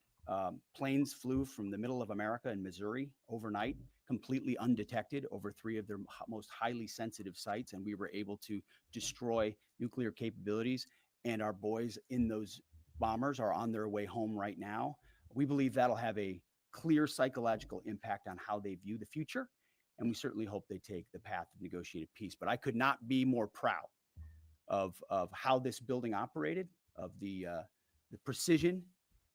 planes flew from the middle of America in Missouri overnight, completely undetected over 3 of their most highly sensitive sites. And we were able to destroy nuclear capabilities. And our boys in those bombers are on their way home right now. We believe that'll have a clear psychological impact on how they view the future. And we certainly hope they take the path of negotiated peace. But I could not be more proud of how this building operated, of the precision,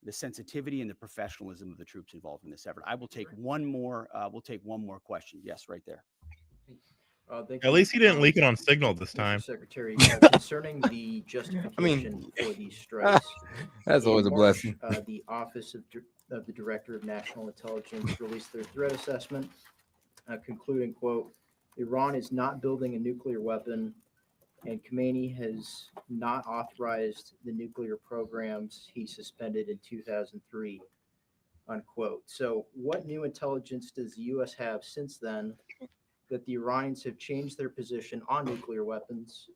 the sensitivity, and the professionalism of the troops involved in this effort. I will take one more. We'll take one more question. Yes, right there. At least he didn't leak it on Signal this time. Secretary, concerning the justification for these strikes, that's always a blessing. The Office of the Director of National Intelligence released their threat assessment, concluding, quote, Iran is not building a nuclear weapon, and Khomeini has not authorized the nuclear programs he suspended in 2003, unquote. So what new intelligence does the U.S. have since then that the Iranians have changed their position on nuclear weapons?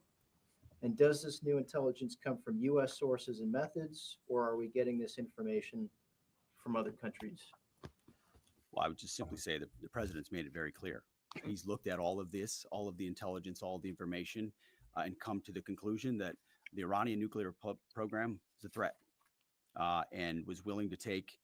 And does this new intelligence come from U.S. sources and methods, or are we getting this information from other countries? Well, I would just simply say that the president's made it very clear. He's looked at all of this, all of the intelligence, all of the information, and come to the conclusion that the Iranian nuclear program is a threat, and was willing to take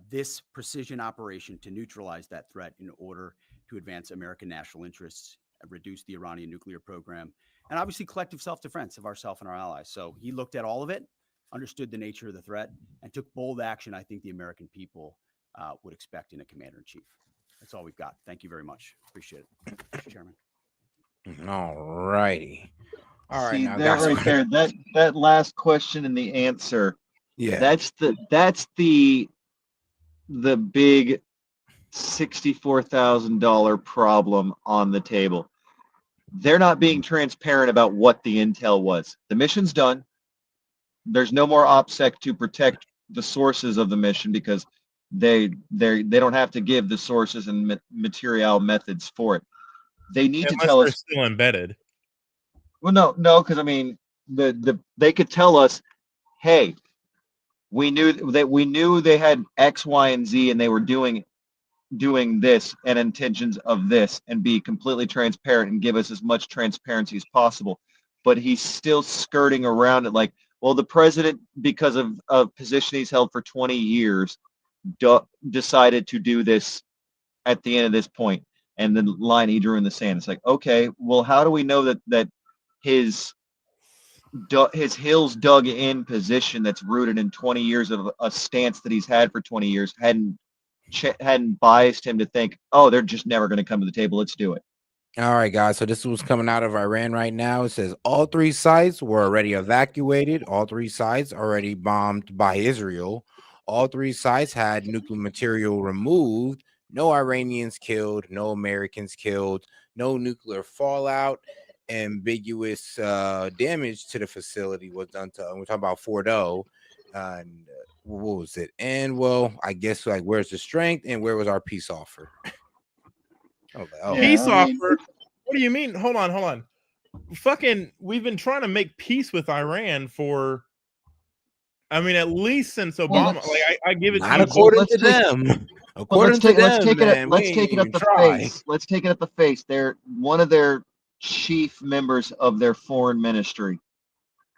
this precision operation to neutralize that threat in order to advance American national interests, reduce the Iranian nuclear program, and obviously collective self-defense of ourselves and our allies. So he looked at all of it, understood the nature of the threat, and took bold action I think the American people would expect in a commander-in-chief. That's all we've got. Thank you very much. Appreciate it, Mr. Chairman. All righty. All right. See, now, there, guys, right there, that last question and the answer Yeah. That's the big $64,000 problem on the table. They're not being transparent about what the intel was. The mission's done. There's no more OPSEC to protect the sources of the mission because they don't have to give the sources and material methods for it. They need to Unless tell they're us. still embedded. Well, no, because I mean, they could tell us, hey, we knew they had X, Y, and Z, and they were doing this and intentions of this, and be completely transparent and give us as much transparency as possible. But he's still skirting around it, like, well, the president, because of a position he's held for 20 years, decided to do this at the end of this point, and the line he drew in the sand. It's like, okay, well, how do we know that his heels dug in position that's rooted in 20 years of a stance that he's had for 20 years hadn't biased him to think, oh, they're just never going to come to the table, let's do it? All right, guys. So this is what's coming out of Iran right now. It says all 3 sites were already evacuated. All 3 sites already bombed by Israel. All 3 sites had nuclear material removed. No Iranians killed. No Americans killed. No nuclear fallout. Ambiguous damage to the facility was done to. We're talking about Fordo. And what was it? And well, I guess like, where's the strength and where was our peace offer? Peace offer? What do you mean? Hold on. Fucking, we've been trying to make peace with Iran for, I mean, at least since Obama. Like, I give it to you. According to them. According to them, let's take it at the try. face. Let's take it at the face. They're one of their chief members of their foreign ministry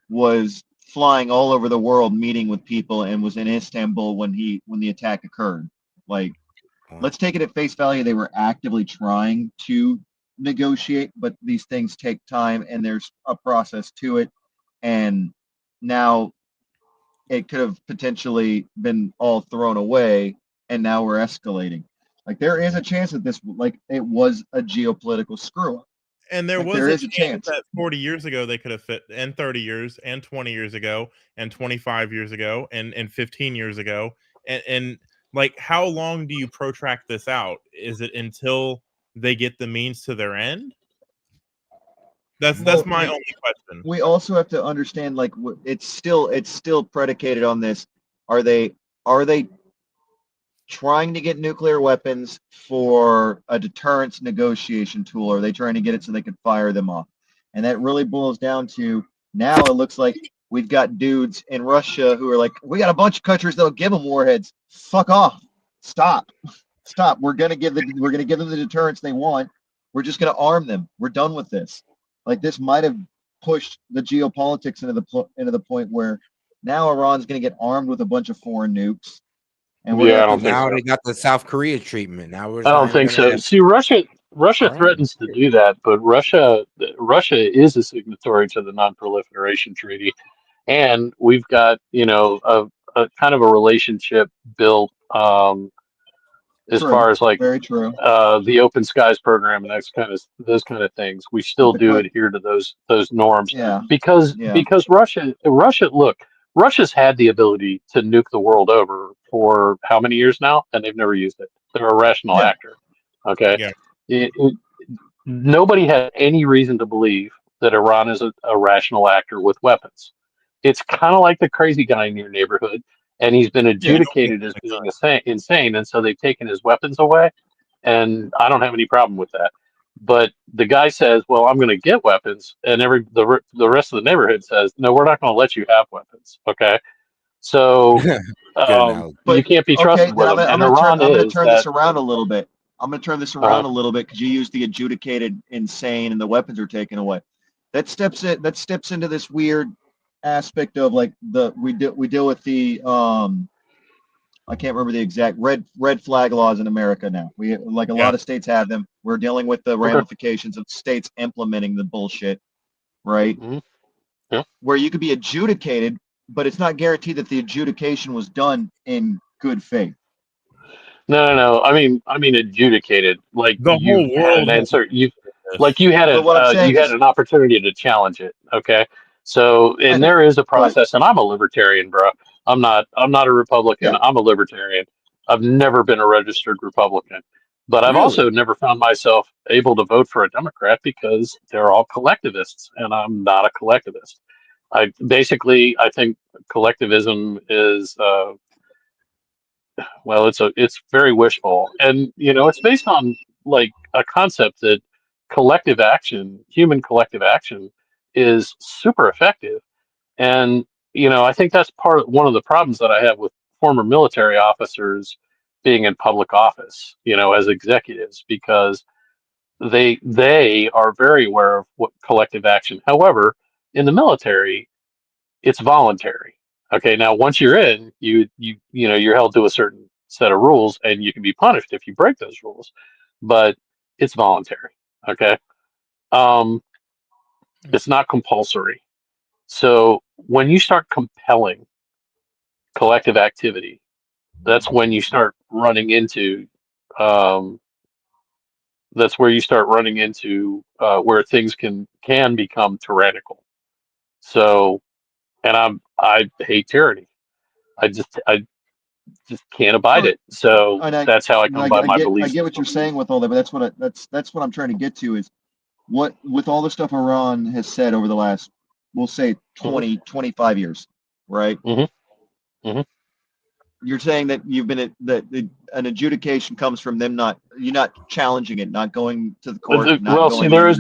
was flying all over the world, meeting with people, and was in Istanbul when the attack occurred. Like, let's take it at face value. They were actively trying to negotiate, but these things take time and there's a process to it. And now it could have potentially been all thrown away, and now we're escalating. Like, there is a chance that this, like, it was a geopolitical screw up. And there Like, was there a is chance that 40 years ago they could have fit, and 30 years, and 20 years ago, and 25 years ago, and 15 years ago. And like, how long do you protract this out? Is it until they get the means to their end? That's my only question. We also have to understand, like, it's still predicated on this. Are they trying to get nuclear weapons for a deterrence negotiation tool, or are they trying to get it so they can fire them off? And that really boils down to, now it looks like we've got dudes in Russia who are like, we got a bunch of countries that'll give them warheads. Fuck off. Stop. We're gonna give them the deterrence they want. We're just gonna arm them. We're done with this. Like, this might have pushed the geopolitics into the point where now Iran's gonna get armed with a bunch of foreign nukes. And I don't think so. They got the South Korea treatment. Now I don't think so. See, Russia threatens to do that, but Russia is a signatory to the Non-Proliferation Treaty, and we've got a kind of a relationship built as far as like the Open Skies program and those kind of things. We still do adhere to those norms, because Russia, look, Russia's had the ability to nuke the world over for how many years now, and they've never used it. They're a rational actor. Okay, nobody has any reason to believe that Iran is a rational actor with weapons. It's kind of like the crazy guy in your neighborhood, and he's been adjudicated as being insane, and so they've taken his weapons away, and I don't have any problem with that. But the guy says, well, I'm going to get weapons, and the rest of the neighborhood says, no, we're not going to let you have weapons. Okay, so you can't be trusted with them. And Iran I'm going to turn this around a little bit. Because you used the adjudicated insane and the weapons are taken away. That steps into this weird aspect of, like, we deal with the I can't remember the exact red flag laws in America now. We, like, a lot of states have them. We're dealing with the ramifications of states implementing the bullshit, right? Where you could be adjudicated, but it's not guaranteed that the adjudication was done in good faith. No. I mean adjudicated. Like, the whole world had an answer. You had an opportunity to challenge it. Okay, so there is a process, and I'm a libertarian, bro. I'm not a Republican. Yeah. I'm a libertarian. I've never been a registered Republican. But I've Really? also never found myself able to vote for a Democrat because they're all collectivists, and I'm not a collectivist. I think collectivism is well, it's very wishful, and it's based on like a concept that human collective action, is super effective. And I think that's one of the problems that I have with former military officers being in public office, as executives, because they are very aware of what collective action. However, in the military, it's voluntary. Okay, now once you're in, you're held to a certain set of rules, and you can be punished if you break those rules, but it's voluntary. Okay, um, it's not compulsory. So when you start compelling collective activity, that's when you start running into um, that's where you start running into where things can become tyrannical. So, and I hate tyranny. I just can't abide Sure. it. So And that's how I come by my I belief get what you're system. saying with all that, but that's what I'm trying to get to is what with all the stuff Iran has said over the last, we'll say hmm 25 years, right? hmm hmm You're saying that an adjudication comes from them you're not challenging it, not going to the court, not Well, see, going anywhere. there is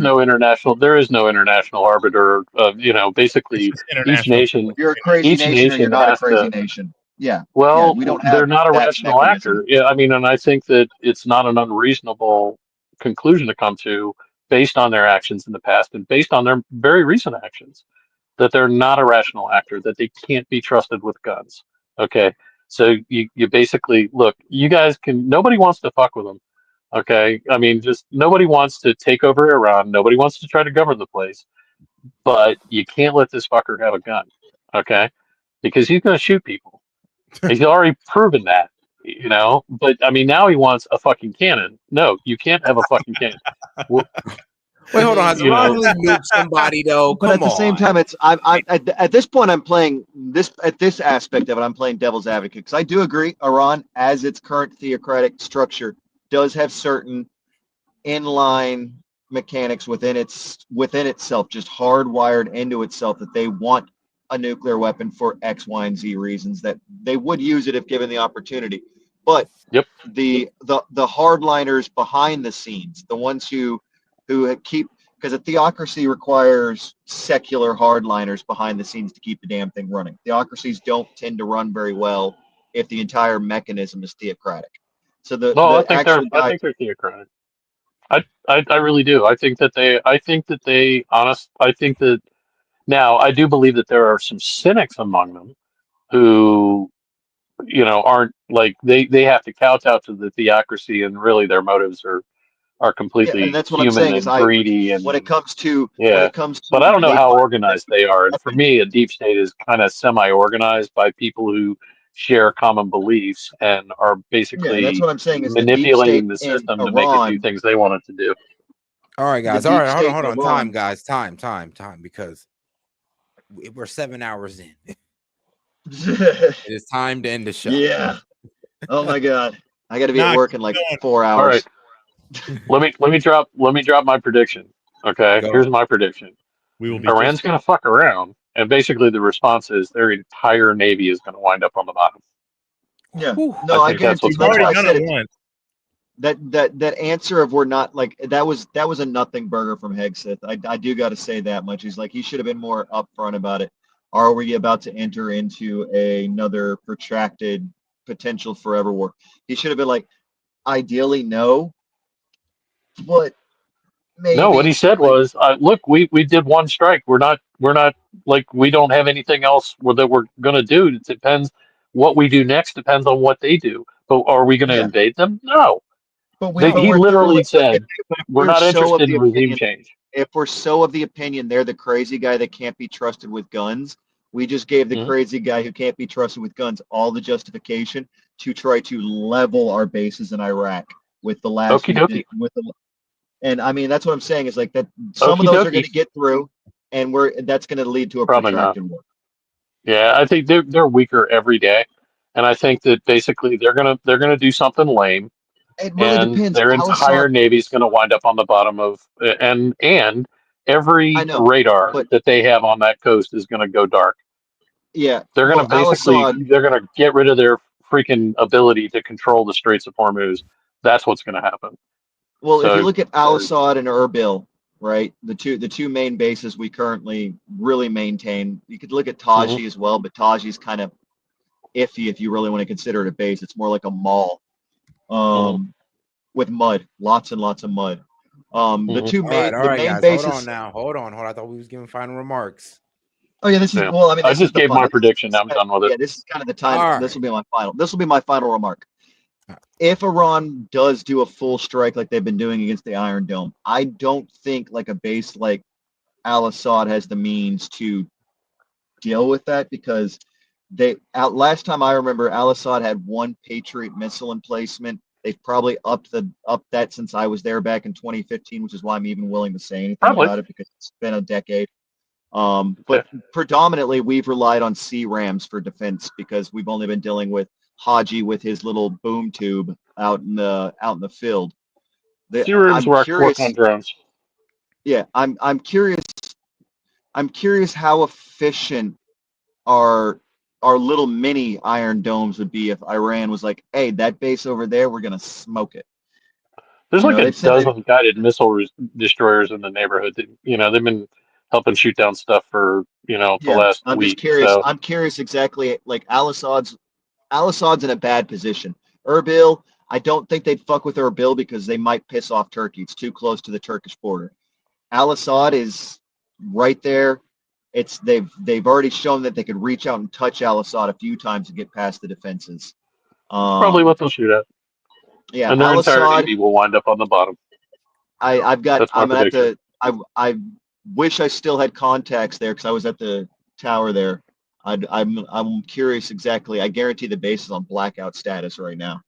no international arbiter. It's Basically, just international court. You're a crazy each nation or you're nation not a has crazy to. nation. Yeah. Yeah. Well, We don't they're have not a that rational mechanism. actor. Yeah, I mean, and I think that it's not an unreasonable conclusion to come to based on their actions in the past and based on their very recent actions, that they're not a rational actor, that they can't be trusted with guns. Okay, so you basically look. You guys nobody wants to fuck with them. Okay, I mean, just nobody wants to take over Iran. Nobody wants to try to govern the place, but you can't let this fucker have a gun. Okay, because he's going to shoot people. He's already proven that. But I mean, now he wants a fucking cannon. No, you can't have a fucking cannon. Well, Wait, hold on. Has you Iran know, really nuked somebody though? But at Come the same on. time, I'm at this point, I'm playing this aspect of it. I'm playing devil's advocate because I do agree. Iran, as its current theocratic structure, does have certain inline mechanics within itself, just hardwired into itself, that they want a nuclear weapon for X, Y, and Z reasons, that they would use it if given the opportunity. But yep. the hardliners behind the scenes, the ones who keep, because a theocracy requires secular hardliners behind the scenes to keep the damn thing running. Theocracies don't tend to run very well if the entire mechanism is theocratic. So No, the actual I guy, think they're theocratic. I really do. I think that now I do believe that there are some cynics among them who, aren't like they have to kowtow to the theocracy, and really their motives are yeah, and completely that's what I'm human saying is and greedy, when it and comes to yeah. But I don't know they how find organized they are. And for me, a deep state is kind of semi-organized by people who share common beliefs and are yeah, and that's basically what I'm saying is the deep state manipulating the in system to make it do Iran, things they want it to do. All right, the guys. All deep right, state hold in on. Time, Iran. guys. Time, because we're 7 hours in. It is time to end the show. Yeah. Oh my God, I got to be at Nah, work in like 4 All right. hours. Let me drop my prediction. Okay, Go. here's my prediction. we will be Iran's just going to fuck around, and basically the response is their entire navy is going to wind up on the bottom. Yeah. Whew. No, I think that's guarantee. what's we've going That's to why I already done said it it. once. That answer of we're not, like, that was a nothing burger from Hegseth. I do got to say that much. He's like, he should have been more upfront about it. Are we about to enter into another protracted potential forever war? He should have been like, ideally no, but No, what he maybe. said Like, was, "Look, we did one strike. We're not like we don't have anything else that we're going to do. It depends what we do next. Depends on what they do. But are we going to yeah, invade them? No." but No. He literally said, if "We're we're not so of interested the in regime opinion, change." they're the crazy guy that can't be trusted with guns, we just gave the Mhm. crazy guy who can't be trusted with guns all the justification to try to level our bases in Iraq with the last Okie dokie. and I mean, that's what I'm saying is like that some of Okie those are going dokie. to get through, and that's going to lead to a Probably not. protracted war. Yeah, I think they're weaker every day, and I think that basically they're gonna do something lame, It really and depends. their entire Al-Assad, navy is gonna wind up on the bottom of and I every know, radar but that they have on that coast is gonna go dark. yeah, They're gonna well, basically Al-Assad, they're gonna get rid of their freaking ability to control the Straits of Hormuz. That's what's gonna happen. well, if you So look at Al-Assad and Erbil, right, the two main bases we currently really maintain. You could look at Taji as well, but Taji's kind of iffy if you really want to consider it a base. It's more like a mall, with mud, lots and lots of mud. The two All main right, the main guys. Hold on bases. now. Hold on. I thought we was giving final remarks. Oh yeah, this is yeah. well. I mean, I this is just the gave my final. prediction. I'm done with it. Yeah, this is kind of the time. All This right. will be my final. This will be my final remark. If Iran does do a full strike like they've been doing against the Iron Dome, I don't think like a base like Al-Assad has the means to deal with that because last time I remember Al-Assad had one Patriot missile emplacement. They've probably upped that since I was there back in 2015, which is why I'm even willing to say anything Probably. about it because it's been a decade. But predominantly we've relied on C-rams for defense because we've only been dealing with Haji with his little boom tube out in the field. Syrians I'm work curious. on drones. Yeah, I'm curious. I'm curious how efficient our little mini Iron Domes would be if Iran was like, "Hey, that base over there, we're gonna smoke it." There's You like know, a they've said they. dozen guided missile destroyers in the neighborhood. They've been helping shoot down stuff for the Yeah, last I'm just week. curious. So I'm curious exactly like Al-Assad's in a bad position. Erbil, I don't think they'd fuck with Erbil because they might piss off Turkey. It's too close to the Turkish border. Al-Assad is right there. They've already shown that they could reach out and touch Al-Assad a few times and get past the defenses. that's probably what they'll shoot at, Yeah, and their entire Al-Assad. navy will wind up on the bottom. I've got. That's my I'm gonna have prediction. to. I wish I still had contacts there because I was at the tower there. I'm curious exactly. I guarantee the base is on blackout status right now.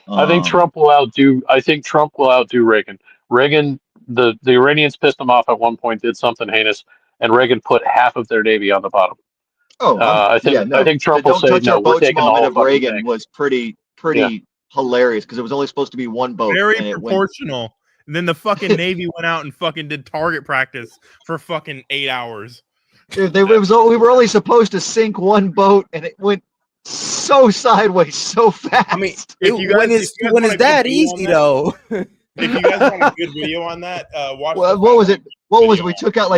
I think Trump will outdo. I think Trump will outdo Reagan. Reagan, the Iranians pissed him off at one point, did something heinous, and Reagan put half of their navy on the bottom. Oh, I yeah, think no. The Trump will "Don't say touch our no. We're boats" taking the moment whole of fucking Reagan thing. was pretty Yeah. hilarious because it was only supposed to be one boat Very and it went. proportional. And then the fucking Navy went out and fucking did target practice for fucking 8 hours. We were only supposed to sink one boat and it went so sideways so fast. I mean, When is that easy though? If you guys want a good video on that, watch. What was it? What was it? We took out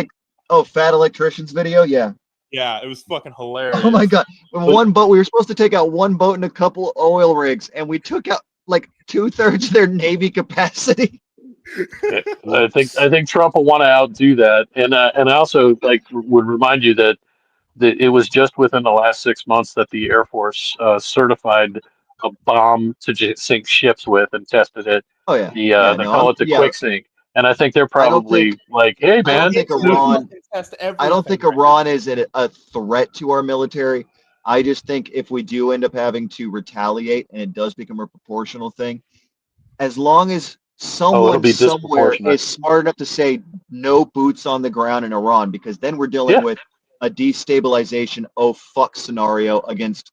fat electrician's video. Yeah. Yeah, it was fucking hilarious. Oh my god! One boat. We were supposed to take out one boat and a couple oil rigs, and we took out like 2/3 of their navy capacity. I think Trump will want to outdo that, and I also would remind you that it was just within the last 6 months that the Air Force certified a bomb to sink ships with and tested it. Oh yeah. They call it the quick sink, and I think they're I don't probably think- like, hey man, I don't think Iran is a threat to our military. I just think if we do end up having to retaliate and it does become a proportional thing, as long as someone be somewhere disproportionate. is smart enough to say no boots on the ground in Iran, because then we're dealing with a destabilization scenario against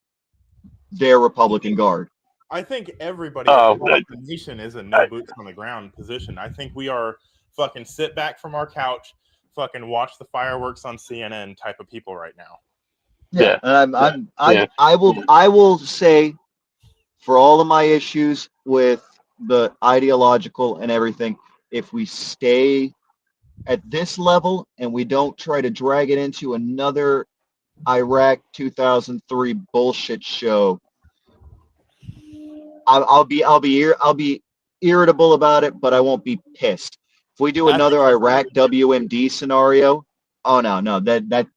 their Republican Guard. I think everybody across the nation is a no boots on the ground position. I think we are fucking sit back from our couch, fucking watch the fireworks on CNN type of people right now. Yeah, and I will say, for all of my issues with the ideological and everything, if we stay at this level and we don't try to drag it into another Iraq 2003 bullshit show, I'll be irritable about it, but I won't be pissed. If we do another Iraq WMD scenario, oh no, that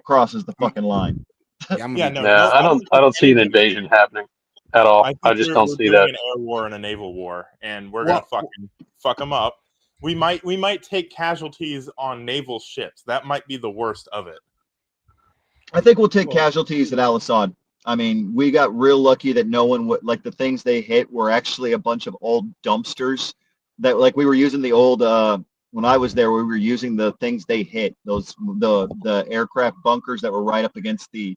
crosses the fucking line. I don't see an invasion happening at all. I just don't see doing that. an air war and a naval war, and we're gonna fuck them up. We might take casualties on naval ships. That might be the worst of it. I think we'll take casualties at Al-Assad. I mean, we got real lucky that no one would the things they hit were actually a bunch of old dumpsters that we were using the old When I was there, we were using the things they hit, the aircraft bunkers that were right up against the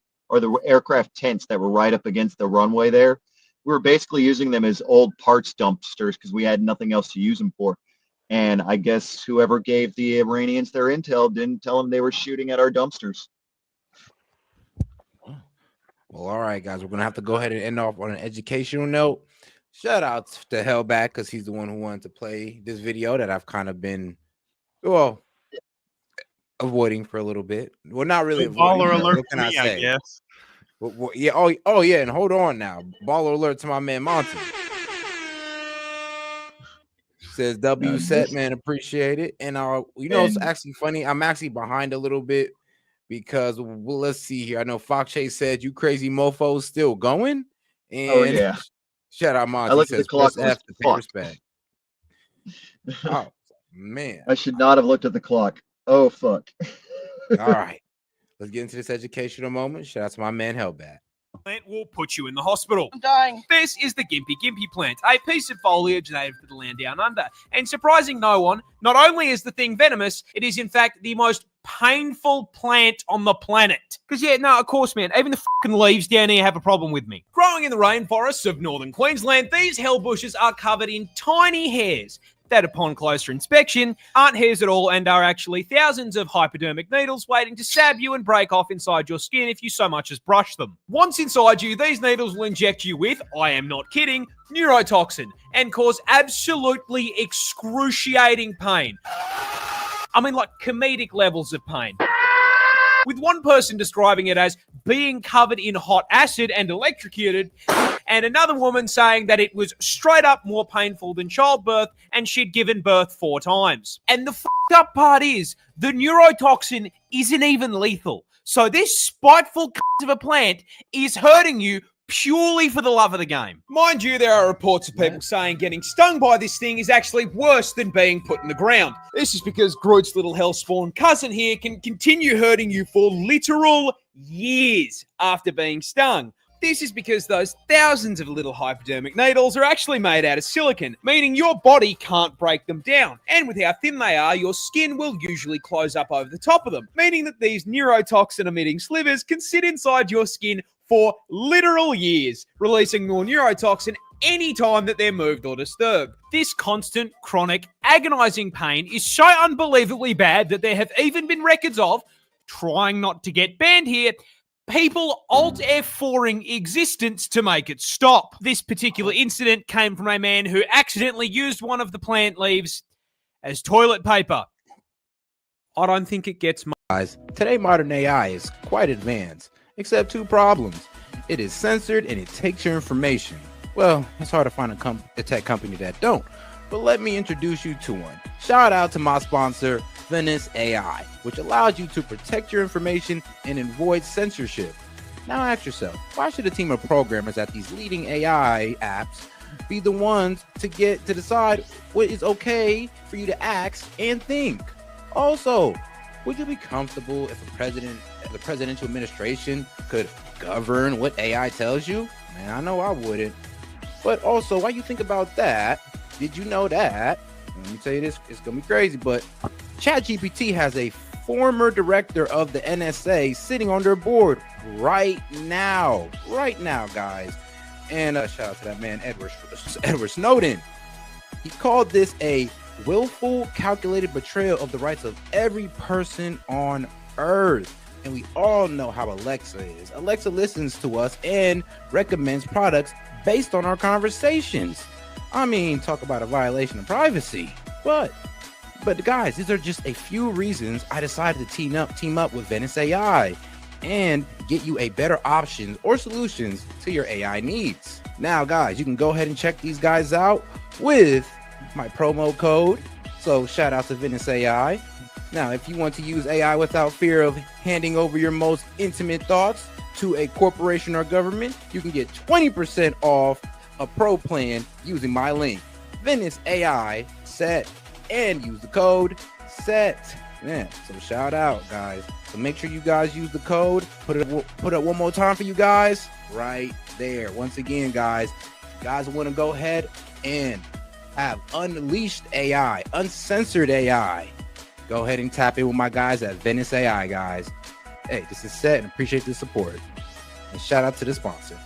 aircraft tents that were right up against the runway there. We were basically using them as old parts dumpsters because we had nothing else to use them for. And I guess whoever gave the Iranians their intel didn't tell them they were shooting at our dumpsters. Well, all right, guys, we're gonna have to go ahead and end off on an educational note. Shout out to Hellback because he's the one who wanted to play this video that I've kind of been, well, avoiding for a little bit. Well, not really avoiding. Baller alert What can for I me, say? I guess. Yeah. Oh, yeah. And hold on now. Baller alert to my man Monty. Says W set, man, appreciate it. And it's actually funny. I'm actually behind a little bit because let's see here. I know Fox Chase said you crazy mofos still going. And Oh yeah. Shout out Monty. I looked Says at the clock. press F to pay respect. Oh man. I should not have looked at the clock. Oh fuck. All right. Let's get into this educational moment. Shout out to my man Hellbat. Plant will put you in the hospital. I'm dying. This is the Gimpy plant, a piece of foliage native to the land down under. And surprising no one, not only is the thing venomous, it is in fact the most painful plant on the planet. Because of course, man, even the fucking leaves down here have a problem with me. Growing in the rainforests of northern Queensland, these hell bushes are covered in tiny hairs that upon closer inspection aren't hairs at all and are actually thousands of hypodermic needles waiting to stab you and break off inside your skin if you so much as brush them. Once inside you, these needles will inject you with, I am not kidding, neurotoxin and cause absolutely excruciating pain. I mean, like comedic levels of pain. With one person describing it as being covered in hot acid and electrocuted, and another woman saying that it was straight up more painful than childbirth and she'd given birth 4 times. And the f***ed up part is, the neurotoxin isn't even lethal. So this spiteful of a plant is hurting you purely for the love of the game. Mind you, there are reports of people saying getting stung by this thing is actually worse than being put in the ground. This is because Groot's little hellspawn cousin here can continue hurting you for literal years after being stung. This is because those thousands of little hypodermic needles are actually made out of silicon, meaning your body can't break them down. And with how thin they are, your skin will usually close up over the top of them, meaning that these neurotoxin-emitting slivers can sit inside your skin for literal years, releasing more neurotoxin anytime that they're moved or disturbed. This constant, chronic, agonizing pain is so unbelievably bad that there have even been records of, trying not to get banned here, people Alt F4ing existence to make it stop. This particular incident came from a man who accidentally used one of the plant leaves as toilet paper. I don't think it gets much. Guys, today modern AI is quite advanced, except 2 problems. It is censored and it takes your information. Well, it's hard to find a tech company that don't, but let me introduce you to one. Shout out to my sponsor, Venice AI, which allows you to protect your information and avoid censorship. Now ask yourself, why should a team of programmers at these leading AI apps be the ones to decide what is okay for you to ask and think? Also, would you be comfortable if the presidential administration could govern what AI tells you? Man, I know I wouldn't. But also, while you think about that, did you know that, let me tell you this, it's gonna be crazy, but ChatGPT has a former director of the NSA sitting on their board right now, guys. And shout out to that man, Edward Snowden. He called this a willful, calculated betrayal of the rights of every person on Earth. And we all know how Alexa is. Alexa listens to us and recommends products based on our conversations. I mean, talk about a violation of privacy. But guys, these are just a few reasons I decided to team up with Venice AI and get you a better options or solutions to your AI needs. Now, guys, you can go ahead and check these guys out with my promo code. So shout out to Venice AI. Now, if you want to use AI without fear of handing over your most intimate thoughts to a corporation or government, you can get 20% off a pro plan using my link, Venice AI SET, and use the code SET. Man, so shout out, guys. So make sure you guys use the code. Put it one more time for you guys right there. Once again, guys, if you guys want to go ahead and have unleashed AI, uncensored AI. Go ahead and tap in with my guys at Venice AI, guys. Hey, this is Set and appreciate the support. And shout out to the sponsor.